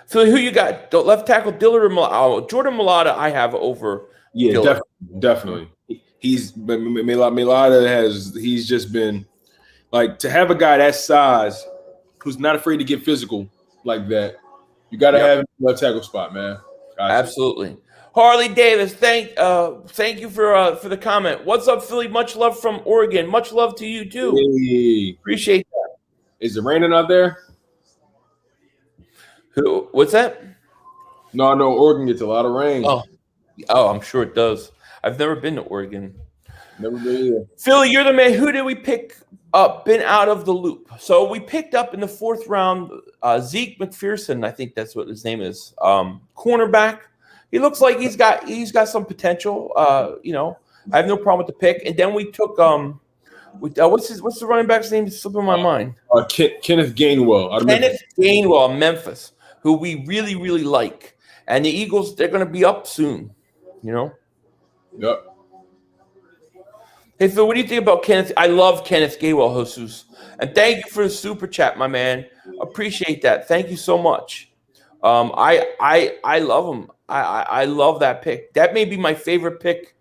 So who you got? The left tackle, Dillard or Mulata? Jordan Mulata I have over Dillard. Definitely. He's just been like, to have a guy that size who's not afraid to get physical like that, you got to have him in the left tackle spot, man. Absolutely. Harley Davis, thank you for the comment. What's up, Philly? Much love from Oregon. Much love to you too. Hey. Appreciate that. Is it raining out there? What's that? No, I know Oregon gets a lot of rain. Oh, I'm sure it does. I've never been to Oregon. Never been either. Philly, you're the man. Who did we pick up? Been out of the loop. So we picked up in the 4th round Zeke McPherson. I think that's what his name is. Cornerback. He looks like he's got some potential. I have no problem with the pick. And then we took what's the running back's name? It's slipping my mind. Kenneth Gainwell. Kenneth Gainwell of Memphis, who we really, really like. And the Eagles, they're going to be up soon. Yep. Hey, Phil, what do you think about Kenneth? I love Kenneth Gainwell, Jesus. And thank you for the super chat, my man. Appreciate that. Thank you so much. I love him. I love that pick. That may be my favorite pick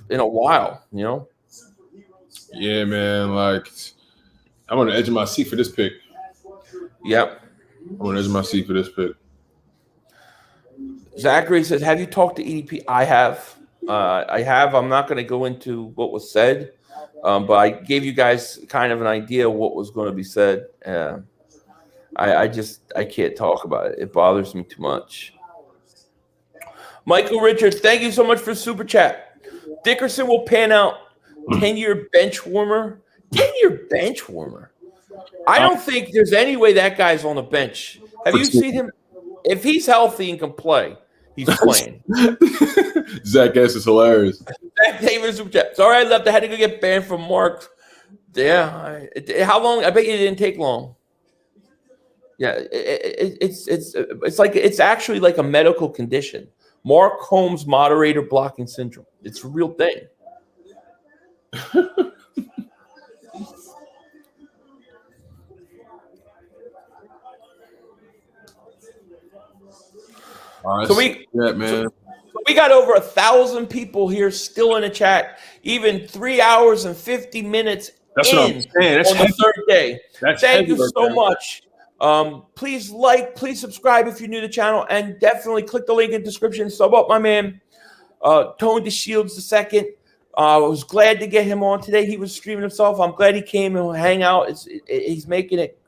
in a while, Yeah, man. Like, I'm on the edge of my seat for this pick. Yep. I'm on the edge of my seat for this pick. Zachary says, have you talked to EDP? I have. I'm not going to go into what was said, but I gave you guys kind of an idea of what was going to be said. I can't talk about it. It bothers me too much. Michael Richards, thank you so much for super chat. Dickerson will pan out. 10-year bench warmer. 10-year bench warmer. I don't think there's any way that guy's on the bench. Have you seen him? If he's healthy and can play, he's playing. Zach S is hilarious. Zach Davis, sorry I left. I had to go get banned from Mark. Yeah. How long? I bet you it didn't take long. Yeah, it's like it's actually like a medical condition. Mark Holmes moderator blocking syndrome. It's a real thing. All right, so we got over 1,000 people here still in the chat, even 3 hours and 50 minutes That's what I'm saying. That's on the third day. Thank you so much. Please please subscribe if you're new to the channel, and definitely click the link in the description. Sub up my man, Tone Deshields II. I was glad to get him on today. He was streaming himself. I'm glad he came and hang out. He's making it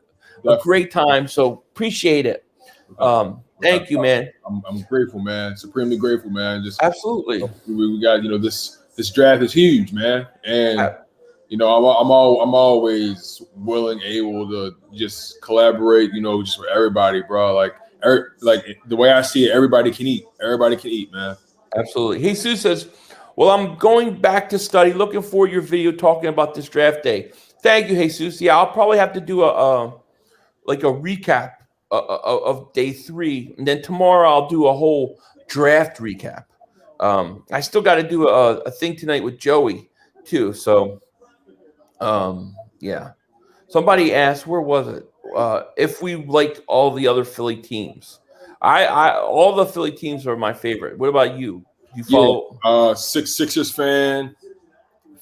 a great time, so appreciate it. Thank you, man. I'm grateful, man. Supremely grateful, man. Just absolutely. We got this draft is huge, man, and I'm always willing, able to just collaborate. Just with everybody, bro. Like the way I see it, everybody can eat. Everybody can eat, man. Absolutely. Jesus says, well, I'm going back to study. Looking forward to your video talking about this draft day. Thank you, Jesus. Yeah, I'll probably have to do a recap of day 3, and then tomorrow I'll do a whole draft recap. I still got to do a thing tonight with Joey too. So, yeah. Somebody asked, where was it? If we liked all the other Philly teams. All the Philly teams are my favorite. What about you? You follow? Sixers fan,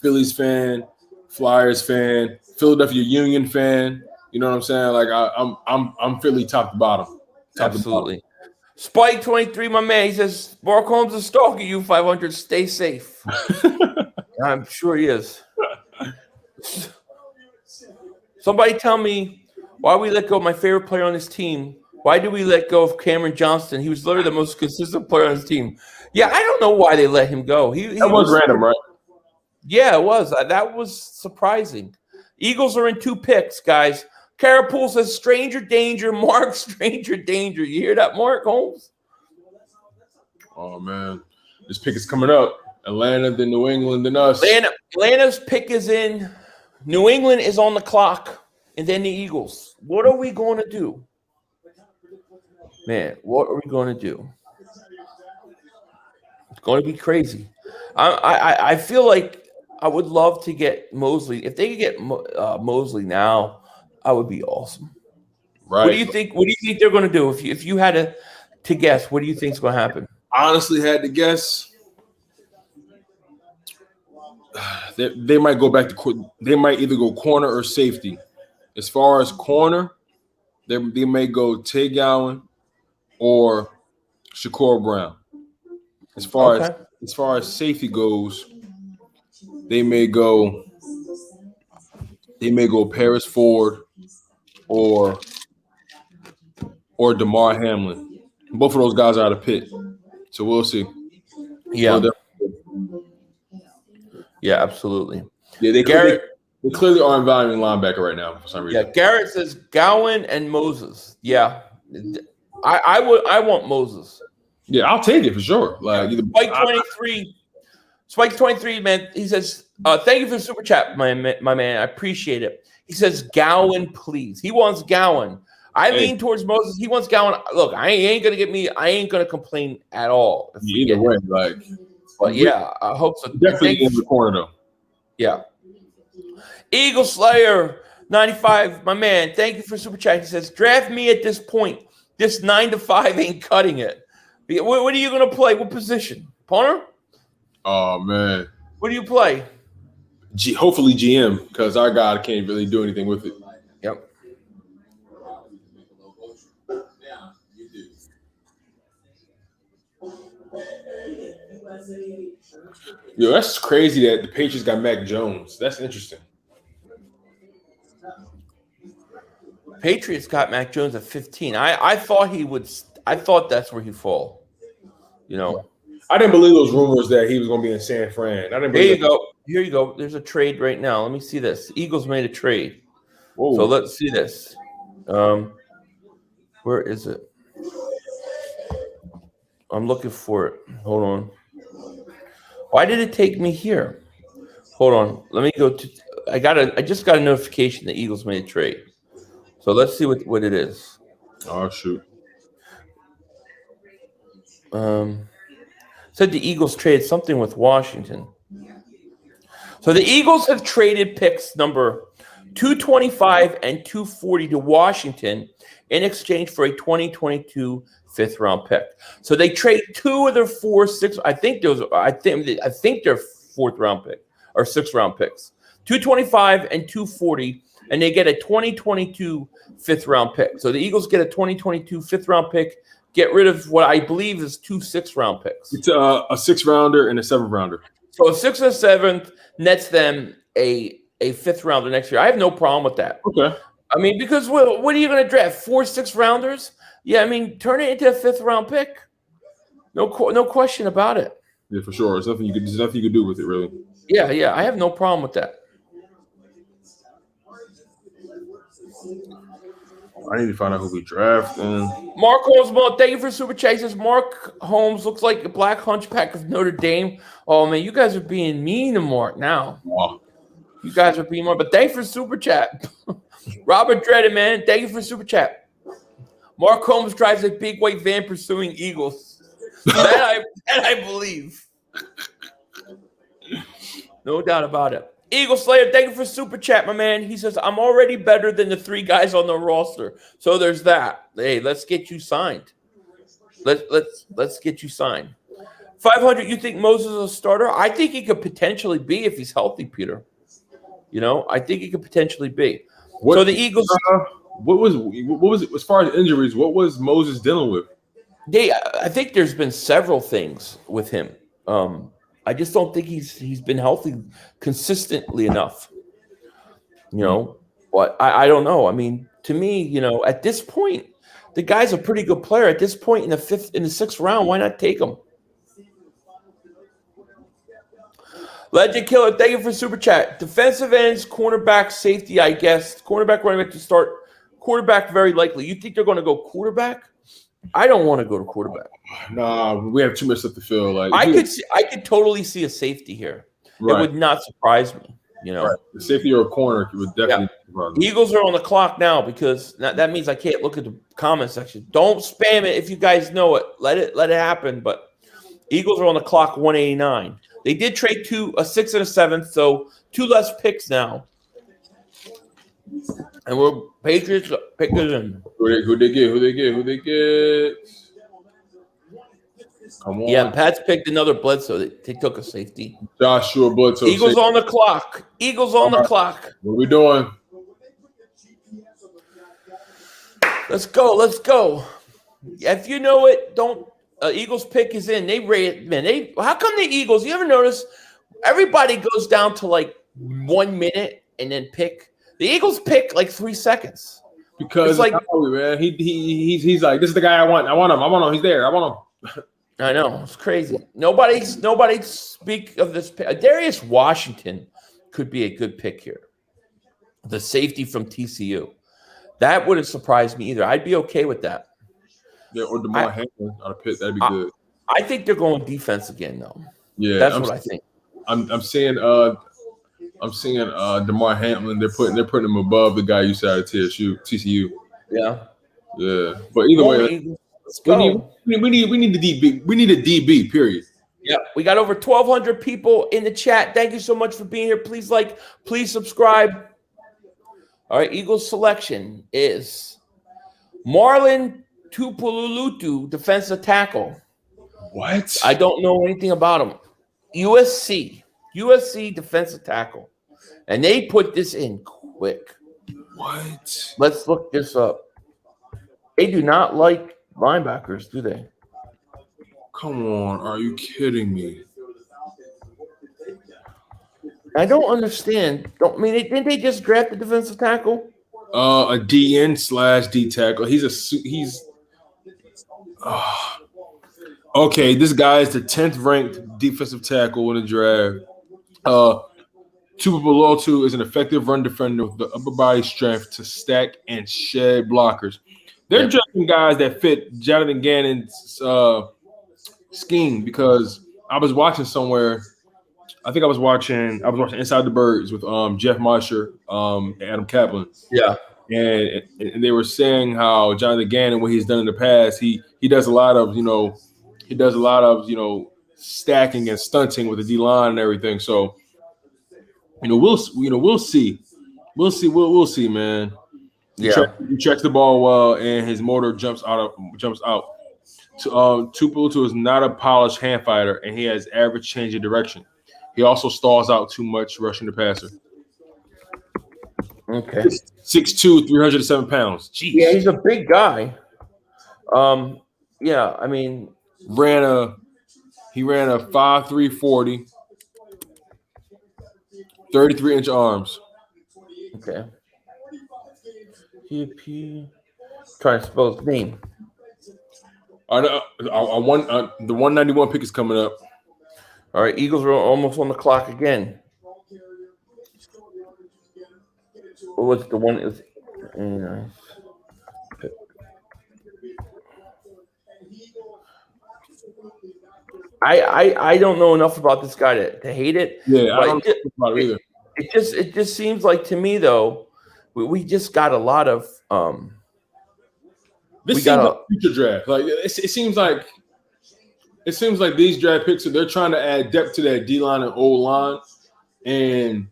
Phillies fan, Flyers fan, Philadelphia Union fan. You know what I'm saying? Like I'm Philly top to bottom. Absolutely. Spike 23, my man. He says Mark Holmes is stalking you. 500. Stay safe. I'm sure he is. Somebody tell me why we let go of my favorite player on this team. Why did we let go of Cameron Johnston? He was literally the most consistent player on his team. Yeah, I don't know why they let him go. He was random, right? Yeah, it was. That was surprising. Eagles are in 2 picks, guys. Carapool says stranger danger. Mark, stranger danger. You hear that, Mark Holmes? Oh, man. This pick is coming up. Atlanta, then New England, then us. Atlanta's pick is in. New England is on the clock. And then the Eagles. What are we going to do? Man, what are we going to do? It's going to be crazy. I feel like I would love to get Mosley. If they could get Mosley now, I would be awesome. Right. What do you think? What do you think they're going to do? If you had to guess, what do you think is going to happen? Honestly, had to guess. They might go back to. They might either go corner or safety. As far as corner, they may go Tay Gowan or Shakur Brown. As far as safety goes, they may go Paris Ford or DeMar Hamlin. Both of those guys are out of Pitt, so we'll see. Yeah, yeah, absolutely. Yeah, they clearly aren't valuing linebacker right now for some reason. Yeah, Garrett says Gowan and Moses. Yeah, I want Moses. Yeah, I'll take it for sure. Like Spike 23, man. He says, "Thank you for the super chat, my man. I appreciate it." He says, "Gowan, please." He wants Gowan. I lean towards Moses. He wants Gowan. Look, I ain't gonna complain at all. Either way, like, but yeah, I hope so. Definitely in the corner though. Yeah. Eagle Slayer 95, my man. Thank you for super chat. He says, "Draft me at this point. This 9 to 5 ain't cutting it." What are you gonna play? What position? Punter? Oh man. What do you play? Hopefully GM, because our guy can't really do anything with it. Yep. Yo, that's crazy that the Patriots got Mac Jones. That's interesting. Patriots got Mac Jones at 15. I thought he would. I thought that's where he'd fall. You know, I didn't believe those rumors that he was going to be in San Fran. I didn't. Here you go. Here you go. There's a trade right now. Let me see this. Eagles made a trade. Whoa. So let's see this. Where is it? I'm looking for it. Hold on. Why did it take me here? Hold on. Let me go to. I just got a notification the Eagles made a trade. So let's see what it is. Oh shoot. Said the Eagles traded something with Washington. So the Eagles have traded picks number 225 and 240 to Washington in exchange for a 2022 fifth round pick. So they trade two of their 4, 6. I think they're fourth round pick or sixth round picks. 225 and 240, and they get a 2022 fifth round pick. So the Eagles get a 2022 fifth round pick. Get rid of what I believe is 2 6th-round picks. It's a 6th rounder and a 7th rounder. So a 6th and a 7th nets them a 5th rounder next year. I have no problem with that. Okay. I mean, because what are you going to draft? 4 6th rounders? Yeah, I mean, turn it into a 5th round pick. No question about it. Yeah, for sure. There's nothing you could do with it, really. Yeah. I have no problem with that. I need to find out who we draft. Mark Holmes, thank you for super chases. Mark Holmes looks like a black hunchback of Notre Dame. Oh man, you guys are being mean to Mark now. Wow. You guys are being more, but thank you for super chat. Robert Dreaded, man, thank you for super chat. Mark Holmes drives a big white van pursuing Eagles. that I believe. No doubt about it. Eagle Slayer, thank you for super chat, my man. He says, I'm already better than the 3 guys on the roster. So there's that. Hey, let's get you signed. Let's get you signed. 500, you think Moses is a starter? I think he could potentially be if he's healthy, Peter. You know, I think he could potentially be. So the Eagles. What was it as far as injuries? What was Moses dealing with? I think there's been several things with him. I just don't think he's been healthy consistently enough. You know, but I don't know. I mean, to me, you know, at this point, the guy's a pretty good player. At this point in the 6th round, why not take him? Legend Killer, thank you for super chat. Defensive ends, cornerback, safety, I guess. Cornerback, running back to start. Quarterback, very likely. You think they're going to go quarterback? I don't want to go to quarterback. Nah, we have too much stuff to fill. Like I could totally see a safety here. Right. It would not surprise me. You know, right. The safety or a corner would definitely. Yeah. Eagles are on the clock now because that means I can't look at the comment section. Don't spam it if you guys know it. Let it happen. But Eagles are on the clock. 189. They did trade a 6th and a 7th, so 2 less picks now. And we're Patriots pickers in. Who they get? Come on. Yeah, Pats picked another Bledsoe. They took a safety. Joshua Bledsoe. Eagles on the clock. Eagles on the clock. What are we doing? Let's go. If you know it, don't. Eagles pick is in. They rate, man. How come the Eagles? You ever notice everybody goes down to like 1 minute and then pick? The Eagles pick like 3 seconds because it's like Howie, man. He's like, this is the guy I want. I want him. He's there. I want him. I know, it's crazy. Nobody speak of this pick. Darius Washington could be a good pick here. The safety from TCU. That wouldn't surprise me either. I'd be okay with that. Yeah, or DeMar Hamlin out of Pitt. That'd be good. I think they're going defense again, though. Yeah, that's what I think. I'm seeing DeMar Hamlin. They're putting him above the guy you said at TCU. Yeah. But either way, let's go. We need the DB. We need a DB. Period. Yeah, we got over 1,200 people in the chat. Thank you so much for being here. Please like, please subscribe. All right, Eagles selection is Marlon Tupululutu, defensive tackle. What? I don't know anything about him. USC defensive tackle. And they put this in quick. What? Let's look this up. They do not like linebackers, do they? Come on. Are you kidding me? I don't understand. Didn't they just draft a defensive tackle? A DN/D tackle. Okay, this guy is the 10th ranked defensive tackle in the draft. Two people below two is an effective run defender with the upper body strength to stack and shed blockers. They're drafting guys that fit Jonathan Gannon's scheme because I was watching somewhere. I think I was watching Inside the Birds with Jeff Mosher, and Adam Kaplan. Yeah. And they were saying how Jonathan Gannon, what he's done in the past, he does a lot of stacking and stunting with the D line and everything. So we'll see, man. He tracks the ball well, and his motor jumps out. Tupuotu is not a polished hand fighter, and he has average change of direction. He also stalls out too much rushing the passer. Okay. 6'2", 307 pounds. Jeez. Yeah, he's a big guy. Yeah, I mean, he ran a 5'3", 40, 33-inch arms. Okay. Trying to spell his name. The 191 pick is coming up. All right, Eagles are almost on the clock again. What was the one? I don't know enough about this guy to hate it. Yeah, I don't know about it either. It just seems like to me though, we just got a lot of this seems like a future draft. Like it seems like these draft picks they're trying to add depth to that D line and O line, and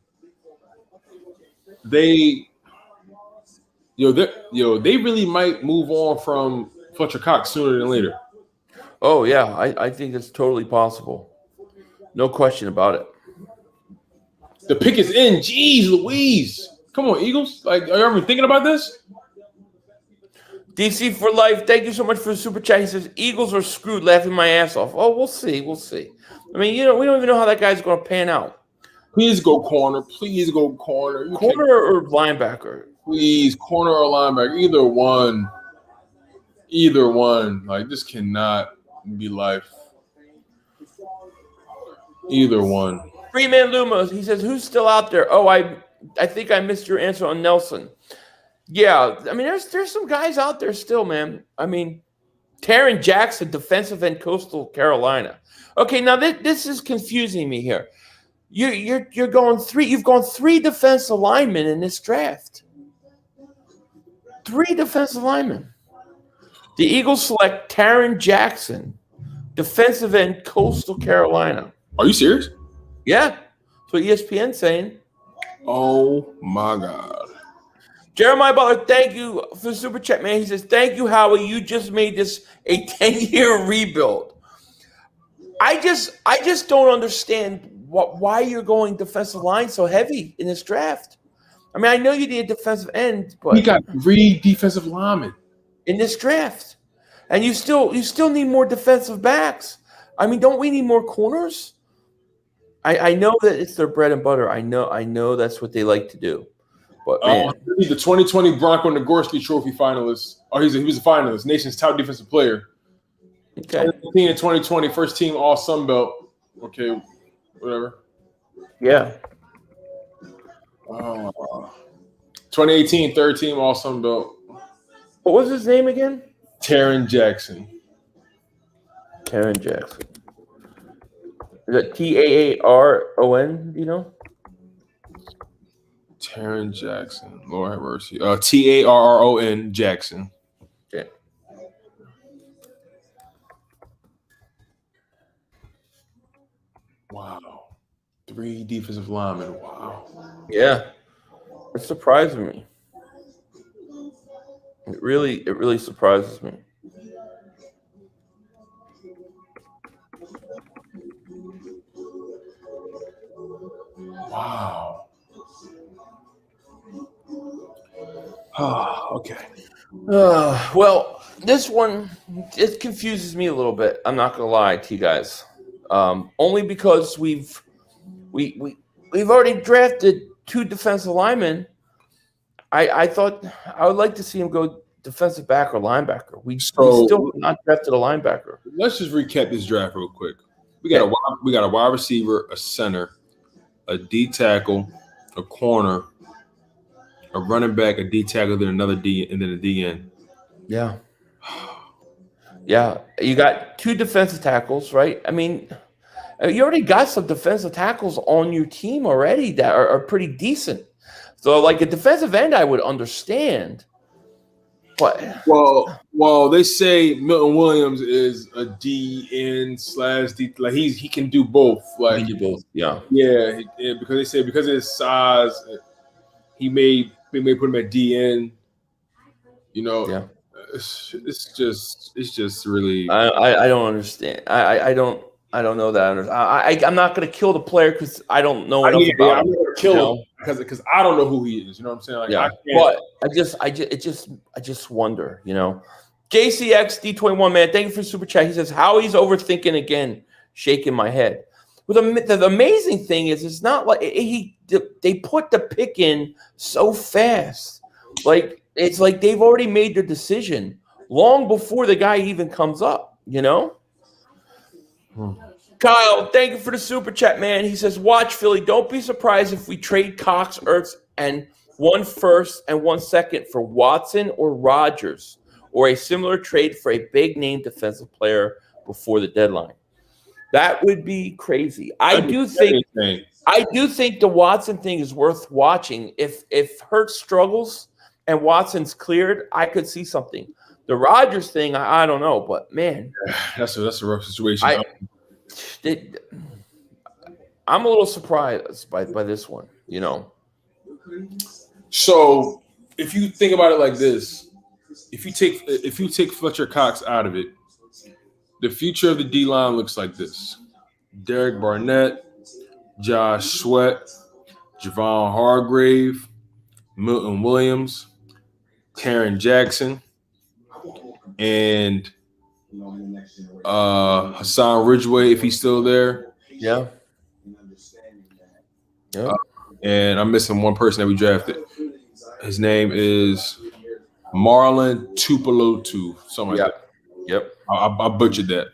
they really might move on from Fletcher Cox sooner than later. Oh yeah, I think it's totally possible. No question about it. The pick is in. Jeez Louise. Come on, Eagles. Like, are you ever thinking about this? DC for life. Thank you so much for the super chat. He says, Eagles are screwed, laughing my ass off. Oh, we'll see. I mean, we don't even know how that guy's going to pan out. Please go corner. Corner or linebacker? Please, corner or linebacker. Either one. Like, this cannot be life. Either one. Freeman Luma, he says, who's still out there? Oh, I think I missed your answer on Nelson. Yeah, I mean, there's some guys out there still, man. I mean, Taron Jackson, defensive end, Coastal Carolina. Okay, now this is confusing me here. You've gone three defensive linemen in this draft. 3 defensive linemen. The Eagles select Taron Jackson, defensive end, Coastal Carolina. Are you serious? Yeah, that's what ESPN's saying. Oh my God. Jeremiah Butler, thank you for the super chat, man. He says, thank you, Howie. You just made this a 10-year rebuild. I just don't understand why you're going defensive line so heavy in this draft. I mean, I know you need a defensive end, but we got 3 defensive linemen in this draft. And you still need more defensive backs. I mean, don't we need more corners? I know that it's their bread and butter. I know that's what they like to do. But he's the 2020 Bronco Nagorski Trophy finalist. Oh, he was a finalist, nation's top defensive player. Okay. 2019 and 2020, first team All Sun Belt. Okay, whatever. Yeah. 2018, third team All Sun Belt. What was his name again? Taron Jackson. Taron Jackson. Is it Taaron? Do you know? Taron Jackson. Lord have mercy. Taron Jackson. Okay. Wow. 3 defensive linemen. Wow. Yeah. It surprises me. It really surprises me. Wow. Oh, okay. Well, this one, it confuses me a little bit. I'm not gonna lie to you guys. Only because we've already drafted 2 defensive linemen. I thought I would like to see him go defensive back or linebacker. We still have not drafted a linebacker. Let's just recap this draft real quick. We got a wide receiver, a center, a D tackle, a corner, a running back, a D tackle, then another D, and then a DN. Yeah. Yeah. You got 2 defensive tackles, right? I mean, you already got some defensive tackles on your team already that are pretty decent. So, like a defensive end, I would understand. But well, they say Milton Williams is a DN/D. Like he can do both. Like he can do both. Yeah. Because they say because of his size, he may put him at DN. You know, yeah. It's just really. I don't understand. I don't know that. I'm not going to kill the player because I don't know enough about him. I'm going to kill him because I don't know who he is. You know what I'm saying? Like, yeah. But I just wonder. You know, JCX D21 man, thank you for super chat. He says Howie's overthinking again, shaking my head. Well, the amazing thing is, it's not like they put the pick in so fast. Like it's like they've already made their decision long before the guy even comes up. You know. Kyle, thank you for the super chat, man. He says, watch, Philly. Don't be surprised if we trade Cox, Ertz, and 1 first and 1 second for Watson or Rodgers, or a similar trade for a big-name defensive player before the deadline. That would be crazy. I do think the Watson thing is worth watching. If Hurts struggles and Watson's cleared, I could see something. The Rodgers thing, I don't know, but man, that's a rough situation. I'm a little surprised by this one, you know. So if you think about it like this, if you take Fletcher Cox out of it, the future of the D line looks like this: Derek Barnett, Josh Sweat, Javon Hargrave, Milton Williams, Taron Jackson, and Hassan Ridgeway if he's still there. Yeah. And I'm missing one person that we drafted. His name is Marlon Tupelotu, something like that. Yep. I butchered that.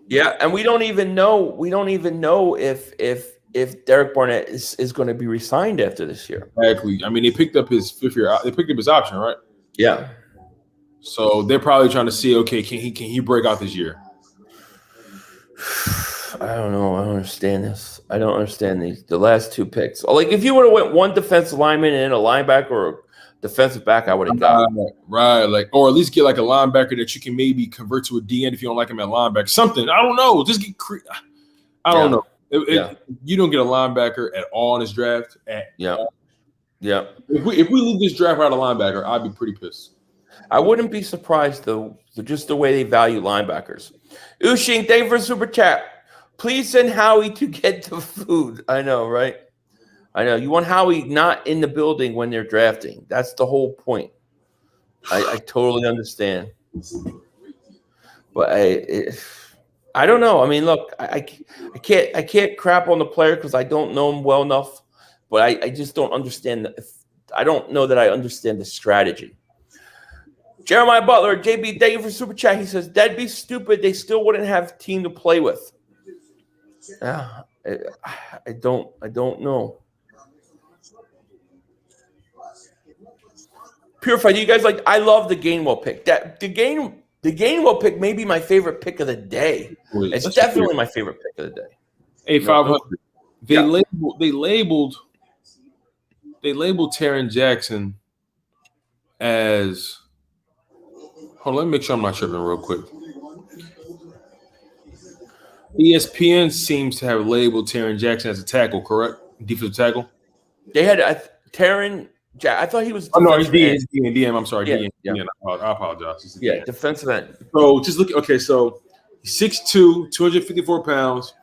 Yeah, and we don't even know if Derek Barnett is going to be re-signed after this year. Exactly. I mean, they picked up his 5th year. They picked up his option, right? Yeah. So they're probably trying to see, okay, can he break out this year? I don't know. I don't understand this. I don't understand the last 2 picks. Like if you would have went 1 defensive lineman and a linebacker or a defensive back, I would have got right. Like, or at least get like a linebacker that you can maybe convert to a DN if you don't like him at linebacker. Something. I don't know. Just get. I don't know. You don't get a linebacker at all in this draft. Yeah. If we leave this draft out of linebacker, I'd be pretty pissed. I wouldn't be surprised though, just the way they value linebackers. Ushing, thank you for super chat. Please send Howie to get the food. I know, right? I know. You want Howie not in the building when they're drafting. That's the whole point. I totally understand. But I don't know. I mean, look, I can't crap on the player because I don't know him well enough. But I just don't understand. I don't know that I understand the strategy. Jeremiah Butler, JB, thank you for super chat. He says, that'd be stupid. They still wouldn't have a team to play with. I don't know. Purified, you guys I love the Gainwell pick. The Gainwell pick may be my favorite pick of the day. It's definitely my favorite pick of the day. Hey, 500. They labeled Taron Jackson as. Hold on, let me make sure I'm not tripping real quick. ESPN seems to have labeled Taron Jackson as a tackle, correct? Defensive tackle. They had Taron. I thought he was. Oh no, he's DM. I'm sorry, DM. Yeah. I apologize. Yeah, defensive end. So just look. Okay, so he's 6'2", 254 pounds.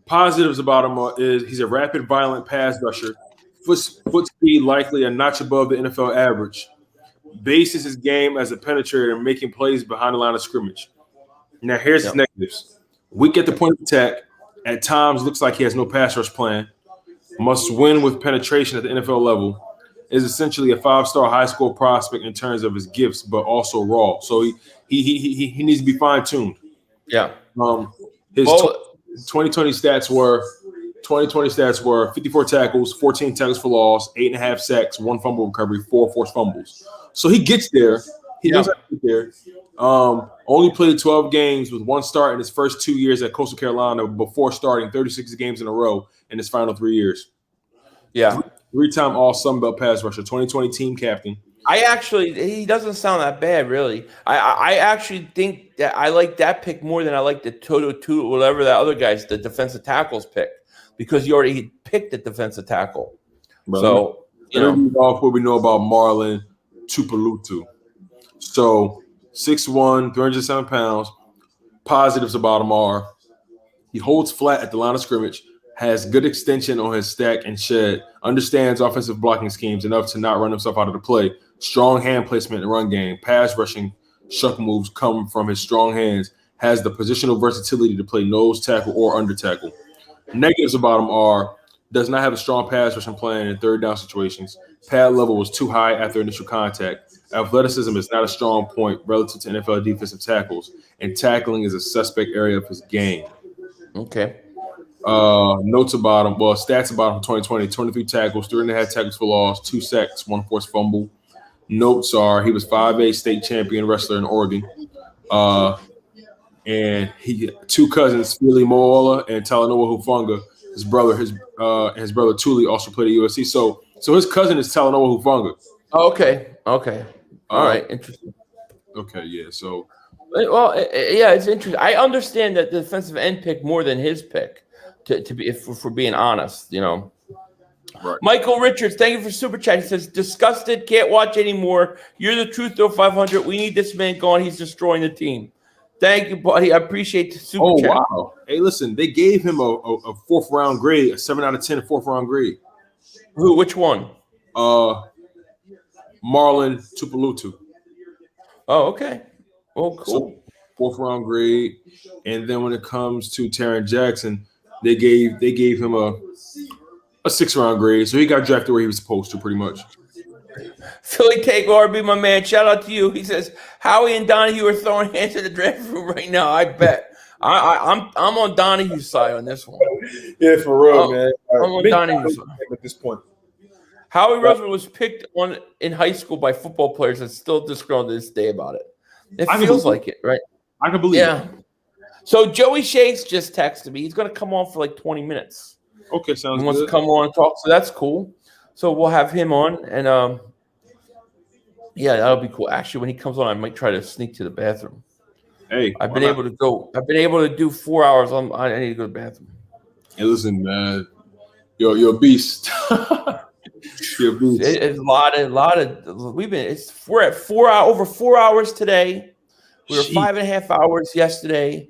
Positives about him is he's a rapid, violent pass rusher. Foot speed likely a notch above the NFL average. Bases his game as a penetrator and making plays behind the line of scrimmage. Now here's his negatives. Weak at the point of attack. At times looks like he has no pass rush plan. Must win with penetration at the NFL level. Is essentially a 5-star high school prospect in terms of his gifts, but also raw. So he needs to be fine-tuned. Yeah. His 2020 stats were 2020 stats were 54 tackles, 14 tackles for loss, 8.5 sacks, 1 fumble recovery, 4 forced fumbles. So he gets there. He knows how to get there. Only played 12 games with 1 start in his first 2 years at Coastal Carolina before starting 36 games in a row in his final 3 years. Yeah. 3-time All-Sun Belt pass rusher, 2020 team captain. He doesn't sound that bad, really. I actually think that I like that pick more than I like the Toto Two, whatever that other guy's, the defensive tackles pick, because you already picked the defensive tackle. Bro, let me off what we know about Marlon Tupelutu. So 6'1", 307 pounds. Positives about him are he holds flat at the line of scrimmage, has good extension on his stack and shed, understands offensive blocking schemes enough to not run himself out of the play, strong hand placement and run game, pass rushing shuck moves come from his strong hands, has the positional versatility to play nose tackle or under tackle. Negatives about him are does not have a strong pass rushing plan in third down situations, pad level was too high after initial contact, athleticism is not a strong point relative to NFL defensive tackles, and tackling is a suspect area of his game. Okay. Notes about him, stats about him 2020, 23 tackles, 3.5 tackles for loss, 2 sacks, 1 forced fumble. Notes are he was 5A state champion wrestler in Oregon. And he 2 cousins, Philly Moala and Talanoa Hufanga. His brother Tuli also played at USC. So his cousin is Talanoa Hufanga. Okay. All right. Interesting. Okay, yeah. So it's interesting. I understand that the defensive end pick more than his pick. To be, if for being honest, Right. Michael Richards, thank you for super chat. He says, disgusted, can't watch anymore. You're the truth, though. 500. We need this man gone. He's destroying the team. Thank you, buddy. I appreciate the super chat. Wow. Hey, listen, they gave him a 4th round grade, a 7 out of 10, 4th round grade. Who? Which one? Marlon Tupelutu. Oh, okay. Oh, cool. So, 4th round grade, and then when it comes to Taron Jackson, they gave him a 6th round grade, so he got drafted where he was supposed to, pretty much. Philly Take RB, my man. Shout out to you. He says Howie and Donahue are throwing hands in the draft room right now. I bet. I'm on Donahue's side on this one. Yeah, for real, man. I'm on Donahue's side at this point. Howie Roseman was picked on in high school by football players and still disgruntled to this day about it. It feels like it, right? I can believe it. So Joeyshakes just texted me. He's going to come on for like 20 minutes. Okay, sounds good. He wants to come on and talk, so that's cool. So we'll have him on, and that'll be cool. Actually, when he comes on, I might try to sneak to the bathroom. Hey, I've been able to do 4 hours. I need to go to the bathroom. Hey, listen, man, you're a beast. You're a beast. It's a lot of. We're at 4 hours, over 4 hours today. We were 5.5 hours yesterday,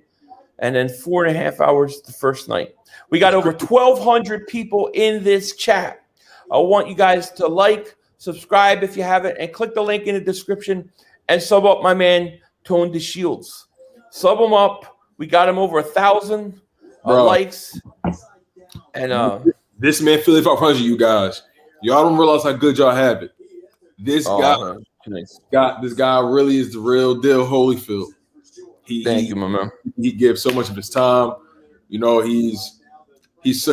and then 4.5 hours the first night. We got over 1,200 people in this chat. I want you guys to like, subscribe if you haven't, and click the link in the description and sub up my man Tone Deshields. Sub him up. We got him over 1,000 likes. And this man Philly 500, you guys. Y'all don't realize how good y'all have it. This guy really is the real deal, Holyfield. Thank you, my man. He gives so much of his time. He's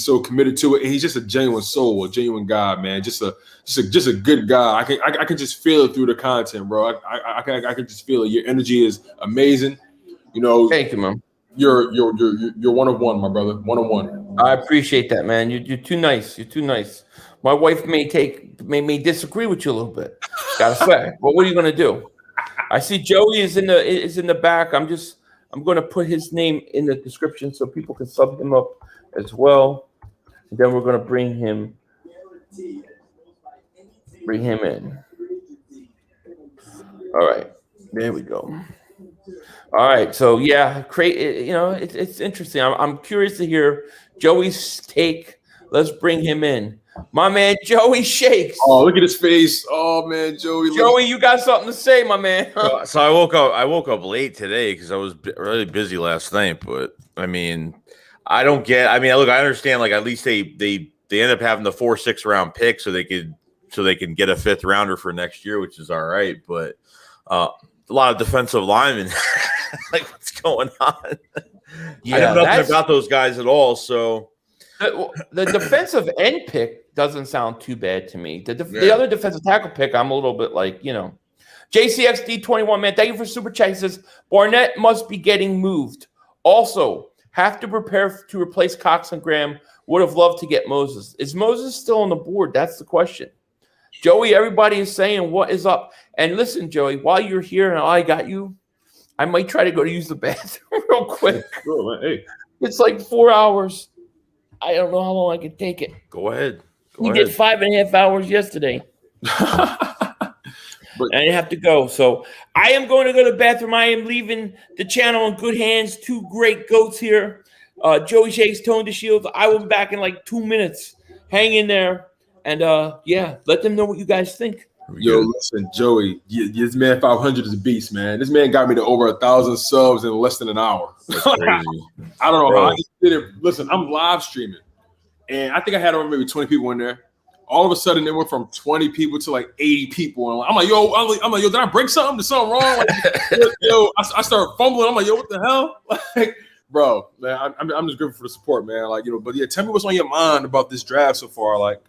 so committed to it. And he's just a genuine soul, a genuine guy, man. Just a good guy. I can just feel it through the content, bro. I can just feel it. Your energy is amazing. Thank you, man. You're one of one, my brother. 1 of 1. I appreciate that, man. You're too nice. You're too nice. My wife may disagree with you a little bit. Gotta say, but what are you gonna do? I see Joey is in the back. I'm going to put his name in the description so people can sub him up as well. And then we're going to bring him in. All right, there we go. All right, so it's interesting. I'm curious to hear Joey's take. Let's bring him in. My man, Joeyshakes. Oh, look at his face. Oh, man, Joey. You got something to say, my man. So I woke up late today because I was really busy last night. But I mean, I don't get. I mean, look, I understand. Like at least they end up having the 4-6 round pick so they can get a 5th rounder for next year, which is all right. But a lot of defensive linemen. Like what's going on? Yeah, I know nothing about those guys at all. So The defensive end pick doesn't sound too bad to me. The other defensive tackle pick, I'm a little bit like, JCXD21, man, thank you for super chat. He says, Barnett must be getting moved. Also, have to prepare to replace Cox and Graham. Would have loved to get Moses. Is Moses still on the board? That's the question. Joey, everybody is saying, what is up? And listen, Joey, while you're here and I got you, I might try to go to use the bathroom real quick. Sure, man. Hey. It's like 4 hours. I don't know how long I can take it. Go ahead. We did 5.5 hours yesterday. And I have to go. So I am going to go to the bathroom. I am leaving the channel in good hands. Two great goats here. Joeyshakes, Tone Deshields. I will be back in like 2 minutes. Hang in there. And let them know what you guys think. Yo, listen, Joey, this man 500 is a beast, man. This man got me to over 1,000 subs in less than an hour. That's crazy. I don't know how he did it. Listen, I'm live streaming, and I think I had over maybe 20 people in there. All of a sudden, it went from 20 people to like 80 people. And I'm like, yo, did I break something? Did something wrong? I started fumbling. I'm like, yo, what the hell? Like, bro, man, I'm just grateful for the support, man. Like, but yeah, tell me what's on your mind about this draft so far, like.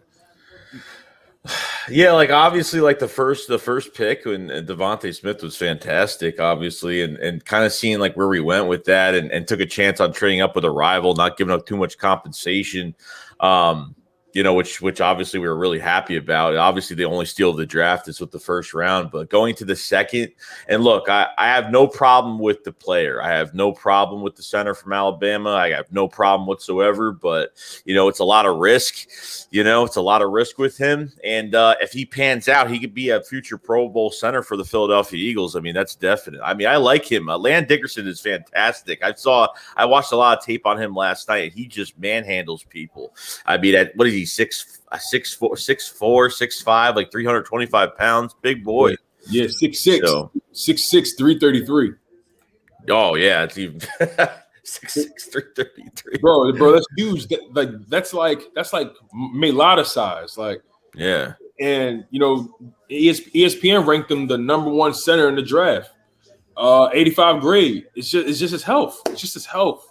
Yeah, like obviously, like the first pick when Devontae Smith was fantastic, obviously, and kind of seeing like where we went with that, and took a chance on trading up with a rival, not giving up too much compensation, which obviously we were really happy about. Obviously, the only steal of the draft is with the first round, but going to the second, and look, I have no problem with the player. I have no problem with the center from Alabama. I have no problem whatsoever, but it's a lot of risk. It's a lot of risk with him, and if he pans out, he could be a future Pro Bowl center for the Philadelphia Eagles. I mean, that's definite. I mean, I like him. Land Dickerson is fantastic. I watched a lot of tape on him last night, and he just manhandles people. I mean, what is he? 6'4", 6'5", like 325 pounds, big boy. Yeah, 6'6", so, 6'6", 333. Oh yeah, it's even 6'6", 333. Bro, that's huge. That's like Melada size, like yeah. And ESPN ranked him the number 1 center in the draft, 85 grade. It's just his health. It's just his health.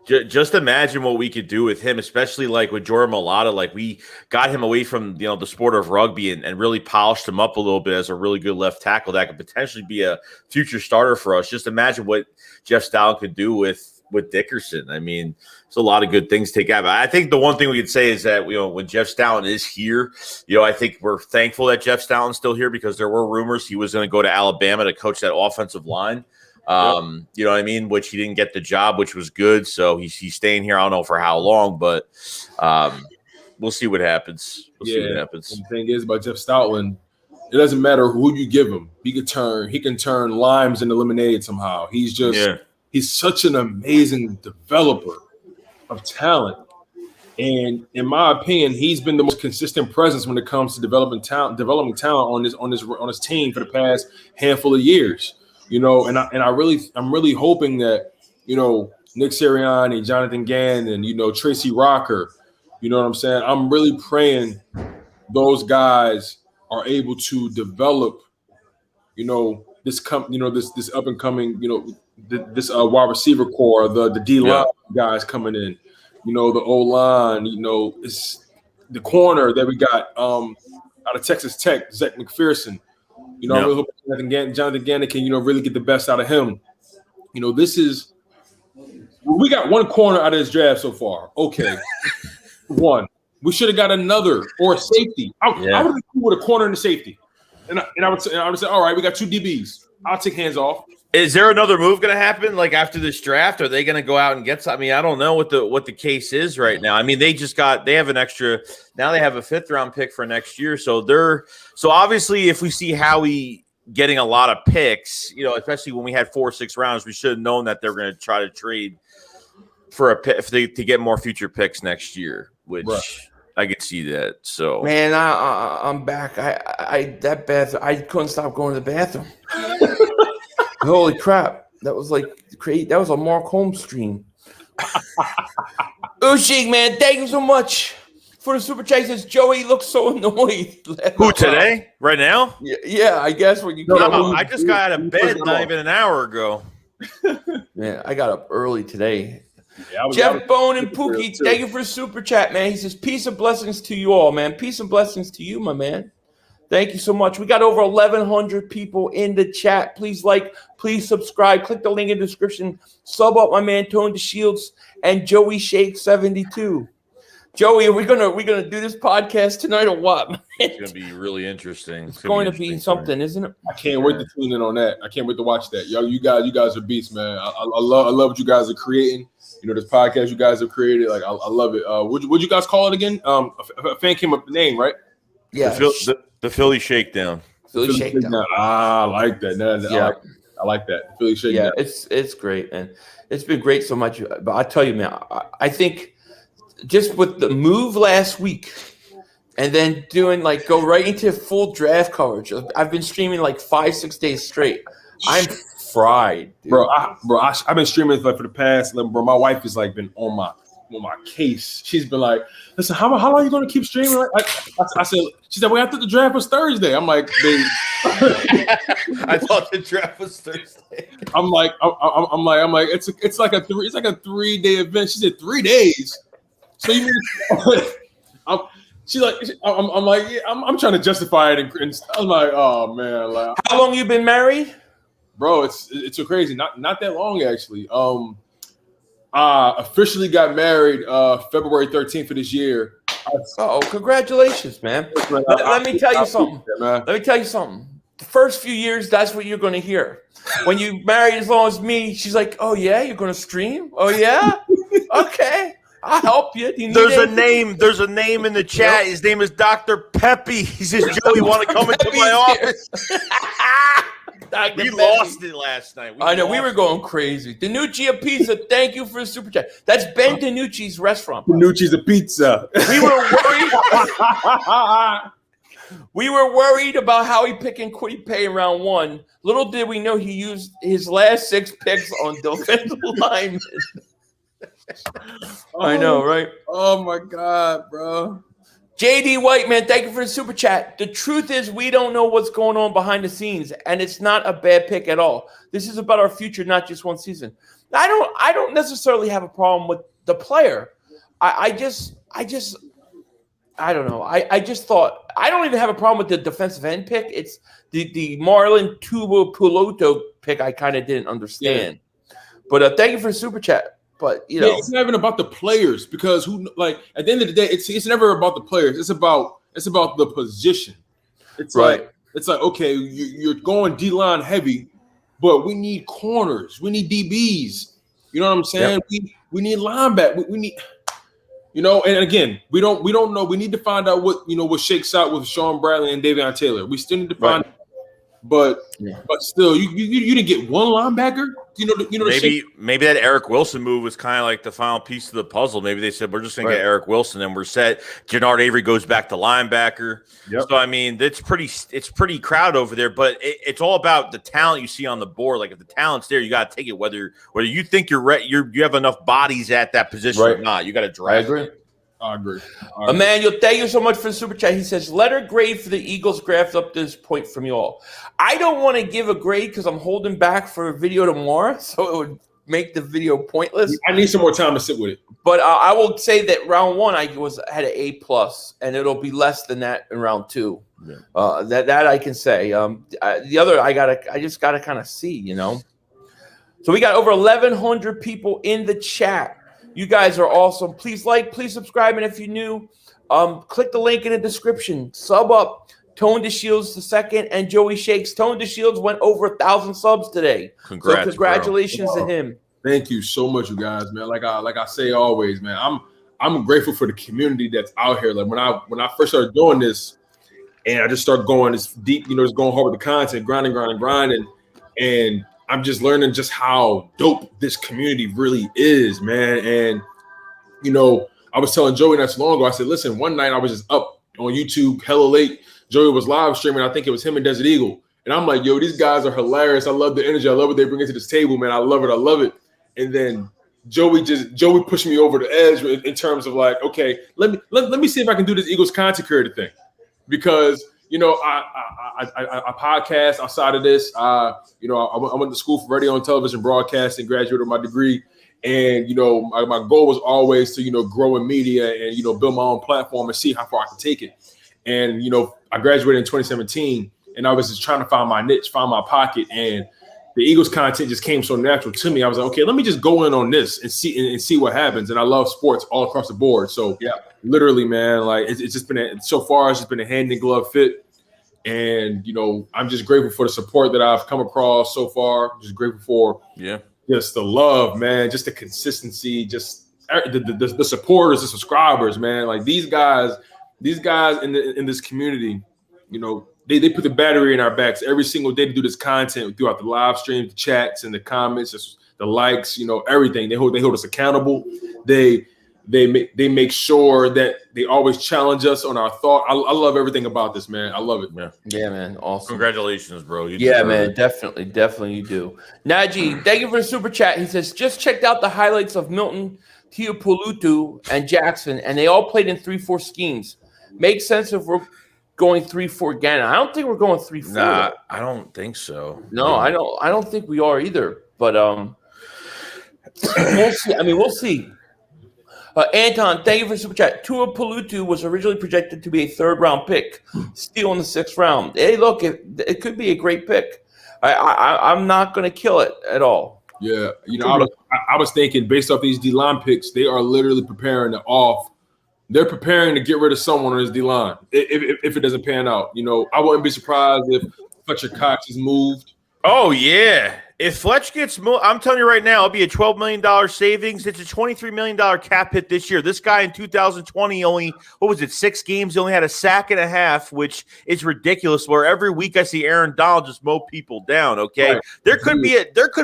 Just imagine what we could do with him, especially like with Jordan Mailata. Like we got him away from the sport of rugby and really polished him up a little bit as a really good left tackle that could potentially be a future starter for us. Just imagine what Jeff Stalin could do with Dickerson. I mean, it's a lot of good things to take out. I think the one thing we could say is that when Jeff Stalin is here, I think we're thankful that Jeff Stalin's still here because there were rumors he was going to go to Alabama to coach that offensive line. You know what I mean? Which he didn't get the job, which was good. So he's staying here. I don't know for how long, but we'll see what happens. See what happens. And the thing is about Jeff Stoutland, it doesn't matter who you give him. He can turn limes into lemonade somehow. He's such an amazing developer of talent. And in my opinion, he's been the most consistent presence when it comes to developing talent on his team for the past handful of years. I'm really hoping that, Nick Sirianni, Jonathan Gann, and, Tracy Rocker, you know what I'm saying? I'm really praying those guys are able to develop, this up and coming, this wide receiver core, the D line guys coming in, the O line, it's the corner that we got out of Texas Tech, Zach McPherson. I really hope Jonathan Gannon can, really get the best out of him. We got one corner out of this draft so far. Okay, one. We should have got another or a safety. I would have been cool with a corner and a safety, and I would say, all right, we got 2 DBs. I'll take hands off. Is there another move going to happen like after this draft? Are they going to go out and get some? I mean, I don't know what the case is right now. I mean, they have an extra. Now they have a 5th round pick for next year. So obviously if we see Howie getting a lot of picks, especially when we had 4 or 6 rounds, we should have known that they're going to try to trade for a pick to get more future picks next year, which I could see that. So man, I'm back. I couldn't stop going to the bathroom. Holy crap. That was like crazy. That was a Mark Holmes stream. Ushik, man, thank you so much for the super chases. Joey looks so annoyed. Who today? Right now? Yeah, I guess when you I just got out of bed not even an hour ago. Man, I got up early today. Yeah, Jeff Bone and Pookie, thank you for the super chat, man. He says, peace and blessings to you all, man. Peace and blessings to you, my man. Thank you so much. We got over 1,100 people in the chat. Please like, please subscribe. Click the link in the description. Sub up my man Tone Deshields and Joeyshakes 72. Joey, are we gonna do this podcast tonight or what? It's gonna be really interesting. It's going to be something, isn't it? I can't wait to tune in on that. I can't wait to watch that. Yo, you guys are beasts, man. I love what you guys are creating. You know, this podcast you guys have created. Like, I love it. What'd you guys call it again? A fan came up with the name, right? Yeah. The Philly Shakedown. Philly Shakedown. I like that. Yeah. I like that. The Philly Shakedown. Yeah, it's great, man. It's been great so much. But I tell you, man, I think just with the move last week and then doing go right into full draft coverage. I've been streaming 5-6 days straight. I'm fried, dude. I've been streaming for the past. Bro, my wife has been on my case. She's been like, listen, how long are you going to keep streaming? I said, she said, well, I thought the draft was Thursday. I'm like, babe. I thought the draft was Thursday. I'm like, it's like a 3-day event. She said 3 days. So you mean I'm like, yeah, I'm trying to justify it, and I'm like, oh man, how long you been married, bro? It's so crazy. Not that long actually. Officially got married February 13th of this year. Oh, congratulations, man. Let me tell you something. Let me tell you something. The first few years, that's what you're going to hear. When you married as long as me, she's like, oh yeah, you're going to stream? Oh yeah? Okay. I'll help you. There's a name in the chat. His name is Dr. Peppy. He says, Joey, want to come into my office? We lost it last night. I know. We were going crazy. Danucci Pizza, thank you for the super chat. That's Ben Danucci's restaurant. Danucci's a pizza. We were worried. We were worried about how he picked and Quiddy Pay in round 1. Little did we know he used his last 6 picks on defensive linemen. I know, right? Oh my God, bro. JD White, man, thank you for the super chat. The truth is we don't know what's going on behind the scenes, and it's not a bad pick at all. This is about our future, not just one season. I don't necessarily have a problem with the player. I don't know. I just thought I don't even have a problem with the defensive end pick. It's the Marlon Tuipulotu pick I kind of didn't understand. Yeah. But thank you for the super chat. But it's not even about the players, because at the end of the day, it's never about the players. It's about the position. It's right. It's like, okay, you're going D-line heavy, but we need corners, we need DBs. You know what I'm saying? Yep. We need linebacker. We need, and again, we don't know. We need to find out what shakes out with Sean Bradley and Davion Taylor. We still need to find. Right. But still, you didn't get one linebacker. Maybe that Eric Wilson move was kind of like the final piece of the puzzle. Maybe they said we're just going to get Eric Wilson and we're set. Jannard Avery goes back to linebacker. Yep. So I mean, it's pretty crowded over there. But it's all about the talent you see on the board. Like if the talent's there, you got to take it. Whether you think you have enough bodies at that position or not, you got to drive. I agree. Emmanuel, thank you so much for the super chat. He says, letter grade for the Eagles draft up to this point from you all. I don't want to give a grade because I'm holding back for a video tomorrow, so it would make the video pointless. I need some more time to sit with it. But I will say that round 1 I had an A+, and it'll be less than that in round 2. Yeah. That I can say. The other I just gotta kind of see, So we got over 1,100 people in the chat. You guys are awesome. Please like, please subscribe, and if you're new, click the link in the description. Sub up Tone Deshields II and Joeyshakes. Tone Deshields went over 1,000 subs today. Congrats, so congratulations to him. Thank you so much, you guys, man. Like I say always, man. I'm grateful for the community that's out here. Like when I first started doing this, and I just started going this deep, just going hard with the content, grinding, and I'm just learning just how dope this community really is, man. And, I was telling Joey not too long ago, I said, listen, one night I was just up on YouTube hella late. Joey was live streaming. I think it was him and Desert Eagle. And I'm like, yo, these guys are hilarious. I love the energy. I love what they bring into this table, man. I love it. And then Joey pushed me over the edge in terms of like, okay, let me see if I can do this Eagles content creator thing. Because I podcast outside of this. I went to school for radio and television broadcasting, graduated with my degree, And, my goal was always to, grow in media and, build my own platform and see how far I can take it. And, I graduated in 2017 and I was just trying to find my niche, find my pocket. And the Eagles content just came so natural to me. I was like, okay, let me just go in on this and see what happens. And I love sports all across the board. So yeah, literally, man, like it's just been so far, it's just been a hand in glove fit. And, I'm just grateful for the support that I've come across so far. Just grateful for just the love, man, just the consistency, just the supporters, the subscribers, man. Like these guys in this community, they put the battery in our backs every single day to do this content throughout the live streams, the chats, and the comments, the likes, everything. They hold us accountable. They make sure that they always challenge us on our thought. I love everything about this, man. I love it. Yeah, man. Awesome. Congratulations, bro. Man. Definitely you do. Najee, thank you for the super chat. He says, just checked out the highlights of Milton, Teopolutu, and Jackson, and they all played in 3-4 schemes. Makes sense if we're going 3-4 again. I don't think we're going 3-4. Nah, I don't think so. No, I don't think we are either. But we'll see. We'll see. Anton, thank you for super chat. Teopolutu was originally projected to be a 3rd round pick, still in the 6th round. Hey, look, it could be a great pick. I'm not going to kill it at all. Yeah, I was thinking based off these D-line picks, they are literally preparing to off. They're preparing to get rid of someone on his D-line if it doesn't pan out. I wouldn't be surprised if Fletcher Cox is moved. Oh, yeah. If Fletch gets moved, I'm telling you right now, it'll be a $12 million savings. It's a $23 million cap hit this year. This guy in 2020 only, 6 games? He only had a sack and a half, which is ridiculous. Where every week I see Aaron Donald just mow people down. Okay, right. There could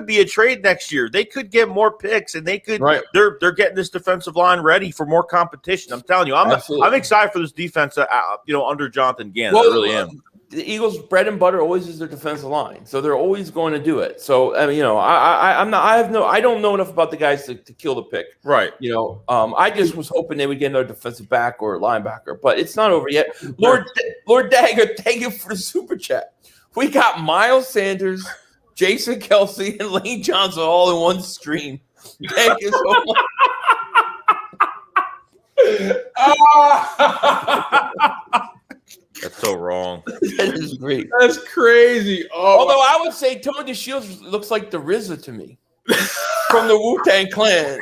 be a trade next year. They could get more picks, and they could. Right. They're getting this defensive line ready for more competition. I'm telling you, I'm excited for this defense. Under Jonathan Gannon, I really am. The Eagles' bread and butter always is their defensive line, so they're always going to do it. So I don't know enough about the guys to kill the pick, right? I just was hoping they would get another defensive back or linebacker, but it's not over yet. Lord Dagger, thank you for the super chat. We got Miles Sanders, Jason Kelsey, and Lane Johnson all in one stream. Thank you so much. That's so wrong. That is great. That's crazy. Although I would say Tone Deshields looks like the RZA to me from the Wu-Tang Clan.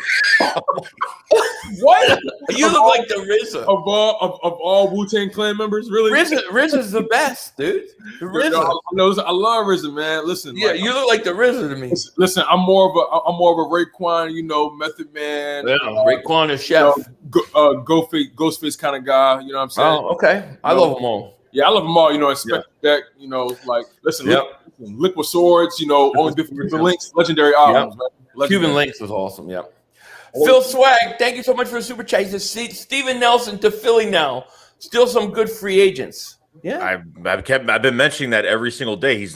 What? You look like the RZA of all Wu-Tang Clan members. Really, RZA's the best, dude. The RZA. I love RZA, man. Listen, you look like the RZA to me. Listen, I'm more of a Raekwon, Method Man. Yeah, Raekwon is chef. Ghostface kind of guy. You know what I'm saying? Oh, okay. I love them all. Yeah, I love them all. Expect that. Listen, Liquid Swords. Only different links, legendary albums. Yep. Right? Cuban Links was awesome. Yep. Phil Swag, thank you so much for the super chat. He says Steven Nelson to Philly now. Still some good free agents. Yeah, I've been mentioning that every single day.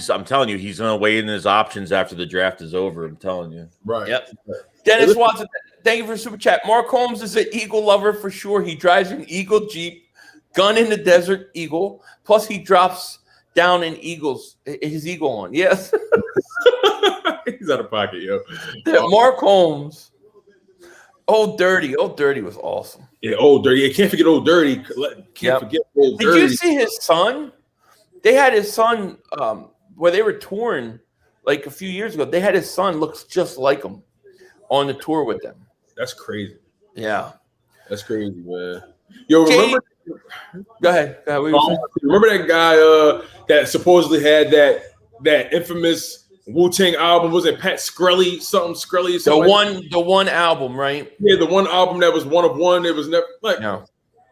I'm telling you, he's gonna weigh in his options after the draft is over. I'm telling you. Right. Yep. Dennis Watson, thank you for the super chat. Mark Holmes is an Eagle lover for sure. He drives an Eagle Jeep, gun in the desert Eagle. Plus he drops down in his Eagle on. Yes. He's out of pocket, yo. Mark Holmes. Old Dirty was awesome. Yeah, Old Dirty. You can't forget Old Dirty. Can't forget Old Dirty. Did you see his son? They had his son where they were touring like a few years ago. They had his son looks just like him on the tour with them. That's crazy. Yeah. That's crazy, man. Yo, remember? Go ahead. Remember that guy that supposedly had that infamous Wu-Tang album? Was it Pat Skrelly? Something Skrelly? The one album, right? Yeah, the one album that was one of one. It was never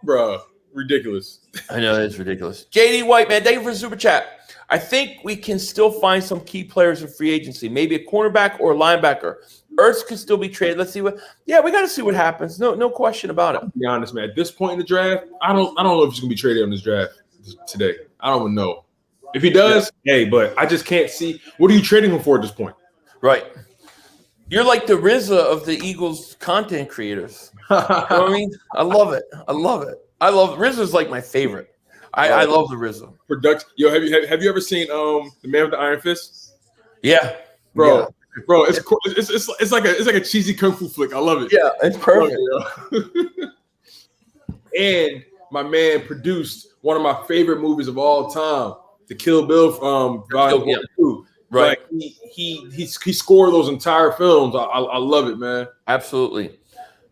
bruh, ridiculous. I know it's ridiculous. JD White, man, thank you for the super chat. I think we can still find some key players in free agency, maybe a cornerback or a linebacker. Ertz could still be traded. Let's see we got to see what happens. No question about it. To be honest, man, at this point in the draft, I don't know if he's gonna be traded on this draft today. I don't even know. If he does, hey, but I just can't see. What are you trading him for at this point? Right. You're like the RZA of the Eagles content creators. You know what I mean? I love it. RZA's like my favorite. I love the RZA. Yo, have you ever seen The Man with the Iron Fist? Yeah. Bro. Yeah. Bro, it's like a cheesy kung fu flick. I love it. Yeah, it's perfect. And my man produced one of my favorite movies of all time, The Kill Bill Volume 1 and 2. Right. Like he scored those entire films. I love it, man. Absolutely.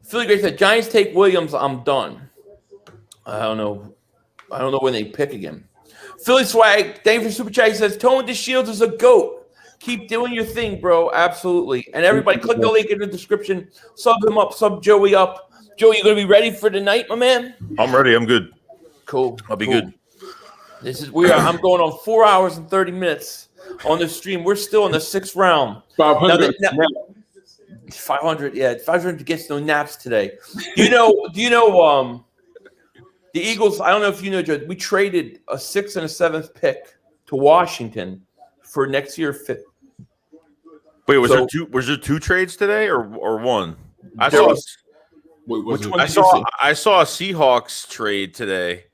Philly Gray said, Giants take Williams. I'm done. I don't know when they pick again. Philly Swag, thank you for Super Chat. He says, Tone Deshields is a GOAT. Keep doing your thing, bro. Absolutely. And everybody, click the link in the description. Sub him up. Sub Joey up. Joey, you going to be ready for tonight, my man? I'm ready. I'm good. Cool. I'll be good. I'm going on 4 hours and 30 minutes on the stream. We're still in the 6th round. 500. 500. Yeah, 500 gets no naps today. Do you know the Eagles? I don't know if you know, Joe. We traded a 6th and a 7th pick to Washington for next year. Wait, was there two trades today or one? I saw a Seahawks trade today.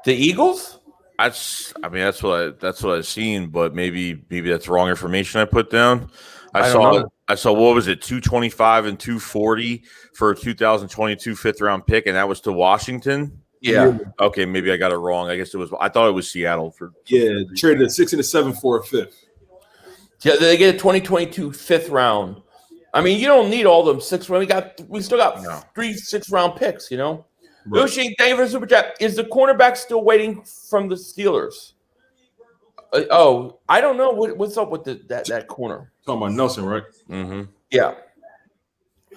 The Eagles? That's what I've seen, but maybe that's wrong information I put down. I saw what was it, 225 and 240 for a 2022 5th round pick, and that was to Washington. Yeah. Okay, maybe I got it wrong. I thought it was Seattle for. Yeah, traded a 6 and a 7 for a 5th. Yeah, they get a 2022 5th round. I mean, you don't need all them 6 round. We still got 3 6th round picks. You know. Right. Yoshi, thank you for Super Chat. Is the cornerback still waiting from the Steelers? I don't know what's up with that corner. Talking about Nelson, right? Mm-hmm. Yeah.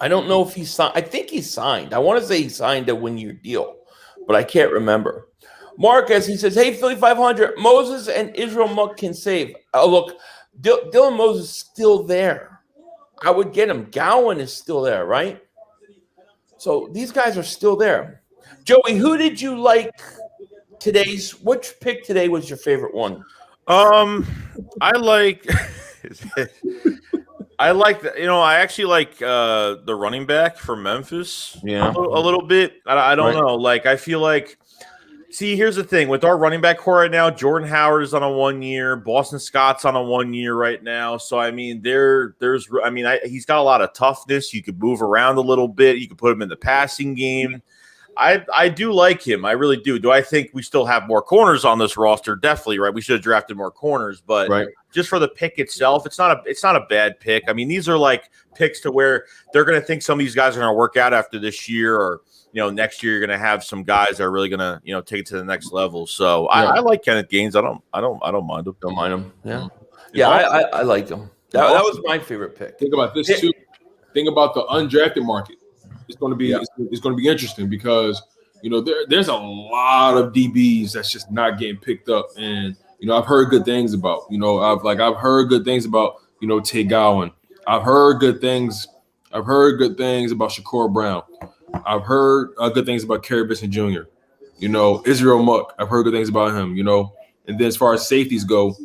I don't know if he signed. I think he signed. I want to say he signed a 1-year deal, but I can't remember. Marcus, he says, hey, Philly 500, Moses and Israel Muck can save. Look, Dylan Moses is still there. I would get him. Gowan is still there, right? So these guys are still there. Joey, who did you like which pick today was your favorite one? I like I actually like the running back from Memphis. Yeah, a little bit. I don't know. Like, I feel like, see, here's the thing with our running back core right now. Jordan Howard is on a 1 year. Boston Scott's on a 1 year right now. So I mean, he's got a lot of toughness. You could move around a little bit. You could put him in the passing game. I do like him. I really do. Do I think we still have more corners on this roster? Definitely, right? We should have drafted more corners, but just for the pick itself, it's not a bad pick. I mean, these are like picks to where they're going to think some of these guys are going to work out after this year, or next year you're going to have some guys that are really going to take it to the next level. So I like Kenneth Gaines. I don't mind him. Don't mind him. Yeah. I like him. That was my favorite pick. Think about this too. Think about the undrafted market. It's going to be interesting because there's a lot of DBs that's just not getting picked up, and I've heard good things about I've heard good things about Tay Gowan. I've heard good things about Shakur Brown. I've heard good things about Kerry Bison Jr. Israel Muck. I've heard good things about him. And then as far as safeties go,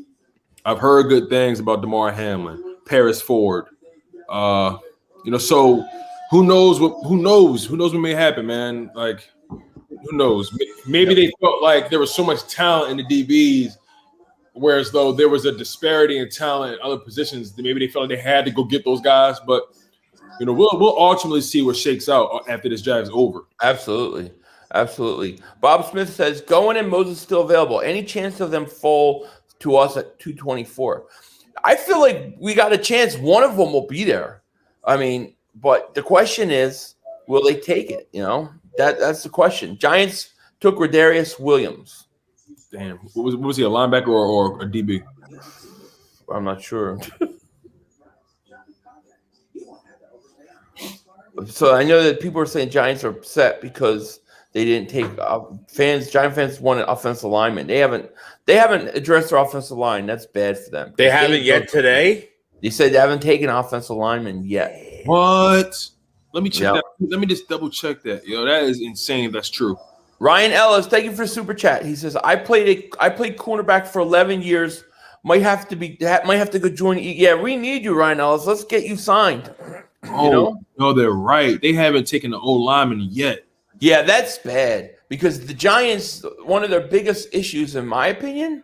I've heard good things about Damar Hamlin, Paris Ford. So. Who knows what may happen, man? Like, who knows? Maybe they felt like there was so much talent in the DBs, whereas though there was a disparity in talent in other positions, that maybe they felt like they had to go get those guys. But we'll ultimately see what shakes out after this drive is over. Absolutely. Bob Smith says, Goen and Moses still available. Any chance of them fall to us at 224? I feel like we got a chance. One of them will be there. I mean, but the question is, will they take it? That's the question. Giants took Rodarius Williams. Damn. What was he, a linebacker or a DB? I'm not sure. So I know that people are saying Giants are upset because they didn't take Giant fans wanted offensive linemen. They haven't addressed their offensive line. That's bad for them. They haven't yet today? They said they haven't taken offensive linemen yet. What? Let me check that. Let me just double check that. That is insane. That's true. Ryan Ellis, thank you for super chat. He says, I played cornerback for 11 years. Might have to go join. Yeah, we need you, Ryan Ellis. Let's get you signed. No, they're right. They haven't taken the old lineman yet. Yeah, that's bad because the Giants, one of their biggest issues, in my opinion,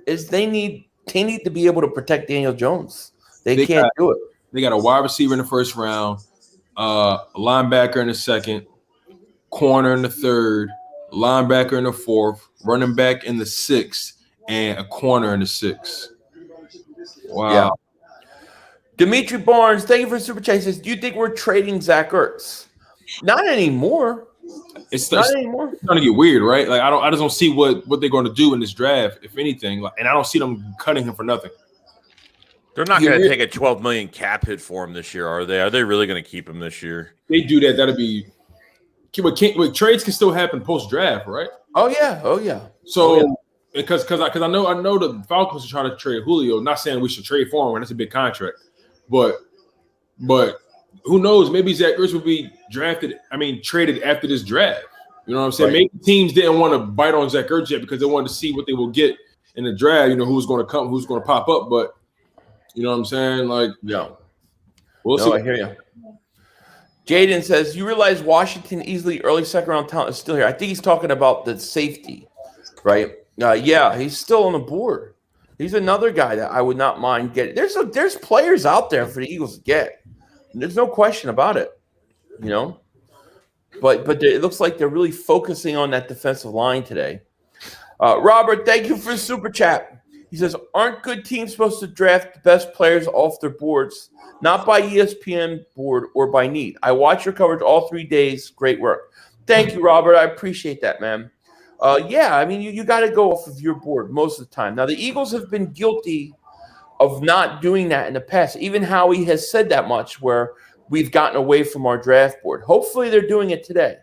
is they need to be able to protect Daniel Jones. They can't do it. They got a wide receiver in the first round, a linebacker in the second, corner in the third, linebacker in the fourth, running back in the sixth, and a corner in the sixth. Wow. Yeah. Dimitri Barnes, thank you for super chat. Says, do you think we're trading Zach Ertz? Not anymore. It's Not anymore. It's starting to get weird, right? Like I just don't see what they're going to do in this draft, if anything. Like, and I don't see them cutting him for nothing. They're not going to take a $12 million cap hit for him this year, are they? Are they really going to keep him this year? They do that. That'll be. But trades can still happen post draft, right? Oh yeah. So because I know the Falcons are trying to trade Julio. Not saying we should trade for him, and that's a big contract, but who knows? Maybe Zach Ertz will be traded after this draft. You know what I'm saying? Right. Maybe teams didn't want to bite on Zach Ertz yet because they wanted to see what they will get in the draft. You know, who's going to come, who's going to pop up. But you know what I'm saying? Like, we'll see. I hear you. Jaden says, you realize Washington easily early second round talent is still here. I think he's talking about the safety, right? Yeah, he's still on the board. He's another guy that I would not mind getting. There's players out there for the Eagles to get. There's no question about it, you know. But it looks like they're really focusing on that defensive line today. Robert, thank you for the super chat. He says, aren't good teams supposed to draft the best players off their boards, not by ESPN board or by need? I watch your coverage all 3 days. Great work. Thank you, Robert. I appreciate that, man. You got to go off of your board most of the time. Now, the Eagles have been guilty of not doing that in the past. Even Howie has said that much where we've gotten away from our draft board. Hopefully they're doing it today.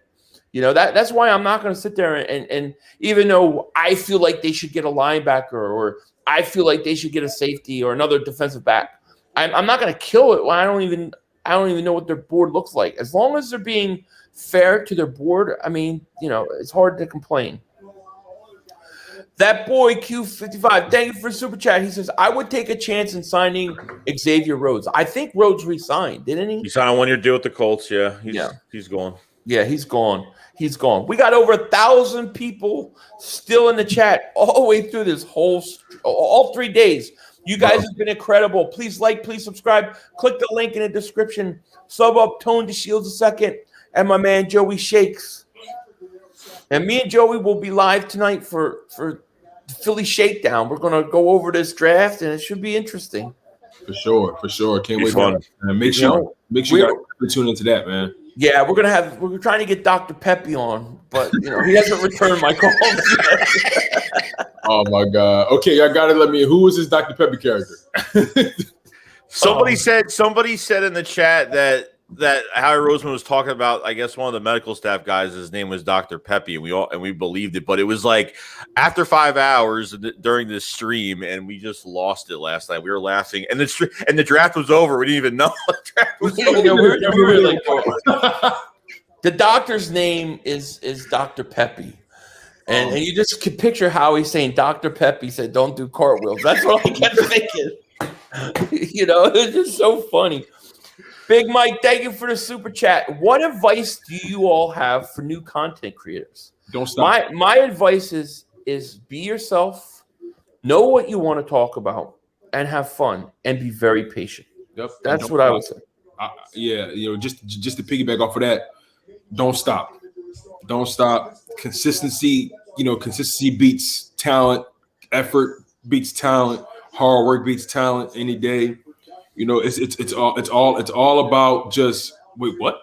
You know, that's why I'm not going to sit there and even though I feel like they should get a linebacker or I feel like they should get a safety or another defensive back, I'm not going to kill it when I don't even know what their board looks like. As long as they're being fair to their board, it's hard to complain. That boy Q55, thank you for super chat. He says, I would take a chance in signing Xavier Rhodes. I think Rhodes resigned, didn't he? He signed a 1-year deal with the Colts, yeah. He's gone. Yeah, he's gone. He's gone. We got over 1,000 people still in the chat all the way through this all 3 days. You guys have been incredible. Please like, please subscribe. Click the link in the description. Sub Up Tone Deshields a second. And my man Joeyshakes. And me and Joey will be live tonight for the Philly Shakedown. We're going to go over this draft, and it should be interesting. For sure. Can't wait for it. Make sure you guys tune into that, man. Yeah, we're trying to get Dr. Pepe on, but he hasn't returned my calls yet. Oh my God. Okay, y'all gotta let me. Who is this Dr. Pepe character? Somebody said in the chat that Howie Roseman was talking about, I guess one of the medical staff guys, his name was Dr. Pepe, and we believed it, but it was like after 5 hours during this stream, and we just lost it last night. We were laughing, and the draft was over. We didn't even know the draft was over. We were like, the doctor's name is Dr. Pepe. And you just can picture how he's saying Dr. Pepe said, don't do cartwheels. That's what I kept thinking. It's just so funny. Big Mike, thank you for the super chat. What advice do you all have for new content creators? Don't stop. My advice is be yourself, know what you want to talk about, and have fun, and be very patient. Yep. That's what I would say. Just to piggyback off of that, don't stop. Don't stop. Consistency beats talent. Effort beats talent. Hard work beats talent any day. It's all about just wait, what?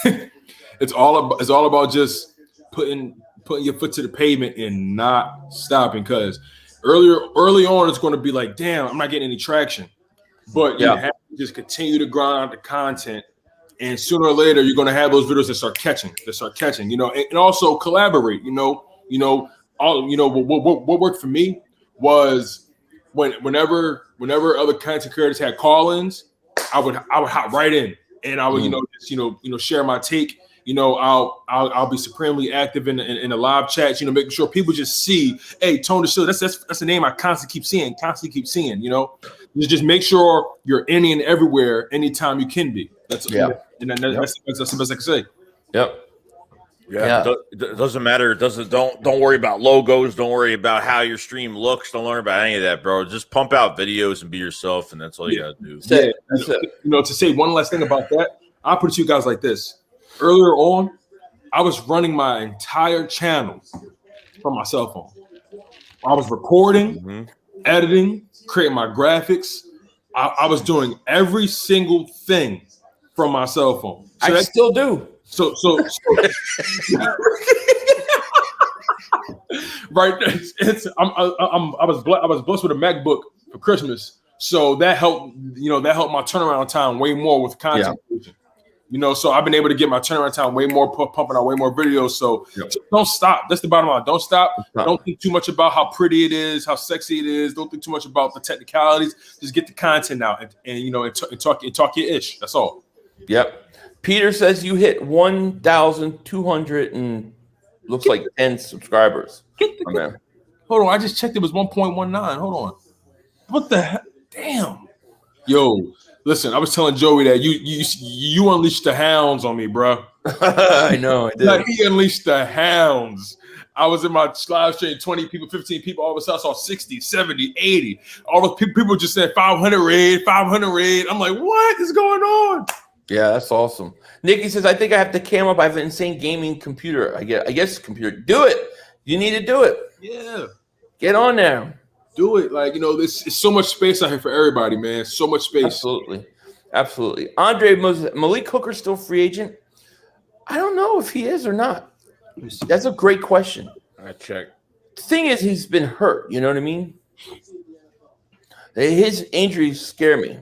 It's all about just putting your foot to the pavement and not stopping, because early on it's going to be like, damn, I'm not getting any traction. But you have to just continue to grind out the content, and sooner or later you're going to have those videos that start catching, and also collaborate. What worked for me was whenever other content creators had call-ins, I would hop right in, and I would share my take. I'll be supremely active in the live chats. Making sure people just see, hey, Tone Deshields. That's the name I constantly keep seeing. Just make sure you're any and everywhere, anytime you can be. That's the best I can say. Yep. Yeah. It doesn't matter. It doesn't. Don't worry about logos. Don't worry about how your stream looks. Don't learn about any of that, bro. Just pump out videos and be yourself, and that's all you gotta do. Yeah. To say one last thing about that, I'll put it to you guys like this. Earlier on, I was running my entire channel from my cell phone. I was recording, editing, creating my graphics. I was doing every single thing from my cell phone. So I still do. So right. I was blessed with a MacBook for Christmas, so that helped. That helped my turnaround time way more with content creation. So I've been able to get my turnaround time way more, pumping out way more videos. So just don't stop. That's the bottom line. Don't stop. Don't think too much about how pretty it is, how sexy it is. Don't think too much about the technicalities. Just get the content out and talk your ish. That's all. Yep. Peter says you hit 1,200 and looks like 10 subscribers. Hold on. I just checked. It was 1.19. Hold on. What the heck? Damn. Yo. Listen, I was telling Joey that you unleashed the hounds on me, bro. I know, I did. Like, he unleashed the hounds. I was in my live stream, 20 people, 15 people. All of a sudden, I saw 60, 70, 80. All those people just said 500 raid, 500 raid. I'm like, what is going on? Yeah, that's awesome. Nikki says, I think I have to cam up. I have an insane gaming computer. I guess computer. Do it. You need to do it. Yeah. Get on there. Do it. Like, there's so much space out here for everybody, man. So much space. Absolutely. Andre Malik Hooker's still free agent. I don't know if he is or not. That's a great question. I check. The thing is, he's been hurt. You know what I mean? His injuries scare me.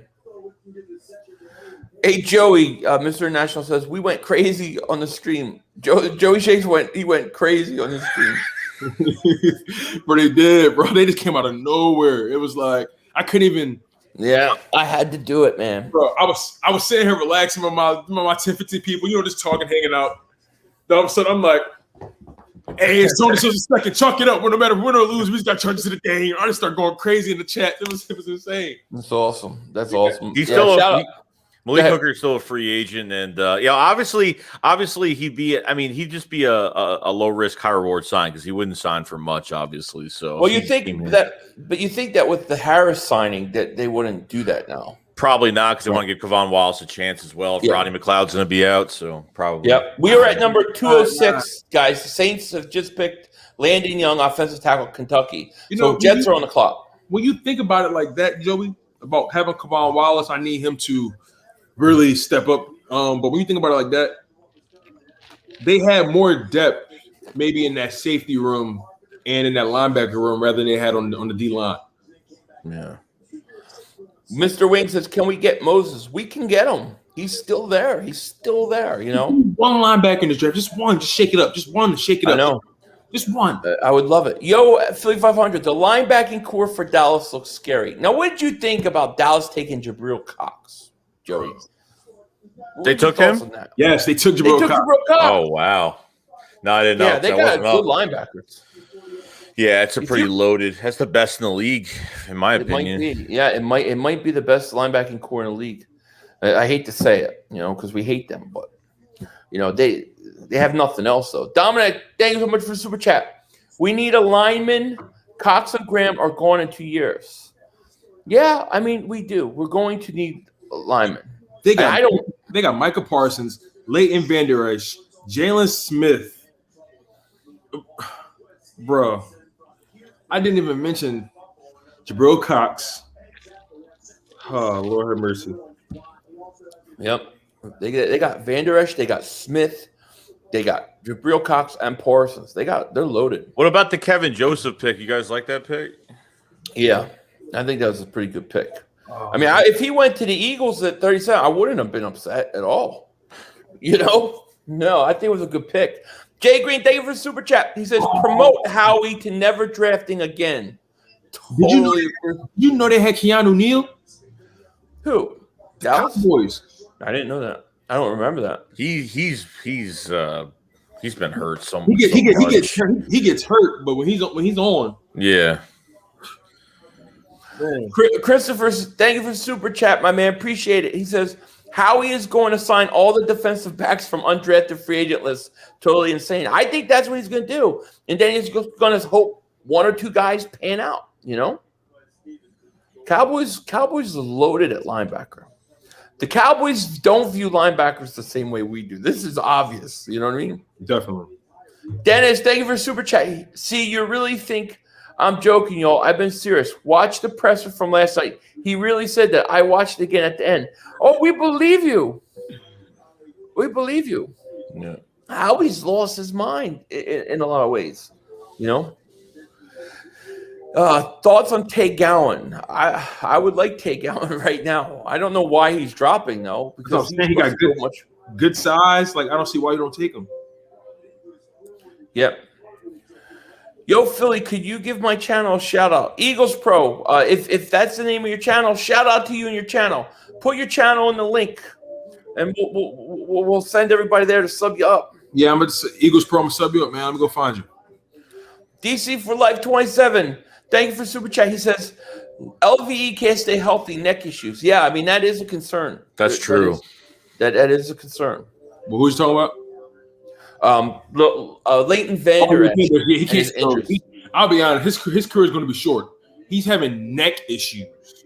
Hey, Joey, Mr. International says, we went crazy on the stream. Joeyshakes went crazy on the stream. But they did, bro. They just came out of nowhere. It was like I couldn't even. Yeah, I had to do it, man. Bro, I was sitting here relaxing with my 10, 15 people, just talking, hanging out. Then all of a sudden, I'm like, "Hey, it's Tony Show's second. Chalk it up. No matter win or lose, we just got charges to the game." I just start going crazy in the chat. It was insane. That's awesome. That's awesome. He's still Malik Hooker's still a free agent, and obviously he'd just be a low risk, high reward sign because he wouldn't sign for much, obviously. So, well, you think that with the Harris signing that they wouldn't do that now? Probably not, because they want to give Kevon Wallace a chance as well. If Rodney McLeod's going to be out, so probably. Yep, we are at number 206, guys. The Saints have just picked Landon Young, offensive tackle, Kentucky. So Jets are on the clock. When you think about it like that, Joey, about having Kevon Wallace, I need him to really step up. But when you think about it like that, they have more depth maybe in that safety room and in that linebacker room rather than they had on the D line. Yeah. Mr. Wing says, can we get Moses? We can get him. He's still there. One linebacker in the draft. Just one. Just shake it up. Just one to shake it up. I know. Just one. I would love it. Yo, Philly 500, the linebacking core for Dallas looks scary. Now, what did you think about Dallas taking Jabril Cox, Joey? They took him? Yes, they took Jabril Cox. Oh, wow. No, I didn't know. Yeah, they got good linebackers. Yeah, it's pretty loaded. That's the best in the league, in my opinion. It might be the best linebacking core in the league. I hate to say it, because we hate them, but they have nothing else though. Dominic, thank you so much for the super chat. We need a lineman. Cox and Graham are gone in 2 years. Yeah, I mean we do. We're going to need a lineman. They got Micah Parsons, Leighton Vander Esch, Jalen Smith. Bro, I didn't even mention Jabril Cox. Oh, Lord have mercy. Yep. They got Vander Esch, they got Smith, they got Jabril Cox and Parsons. They're loaded. What about the Kevin Joseph pick? You guys like that pick? Yeah, I think that was a pretty good pick. I mean, if he went to the Eagles at 37, I wouldn't have been upset at all. No, I think it was a good pick. Jay Green, thank you for the super chat. He says, promote Howie to never drafting again. Totally. You know they had Keanu Neal? Who? Dallas? Cowboys. I didn't know that. I don't remember that. He's been hurt so much. He gets hurt, but when he's on. Yeah. Christopher, thank you for the super chat, my man. Appreciate it. He says, Howie is going to sign all the defensive backs from undrafted free agent lists. Totally insane. I think that's what he's going to do. And then he's going to hope one or two guys pan out, you know? Cowboys is loaded at linebacker. The Cowboys don't view linebackers the same way we do. This is obvious. You know what I mean? Definitely. Dennis, thank you for super chat. See, you really think I'm joking, y'all. I've been serious. Watch the presser from last night. He really said that. I watched it again at the end. Oh, we believe you. We believe you. Yeah. Howie's lost his mind in a lot of ways, you know? Thoughts on Tay Gowan? I would like Tay Gowan right now. I don't know why he's dropping, though. Because he got good size. Like, I don't see why you don't take him. Yep. Yo, Philly, could you give my channel a shout out? Eagles Pro. If that's the name of your channel, shout out to you and your channel. Put your channel in the link, and we'll send everybody there to sub you up. Yeah, I'm gonna Eagles Pro. I'm gonna sub you up, man. I'm gonna go find you. DC for Life 27. Thank you for super chat. He says LVE can't stay healthy, neck issues. Yeah, I mean that is a concern. That's true. That is a concern. Well, who's talking about? Leighton Vander. He can't. I'll be honest. His career is going to be short. He's having neck issues,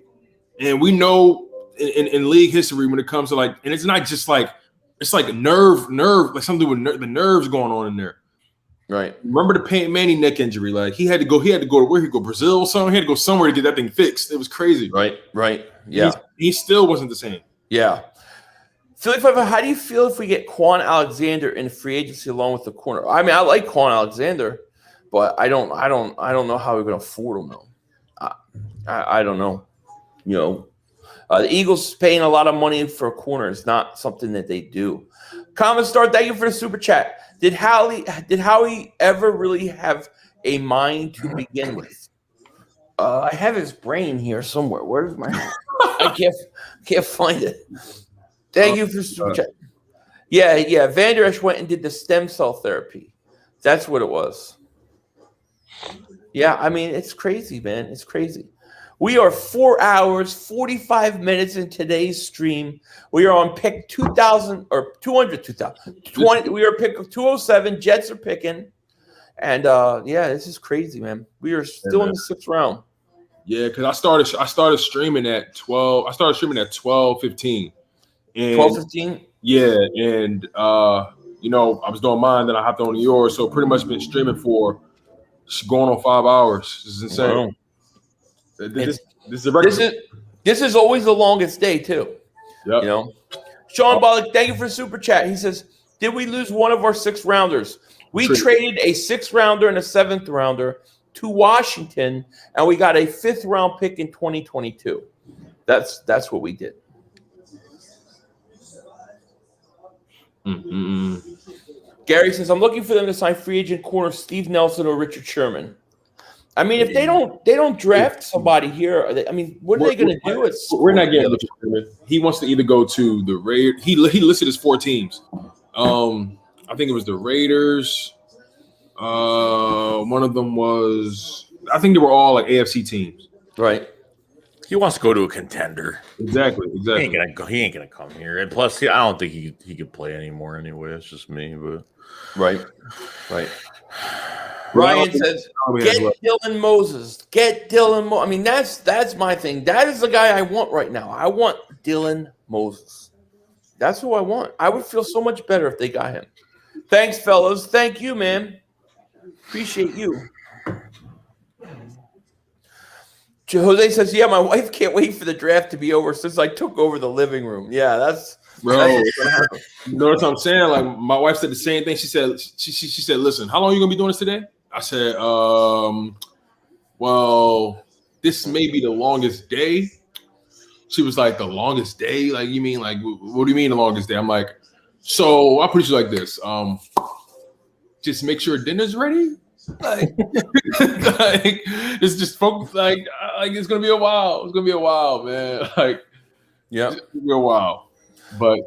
and we know in league history when it comes to like, and it's not just like it's like nerve, like something with the nerves going on in there. Right. Remember the Peyton Manning neck injury? Like he had to go to where he go Brazil or something. He had to go somewhere to get that thing fixed. It was crazy. Right. Yeah. He still wasn't the same. Yeah. Philly Five, how do you feel if we get Quan Alexander in free agency along with the corner? I mean, I like Quan Alexander, but I don't know how we're going to afford him though. I don't know. You know, the Eagles paying a lot of money for a corner is not something that they do. Common Star, thank you for the super chat. Did Howie ever really have a mind to begin with? I have his brain here somewhere. Where's my? I can't find it. Thank you for super chat. Yeah. Van Der Esch went and did the stem cell therapy. That's what it was. Yeah, I mean, it's crazy, man. It's crazy. We are 4 hours, 45 minutes in today's stream. We are on pick 2,000 or 200, 20. We are pick 207. Jets are picking. And, yeah, this is crazy, man. We are still in the sixth round. Yeah, because I started streaming at 12. I started streaming at 12:15. 12:15? Yeah, and you know, I was doing mine, then I hopped on yours. So pretty much been streaming for going on 5 hours. This is insane. Wow. This is a record. This is always the longest day too. Yep. You know. Sean Bollock, thank you for super chat. He says, "Did we lose one of our sixth rounders? We traded a sixth rounder and a seventh rounder to Washington, and we got a fifth round pick in 2022. That's what we did." Mm-hmm. Gary says, "I'm looking for them to sign free agent corner Steve Nelson or Richard Sherman." I mean, if they don't draft somebody here, I mean, what are they going to do? We're not getting Richard Sherman. He wants to either go to the Raiders. He listed his 4 teams. I think it was the Raiders. One of them was. I think they were all like AFC teams. Right. He wants to go to a contender. Exactly. He ain't gonna come here. And plus, I don't think he could play anymore anyway. It's just me, but right. Ryan says, "Get Dylan Moses. Get Dylan. I mean, that's my thing. That is the guy I want right now. I want Dylan Moses. That's who I want. I would feel so much better if they got him. Thanks, fellas. Thank you, man. Appreciate you." Jose says, "Yeah, my wife can't wait for the draft to be over since I took over the living room." Yeah, that's bro. You know what I'm saying? Like my wife said the same thing. She said, she said, "Listen, how long are you gonna be doing this today?" I said, well, this may be the longest day." She was like, "The longest day? Like, you mean like what do you mean the longest day?" I'm like, "So I'll put it like this. Just make sure dinner's ready." Like it's just focus. Like it's gonna be a while. It's gonna be a while, man. Like, yeah, it's gonna be a while. But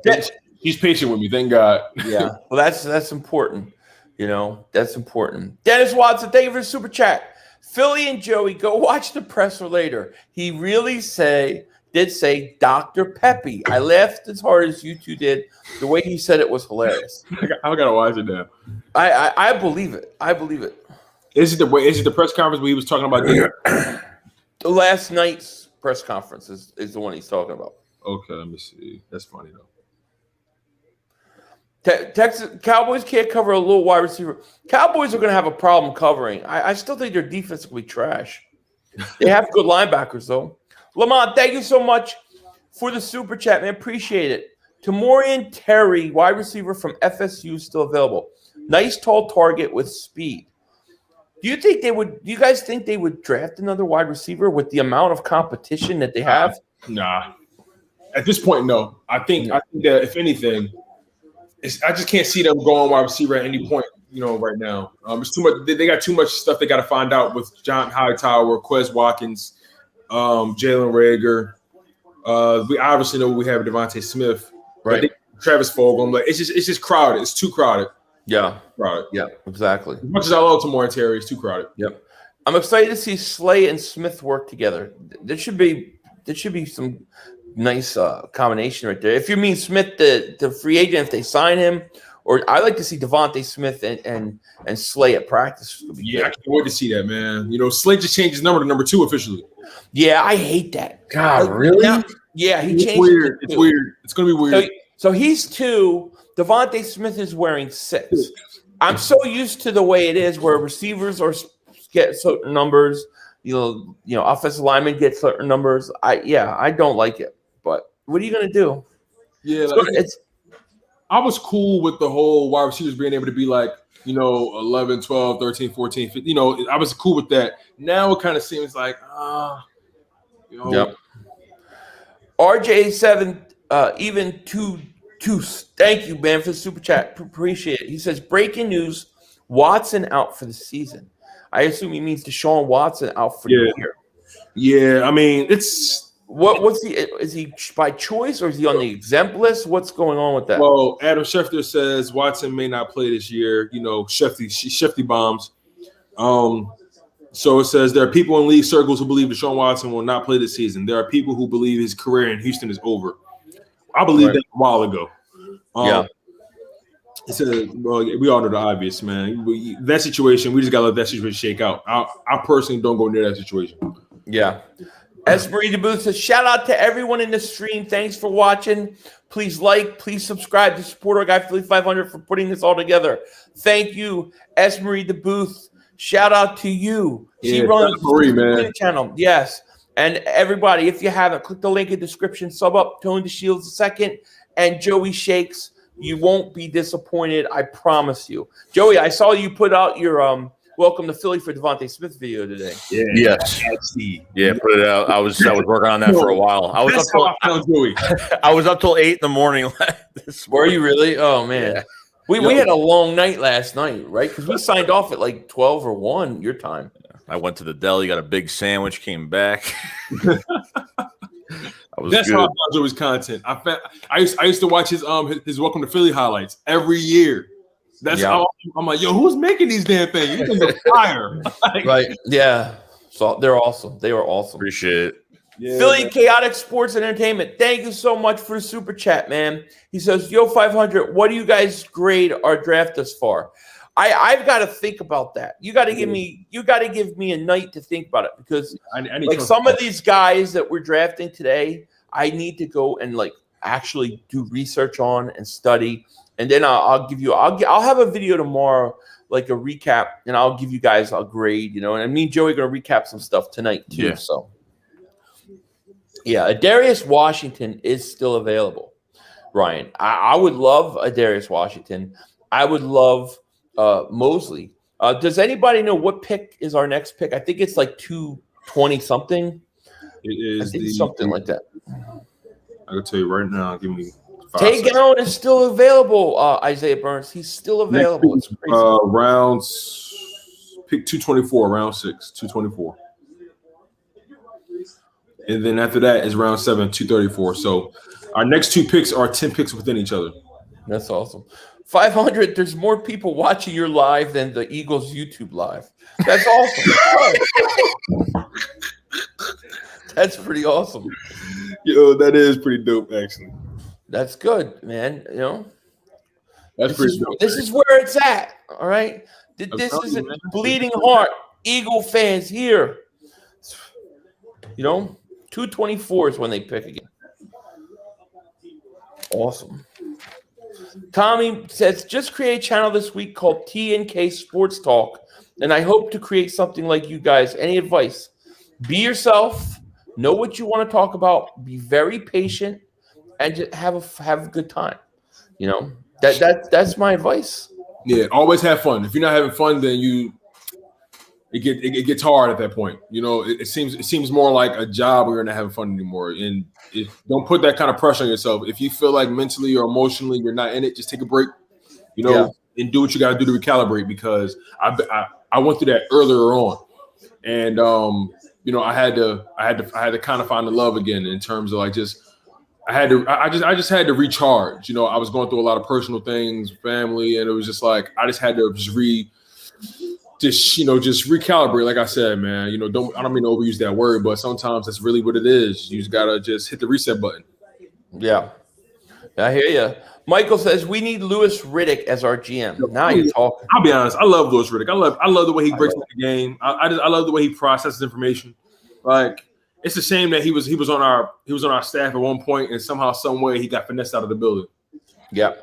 he's patient with me. Thank God. Yeah. Well, that's important. You know, that's important. Dennis Watson, thank you for the super chat. Philly and Joey, go watch the presser later. He really say did say Dr. Peppy. I laughed as hard as you two did. The way he said it was hilarious. I gotta watch it now. I believe it. I believe it. Is it the press conference where he was talking about the last night's press conference is the one he's talking about. Okay, let me see. That's funny though. Texas Cowboys can't cover a little wide receiver. Cowboys are going to have a problem covering. I still think their defense will be trash. They have good linebackers though. Lamont, thank you so much for the super chat, man. Appreciate it. Tamorian Terry, wide receiver from FSU, still available. Nice tall target with speed. Do you guys think they would draft another wide receiver with the amount of competition that they have? Nah. At this point, no. I think that if anything, I just can't see them going wide receiver at any point, right now. It's too much. They got too much stuff they got to find out with John Hightower, Quez Watkins, Jalen Reagor. We obviously know we have Devontae Smith, right? Travis Fulgham. It's just crowded. It's too crowded. Yeah. Crowded. Yeah, exactly. As much as I love Tamorian Terry, it's too crowded. Yep. I'm excited to see Slay and Smith work together. There should be some nice combination right there. If you mean Smith, the free agent, if they sign him, or I like to see Devontae Smith and Slay at practice. Yeah, I can't wait to see that, man. Slay just changed his number to number 2 officially. Yeah, I hate that. God, really? Yeah, he it's changed weird. It's weird. It's gonna be weird. So he's 2. Devontae Smith is wearing 6. I'm so used to the way it is where receivers get certain numbers. Offensive linemen get certain numbers. I don't like it. But what are you gonna do? Yeah, I was cool with the whole wide receivers being able to be 11, 12, 13, 14, 15. I was cool with that. Now it kind of seems like Yep. RJ7 even two. Thank you, man, for the super chat. Appreciate it. He says, breaking news, Watson out for the season. I assume he means Deshaun Watson out for the year. Yeah, I mean, it's is he by choice or is he on the exempt list? What's going on with that? Well, Adam Schefter says Watson may not play this year. Shefty bombs. So it says there are people in league circles who believe Deshaun Watson will not play this season. There are people who believe his career in Houston is over. I believe that a while ago. It says, well, we all know the obvious, man. That situation, we just got to let that situation shake out. I personally don't go near that situation. Yeah. Marie DeBooth says, shout out to everyone in the stream. Thanks for watching. Please please subscribe to support our guy Philly 500 for putting this all together. Thank you, Marie DeBooth. Shout out to you. She runs the channel. Yes. And everybody, if you haven't, click the link in the description. Sub Up Tone Deshields II and Joeyshakes. You won't be disappointed. I promise you. Joey, I saw you put out your Welcome to Philly for Devontae Smith video today. Yeah. Yes. Yeah, put it out. I was working on that for a while. I was up till 8 in the morning. Were you really? Oh man. Yeah. We had a long night last night, right? Because we signed off at like 12 or 1 your time. I went to the deli, got a big sandwich, came back. That's how I found Joey's content. I used to watch his Welcome to Philly highlights every year. That's how I'm like, yo, who's making these damn things? These things are fire. Right. Yeah. So they're awesome. They were awesome. Appreciate it. Yeah, Philly Chaotic Sports and Entertainment. Thank you so much for the super chat, man. He says, yo, 500, what do you guys grade our draft thus far? I've got to think about that. You got to give me a night to think about it because I need some of these guys that we're drafting today, I need to go and actually do research on and study. And then I'll have a video tomorrow, like a recap, and I'll give you guys a grade, and me and Joey are going to recap some stuff tonight too. Yeah. So yeah, Adarius Washington is still available, Ryan. I would love Adarius Washington. I would love Mosley. Does anybody know what pick is our next pick? I think it's like 220 something. It is. I think something like that. I can tell you right now. Give me. Tay Gowan is still available. Isaiah Burns, he's still available. It's crazy. Rounds pick 224, round 6, 224. And then after that is round 7, 234. So our next 2 picks are 10 picks within each other. That's awesome. 500, there's more people watching your live than the Eagles YouTube live. That's awesome. That's pretty awesome. Yo, that is pretty dope, actually. That's good, man. You know, That's pretty dope. this is where it's at. All right. This is a bleeding heart. Eagle fans here. You know, 224 is when they pick again. Awesome. Tommy says, just create a channel this week called T&K Sports Talk, and I hope to create something like you guys. Any advice? Be yourself. Know what you want to talk about. Be very patient, and just have a good time. You know, that's my advice. Yeah, always have fun. If you're not having fun, then it gets hard at that point. You know, it seems more like a job where you're not having fun anymore. And don't put that kind of pressure on yourself. If you feel like mentally or emotionally you're not in it, just take a break. You know, and do what you got to do to recalibrate. Because I went through that earlier on, and you know, I had to kind of find the love again in terms of like I just had to recharge. You know, I was going through a lot of personal things, family, and it was just like I just had to just recalibrate. Like I said, man, you know, I don't mean to overuse that word, but sometimes that's really what it is. You just gotta just hit the reset button. Yeah, I hear you. Michael says we need Louis Riddick as our GM. Now you're talking. I'll be honest. I love Louis Riddick. I love the way he breaks down the game. I love the way he processes information. Like, it's a shame that he was on our staff at one point, and somehow, some way, he got finessed out of the building. Yeah.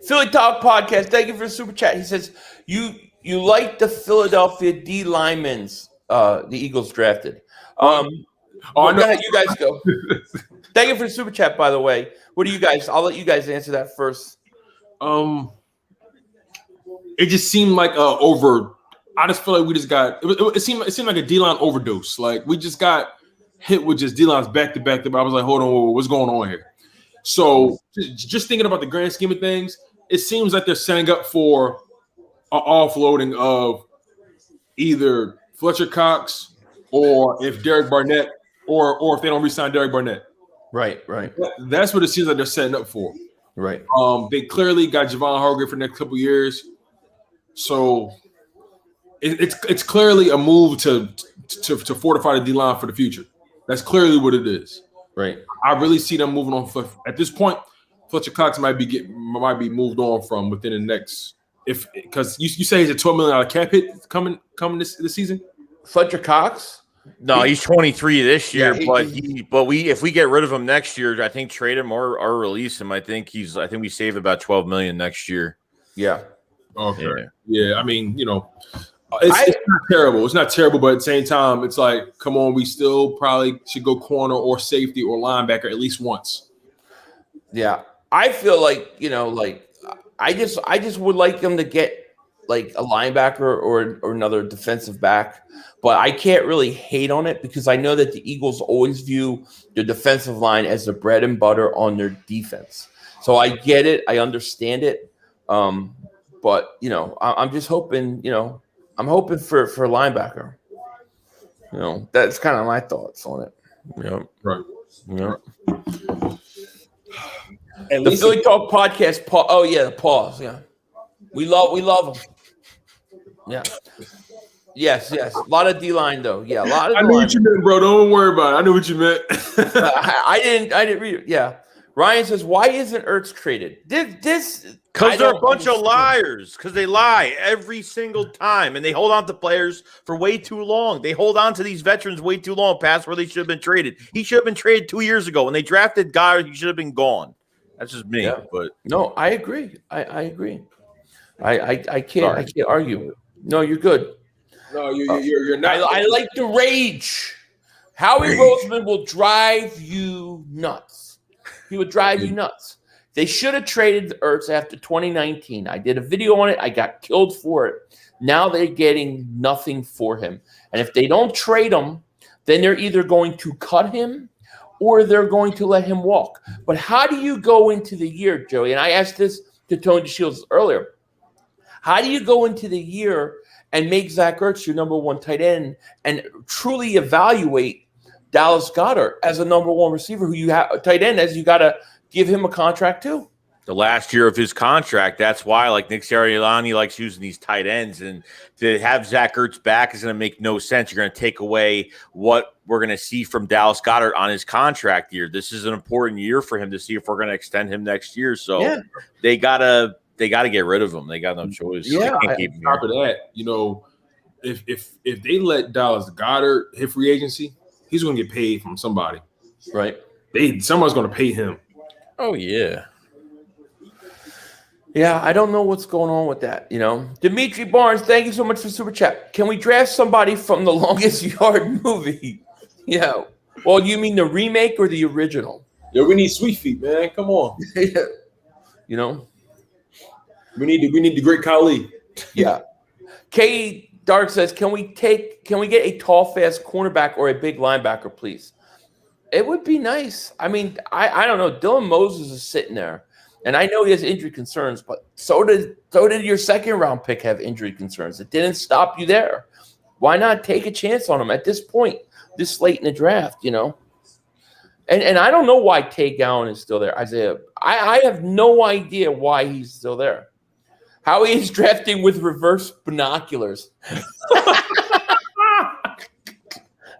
Philly Talk Podcast. Thank you for the super chat. He says you like the Philadelphia D linemen the Eagles drafted. I know. You guys go. Thank you for the super chat, by the way. What do you guys? I'll let you guys answer that first. It just seemed like I just feel like we just got it seemed like a D-line overdose. Like we just got hit with just D-lines back to back. I was like, hold on, what's going on here? So just thinking about the grand scheme of things, it seems like they're setting up for an offloading of either Fletcher Cox or if Derek Barnett or if they don't re-sign Derek Barnett. Right. That's what it seems like they're setting up for. Right. They clearly got Javon Hargrave for the next couple of years. So it's clearly a move to fortify the D-line for the future. That's clearly what it is. Right. I really see them moving on. At this point, Fletcher Cox might be moved on from within the next because you say he's a $12 million cap hit coming this season. Fletcher Cox? No, he's 23 this year, Yeah, if we get rid of him next year, I think trade him or release him. I think we save about $12 million next year. Yeah. Okay. Yeah. I mean, you know, it's not terrible. It's not terrible, but at the same time, it's like, come on, we still probably should go corner or safety or linebacker at least once. Yeah. I feel like, you know, like I just would like them to get like a linebacker or another defensive back, but I can't really hate on it because I know that the Eagles always view the defensive line as the bread and butter on their defense. So I get it. I understand it. But, you know, I'm just hoping, you know, I'm hoping for a linebacker. You know, that's kind of my thoughts on it. Yeah. Right. Yeah. The Philly Talk Podcast. Oh yeah, the pause. Yeah, we love them. Yeah. Yes. A lot of D line though. Yeah, a lot of. I knew what you meant, bro. Don't worry about it. I knew what you meant. I didn't read it. Yeah. Ryan says, "Why isn't Ertz traded?" This because they're a bunch of liars. Because they lie every single time, and they hold on to players for way too long. They hold on to these veterans way too long, past where they should have been traded. He should have been traded 2 years ago when they drafted Guy. He should have been gone. That's just me. Yeah. But no, I agree. I agree. I can't argue. No, you're good. No, you're not. I like the rage. Howie Roseman will drive you nuts. He would drive you nuts. They should have traded Ertz after 2019. I did a video on it. I got killed for it. Now they're getting nothing for him. And if they don't trade him, then they're either going to cut him or they're going to let him walk. But how do you go into the year, Joey? And I asked this to Tone Deshields earlier. How do you go into the year and make Zach Ertz your number one tight end and truly evaluate Dallas Goedert as a number one receiver who you have tight end as you got to give him a contract too? the last year of his contract. That's why, like, Nick Sirianni likes using these tight ends, and to have Zach Ertz back is going to make no sense. You're going to take away what we're going to see from Dallas Goedert on his contract year. This is an important year for him to see if we're going to extend him next year. So they gotta get rid of him. They got no choice. Yeah, on top of that, you know, if they let Dallas Goedert hit free agency, he's going to get paid from somebody, right? Someone's going to pay him. Oh yeah. Yeah, I don't know what's going on with that, you know. Dimitri Barnes, thank you so much for Super Chat. Can we draft somebody from the Longest Yard movie? Yeah. Well, you mean the remake or the original? Yeah, we need Sweet Feet, man. Come on. You know? We need the great Khali. Yeah. K Dark says, can we get a tall, fast cornerback or a big linebacker, please? It would be nice. I mean, I don't know. Dylan Moses is sitting there. And I know he has injury concerns, but so did your second-round pick have injury concerns. It didn't stop you there. Why not take a chance on him at this point, this late in the draft, you know? And I don't know why Tay Gowan is still there, Isaiah. I have no idea why he's still there. Howie is drafting with reverse binoculars.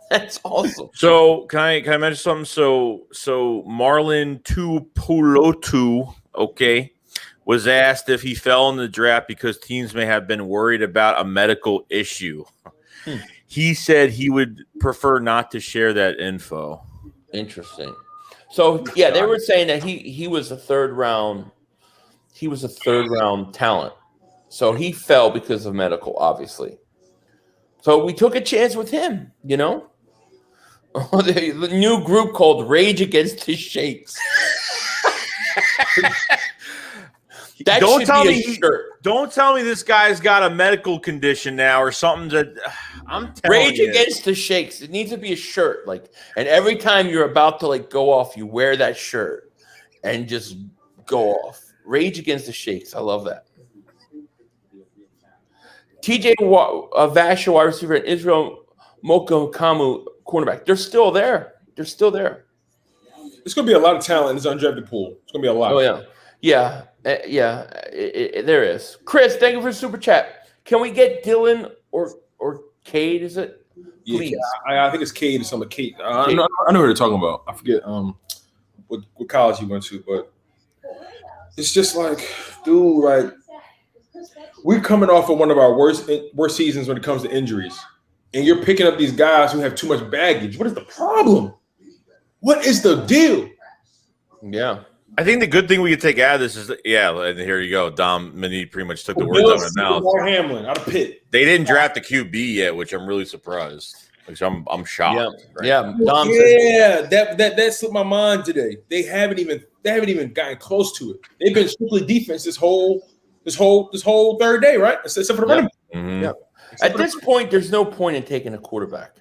That's awesome. So can I mention something? So Marlon Tupulotu, okay, was asked if he fell in the draft because teams may have been worried about a medical issue. He said he would prefer not to share that info. Interesting. So yeah, they were saying that he was a third round. He was a third round talent. So he fell because of medical, obviously. So we took a chance with him, you know. The new group called Rage Against the Shakes. Don't tell me this guy's got a medical condition now or something that I'm telling Rage Against the Shakes. It needs to be a shirt, like, and every time you're about to like go off, you wear that shirt and just go off. Rage Against the Shakes. I love that. TJ Vasher, wide receiver, and Israel Mokokamu, cornerback. They're still there. There's going to be a lot of talent in this undrafted pool. It's going to be a lot. Oh, yeah. Yeah. There is. Chris, thank you for the super chat. Can we get Dylan or Cade, is it? Please. Yeah, I think it's Cade or something. Cade. I know what they're talking about. I forget what college he went to, but it's just like, dude, like, we're coming off of one of our worst seasons when it comes to injuries. And you're picking up these guys who have too much baggage. What is the problem? What is the deal? Yeah. I think the good thing we could take out of this is, and here you go. Dom Mini pretty much took the words out of my mouth. Hamlin out of Pitt. They didn't draft a QB yet, which I'm really surprised. Like, I'm shocked. Yeah. Right? Dom that slipped my mind today. They haven't even gotten close to it. They've been strictly defense this whole third day, right? Except for the running back. Mm-hmm. Yeah. At this point, there's no point in taking a quarterback,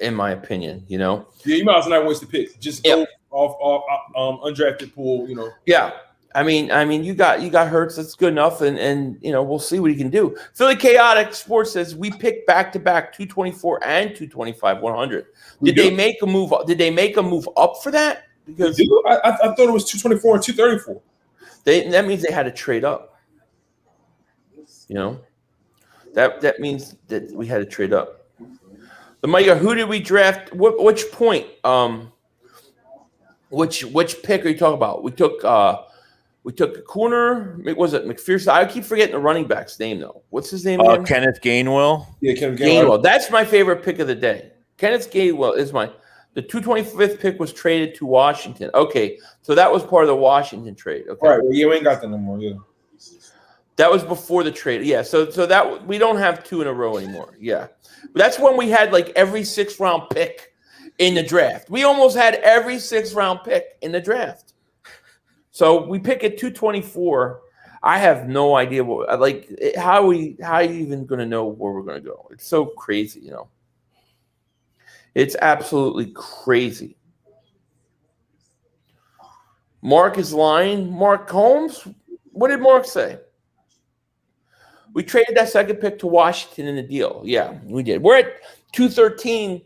in my opinion. You know. Yeah, you might as well not waste the pick. Just go off undrafted pool. You know. Yeah. I mean, you got Hurts. That's good enough, and you know we'll see what he can do. Philly Chaotic Sports says we picked back-to-back 224 and 225 100. Did they make a move? Did they make a move up for that? Because I thought it was 224 and 234. That means they had to trade up. You know. That means that we had to trade up. The Micah, who did we draft? Which point? Which pick are you talking about? We took a corner. Was it McPherson? I keep forgetting the running back's name though. What's his name again? Kenneth Gainwell. Yeah, Kenneth Gainwell. That's my favorite pick of the day. Kenneth Gainwell is the 225th pick was traded to Washington. Okay, so that was part of the Washington trade. Okay, all right. Well, we ain't got that no more. Yeah. That was before the trade. Yeah, so that we don't have two in a row anymore. Yeah. But that's when we had like every 6th round pick in the draft. We almost had every 6th round pick in the draft. So we pick at 224. I have no idea how are you even going to know where we're going to go? It's so crazy, you know. It's absolutely crazy. Mark is lying. Mark Holmes, what did Mark say? We traded that second pick to Washington in the deal. Yeah, we did. We're at 213.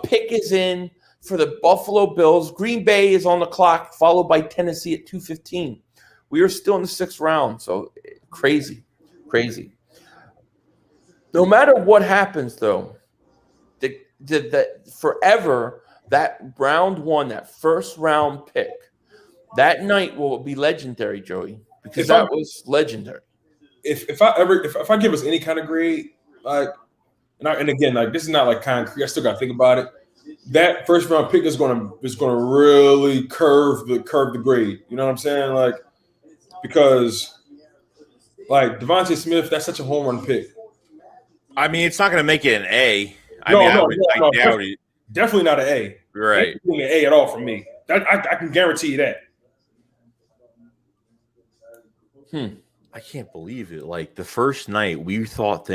Pick is in for the Buffalo Bills. Green Bay is on the clock, followed by Tennessee at 215. We are still in the 6th round, so crazy. No matter what happens, though, forever that round 1, that first round pick, that night will be legendary, Joey, because that was legendary. If I give us any kind of grade, like, and again, like, this is not like concrete. I still got to think about it. That first round pick is gonna really curve the grade. You know what I'm saying? Like, because like Devontae Smith, that's such a home run pick. I mean, it's not going to make it an A. Definitely not an A. Right. Definitely an A at all from me. I can guarantee you that. I can't believe it. Like, the first night, we thought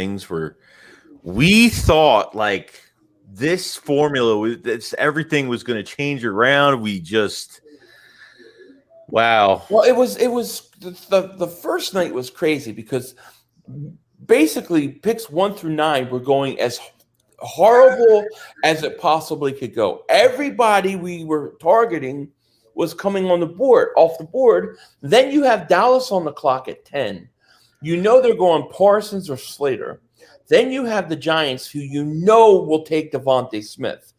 like this formula, everything was going to change around. Wow. Well, it was the first night was crazy because basically picks 1 through 9 were going as horrible as it possibly could go. Everybody we were targeting was coming off the board. Then you have Dallas on the clock at 10. You know they're going Parsons or Slater. Then you have the Giants, who you know will take Devontae Smith.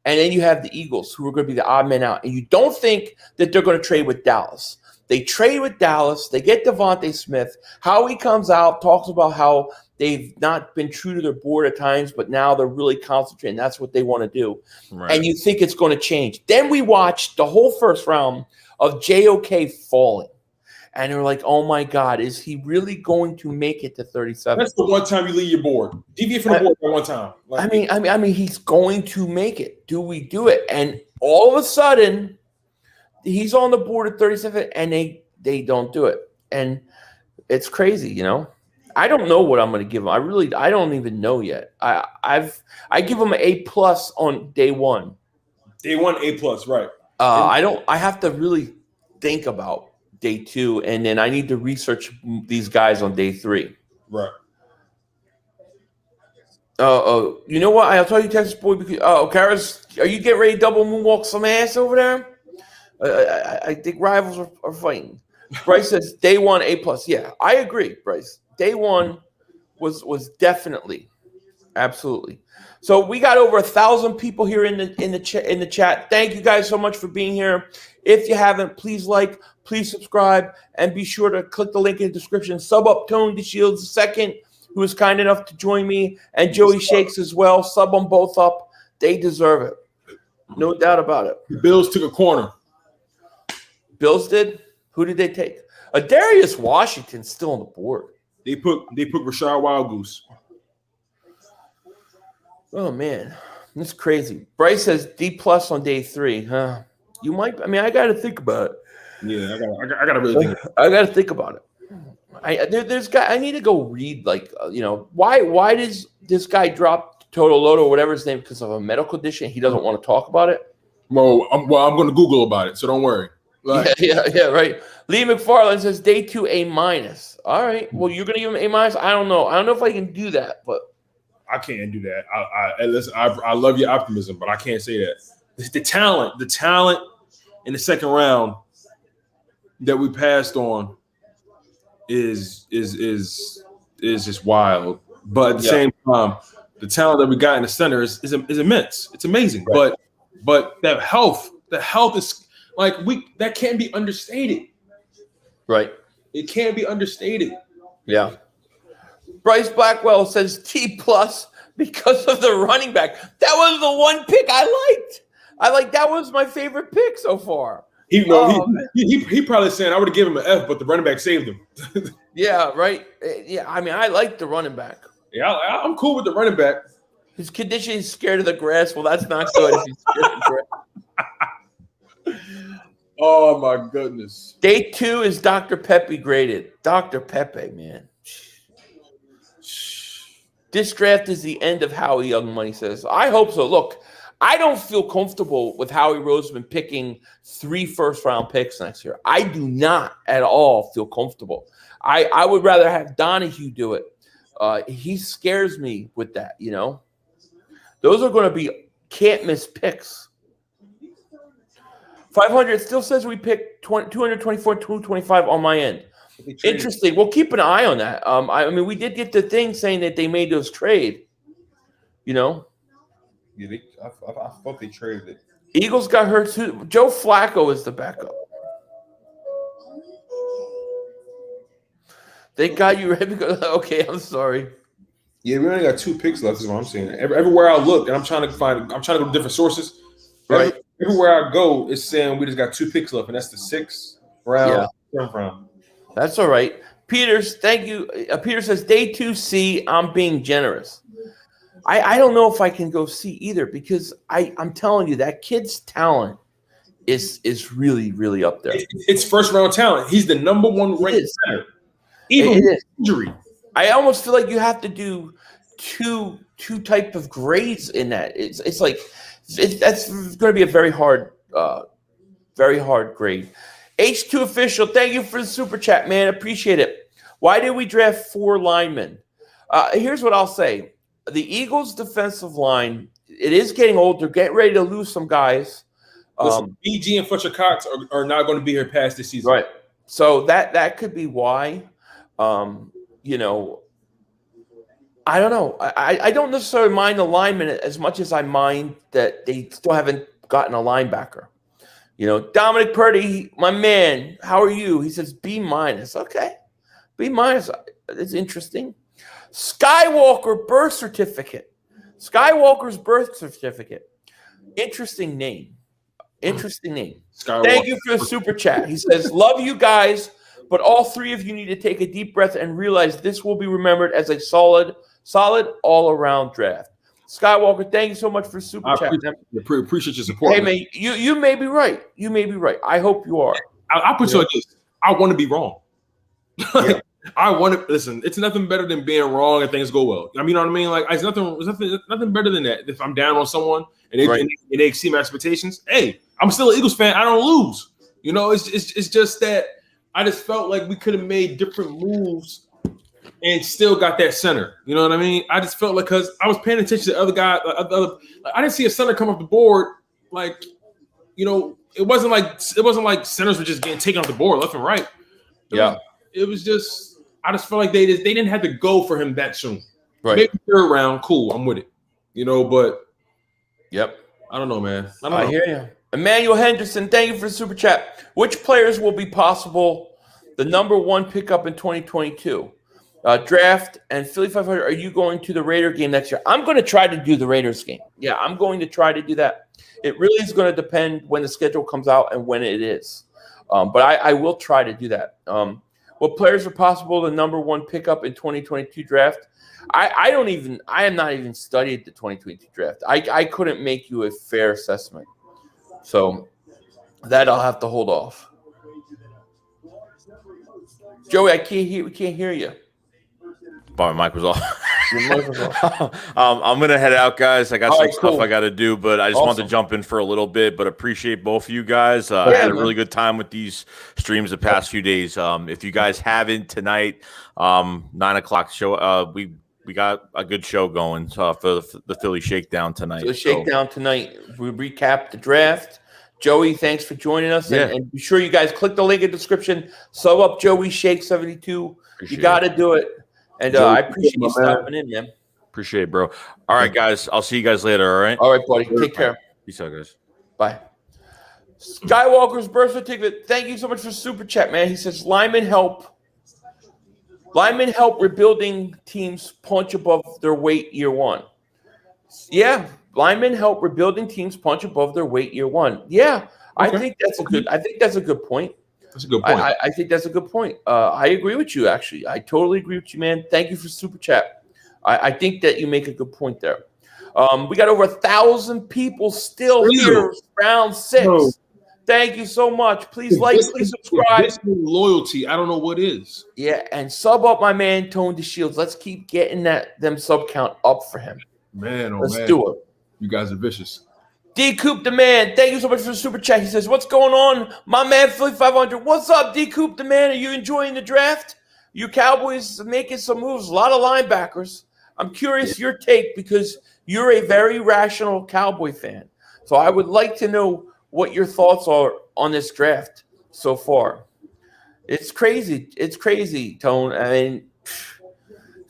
And then you have the Eagles, who are going to be the odd man out. And you don't think that they're going to trade with Dallas. They trade with Dallas. They get Devontae Smith. Howie comes out, talks about how they've not been true to their board at times, but now they're really concentrating. That's what they want to do. Right. And you think it's going to change. Then we watched the whole first round of JOK falling. And they're like, oh, my God, is he really going to make it to 37? That's the one time you leave your board. Deviate from the board by one time. Like, I mean, he's going to make it. Do we do it? And all of a sudden, he's on the board at 37, and they don't do it. And it's crazy, you know. I don't know what I'm going to give him. I don't even know yet. I give him an A+ on day 1. Day 1, A+, right. I have to really think about day 2, and then I need to research these guys on day 3. Right. You know what? I'll tell you, Texas boy. Because Karis, are you getting ready to double moonwalk some ass over there? I think rivals are fighting. Bryce says day 1 A+. Yeah, I agree, Bryce. Day 1 was definitely, absolutely. So we got over 1,000 people here in the chat. Thank you guys so much for being here. If you haven't, please like, please subscribe, and be sure to click the link in the description. Sub Up Tone Deshields II, who was kind enough to join me, and Joeyshakes as well. Sub them both up. They deserve it. No doubt about it. The Bills took a corner. Bills did? Who did they take? Darius Washington's still on the board. They put Rashard Wildgoose. Oh, man. That's crazy. Bryce says D+ on day 3. Huh? You might. I mean, I got to think about it. Yeah, I got to really think. I got to think about it. There's guy. I need to go read, like, why does this guy drop Total Loto or whatever his name because of a medical condition? He doesn't want to talk about it. Well, I'm going to Google about it, so don't worry. Like, yeah, right. Lee McFarland says day 2 A-. All right. Well, you're going to give him A-. I don't know. I don't know if I can do that, but I can't do that. I love your optimism, but I can't say that. The talent in the second round that we passed on is just wild. But at the same time, the talent that we got in the center is immense. It's amazing. Right. But the health is like that can't be understated. Right. It can't be understated. Yeah. Bryce Blackwell says T+ because of the running back. That was the one pick I liked. That was my favorite pick so far. He probably saying I would have given him an F, but the running back saved him. Yeah, right. Yeah, I mean, I like the running back. Yeah, I'm cool with the running back. His condition is scared of the grass. Well, that's not good if he's scared of the grass. Oh, my goodness. Day 2 is Dr. Pepe graded. Dr. Pepe, man. This draft is the end of Howie Young Money says. I hope so. Look, I don't feel comfortable with Howie Roseman picking 3 first-round picks next year. I do not at all feel comfortable. I would rather have Donahue do it. He scares me with that, you know. Those are going to be can't-miss picks. 500 still says we picked 224, 225 on my end. Interesting. We'll keep an eye on that. I mean, we did get the thing saying that they made those trade. You know? Yeah, I thought they traded it. Eagles got hurt too. Joe Flacco is the backup. They got you ready. Okay, I'm sorry. Yeah, we only got 2 picks left. Is what I'm saying. Everywhere I look, and I'm trying to go to different sources. Right. Everywhere I go, it's saying we just got 2 picks left, and that's the 6th round. Yeah. That's all right. Peters, thank you. Peter says day 2C. I'm being generous. I don't know if I can go C either because I'm telling you that kid's talent is really, really up there. It's first round talent. He's the number 1 ranked center. Even with injury. I almost feel like you have to do two type of grades in that. It's like that's going to be a very hard grade. H2 official, thank you for the super chat, man. Appreciate it. Why did we draft 4 linemen? Here's what I'll say: the Eagles' defensive line, it is getting old. They're getting ready to lose some guys. Listen, BG and Fletcher Cox are not going to be here past this season, right? So that could be why. You know, I don't know. I don't necessarily mind the linemen as much as I mind that they still haven't gotten a linebacker. You know, Dominic Purdy, my man, how are you? He says B-. Okay, B-. It's interesting. Skywalker birth certificate. Skywalker's birth certificate. Interesting name. Skywalker. Thank you for the super chat. He says, love you guys. But all 3 of you need to take a deep breath and realize this will be remembered as a solid all-around draft. Skywalker, thank you so much for super chat. Appreciate your support. Hey, man, you may be right. You may be right. I hope you are. I'll put you like this. I want to be wrong. Yeah. I want to listen. It's nothing better than being wrong and things go well. I mean, you know what I mean? Like, it's nothing better than that. If I'm down on someone and they exceed my expectations, hey, I'm still an Eagles fan. I don't lose. You know, it's just that. I just felt like we could have made different moves and still got that center. You know what I mean? I just felt like because I was paying attention to other guys. I didn't see a center come off the board. Like, you know, it wasn't like centers were just getting taken off the board left and right. It was just I just felt like they didn't have to go for him that soon. Right. Maybe 3rd round, cool. I'm with it. You know, but yep. I don't know, man. I hear you. Emmanuel Henderson, thank you for the super chat. Which players will be possible the number 1 pickup in 2022? Draft and Philly 500. Are you going to the Raider game next year? I'm going to try to do the Raiders game. Yeah, I'm going to try to do that. It really is going to depend when the schedule comes out and when it is. But I will try to do that. What players are possible the number 1 pickup in 2022 draft? I am not even studied the 2022 draft. I couldn't make you a fair assessment. So that I'll have to hold off. Joey, we can't hear you. My mic was off. I'm gonna head out, guys. I got some stuff I got to do, but I just wanted to jump in for a little bit. But appreciate both of you guys. I had a really good time with these streams the past few days. If you guys haven't tonight, 9:00 show. We got a good show going for the Philly Shakedown tonight. The Shakedown tonight. We recap the draft. Joey, thanks for joining us. Yeah. And be sure you guys click the link in the description. Sub up Joeyshakes 72. You got to do it. And I appreciate you stopping in, man. Appreciate it, bro. All right, guys. I'll see you guys later, all right? All right, buddy. Take care. Peace out, guys. Bye. Skywalker's birth certificate. Thank you so much for super chat, man. He says, linemen help rebuilding teams punch above their weight year 1. Yeah, linemen help rebuilding teams punch above their weight year 1. Yeah, okay. I think that's a good point. That's a good point. I think that's a good point. I agree with you, actually. I totally agree with you, man. Thank you for super chat. I think that you make a good point there. We got over 1,000 people still here. Round 6. No. Thank you so much. Please please subscribe. Loyalty. I don't know what is. Yeah, and sub up my man Tone Deshields. Let's keep getting them sub count up for him. Man, let's do it. You guys are vicious. D Coop the man, thank you so much for the super chat. He says, "What's going on, my man Philly 500? What's up, D Coop the man? Are you enjoying the draft? You Cowboys making some moves, a lot of linebackers. I'm curious your take because you're a very rational Cowboy fan. So I would like to know what your thoughts are on this draft so far. It's crazy. It's crazy, Tone. I mean,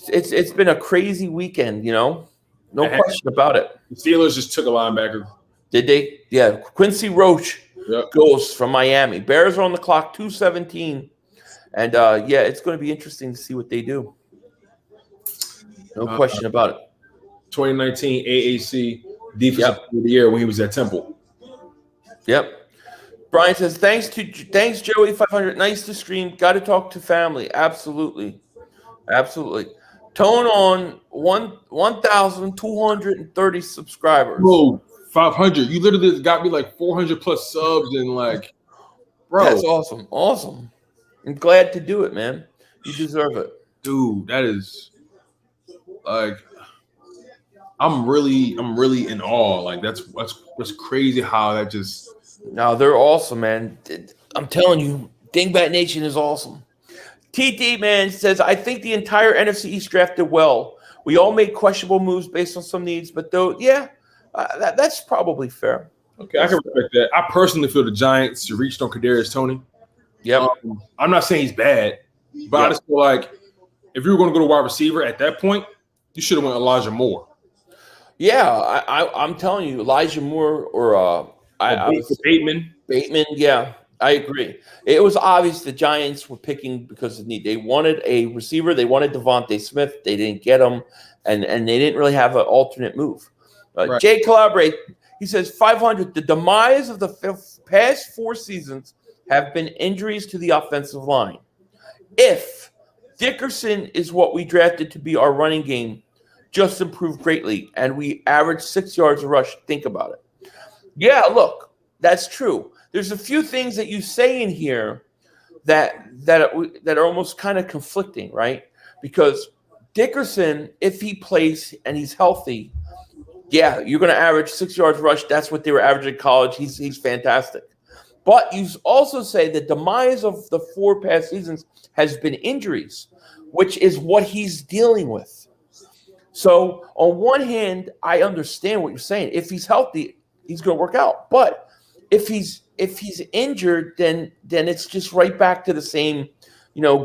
it's been a crazy weekend, no question about it. The Steelers just took a linebacker. Did they? Yeah, Quincy Roche goes from Miami. Bears are on the clock, 2:17. And, it's going to be interesting to see what they do. No question about it. 2019 AAC Defensive Player of the Year when he was at Temple. Yep. Brian says, thanks, Joey 500. Nice to stream. Got to talk to family. Absolutely. Tone on 1,230 subscribers. Whoa, 500. You literally got me like 400 plus subs and like, bro. That's awesome. I'm glad to do it, man. You deserve it. Dude, that is like, I'm really in awe. Like that's crazy how that just. No, they're awesome, man. I'm telling you, Dingbat Nation is awesome. TT, man, says, I think the entire NFC East drafted well. We all made questionable moves based on some needs, but though, that's probably fair. Okay, I can respect that. I personally feel the Giants reached on Kadarius Toney. Yep. I'm not saying he's bad, but I just feel like if you were going to go to wide receiver at that point, you should have went Elijah Moore. Yeah, I'm telling you, Elijah Moore or Bateman. Yeah, I agree. It was obvious the Giants were picking because of need. They wanted a receiver. They wanted Devontae Smith. They didn't get him, and they didn't really have an alternate move. Right. Jay Collaborate, he says 500. The demise of the past 4 seasons have been injuries to the offensive line. If Dickerson is what we drafted to be our running game, just improved greatly, and we averaged 6 yards a rush. Think about it. Yeah, look, that's true. There's a few things that you say in here that are almost kind of conflicting, right? Because Dickerson, if he plays and he's healthy, you're going to average 6 yards rush. That's what they were averaging in college. He's fantastic. But you also say the demise of the 4 past seasons has been injuries, which is what he's dealing with. So on one hand, I understand what you're saying. If he's healthy, he's going to work out. But if he's injured, then it's just right back to the same,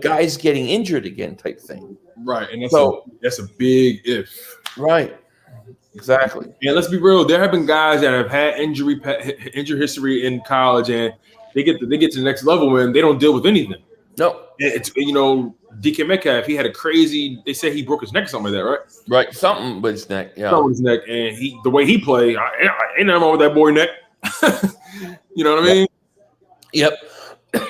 guys getting injured again type thing. Right, and that's a big if. Right, exactly. And let's be real. There have been guys that have had injury history in college, and they get to the next level and they don't deal with anything. No, it's DK Metcalf. He had a crazy. They said he broke his neck or something like that, right? Right, something with his neck. Yeah, something with his neck, and the way he played, ain't nothing wrong with that boy neck. You know what I mean? Yep.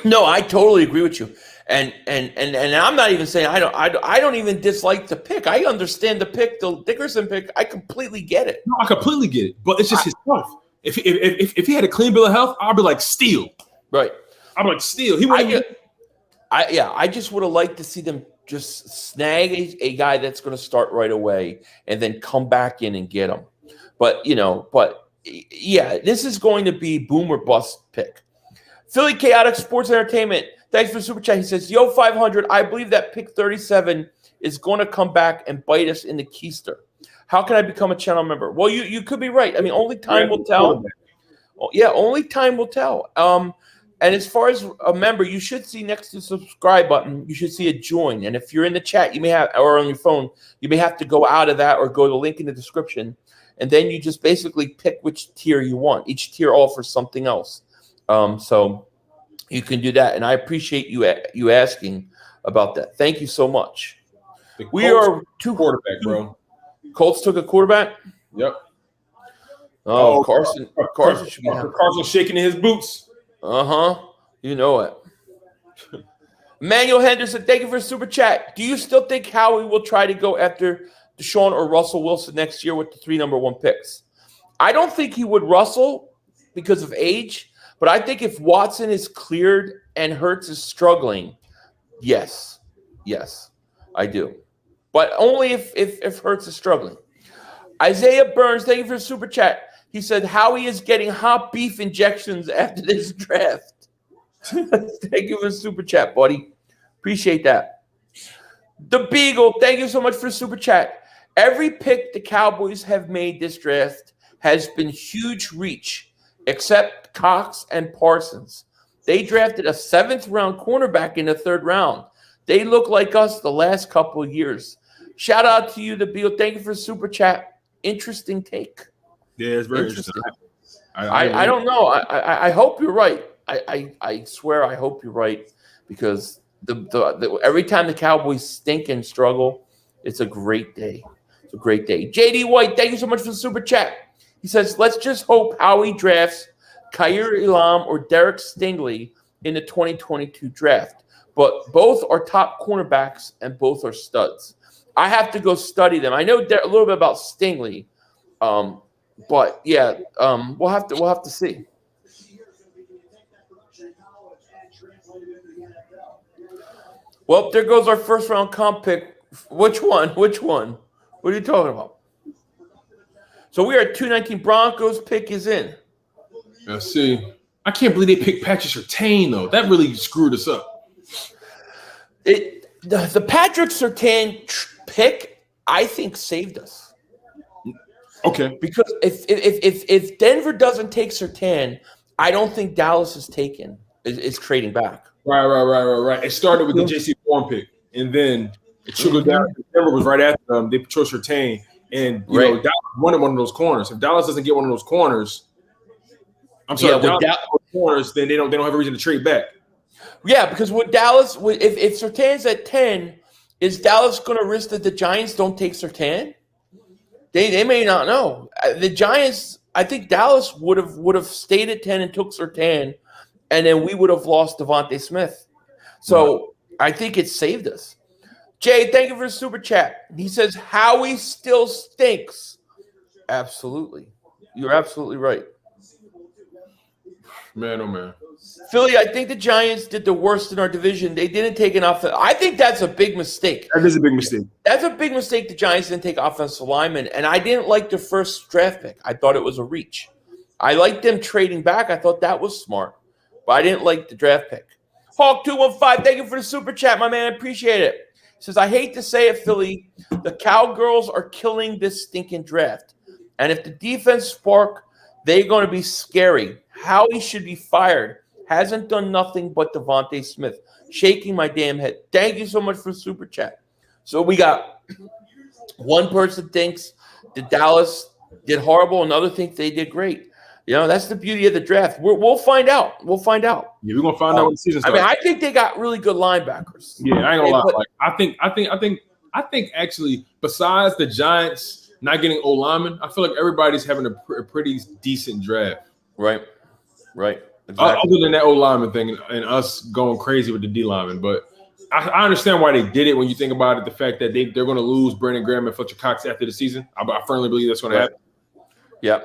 No, I totally agree with you. And I'm not even saying I don't even dislike the pick. I understand the pick, the Dickerson pick. I completely get it. No, I completely get it. But it's just his health. If he had a clean bill of health, I'd be like steal. Right. I'd be like steal. I just would have liked to see them just snag a guy that's going to start right away and then come back in and get him. But this is going to be boom or bust pick. Philly Chaotic Sports Entertainment. Thanks for the super chat. He says, yo, 500, I believe that pick 37 is going to come back and bite us in the keister. How can I become a channel member? Well, you could be right. I mean, only time will tell. Yeah, only time will tell. And as far as a member, you should see next to the subscribe button, you should see a join. And if you're in the chat, you may have, or on your phone, you may have to go out of that or go to the link in the description. And then you just basically pick which tier you want. Each tier offers something else. So you can do that. And I appreciate you asking about that. Thank you so much. We are two quarterback, bro. Colts took a quarterback? Yep. Oh, Carson should be happy. Carson's shaking in his boots. Uh-huh. You know it. Emmanuel Henderson, thank you for super chat. Do you still think Howie will try to go after Deshaun or Russell Wilson next year with the 3 number 1 picks? I don't think he would Russell because of age, but I think if Watson is cleared and Hurts is struggling, yes, I do. But only if Hurts is struggling. Isaiah Burns, thank you for the super chat. He said Howie is getting hot beef injections after this draft. Thank you for the super chat, buddy. Appreciate that. The Beagle, thank you so much for the super chat. Every pick the Cowboys have made this draft has been huge reach. except Cox and Parsons. They drafted a 7th-round cornerback in the 3rd round. They look like us the last couple of years. Shout out to you, the Beal. Thank you for the super chat. Interesting take. Yeah, it's very interesting. I don't know. I hope you're right. I swear I hope you're right, because the every time the Cowboys stink and struggle, it's a great day. It's a great day. JD White, thank you so much for the super chat. He says, let's just hope Howie drafts Khair Elam or Derek Stingley in the 2022 draft. But both are top cornerbacks and both are studs. I have to go study them. I know a little bit about Stingley, but yeah, we'll have to see. Well, there goes our 1st-round comp pick. Which one? What are you talking about? So we are at 219. Broncos pick is in. Let's see. I can't believe they picked Patrick Surtain, though. That really screwed us up. The Patrick Surtain pick, I think, saved us. Okay. Because if Denver doesn't take Surtain, I don't think Dallas is trading back. Right. It started with the J.C. Horn pick, and then it trickled down. Denver was right after them. They chose Surtain, and you know Dallas wanted one of those corners. If Dallas doesn't get one of those corners, I'm sorry, corners, then they don't have a reason to trade back. Yeah, because with Dallas, if Surtain's at 10, is Dallas going to risk that the Giants don't take Surtain? They may not know. The Giants, I think Dallas would have stayed at 10 and took Surtain, and then we would have lost Devontae Smith. So I think it saved us. Jay, thank you for the super chat. He says, Howie still stinks. Absolutely. You're absolutely right. Man, oh man. Philly, I think the Giants did the worst in our division. They didn't take an offense. I think that's a big mistake. That is a big mistake. That's a big mistake. The Giants didn't take offensive linemen, and I didn't like the 1st draft pick. I thought it was a reach. I liked them trading back. I thought that was smart, but I didn't like the draft pick. Hawk215, thank you for the super chat, my man. I appreciate it. He says, I hate to say it, Philly. The Cowgirls are killing this stinking draft, and if the defense spark, they're going to be scary. Howie should be fired. Hasn't done nothing but Devontae Smith. Shaking my damn head. Thank you so much for the super chat. So we got one person thinks that Dallas did horrible, another thinks they did great. You know, that's the beauty of the draft. We'll find out. We'll find out. Yeah, we're gonna find out when the season starts. I mean, I think they got really good linebackers. Yeah, I ain't gonna lie. Like, I think actually, besides the Giants not getting O linemen, I feel like everybody's having a pretty decent draft. Right. Exactly. Other than that O lineman thing and us going crazy with the D lineman, but I understand why they did it when you think about it. The fact that they're going to lose Brandon Graham and Fletcher Cox after the season, I firmly believe that's going to happen. Yeah.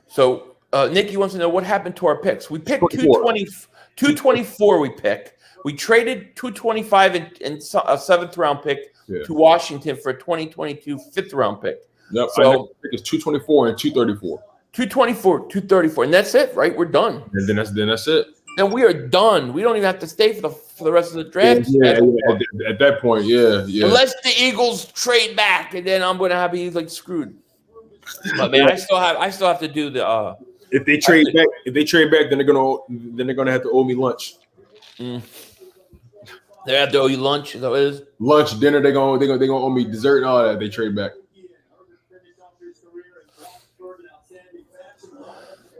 So Nikki wants to know what happened to our picks. We picked 224. We picked. We traded 225 and a 7th-round pick to Washington for a 2022 5th-round pick. Yep. So it's 224 and 234. 224, 234, and that's it, right? We're done. And then that's it. And we are done. We don't even have to stay for the rest of the draft. Yeah. At that point, yeah. Unless the Eagles trade back, and then I'm gonna be like screwed. But man, I still have to do the. If they trade back, then they're gonna have to owe me lunch. They have to owe you lunch. Is that what it is? Lunch, dinner. They're gonna owe me dessert and all that. If they trade back.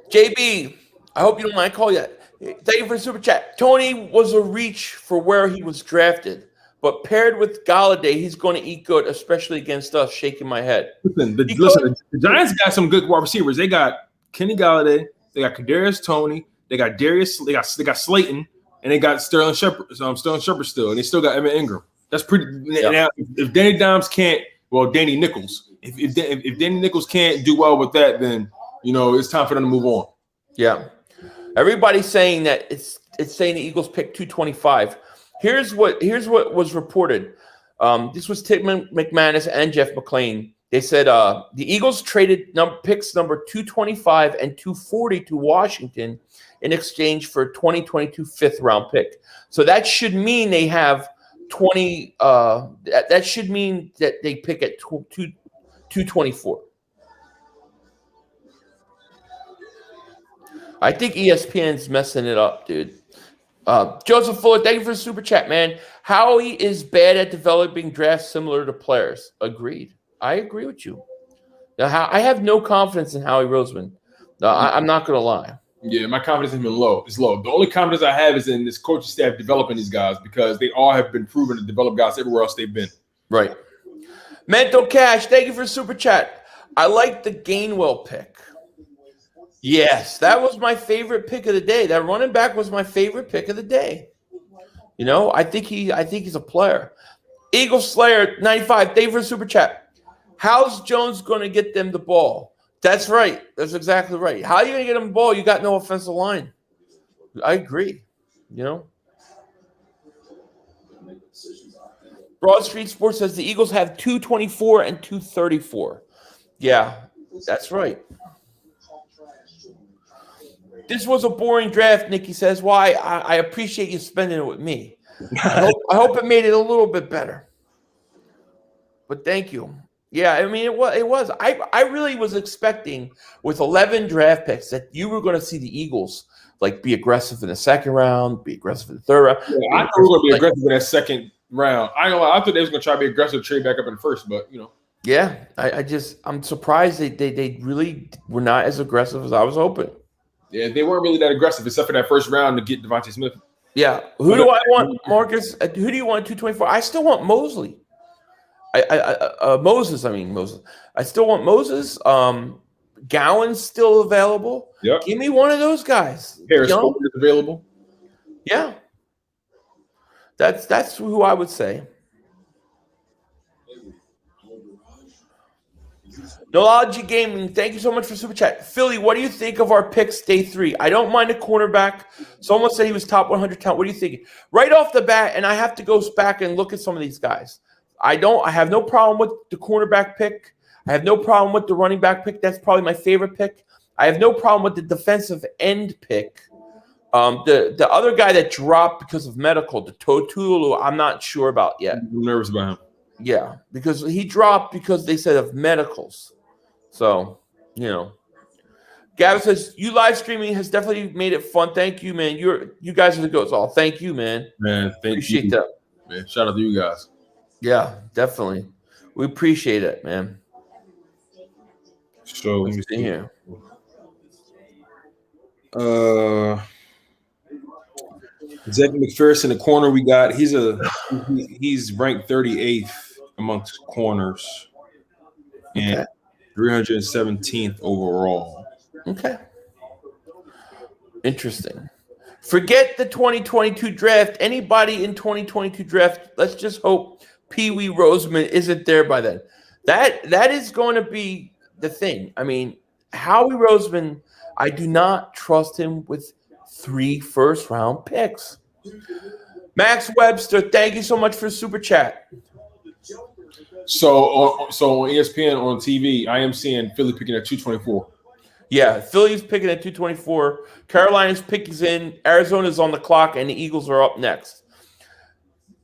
JB, I hope you don't mind calling that. Thank you for the super chat. Tony was a reach for where he was drafted, but paired with Galladay, he's going to eat good, especially against us. Shaking my head. Listen, the Giants got some good wide receivers. They got Kenny Galladay, they got Kadarius Toney, they got Darius, they got Slayton, and they got Sterling Shepard still, and they still got Emmett Ingram. That's pretty. Yep. Now, if Danny Dimes can't, well, Danny Nichols. If Danny Nichols can't do well with that, then you know it's time for them to move on. Yeah, everybody's saying that it's saying the Eagles picked 225. Here's what was reported. This was Tim McManus and Jeff McClain. They said the Eagles traded picks number 225 and 240 to Washington in exchange for a 2022 5th-round pick. So that should mean they have 20. That should mean that they pick at 224. I think ESPN's messing it up, dude. Joseph Fuller, thank you for the super chat, man. Howie is bad at developing drafts similar to players. Agreed. I agree with you. Now, I have no confidence in Howie Roseman. I'm not going to lie. Yeah, my confidence has been low. It's low. The only confidence I have is in this coaching staff developing these guys because they all have been proven to develop guys everywhere else they've been. Right. Mental Cash, thank you for the super chat. I like the Gainwell pick. Yes, that was my favorite pick of the day. That running back was my favorite pick of the day. You know, I think he's a player. Eagle Slayer 95, thank you for the super chat. How's Jones going to get them the ball? That's right. That's exactly right. How are you going to get them the ball? You got no offensive line. I agree. You know. Broad Street Sports says the Eagles have 224 and 234. Yeah, that's right. This was a boring draft, Nikki says. Why? I appreciate you spending it with me. I hope it made it a little bit better. But thank you. Yeah, I mean, it was. I really was expecting with 11 draft picks that you were going to see the Eagles like be aggressive in the second round, be aggressive in the third round. Yeah, I thought we were going to be aggressive in that second round. I thought they was going to try to be aggressive, trade back up in the first, but you know. Yeah, I'm surprised they really were not as aggressive as I was hoping. Yeah, they weren't really that aggressive except for that first round to get Devontae Smith. Yeah, who do I want, Marcus? Who do you want 224? I still want Mosley. Moses. I still want Moses. Gowan's still available. Yep. Give me one of those guys. Harris is available. Yeah. That's who I would say. Nology Gaming, thank you so much for super chat. Philly, what do you think of our picks day 3? I don't mind a cornerback. Someone said he was top 100 talent. What are you thinking? Right off the bat, and I have to go back and look at some of these guys. I have no problem with the cornerback pick. I have no problem with the running back pick. That's probably my favorite pick. I have no problem with the defensive end pick. The other guy that dropped because of medical, the Totulu, I'm not sure about yet. I'm nervous about him. Yeah, because he dropped because they said of medicals. So, you know. Gavin says, you live streaming has definitely made it fun. Thank you, man. You guys are the goats. Oh, thank you, man. Man, appreciate that. Man, shout out to you guys. Yeah, definitely. We appreciate it, man. So let me see here. Zach McPherson, the corner we got. He's ranked 38th amongst corners and 317th overall. Okay. Interesting. Forget the 2022 draft. Anybody in 2022 draft, let's just hope Pee Wee Roseman isn't there by then. That is going to be the thing. I mean, Howie Roseman, I do not trust him with 3 first-round picks. Max Webster, thank you so much for super chat. So on ESPN on TV, I am seeing Philly picking at 224. Yeah, Philly's picking at 224. Carolina's pick is in. Arizona's on the clock, and the Eagles are up next.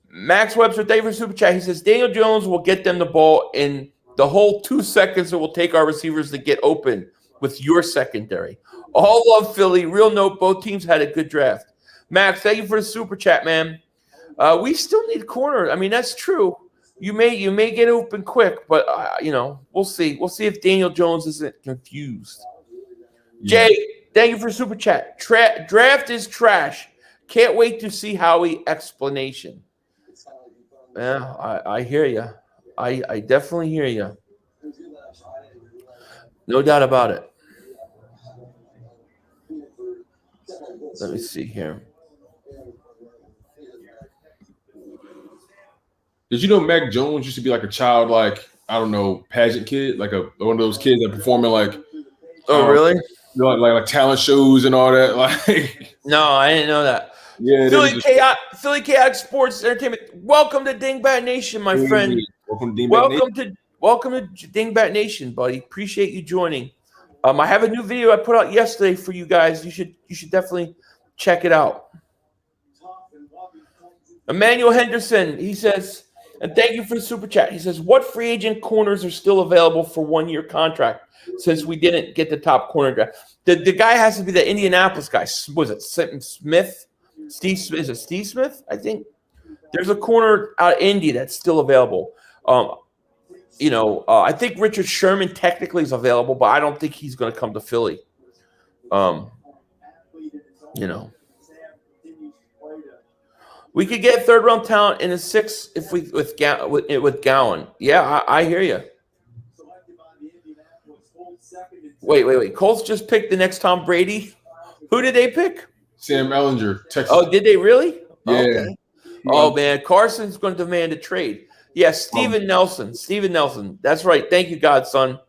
Max Webster, thank you for super chat. He says Daniel Jones will get them the ball in the whole 2 seconds it will take our receivers to get open with your secondary. All love Philly. Real note, both teams had a good draft. Max, thank you for the super chat, man. We still need corner. I mean, that's true. You may get open quick, but we'll see. We'll see if Daniel Jones isn't confused. Yeah. Jay, thank you for super chat. Draft is trash. Can't wait to see Howie explanation. Yeah, I hear you. I definitely hear you. No doubt about it. Let me see here. Did you know Mac Jones used to be like a child, like, I don't know, pageant kid, like one of those kids that performing like, oh really? Like talent shows and all that. Like, no, I didn't know that. Yeah, Philly Chaotic Sports Entertainment. Welcome to Dingbat Nation, my friend. Welcome to Dingbat Nation. Welcome to Dingbat Nation, buddy. Appreciate you joining. I have a new video I put out yesterday for you guys. You should definitely check it out. Emmanuel Henderson, he says, And thank you for the super chat. He says, what free agent corners are still available for 1-year contract since we didn't get the top corner draft? The guy has to be the Indianapolis guy. Was it Smith? Steve Smith? Is it Steve Smith? I think there's a corner out of Indy that's still available. I think Richard Sherman technically is available, but I don't think he's going to come to Philly. We could get third-round talent in a 6 if we with Gowan. Yeah, I hear you. Wait. Colts just picked the next Tom Brady. Who did they pick? Sam Ellinger, Texas. Oh, did they really? Yeah. Okay. Oh, man. Carson's going to demand a trade. Yeah, Steven Nelson. That's right. Thank you, Godson.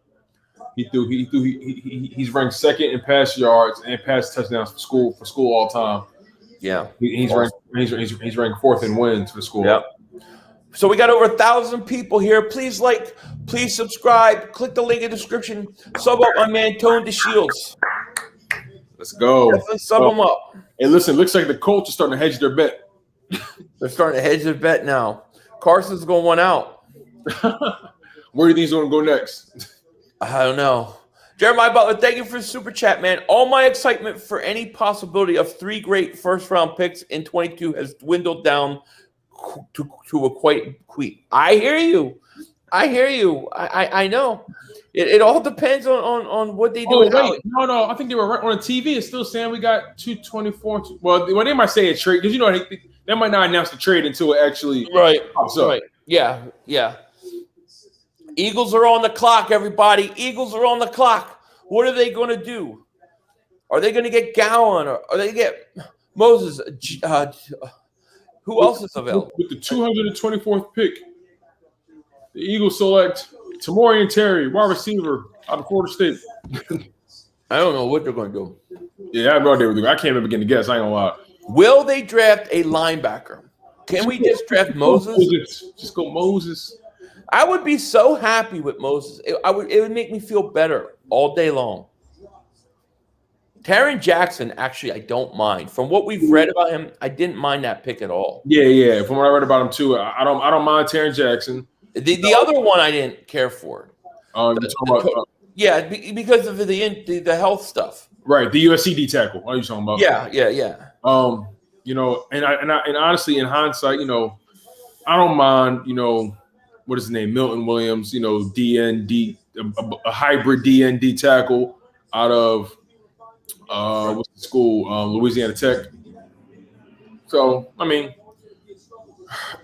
He's ranked second in pass yards and pass touchdowns for school all time. Yeah. He's ranked fourth in wins for school. Yep. So we got over 1,000 people here. Please please subscribe. Click the link in the description. Sub up my man Tone Deshields. Let's go. Definitely sub them up. Hey, listen, looks like the Colts are starting to hedge their bet. They're starting to hedge their bet now. Carson's going one out. Where do you think he's going to go next? I don't know. Jeremiah Butler, thank you for the super chat, man. All my excitement for any possibility of 3 great first-round picks in 22 has dwindled down to a quite. I hear you. I know. It all depends on what they do. Oh, wait. No. I think they were right on the TV. It's still saying we got 224. Well, they might say a trade because they might not announce the trade until it actually pops up. Right. Yeah. Eagles are on the clock, everybody. Eagles are on the clock. What are they going to do? Are they going to get Gowan? Or are they going to get Moses? Who else is available? With the 224th pick, the Eagles select Tamorian Terry, wide receiver out of Florida State. I don't know what they're going to do. Yeah, I have no idea what they're doing. I can't even begin to guess. I ain't going to lie. Will they draft a linebacker? Can we just draft Moses? Just go Moses. I would be so happy with Moses. It would make me feel better all day long. Taron Jackson, actually, I don't mind. From what we've read about him, I didn't mind that pick at all. Yeah. From what I read about him too, I don't mind Taron Jackson. The other one I didn't care for. Because of the health stuff. Right, the USC D tackle. What are you talking about? Yeah. And honestly, in hindsight, I don't mind, what is his name? Milton Williams, DND, a hybrid DND tackle out of what's the school? Louisiana Tech. So, I mean,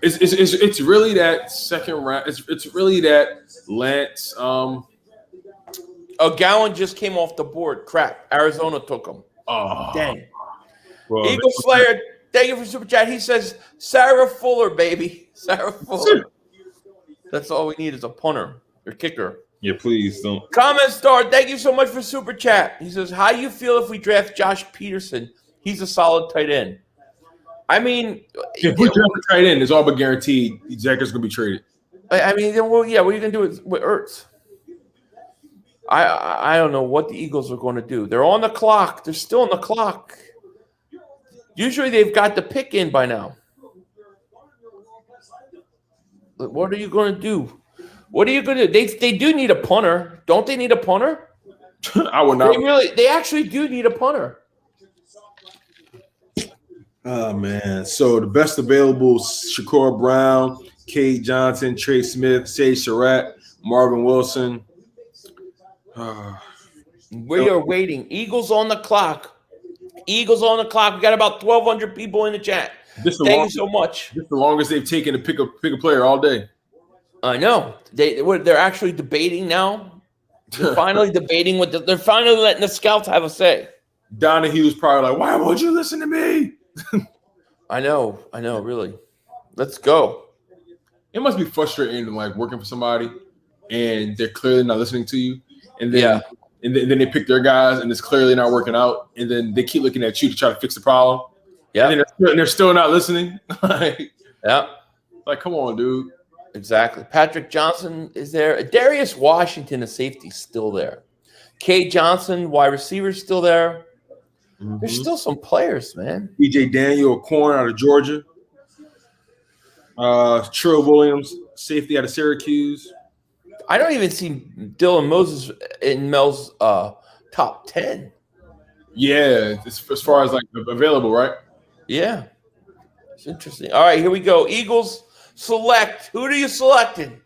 it's really that second round. It's really that Lance. Gowan just came off the board. Crap. Arizona took him. Oh, dang. Well, Eagle Slayer, thank you for super chat. He says, Sarah Fuller, baby. Sarah Fuller. That's all we need is a punter or kicker. Yeah, please don't. Comment star, thank you so much for super chat. He says, how do you feel if we draft Josh Peterson? He's a solid tight end. I mean, if we draft a tight end, it's all but guaranteed Zach's going to be traded. I mean, what are you going to do with Ertz? I don't know what the Eagles are going to do. They're on the clock. They're still on the clock. Usually they've got the pick in by now. What are you going to do? What are you going to do? They do need a punter. Don't they need a punter? I would not. They actually do need a punter. Oh, man. So the best available, Shakur Brown, Cade Johnson, Trey Smith, Sage Surratt, Marvin Wilson. We are waiting. Eagles on the clock. Eagles on the clock. We got about 1,200 people in the chat. Thank you so much. This is the longest they've taken to pick a player all day. I know. They're actually debating now. They're finally debating they're finally letting the scouts have a say. Donahue's probably like, why won't you listen to me? I know, really. Let's go. It must be frustrating like working for somebody and they're clearly not listening to you. And then then they pick their guys and it's clearly not working out. And then they keep looking at you to try to fix the problem. Yeah. And they're still not listening. Like, come on, dude. Exactly. Patrick Johnson is there. Darius Washington, the safety, still there. Cade Johnson, wide receiver, still there. There's still some players, man. DJ Daniel, a corner out of Georgia. Trill Williams, safety out of Syracuse. I don't even see Dylan Moses in Mel's top 10. Yeah, as far as like available, right? Yeah. It's interesting. All right, here we go. Eagles select. Who do you selecting?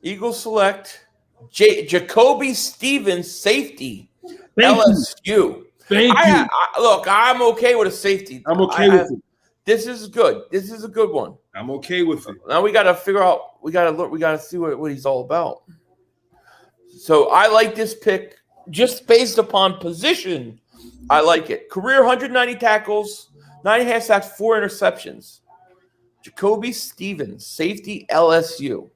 Eagles select Jacoby Stevens, safety, LSU. Thank you. Look, I'm okay with a safety. I'm okay with it. This is good. This is a good one. I'm okay with it. Now we got to figure out. We got to look. We got to see what he's all about. So I like this pick just based upon position. I like it. Career 190 tackles, 9.5 sacks, 4 interceptions. Jacoby Stevens, safety, LSU.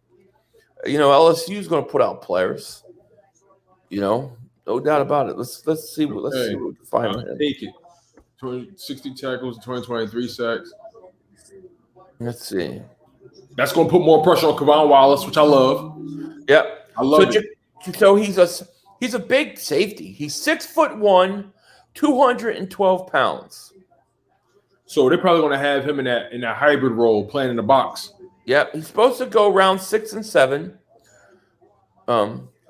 You know, LSU is going to put out players. You know, no doubt about it. Let's see what we can find. Take it. 60 tackles, 23 sacks. Let's see. That's going to put more pressure on Kevon Wallace, which I love. Yep, I love it. So he's a big safety. He's 6'1", 212 pounds. So they're probably going to have him in that hybrid role, playing in the box. Yep, he's supposed to go around 6 and 7.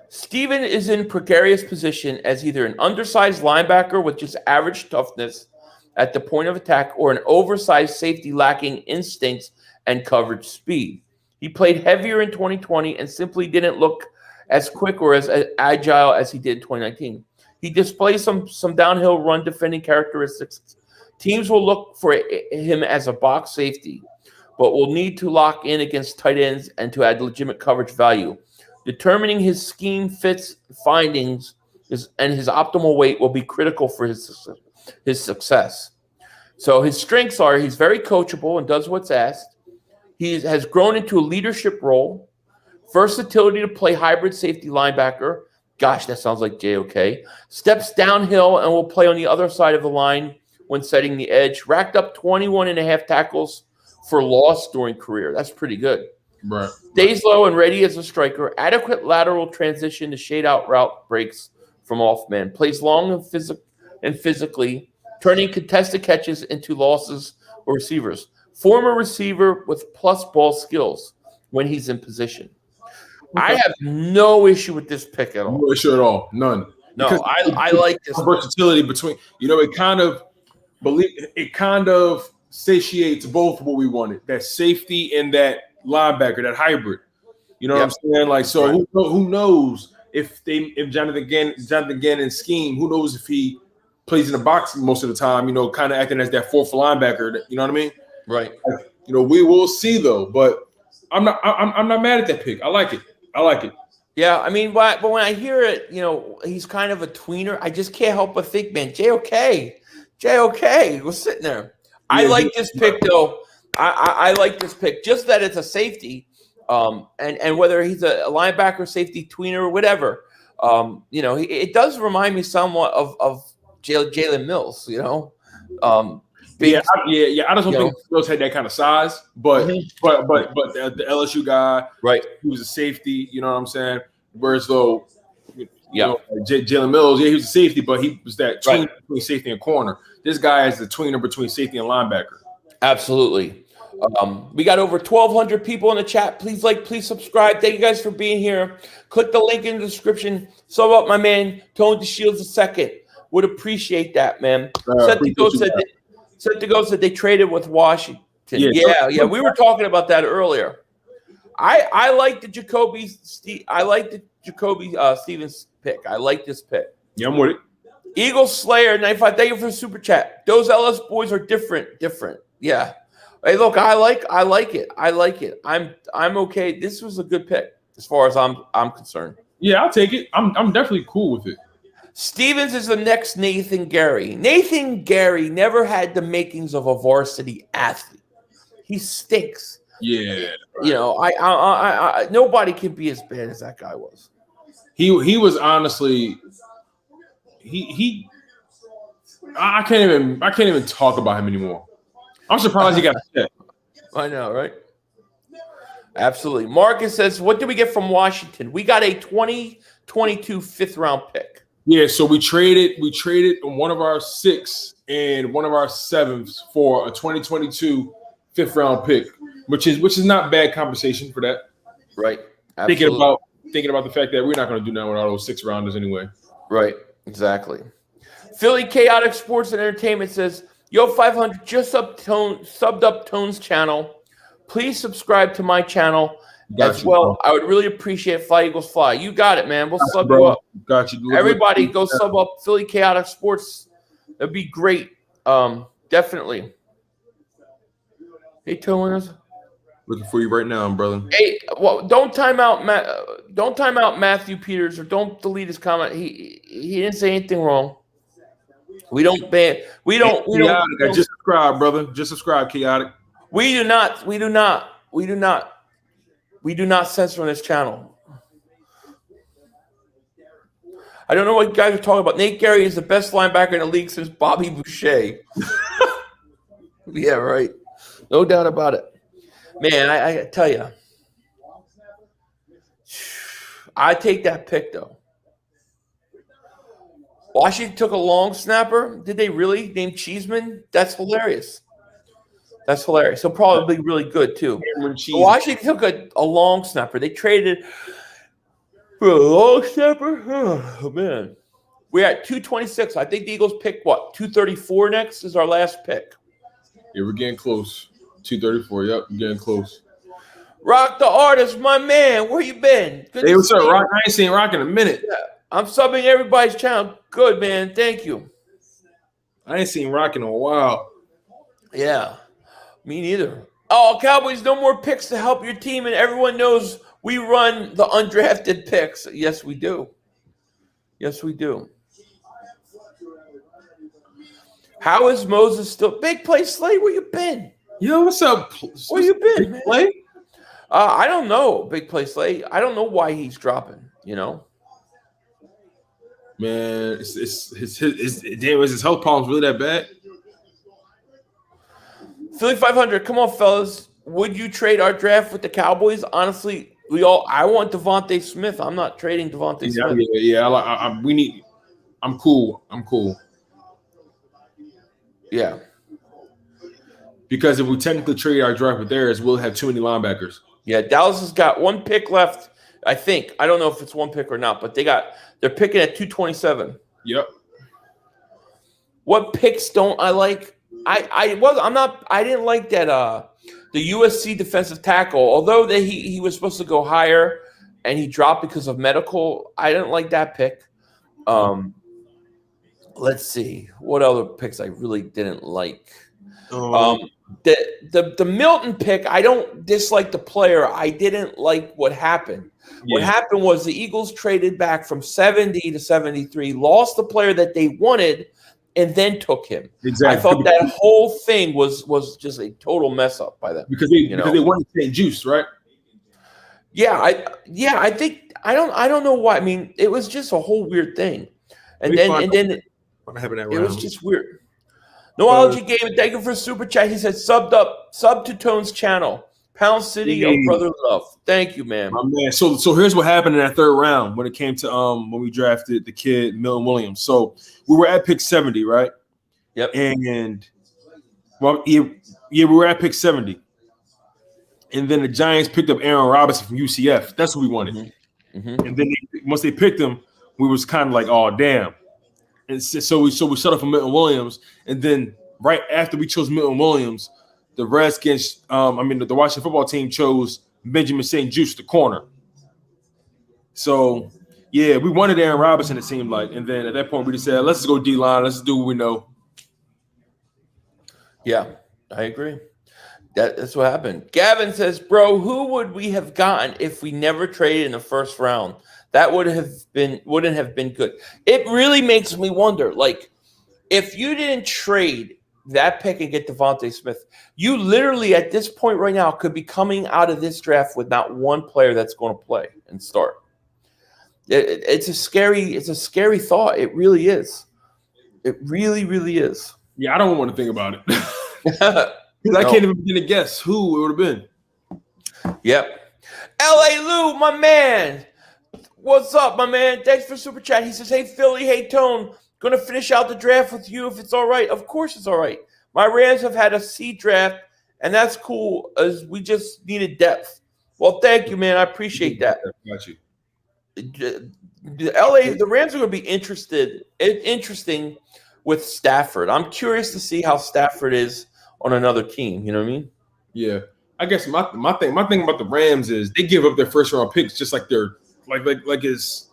Steven is in precarious position as either an undersized linebacker with just average toughness at the point of attack or an oversized safety lacking instincts and coverage speed. He played heavier in 2020 and simply didn't look as quick or as agile as he did in 2019. He displays some downhill run defending characteristics. Teams will look for him as a box safety, but will need to lock in against tight ends and to add legitimate coverage value. Determining his scheme fits findings and his optimal weight will be critical for his success. So his strengths are he's very coachable and does what's asked. He has grown into a leadership role, versatility to play hybrid safety linebacker. Gosh, that sounds like JOK. Steps downhill and will play on the other side of the line when setting the edge. Racked up 21.5 tackles for loss during career. That's pretty good. Right. Stays low and ready as a striker. Adequate lateral transition to shade out route breaks from off man. Plays long and physically, turning contested catches into losses or receivers. Former receiver with plus ball skills when he's in position. Okay. I have no issue with this pick at all. No issue at all. None. No, I like this versatility between. You know, it kind of satiates both what we wanted. That safety and that linebacker, that hybrid. You know what I'm saying? Like, so right. who knows if Jonathan Gannon's scheme, who knows if he plays in the box most of the time, you know, kind of acting as that fourth linebacker, you know what I mean? Right. Like, you know, we will see though, but I'm not mad at that pick. I like it. Yeah, I mean, but when I hear it, you know, he's kind of a tweener. I just can't help but think, man, JOK, we're sitting there. Yeah, I like this pick though. I like this pick, just that it's a safety, and whether he's a linebacker, safety, tweener, or whatever. You know, it does remind me somewhat of Jalen Mills. You know, I just don't think Mills had that kind of size, but the LSU guy, right? He was a safety. You know what I'm saying? Whereas though, Jalen Mills, he was a safety, but he was that tweener between safety and corner. This guy is the tweener between safety and linebacker. Absolutely. We got over 1,200 people in the chat. Please subscribe. Thank you guys for being here. Click the link in the description. Sub up my man, Tone Deshields II. Would appreciate that, man. Set to go said they traded with Washington. Yeah. We were talking about that earlier. I like the Jacoby Stevens pick. I like this pick. Yeah, I'm with it. Eagle Slayer 95. Thank you for the super chat. Those LS boys are different. Yeah. Hey, look, I like it. I'm okay. This was a good pick as far as I'm concerned. Yeah, I'll take it. I'm definitely cool with it. Stevens is the next Nathan Gary. Nathan Gary never had the makings of a varsity athlete. He stinks. Yeah. You know, I nobody can be as bad as that guy was. He was honestly I can't even talk about him anymore. I'm surprised he got a set. I know, right? Absolutely. Marcus says, what did we get from Washington? We got a 2022 fifth-round pick. Yeah, so we traded one of our 6th and one of our 7th for a 2022 fifth-round pick. which is not bad compensation for that. Right. Thinking Absolutely. about the fact that we're not going to do that with all those 6 rounders anyway. Right. Exactly. Philly Chaotic Sports and Entertainment says, "Yo, 500 just subbed Up Tone's channel. Please subscribe to my channel as well. I would really appreciate Fly Eagles Fly. You got it, man. We'll sub you up. Got you. Everybody go sub up Philly Chaotic Sports. That'd be great. Definitely. Hey, Tone. Looking for you right now, brother. Hey, well, don't time out Matthew Peters, or don't delete his comment. He didn't say anything wrong. We don't ban. We don't. Just subscribe, brother. Just subscribe, Chaotic. We do not censor on this channel. I don't know what you guys are talking about. Nate Gary is the best linebacker in the league since Bobby Boucher. Yeah, right. No doubt about it. Man, I tell you, I take that pick, though. Washington took a long snapper. Did they really? Named Cheeseman? That's hilarious. That's hilarious. He'll probably be really good, too. Washington took a long snapper. They traded for a long snapper? Oh, man. We're at 226. I think the Eagles pick, what, 234 next is our last pick. Yeah, we're getting close. 234. Yep, we're getting close. Rock the Artist, my man. Where you been? Good hey, what's up, Rock? I ain't seen Rock in a minute. Yeah, I'm subbing everybody's channel. Good, man. Thank you. I ain't seen Rock in a while. Yeah, me neither. Oh, Cowboys, no more picks to help your team, and everyone knows we run the undrafted picks. Yes, we do. Yes, we do. How is Moses still? Big Play Slay, where you been? Yo, what's up? Where you been, man? Play? I don't know, Big Play Slay. I don't know why he's dropping, you know? Man, is his health problems really that bad? Philly 500, come on, fellas. Would you trade our draft with the Cowboys? Honestly, I want Devontae Smith. I'm not trading Devontae Smith. Yeah. I'm cool. Yeah. Because if we technically trade our draft with theirs, we'll have too many linebackers. Yeah, Dallas has got one pick left, I think. I don't know if it's one pick or not, but they're picking at 227. Yep. What picks don't I like? I didn't like that the USC defensive tackle, although he was supposed to go higher and he dropped because of medical. I didn't like that pick. Let's see. What other picks I really didn't like? The Milton pick, I don't dislike the player. I didn't like what happened. Yeah. What happened was the Eagles traded back from 70 to 73, lost the player that they wanted, and then took him. Exactly. I thought that whole thing was just a total mess up by them. Because they wanted St. Juice, right? Yeah, I think I don't know why. I mean, it was just a whole weird thing. And then it was just weird. Noology Game, thank you for super chat. He said sub to Tone's channel. Pound City of Brother Love. Thank you, man. My man. So here's what happened in that third round when it came to when we drafted the kid Milton Williams. So we were at pick 70, right? Yep. And we were at pick 70. And then the Giants picked up Aaron Robinson from UCF. That's what we wanted. Mm-hmm. And then once they picked him, we was kind of like, oh damn. And so we settled for Milton Williams, and then right after we chose Milton Williams, the Redskins, the Washington football team chose Benjamin St. Juice, the corner. So yeah, we wanted Aaron Robinson, it seemed like, and then at that point we just said, let's just go D-line, let's do what we know. Yeah, I agree. That's what happened. Gavin says, bro, who would we have gotten if we never traded in the first round? That wouldn't have been good. It really makes me wonder, like, if you didn't trade that pick and get Devontae Smith, you literally at this point right now could be coming out of this draft with not one player that's going to play and start. It's a scary thought. It really is. It really, really is. Yeah, I don't want to think about it. Because I can't even begin to guess who it would have been. Yep. L.A. Lou, my man. What's up, my man? Thanks for super chat. He says, hey, Philly, hey, Tone. Going to finish out the draft with you if it's all right. Of course it's all right. My Rams have had a C draft, and that's cool. As we just needed depth. Well, thank you, man. I appreciate that. Got you. The Rams are going to be interesting with Stafford. I'm curious to see how Stafford is on another team. You know what I mean? Yeah. I guess my thing about the Rams is they give up their first round picks just like they're like it's.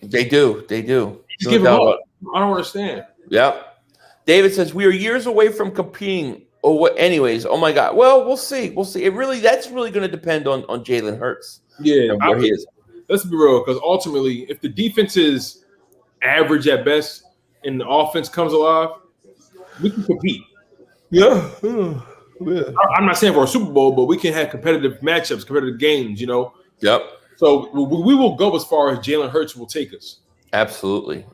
They do. Just give them up. I don't understand. Yep. David says we are years away from competing. Or what? Anyways, oh my God. Well, we'll see. That's really going to depend on Jalen Hurts. Yeah, where he is. Let's be real, because ultimately, if the defense is average at best and the offense comes alive, we can compete. Yeah. I'm not saying for a Super Bowl, but we can have competitive matchups, competitive games. Yep. So we will go as far as Jalen Hurts will take us. Absolutely.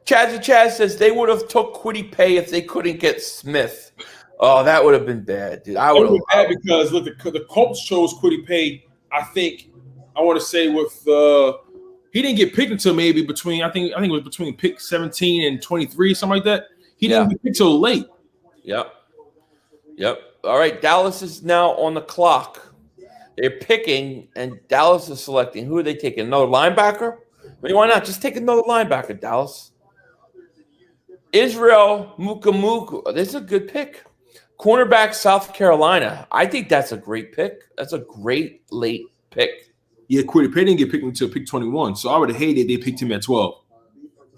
Chaz says they would have took Kwity Paye if they couldn't get Smith. Oh, that would have been bad, dude. I would have been bad because look, the Colts chose Kwity Paye. I want to say he didn't get picked until maybe between I think it was between pick 17 and 23, something like that. He didn't get picked till late. Yep. All right, Dallas is now on the clock. They're picking, and Dallas is selecting. Who are they taking? Another linebacker? I mean, why not? Just take another linebacker, Dallas. Israel Mukamuku. This is a good pick. Cornerback, South Carolina. I think that's a great pick. That's a great late pick. Yeah, Kwity Paye didn't get picked until pick 21, so I would have hated they picked him at 12.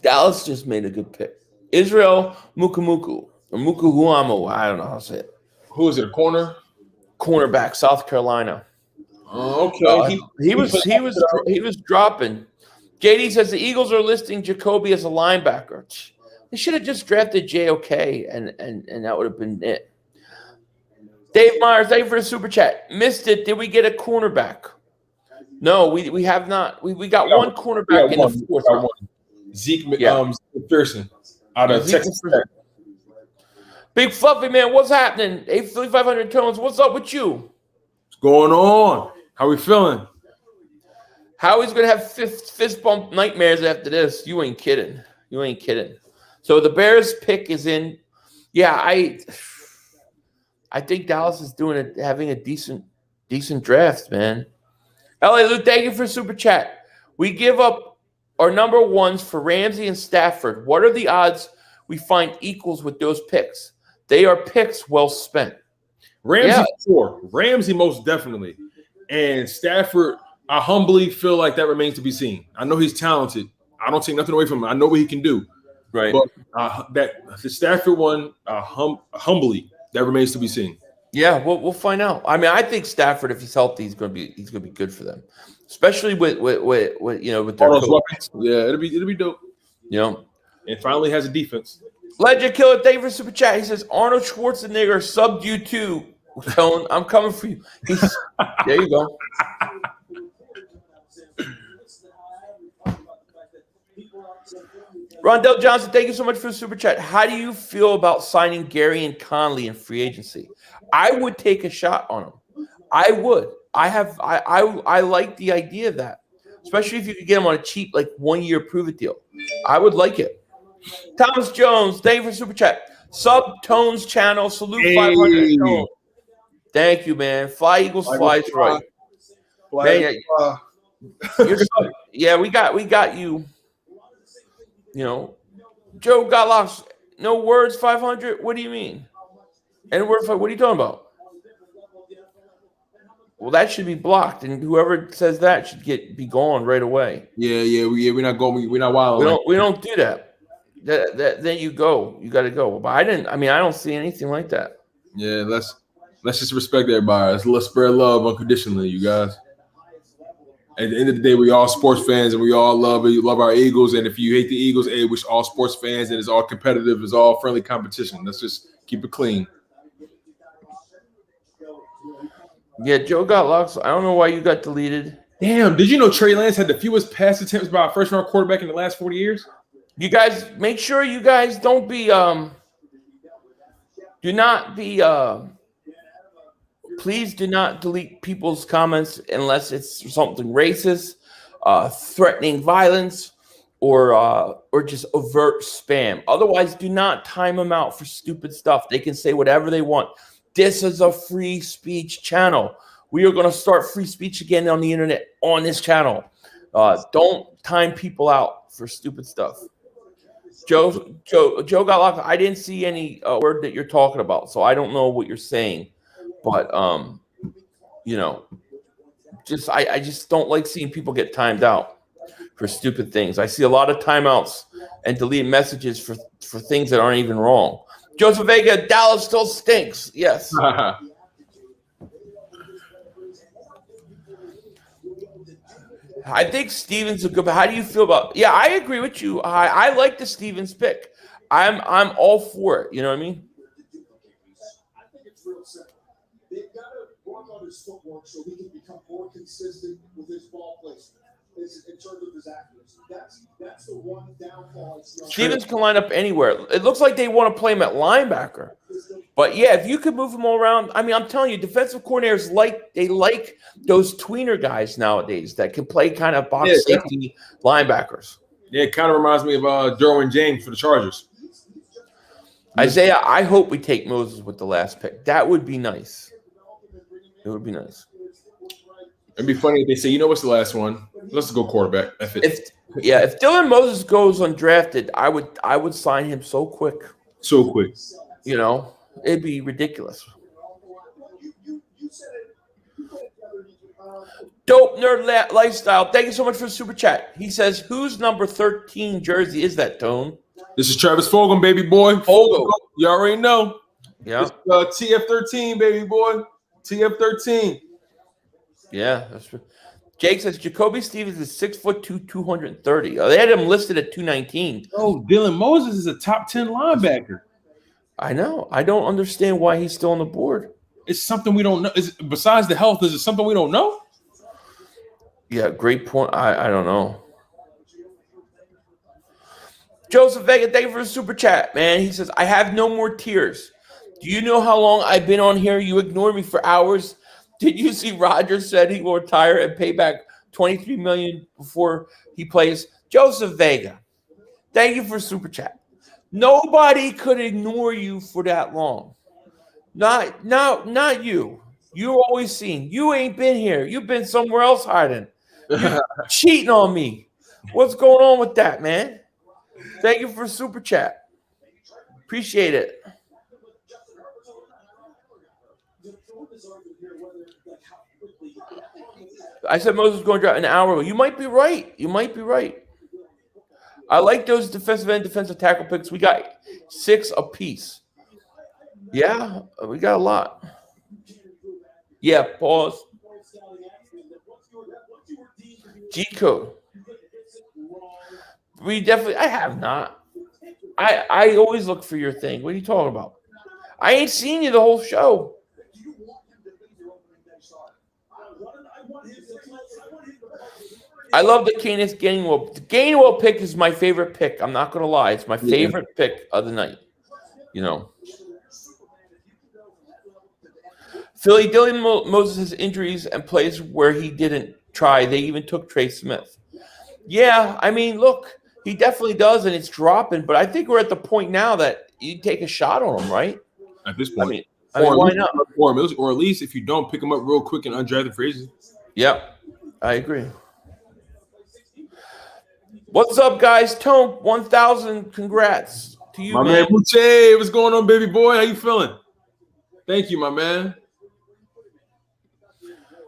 Dallas just made a good pick. Israel Mukamuku. Or Mukuhuamu. I don't know how to say it. Who is it, a corner? Cornerback, South Carolina. Okay. He was dropping. JD says the Eagles are listing Jacoby as a linebacker. They should have just drafted JOK, and that would have been it. Dave Myers, thank you for the super chat. Missed it. Did we get a cornerback? No, we have not. We got one cornerback in the fourth round. Zeke McPherson out of Texas Tech. Big Fluffy man, what's happening? 500 tones. What's up with you? What's going on? How we feeling? Howie's gonna have fist bump nightmares after this. You ain't kidding. So the Bears pick is in. Yeah, I think Dallas is having a decent draft, man. LA Luke, thank you for super chat. We give up our number ones for Ramsey and Stafford. What are the odds we find equals with those picks? They are picks well spent. Ramsey sure. Ramsey most definitely. And Stafford, I humbly feel like that remains to be seen. I know he's talented. I don't take nothing away from him. I know what he can do. Right. But the Stafford one, humbly, that remains to be seen. Yeah, we'll find out. I mean, I think Stafford, if he's healthy, he's gonna be good for them, especially with their weapons. Yeah, it'll be dope. And finally has a defense. Legend Killer, thank you for super chat. He says Arnold Schwarzenegger subbed you too. Tone, I'm coming for you. There you go. Rondell Johnson, thank you so much for the super chat. How do you feel about signing Gary and Conley in free agency? I would take a shot on him. I would. I like the idea of that, especially if you could get him on a cheap, like 1 year prove it deal. I would like it. Thomas Jones, thank you for super chat. Sub Tones channel, salute 500 Tones. Thank you, man. Fly Eagles flies right. Yeah, we got you. Joe got lost. No words, 500. What do you mean? And what are you talking about? Well, that should be blocked, and whoever says that should be gone right away. Yeah. We're not going. We're not wild. We don't do that. Then you go. You got to go. But I don't see anything like that. Yeah, let's just respect everybody. Let's spread love unconditionally, you guys. At the end of the day, we all sports fans, and we all love our Eagles. And if you hate the Eagles, wish all sports fans, and it's all competitive, it's all friendly competition. Let's just keep it clean. Yeah, Joe got locked. I don't know why you got deleted. Damn, did you know Trey Lance had the fewest pass attempts by a first-round quarterback in the last 40 years? You guys, make sure you guys don't be please do not delete people's comments unless it's something racist, threatening violence, or just overt spam. Otherwise, do not time them out for stupid stuff. They can say whatever they want. This is a free speech channel. We are going to start free speech again on the internet on this channel. Don't time people out for stupid stuff. Joe got locked. I didn't see any word that you're talking about, so I don't know what you're saying. But I just don't like seeing people get timed out for stupid things. I see a lot of timeouts and deleted messages for things that aren't even wrong. Joseph Vega, Dallas still stinks. Yes. I think Stevens a good. How do you feel about? Yeah, I agree with you. I like the Stevens pick. I'm all for it. You know what I mean? I think it's real simple. They've got to work on his footwork so he can become more consistent with his ball placement in terms of his accuracy. That's the one downfall. Stevens can line up anywhere. It looks like they want to play him at linebacker. But yeah, if you could move him all around, I mean, I'm telling you, defensive coordinators like those tweener guys nowadays that can play kind of box safety linebackers. Yeah, it kind of reminds me of Derwin James for the Chargers. Isaiah, I hope we take Moses with the last pick. That would be nice. It would be nice. It'd be funny if they say, you know what's the last one? Let's go quarterback. If Dylan Moses goes undrafted, I would sign him so quick. So quick. You know, it'd be ridiculous. Dope Nerd Lifestyle. Thank you so much for the super chat. He says, whose number 13 jersey is that, Tone? This is Travis Fulgham, baby boy. Fulgham. You already know. Yeah. It's, TF13, baby boy. TF13. Yeah, that's true. Jake says Jacoby Stevens is 6'2", 230. They had him listed at 219. Oh, Dylan Moses is a top 10 linebacker. I know. I don't understand why he's still on the board. It's something we don't know. Besides the health, is it something we don't know? Yeah, great point. I don't know. Joseph Vega, thank you for the super chat, man. He says, I have no more tears. Do you know how long I've been on here? You ignored me for hours. Did you see Rodgers said he will retire and pay back $23 million before he plays? Joseph Vega, thank you for super chat. Nobody could ignore you for that long. Not you. You're always seen. You ain't been here. You've been somewhere else hiding. You're cheating on me. What's going on with that, man? Thank you for super chat. Appreciate it. I said Moses was going to drop an hour ago. You might be right. I like those defensive end, defensive tackle picks. We got 6 apiece. Yeah, we got a lot. Yeah, pause. G code. I have not. I always look for your thing. What are you talking about? I ain't seen you the whole show. I love the Canis Gainwell. The Gainwell pick is my favorite pick. I'm not going to lie. It's my favorite pick of the night. You know. Philly, Dylan Moses has injuries and plays where he didn't try. They even took Trey Smith. Yeah, I mean, look, he definitely does, and it's dropping. But I think we're at the point now that you take a shot on him, right? At this point. I mean why not? Or at least if you don't pick him up real quick in undrafted free agency. Yep, I agree. What's up, guys? Tone, 1,000. Congrats to you, my man. Buche, what's going on, baby boy? How you feeling? Thank you, my man.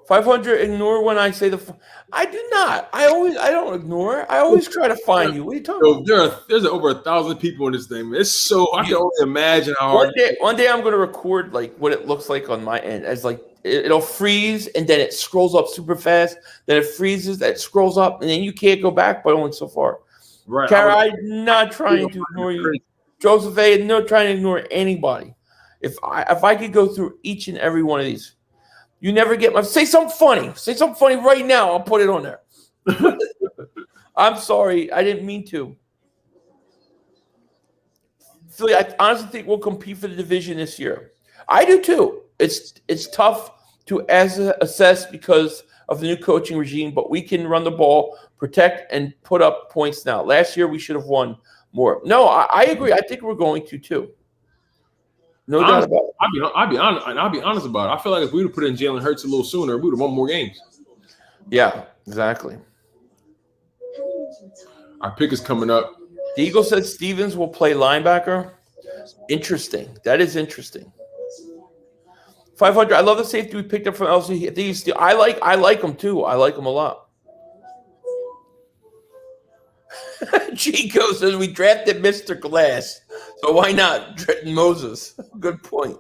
500. Ignore when I say I do not. I don't ignore. I always try to find you. What are you talking about? There's over 1,000 people in this thing. Man. It's so I can only imagine how hard. One day I'm going to record like what it looks like on my end as like it'll freeze and then it scrolls up super fast. Then it freezes, that scrolls up, and then you can't go back, but only so far. Right. Kara, I'm not trying to ignore you. Joseph A, no trying to ignore anybody. If I could go through each and every one of these, you never get my say something funny. Say something funny right now. I'll put it on there. I'm sorry, I didn't mean to. Philly, I honestly think we'll compete for the division this year. I do too. It's tough to assess because of the new coaching regime, but we can run the ball, protect, and put up points now. Last year, we should have won more. No, I agree. I think we're going to, too. No doubt about it. I'll be honest about it. I feel like if we would have put in Jalen Hurts a little sooner, we would have won more games. Yeah, exactly. Our pick is coming up. The Eagles said Stevens will play linebacker. Interesting. That is interesting. 500. I love the safety we picked up from LSU. I like him too. I like him a lot. Chico says we drafted Mr. Glass, so why not Moses? Good point.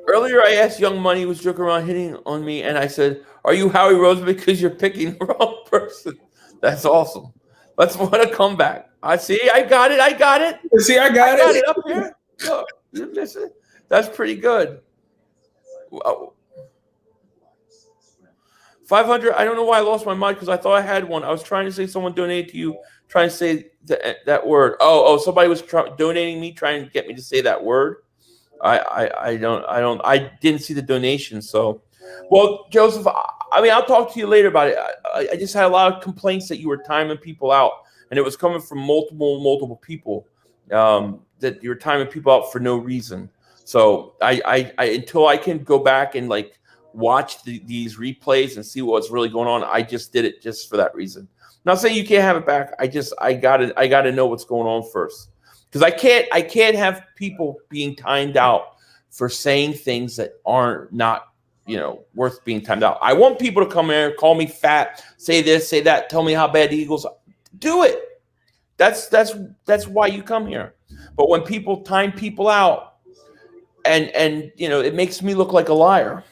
Earlier, I asked Young Money who was joking around hitting on me, and I said, "Are you Howie Rose because you're picking the wrong person?" That's awesome. Let's want a comeback. I see. I got it. See, I got it up here. Look, you miss it. That's pretty good. Wow. 500. I don't know why I lost my mind because I thought I had one. I was trying to say someone donated to you, trying to say that word. Oh, somebody was donating me, trying to get me to say that word. I didn't see the donation. So, well, Joseph, I mean, I'll talk to you later about it. I just had a lot of complaints that you were timing people out, and it was coming from multiple people. That you're timing people out for no reason. So I until I can go back and like watch these replays and see what's really going on, I just did it just for that reason. Not saying you can't have it back. I gotta know what's going on first, because I can't have people being timed out for saying things that aren't not worth being timed out. I want people to come here, call me fat, say this, say that, tell me how bad the Eagles are. Do it. That's why you come here. But when people time people out, and it makes me look like a liar.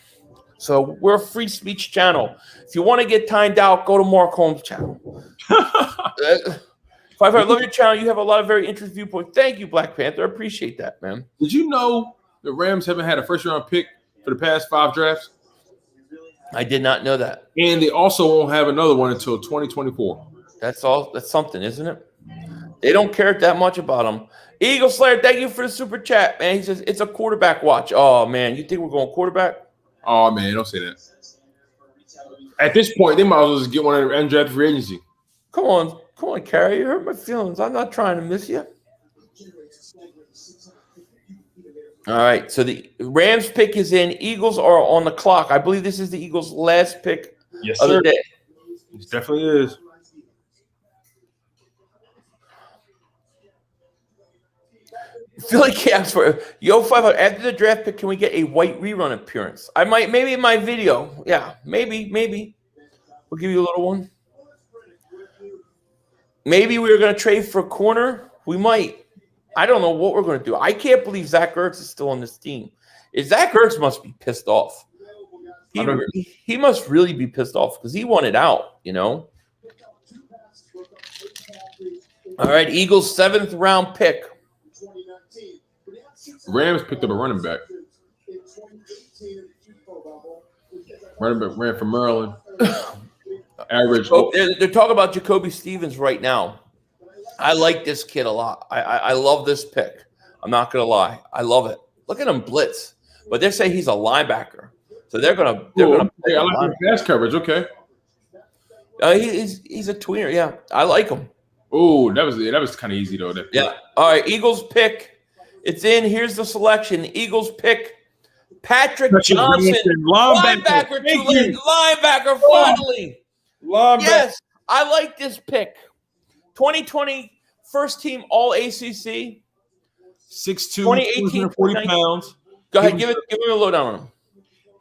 So we're a free speech channel. If you want to get timed out, go to Mark Holmes' channel. 500, I love your channel. You have a lot of very interesting viewpoints. Thank you, Black Panther. I appreciate that, man. Did you know the Rams haven't had a first-round pick for the past 5 drafts? I did not know that. And they also won't have another one until 2024. That's something, isn't it? They don't care that much about them. Eagle Slayer, thank you for the super chat, man. He says it's a quarterback watch. Oh, man, you think we're going quarterback? Oh, man, don't say that. At this point, they might as well just get one of the undrafted free agency. Come on, Carrie. You hurt my feelings. I'm not trying to miss you. All right, so the Rams pick is in. Eagles are on the clock. I believe this is the Eagles' last pick of the day. It definitely is. Philly Caps for 500. After the draft pick, can we get a white rerun appearance? I might, maybe in my video. Yeah, maybe. We'll give you a little one. Maybe we're going to trade for a corner. We might. I don't know what we're going to do. I can't believe Zach Ertz is still on this team. Zach Ertz must be pissed off. He must really be pissed off because he wanted out, All right, Eagles 7th round pick. Rams picked up a running back. Running back ran from Maryland. Average. They're talking about Jacoby Stevens right now. I like this kid a lot. I love this pick. I'm not going to lie. I love it. Look at him blitz. But they say he's a linebacker. So they're going to I like his pass coverage. Okay. He's a tweener. Yeah. I like him. Oh, that was kind of easy though. Yeah. All right, Eagles pick. It's in. Here's the selection. Eagles pick Patrick Johnson, linebacker. Linebacker, finally. Linebacker. Yes, I like this pick. 2020 first team All ACC. 6'2", 240 pounds. Go ahead, give him a lowdown on him.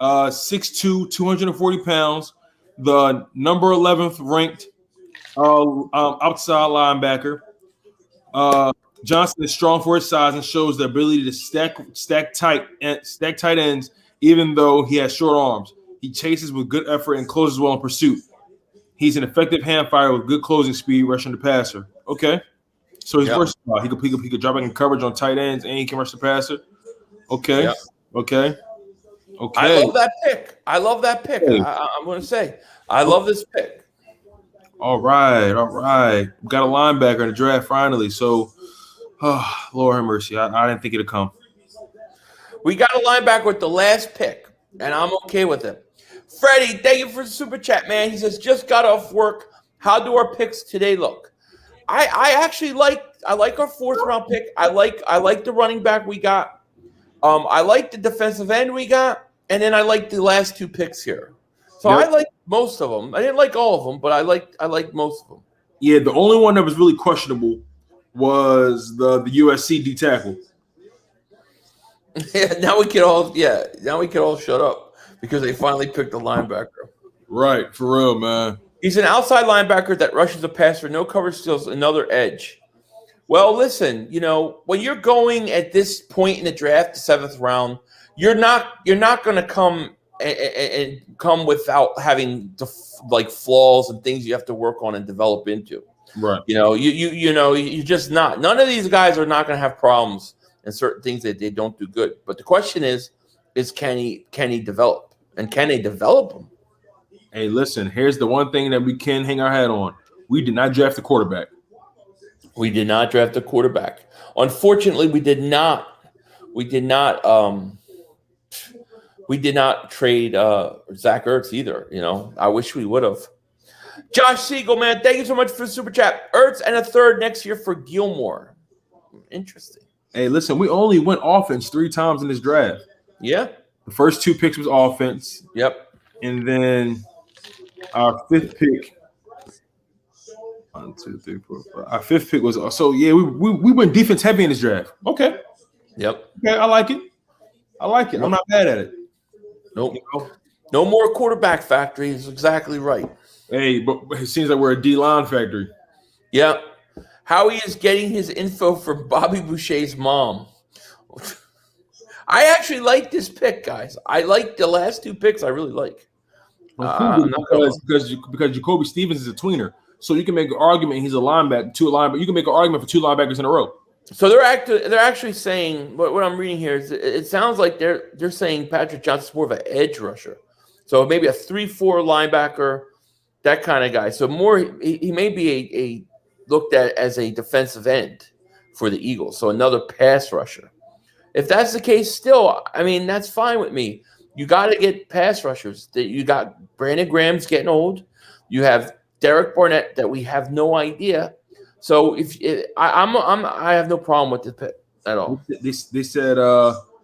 6'2", 240 pounds. The number 11th ranked outside linebacker. Johnson is strong for his size and shows the ability to stack tight ends, even though he has short arms. He chases with good effort and closes well in pursuit. He's an effective hand fire with good closing speed, rushing the passer. Okay, so he's versatile. He could drop back in coverage on tight ends, and he can rush the passer. Okay, okay. I love that pick. Hey. I'm going to say I love this pick. All right. We got a linebacker in the draft finally. So. Oh, Lord have mercy. I didn't think it'd come. We got a linebacker with the last pick. and I'm okay with it. Freddie, thank you for the super chat, man. He says, just got off work. How do our picks today look? I actually like our fourth round pick. I like the running back we got. I like the defensive end we got, and then I like the last two picks here. So I like most of them. I didn't like all of them, but I like most of them. Yeah, the only one that was really questionable was the USC D tackle. Yeah, now we can all shut up because they finally picked a linebacker. Right, for real, man. He's an outside linebacker that rushes the passer, no coverage, steals another edge. Well, listen, when you're going at this point in the draft, the 7th round, you're not going to come and come without having flaws and things you have to work on and develop into. Right. You're just not. None of these guys are not going to have problems and certain things that they don't do good. But the question is can he develop, and can they develop them? Hey, listen, here's the one thing that we can hang our hat on. We did not draft a quarterback. We did not draft a quarterback. Unfortunately, we did not trade Zach Ertz either. I wish we would have. Josh Siegel, man, thank you so much for the super chat. Ertz and a third next year for Gilmore. Interesting. Hey, listen, we only went offense 3 times in this draft. Yeah. The first 2 picks was offense. Yep. And then our 5th pick. 1, 2, 3, 4, 5. Our 5th pick was we went defense heavy in this draft. Okay. Yep. Okay, I like it. I'm not bad at it. Nope. No more quarterback factory is exactly right. Hey, but it seems like we're a D-line factory. Yep. Howie is getting his info from Bobby Boucher's mom. I actually like this pick, guys. I like the last 2 picks. I really like. Because Jacoby Stevens is a tweener, so you can make an argument he's a linebacker, 2 linebackers. You can make an argument for 2 linebackers in a row. So they're actually saying what I'm reading here is it sounds like they're saying Patrick Johnson's more of an edge rusher, so maybe a 3-4 linebacker, that kind of guy. So more he may be a looked at as a defensive end for the Eagles, so another pass rusher. If that's the case, still, I mean, that's fine with me. You got to get pass rushers. You got Brandon Graham's getting old. You have Derek Barnett that we have no idea. So I have no problem with this pick at all. They said 6'2",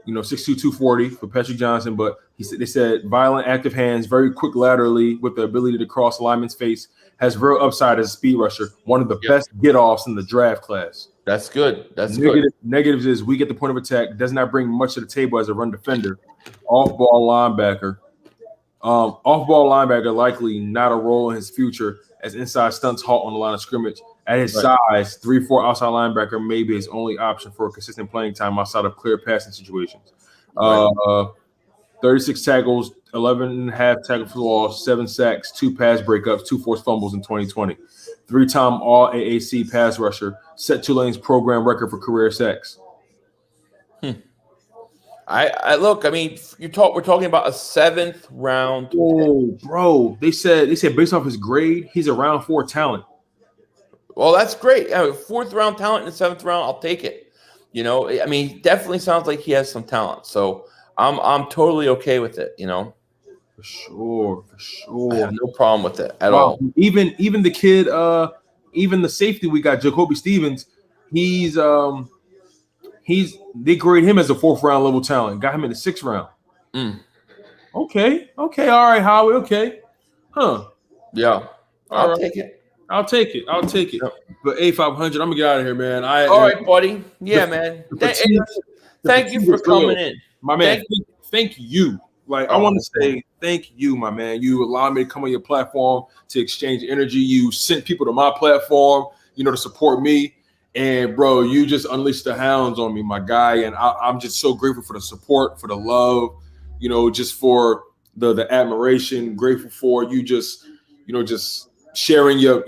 240 for Patrick Johnson, but they said violent, active hands, very quick laterally with the ability to cross lineman's face, has real upside as a speed rusher. One of the best get-offs in the draft class. That's good. Good. Negatives is weak at the point of attack, does not bring much to the table as a run defender. Off-ball linebacker. Off-ball linebacker likely not a role in his future as inside stunts halt on the line of scrimmage. At his size, 3-4 outside linebacker may be his only option for a consistent playing time outside of clear passing situations. 36 tackles, 11.5 tackles for loss, 7 sacks, 2 pass breakups, 2 forced fumbles in 2020. 3-time All-AAC pass rusher, set Tulane's program record for career sacks. I look. I mean, we're talking about a 7th round. Oh, bro! They said based off his grade, he's a round 4 talent. Well, that's great. 4th round talent in the 7th round, I'll take it. I mean, definitely sounds like he has some talent. So I'm totally okay with it. For sure. I have no problem with it at all. Even the kid, even the safety we got, Jacoby Stevens, they grade him as a 4th round level talent. Got him in the 6th round. Okay, all right, Howie. Okay, yeah, I'll take it. I'll take it. Yep. But A500, I'm gonna get out of here, man. All right, buddy. Yeah, man. Thank you for coming in, my man. Thank you. I want to say thank you, my man. You allowed me to come on your platform to exchange energy. You sent people to my platform, to support me. And bro, you just unleashed the hounds on me, my guy. And I'm just so grateful for the support, for the love, just for the admiration. Grateful for you just sharing your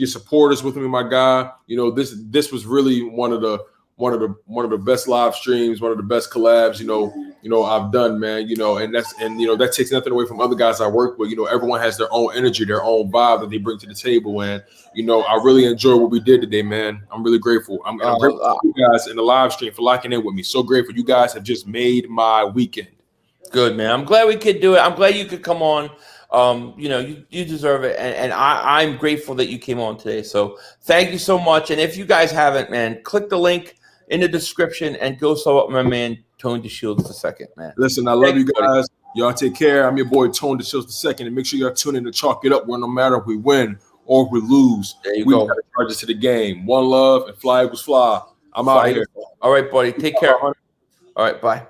supporters with me, my guy. This was really one of the best live streams, one of the best collabs, I've done, man. And that takes nothing away from other guys I work with. Everyone has their own energy, their own vibe that they bring to the table. And I really enjoy what we did today, man. I'm really grateful. I'm grateful for you guys in the live stream for locking in with me. So grateful. You guys have just made my weekend. Good, man. I'm glad we could do it. I'm glad you could come on. You deserve it, and I'm grateful that you came on today. So thank you so much. And if you guys haven't, man, click the link in the description and go sub up my man Tone Deshields II, man. Listen, I love you guys. Y'all take care. I'm your boy Tone Deshields II, and make sure y'all tune in to Chalk It Up. Where no matter if we win or if we lose, we got to charge it to the game. One love and fly Eagles fly. I'm out here. All right, buddy. Take care. All right, bye.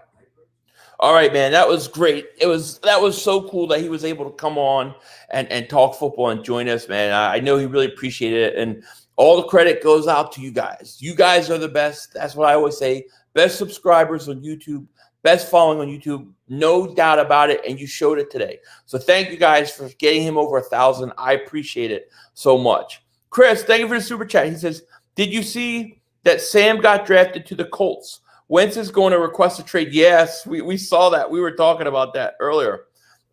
All right, man, that was great. That was so cool that he was able to come on and talk football and join us, man. I know he really appreciated it, and all the credit goes out to you guys. You guys are the best. That's what I always say. Best subscribers on YouTube, best following on YouTube, no doubt about it, and you showed it today. So thank you guys for getting him over 1,000. I appreciate it so much. Chris, thank you for the super chat. He says, did you see that Sam got drafted to the Colts? Wentz is going to request a trade. Yes, we saw that. We were talking about that earlier.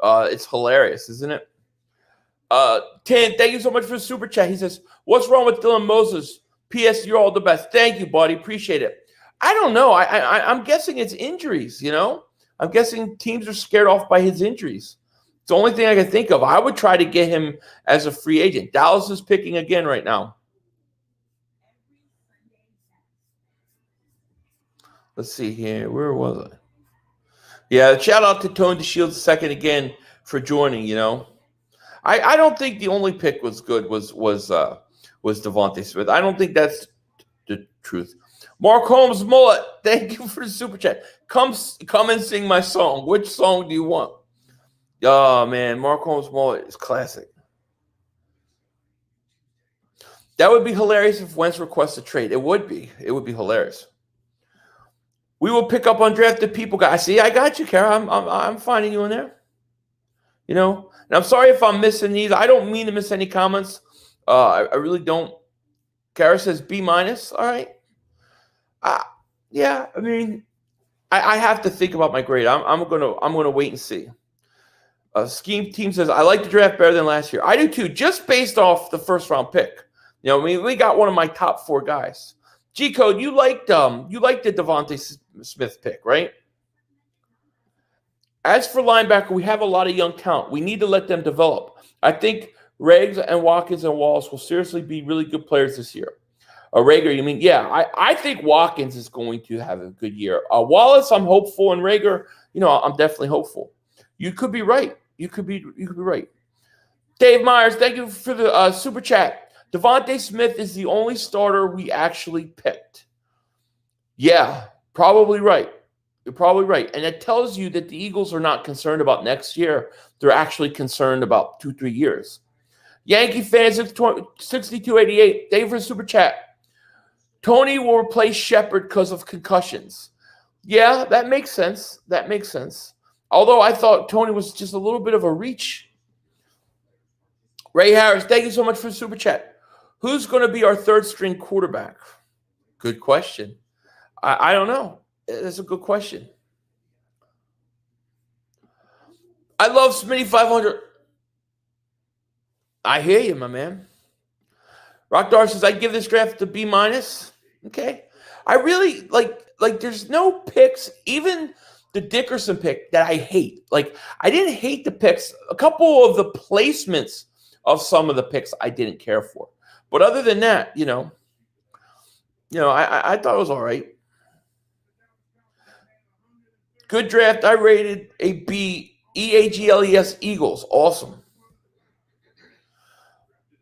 It's hilarious, isn't it? Tan, thank you so much for the super chat. He says, what's wrong with Dylan Moses? P.S. You're all the best. Thank you, buddy. Appreciate it. I don't know. I'm guessing it's injuries, I'm guessing teams are scared off by his injuries. It's the only thing I can think of. I would try to get him as a free agent. Dallas is picking again right now. Let's see here. Where was I? Yeah, shout out to Tone Deshields II again for joining, I don't think the only pick was good was Devontae Smith. I don't think that's the truth. Mark Holmes Mullet, thank you for the super chat. Come and sing my song. Which song do you want? Oh, man, Mark Holmes Mullet is classic. That would be hilarious if Wentz requests a trade. It would be. It would be hilarious. We will pick up undrafted people, guys. See, I got you, Kara. I'm finding you in there. And I'm sorry if I'm missing these. I don't mean to miss any comments. I really don't. Kara says B-. All right. Yeah. I mean, I have to think about my grade. I'm gonna wait and see. Scheme Team says I like the draft better than last year. I do too, just based off the first round pick. We got one of my top 4 guys. G-Code, you liked the Devontae Smith pick, right? As for linebacker, we have a lot of young talent. We need to let them develop. I think Riggs and Watkins and Wallace will seriously be really good players this year. Rager, you mean? Yeah, I think Watkins is going to have a good year. Wallace, I'm hopeful, and Rager, I'm definitely hopeful. You could be right. You could be right. Dave Myers, thank you for the super chat. Devontae Smith is the only starter we actually picked. Yeah, probably right. You're probably right. And it tells you that the Eagles are not concerned about next year. They're actually concerned about 2-3 years. Yankee fans, 6288, thank you for the super chat. Tony will replace Shepard because of concussions. Yeah, that makes sense. Although I thought Tony was just a little bit of a reach. Ray Harris, thank you so much for the super chat. Who's going to be our third string quarterback? Good question. I don't know. That's a good question. I love Smitty 500. I hear you, my man. Rockdar says, I'd give this draft a B-. Okay. I really like there's no picks, even the Dickerson pick that I hate. I didn't hate the picks. A couple of the placements of some of the picks I didn't care for. But other than that, I thought it was all right. Good draft. I rated a B. EAGLES Eagles. Awesome.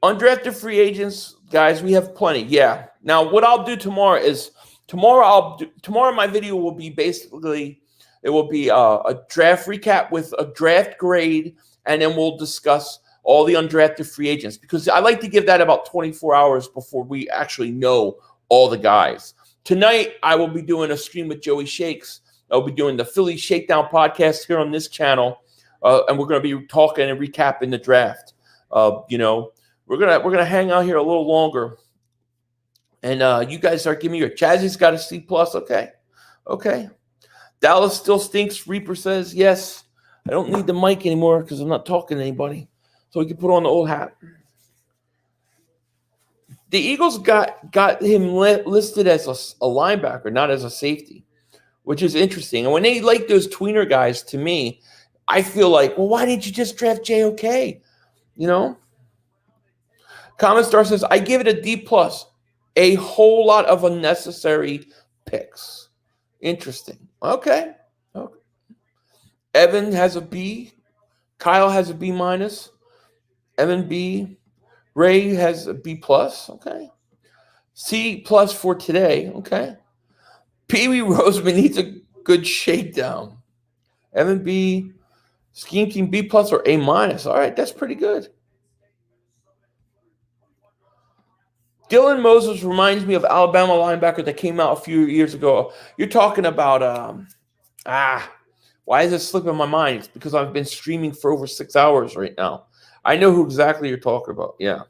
Undrafted free agents, guys, we have plenty. Yeah. Now, what I'll do tomorrow is tomorrow my video will be basically it will be a draft recap with a draft grade, and then we'll discuss all the undrafted free agents, because I like to give that about 24 hours before we actually know all the guys. Tonight, I will be doing a stream with Joeyshakes. I'll be doing the Philly Shakedown podcast here on this channel, and we're going to be talking and recapping the draft. We're gonna hang out here a little longer, and you guys start giving me your Chazzy's got a C+. Okay. Dallas still stinks. Reaper says, yes. I don't need the mic anymore because I'm not talking to anybody. So we can put on the old hat. The Eagles got him listed as a linebacker, not as a safety, which is interesting. And when they like those tweener guys, to me, I feel like, well, why didn't you just draft JOK? You know? Common Star says, I give it a D+. A whole lot of unnecessary picks. Interesting. Okay. Evan has a B. Kyle has a B-. Evan B. Ray has a B+. Okay. C+ for today. Okay. Pee Wee Roseman needs a good shakedown. Evan B. Scheme Team B+ or A-. All right. That's pretty good. Dylan Moses reminds me of Alabama linebacker that came out a few years ago. You're talking about, why is it slipping my mind? It's because I've been streaming for over 6 hours right now. I know who exactly you're talking about. Yeah.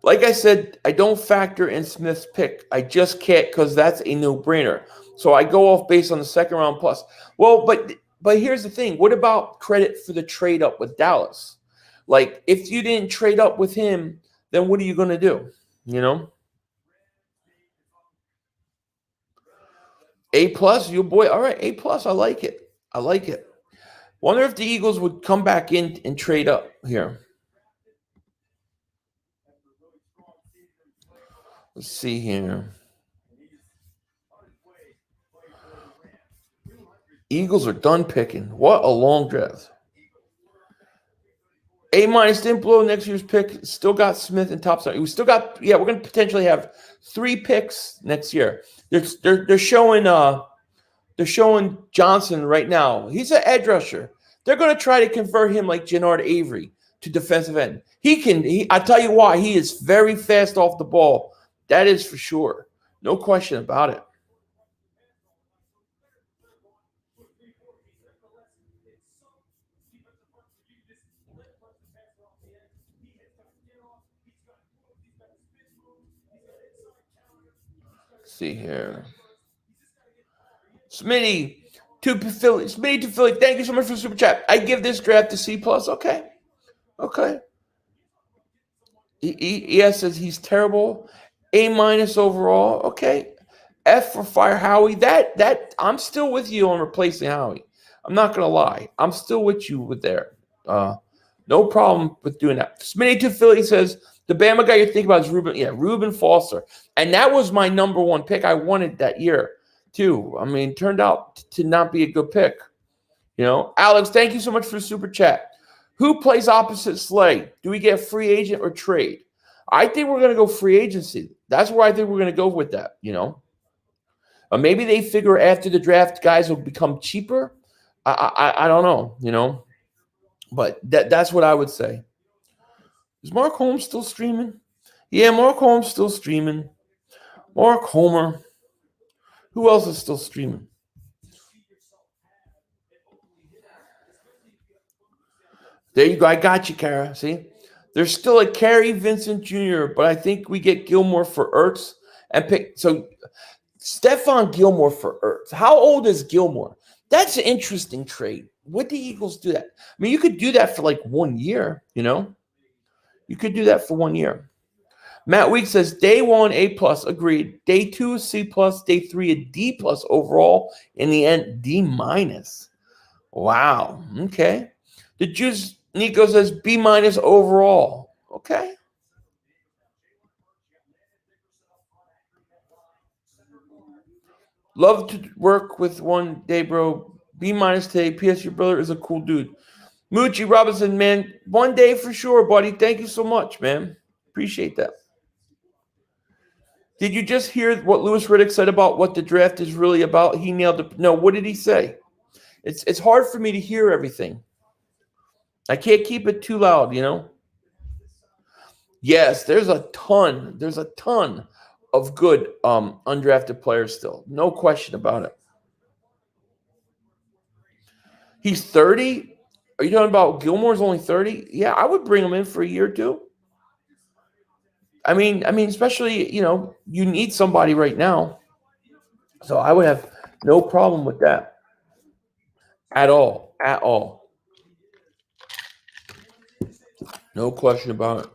Like I said, I don't factor in Smith's pick. I just can't because that's a no-brainer. So I go off based on the second round plus. Well, but here's the thing. What about credit for the trade up with Dallas? Like, if you didn't trade up with him, then what are you going to do? You know? A+, your boy. All right, A+. I like it. I like it. Wonder if the Eagles would come back in and trade up here. Let's see here. Eagles are done picking. What a long draft. A- didn't blow next year's pick. Still got Smith and top side. We still got, we're going to potentially have 3 picks next year. They're showing Johnson right now. He's an edge rusher. They're going to try to convert him like Jannard Avery to defensive end. I tell you why, he is very fast off the ball. That is for sure. No question about it. Let's see here. Smitty to Philly. Thank you so much for the super chat. I give this draft a C+. Okay. ES says he's terrible. A- overall. Okay. F for Fire Howie. That I'm still with you on replacing Howie. I'm not gonna lie. I'm still with you with there. No problem with doing that. Smitty to Philly says the Bama guy you're thinking about is Ruben. Yeah, Ruben Foster. And that was my number 1 pick. I wanted that year too. I mean, turned out to not be a good pick. You know, Alex, thank you so much for the super chat. Who plays opposite Slay? Do we get free agent or trade? I think we're going to go free agency. That's where I think we're going to go with that, you know. Maybe they figure after the draft guys will become cheaper. I don't know, you know. But that's what I would say. Is Mark Holmes still streaming? Yeah, Mark Holmes still streaming. Mark Homer. Who else is still streaming? There you go. I got you, Kara. See? There's still a Kerry Vincent Jr., but I think we get Gilmore for Ertz and pick. So Stephon Gilmore for Ertz. How old is Gilmore? That's an interesting trade. Would the Eagles do that? I mean, you could do that for like 1 year, you know? You could do that for 1 year. Matt Week says, day 1, A+, agreed. Day 2, C+, day 3, a D+ overall. In the end, D-. Wow. Okay. The Juice Nico says B- overall. Okay. Love to work with one day, bro. B- today. P.S. Your brother is a cool dude. Moochie Robinson, man. 1 day for sure, buddy. Thank you so much, man. Appreciate that. Did you just hear what Louis Riddick said about what the draft is really about? He nailed it. No, what did he say? It's hard for me to hear everything. I can't keep it too loud, you know? Yes, there's a ton. There's a ton of good undrafted players still. No question about it. He's 30. Are you talking about Gilmore's only 30? Yeah, I would bring him in for a year or two. I mean, especially, you know, you need somebody right now. So I would have no problem with that at all. At all. No question about it.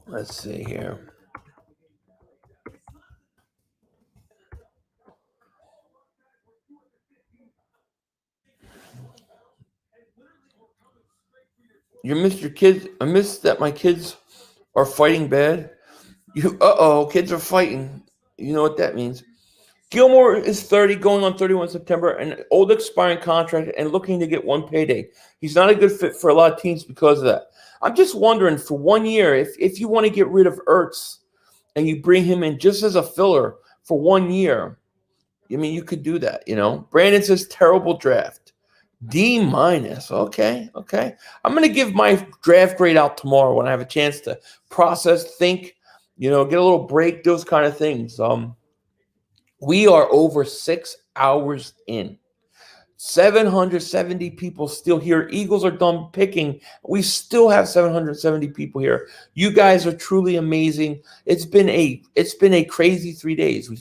Let's see here. You missed your kids. I miss that my kids are fighting bad. Kids are fighting. You know what that means. Gilmore is 30, going on 31 September, an old expiring contract and looking to get one payday. He's not a good fit for a lot of teams because of that. I'm just wondering, for 1 year, if you want to get rid of Ertz and you bring him in just as a filler for 1 year, I mean, you could do that, you know. Brandon says terrible draft. D-. Okay. I'm going to give my draft grade out tomorrow when I have a chance to process, think, get a little break, those kind of things. We are over 6 hours in. 770 people still here. Eagles are done picking. We still have 770 people here. You guys are truly amazing. It's been a crazy 3 days. We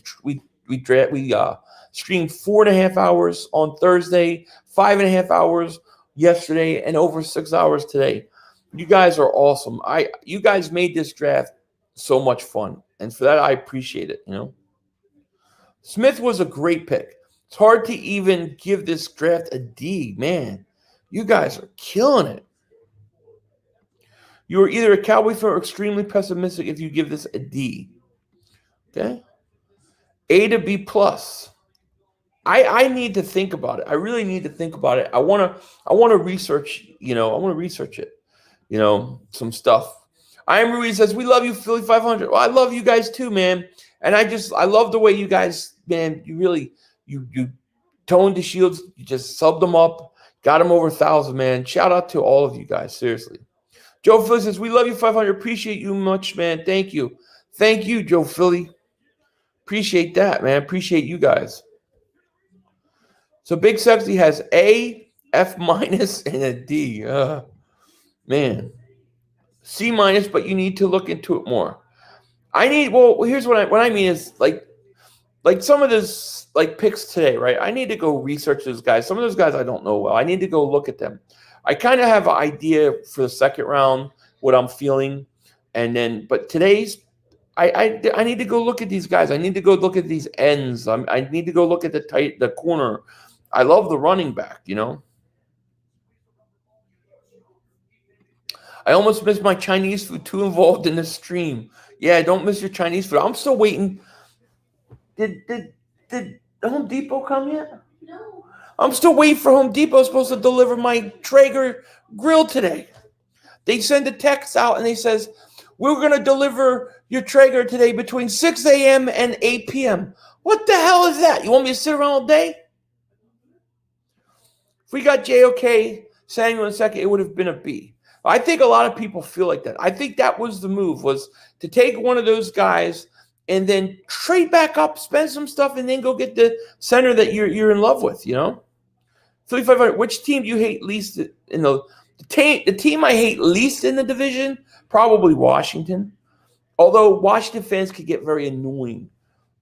streamed 4.5 hours on Thursday, 5.5 hours yesterday, and over 6 hours today. You guys are awesome. You guys made this draft so much fun, and for that I appreciate it. Smith was a great pick. It's hard to even give this draft a D, man. You guys are killing it. You are either a Cowboy fan or extremely pessimistic if you give this a D. Okay? A to B plus. I need to think about it. I really need to think about it. I want to research, it. Some stuff. I am Ruiz says, we love you, Philly 500. Well, I love you guys too, man. And I love the way you guys, man, you Tone Deshields, you just subbed them up, got them over 1,000, man. Shout out to all of you guys, seriously. Joe Philly says, we love you, 500. Appreciate you much, man. Thank you. Thank you, Joe Philly. Appreciate that, man. Appreciate you guys. So Big Sexy has A, F minus, and a D. Man. C minus, but you need to look into it more. Here's what I mean is like some of this picks today, right? I need to go research those guys. Some of those guys I don't know well. I need to go look at them. I kind of have an idea for the second round, what I'm feeling. But today's, I need to go look at these guys. I need to go look at these ends. I need to go look at the corner. I love the running back, I almost missed my Chinese food, too involved in this stream. Yeah, don't miss your Chinese food. I'm still waiting. Did Home Depot come yet? No. I'm still waiting for Home Depot. It's supposed to deliver my Traeger grill today. They send a text out and they says, we're going to deliver your Traeger today between 6 a.m. and 8 p.m. What the hell is that? You want me to sit around all day? If we got JOK Samuel in second, it would have been a B. I think a lot of people feel like that. I think that was the move, was to take one of those guys and then trade back up, spend some stuff, and then go get the center that you're in love with, 3,500. Which team do you hate least in the team I hate least in the division? Probably Washington. Although Washington fans could get very annoying.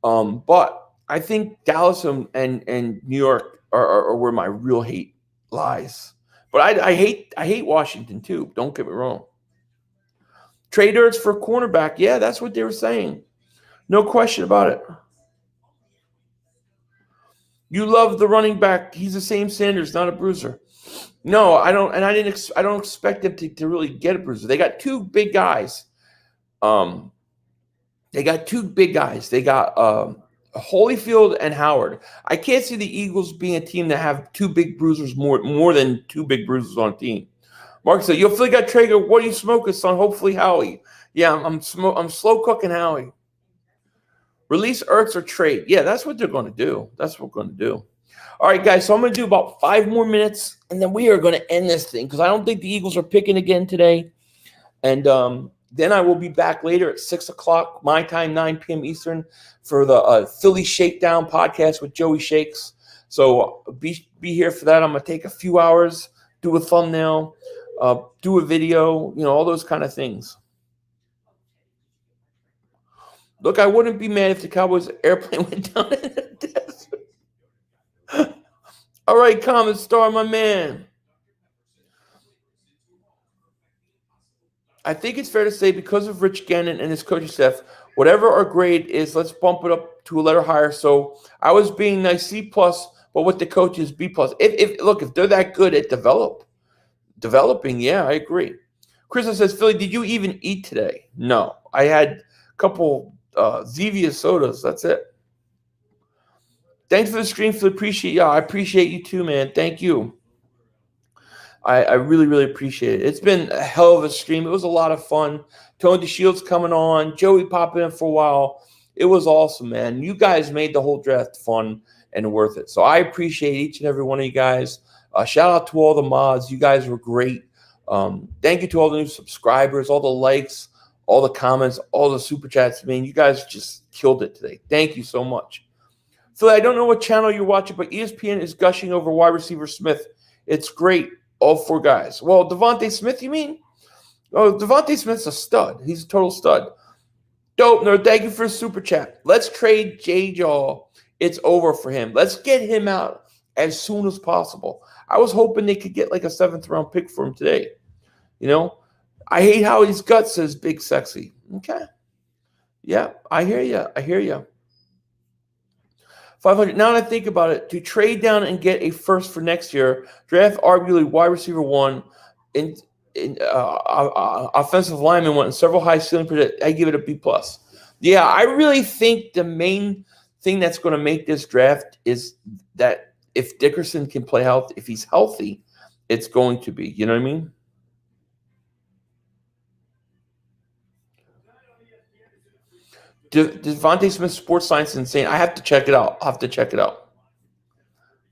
But I think Dallas and New York are where my real hate lies. But I hate Washington too. Don't get me wrong. Trade Ertz for cornerback. Yeah, that's what they were saying. No question about it. You love the running back. He's the same Sanders, not a bruiser. No, I don't, and I don't expect them to really get a bruiser. They got two big guys. They got Holyfield and Howard. I can't see the Eagles being a team that have two big bruisers, more than two big bruisers on a team. Mark said, "You'll Philly got Traeger. What are you smoking, son? Hopefully Howie." Yeah, I'm slow cooking Howie. Release Ertz or trade. Yeah, that's what they're going to do. That's what we're going to do. All right, guys. So I'm going to do about 5 more minutes, and then we are going to end this thing because I don't think the Eagles are picking again today. And then I will be back later at 6 o'clock my time, 9 p.m. Eastern, for the Philly Shakedown podcast with Joeyshakes. So be here for that. I'm going to take a few hours, do a thumbnail, do a video, all those kind of things. Look, I wouldn't be mad if the Cowboys airplane went down in the desert. All right, Common Star, my man. I think it's fair to say because of Rich Gannon and his coaching staff, whatever our grade is, let's bump it up to a letter higher. So I was being nice, C+, but with the coaches, B+. If they're that good at developing, yeah, I agree. Krista says, Philly, did you even eat today? No, I had a couple Zevia sodas. That's it. Thanks for the stream, Philly. Appreciate you. I appreciate you too, man. Thank you. I really, really appreciate it. It's been a hell of a stream. It was a lot of fun. Tone Deshields coming on. Joey popping in for a while. It was awesome, man. You guys made the whole draft fun and worth it. So I appreciate each and every one of you guys. Shout out to all the mods. You guys were great. Thank you to all the new subscribers, all the likes, all the comments, all the super chats. I mean, you guys just killed it today. Thank you so much. Philly, I don't know what channel you're watching, but ESPN is gushing over wide receiver Smith. It's great. All 4 guys. Well, Devontae Smith, you mean? Oh, Devontae Smith's a stud. He's a total stud. Dope nerd, thank you for the super chat. Let's trade J-Jaw. It's over for him. Let's get him out as soon as possible. I was hoping they could get like a 7th round pick for him today. You know, I hate how his gut says big sexy. Okay. Yeah, I hear you. 500. Now that I think about it, to trade down and get a first for next year, draft arguably wide receiver 1, in offensive lineman 1, and several high ceiling projects, I give it a B+. Yeah, I really think the main thing that's going to make this draft is that if Dickerson can play health, if he's healthy, it's going to be. You know what I mean? Devontae Smith Sports Science is insane. I have to check it out.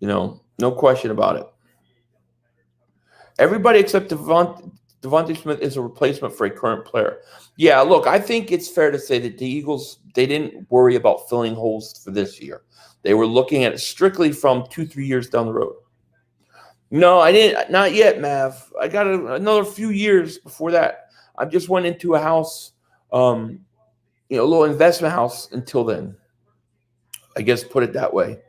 You know, no question about it. Everybody except Devontae Smith is a replacement for a current player. Yeah, look, I think it's fair to say that the Eagles, they didn't worry about filling holes for this year. They were looking at it strictly from 2-3 years down the road. No, I didn't. Not yet, Mav. I got another few years before that. I just went into a house, a little investment house until then. I guess put it that way.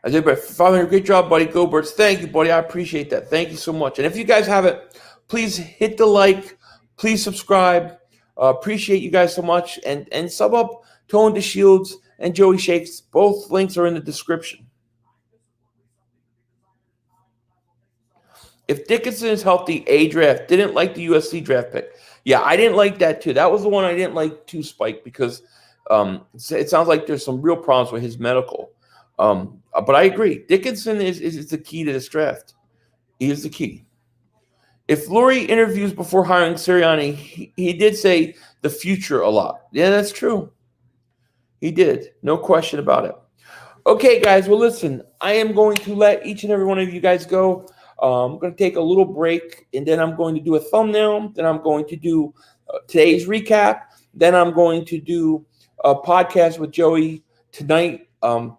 I did, but 500. Great job, buddy. Go Birds. Thank you, buddy. I appreciate that. Thank you so much. And if you guys haven't, please hit the like. Please subscribe. Appreciate you guys so much. And sub up Tone Deshields and Joeyshakes. Both links are in the description. If Dickinson is healthy, A draft. Didn't like the USC draft pick. Yeah, I didn't like that too. That was the one I didn't like too, Spike, because it sounds like there's some real problems with his medical. But I agree. Dickinson is the key to this draft. He is the key. If Lurie interviews before hiring Sirianni, he did say the future a lot. Yeah, that's true. He did. No question about it. Okay, guys. Well, listen, I am going to let each and every one of you guys go. I'm going to take a little break, and then I'm going to do a thumbnail. Then I'm going to do today's recap. Then I'm going to do a podcast with Joey tonight. I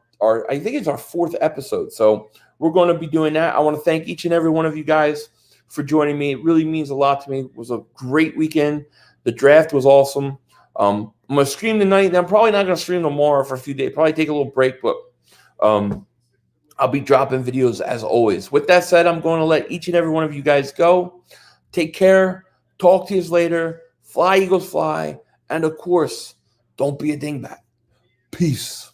think it's our 4th episode. So we're going to be doing that. I want to thank each and every one of you guys for joining me. It really means a lot to me. It was a great weekend. The draft was awesome. I'm going to stream tonight, and I'm probably not going to stream tomorrow for a few days. Probably take a little break, but I'll be dropping videos as always. With that said, I'm going to let each and every one of you guys go. Take care. Talk to you later. Fly, Eagles, fly. And, of course, don't be a dingbat. Peace.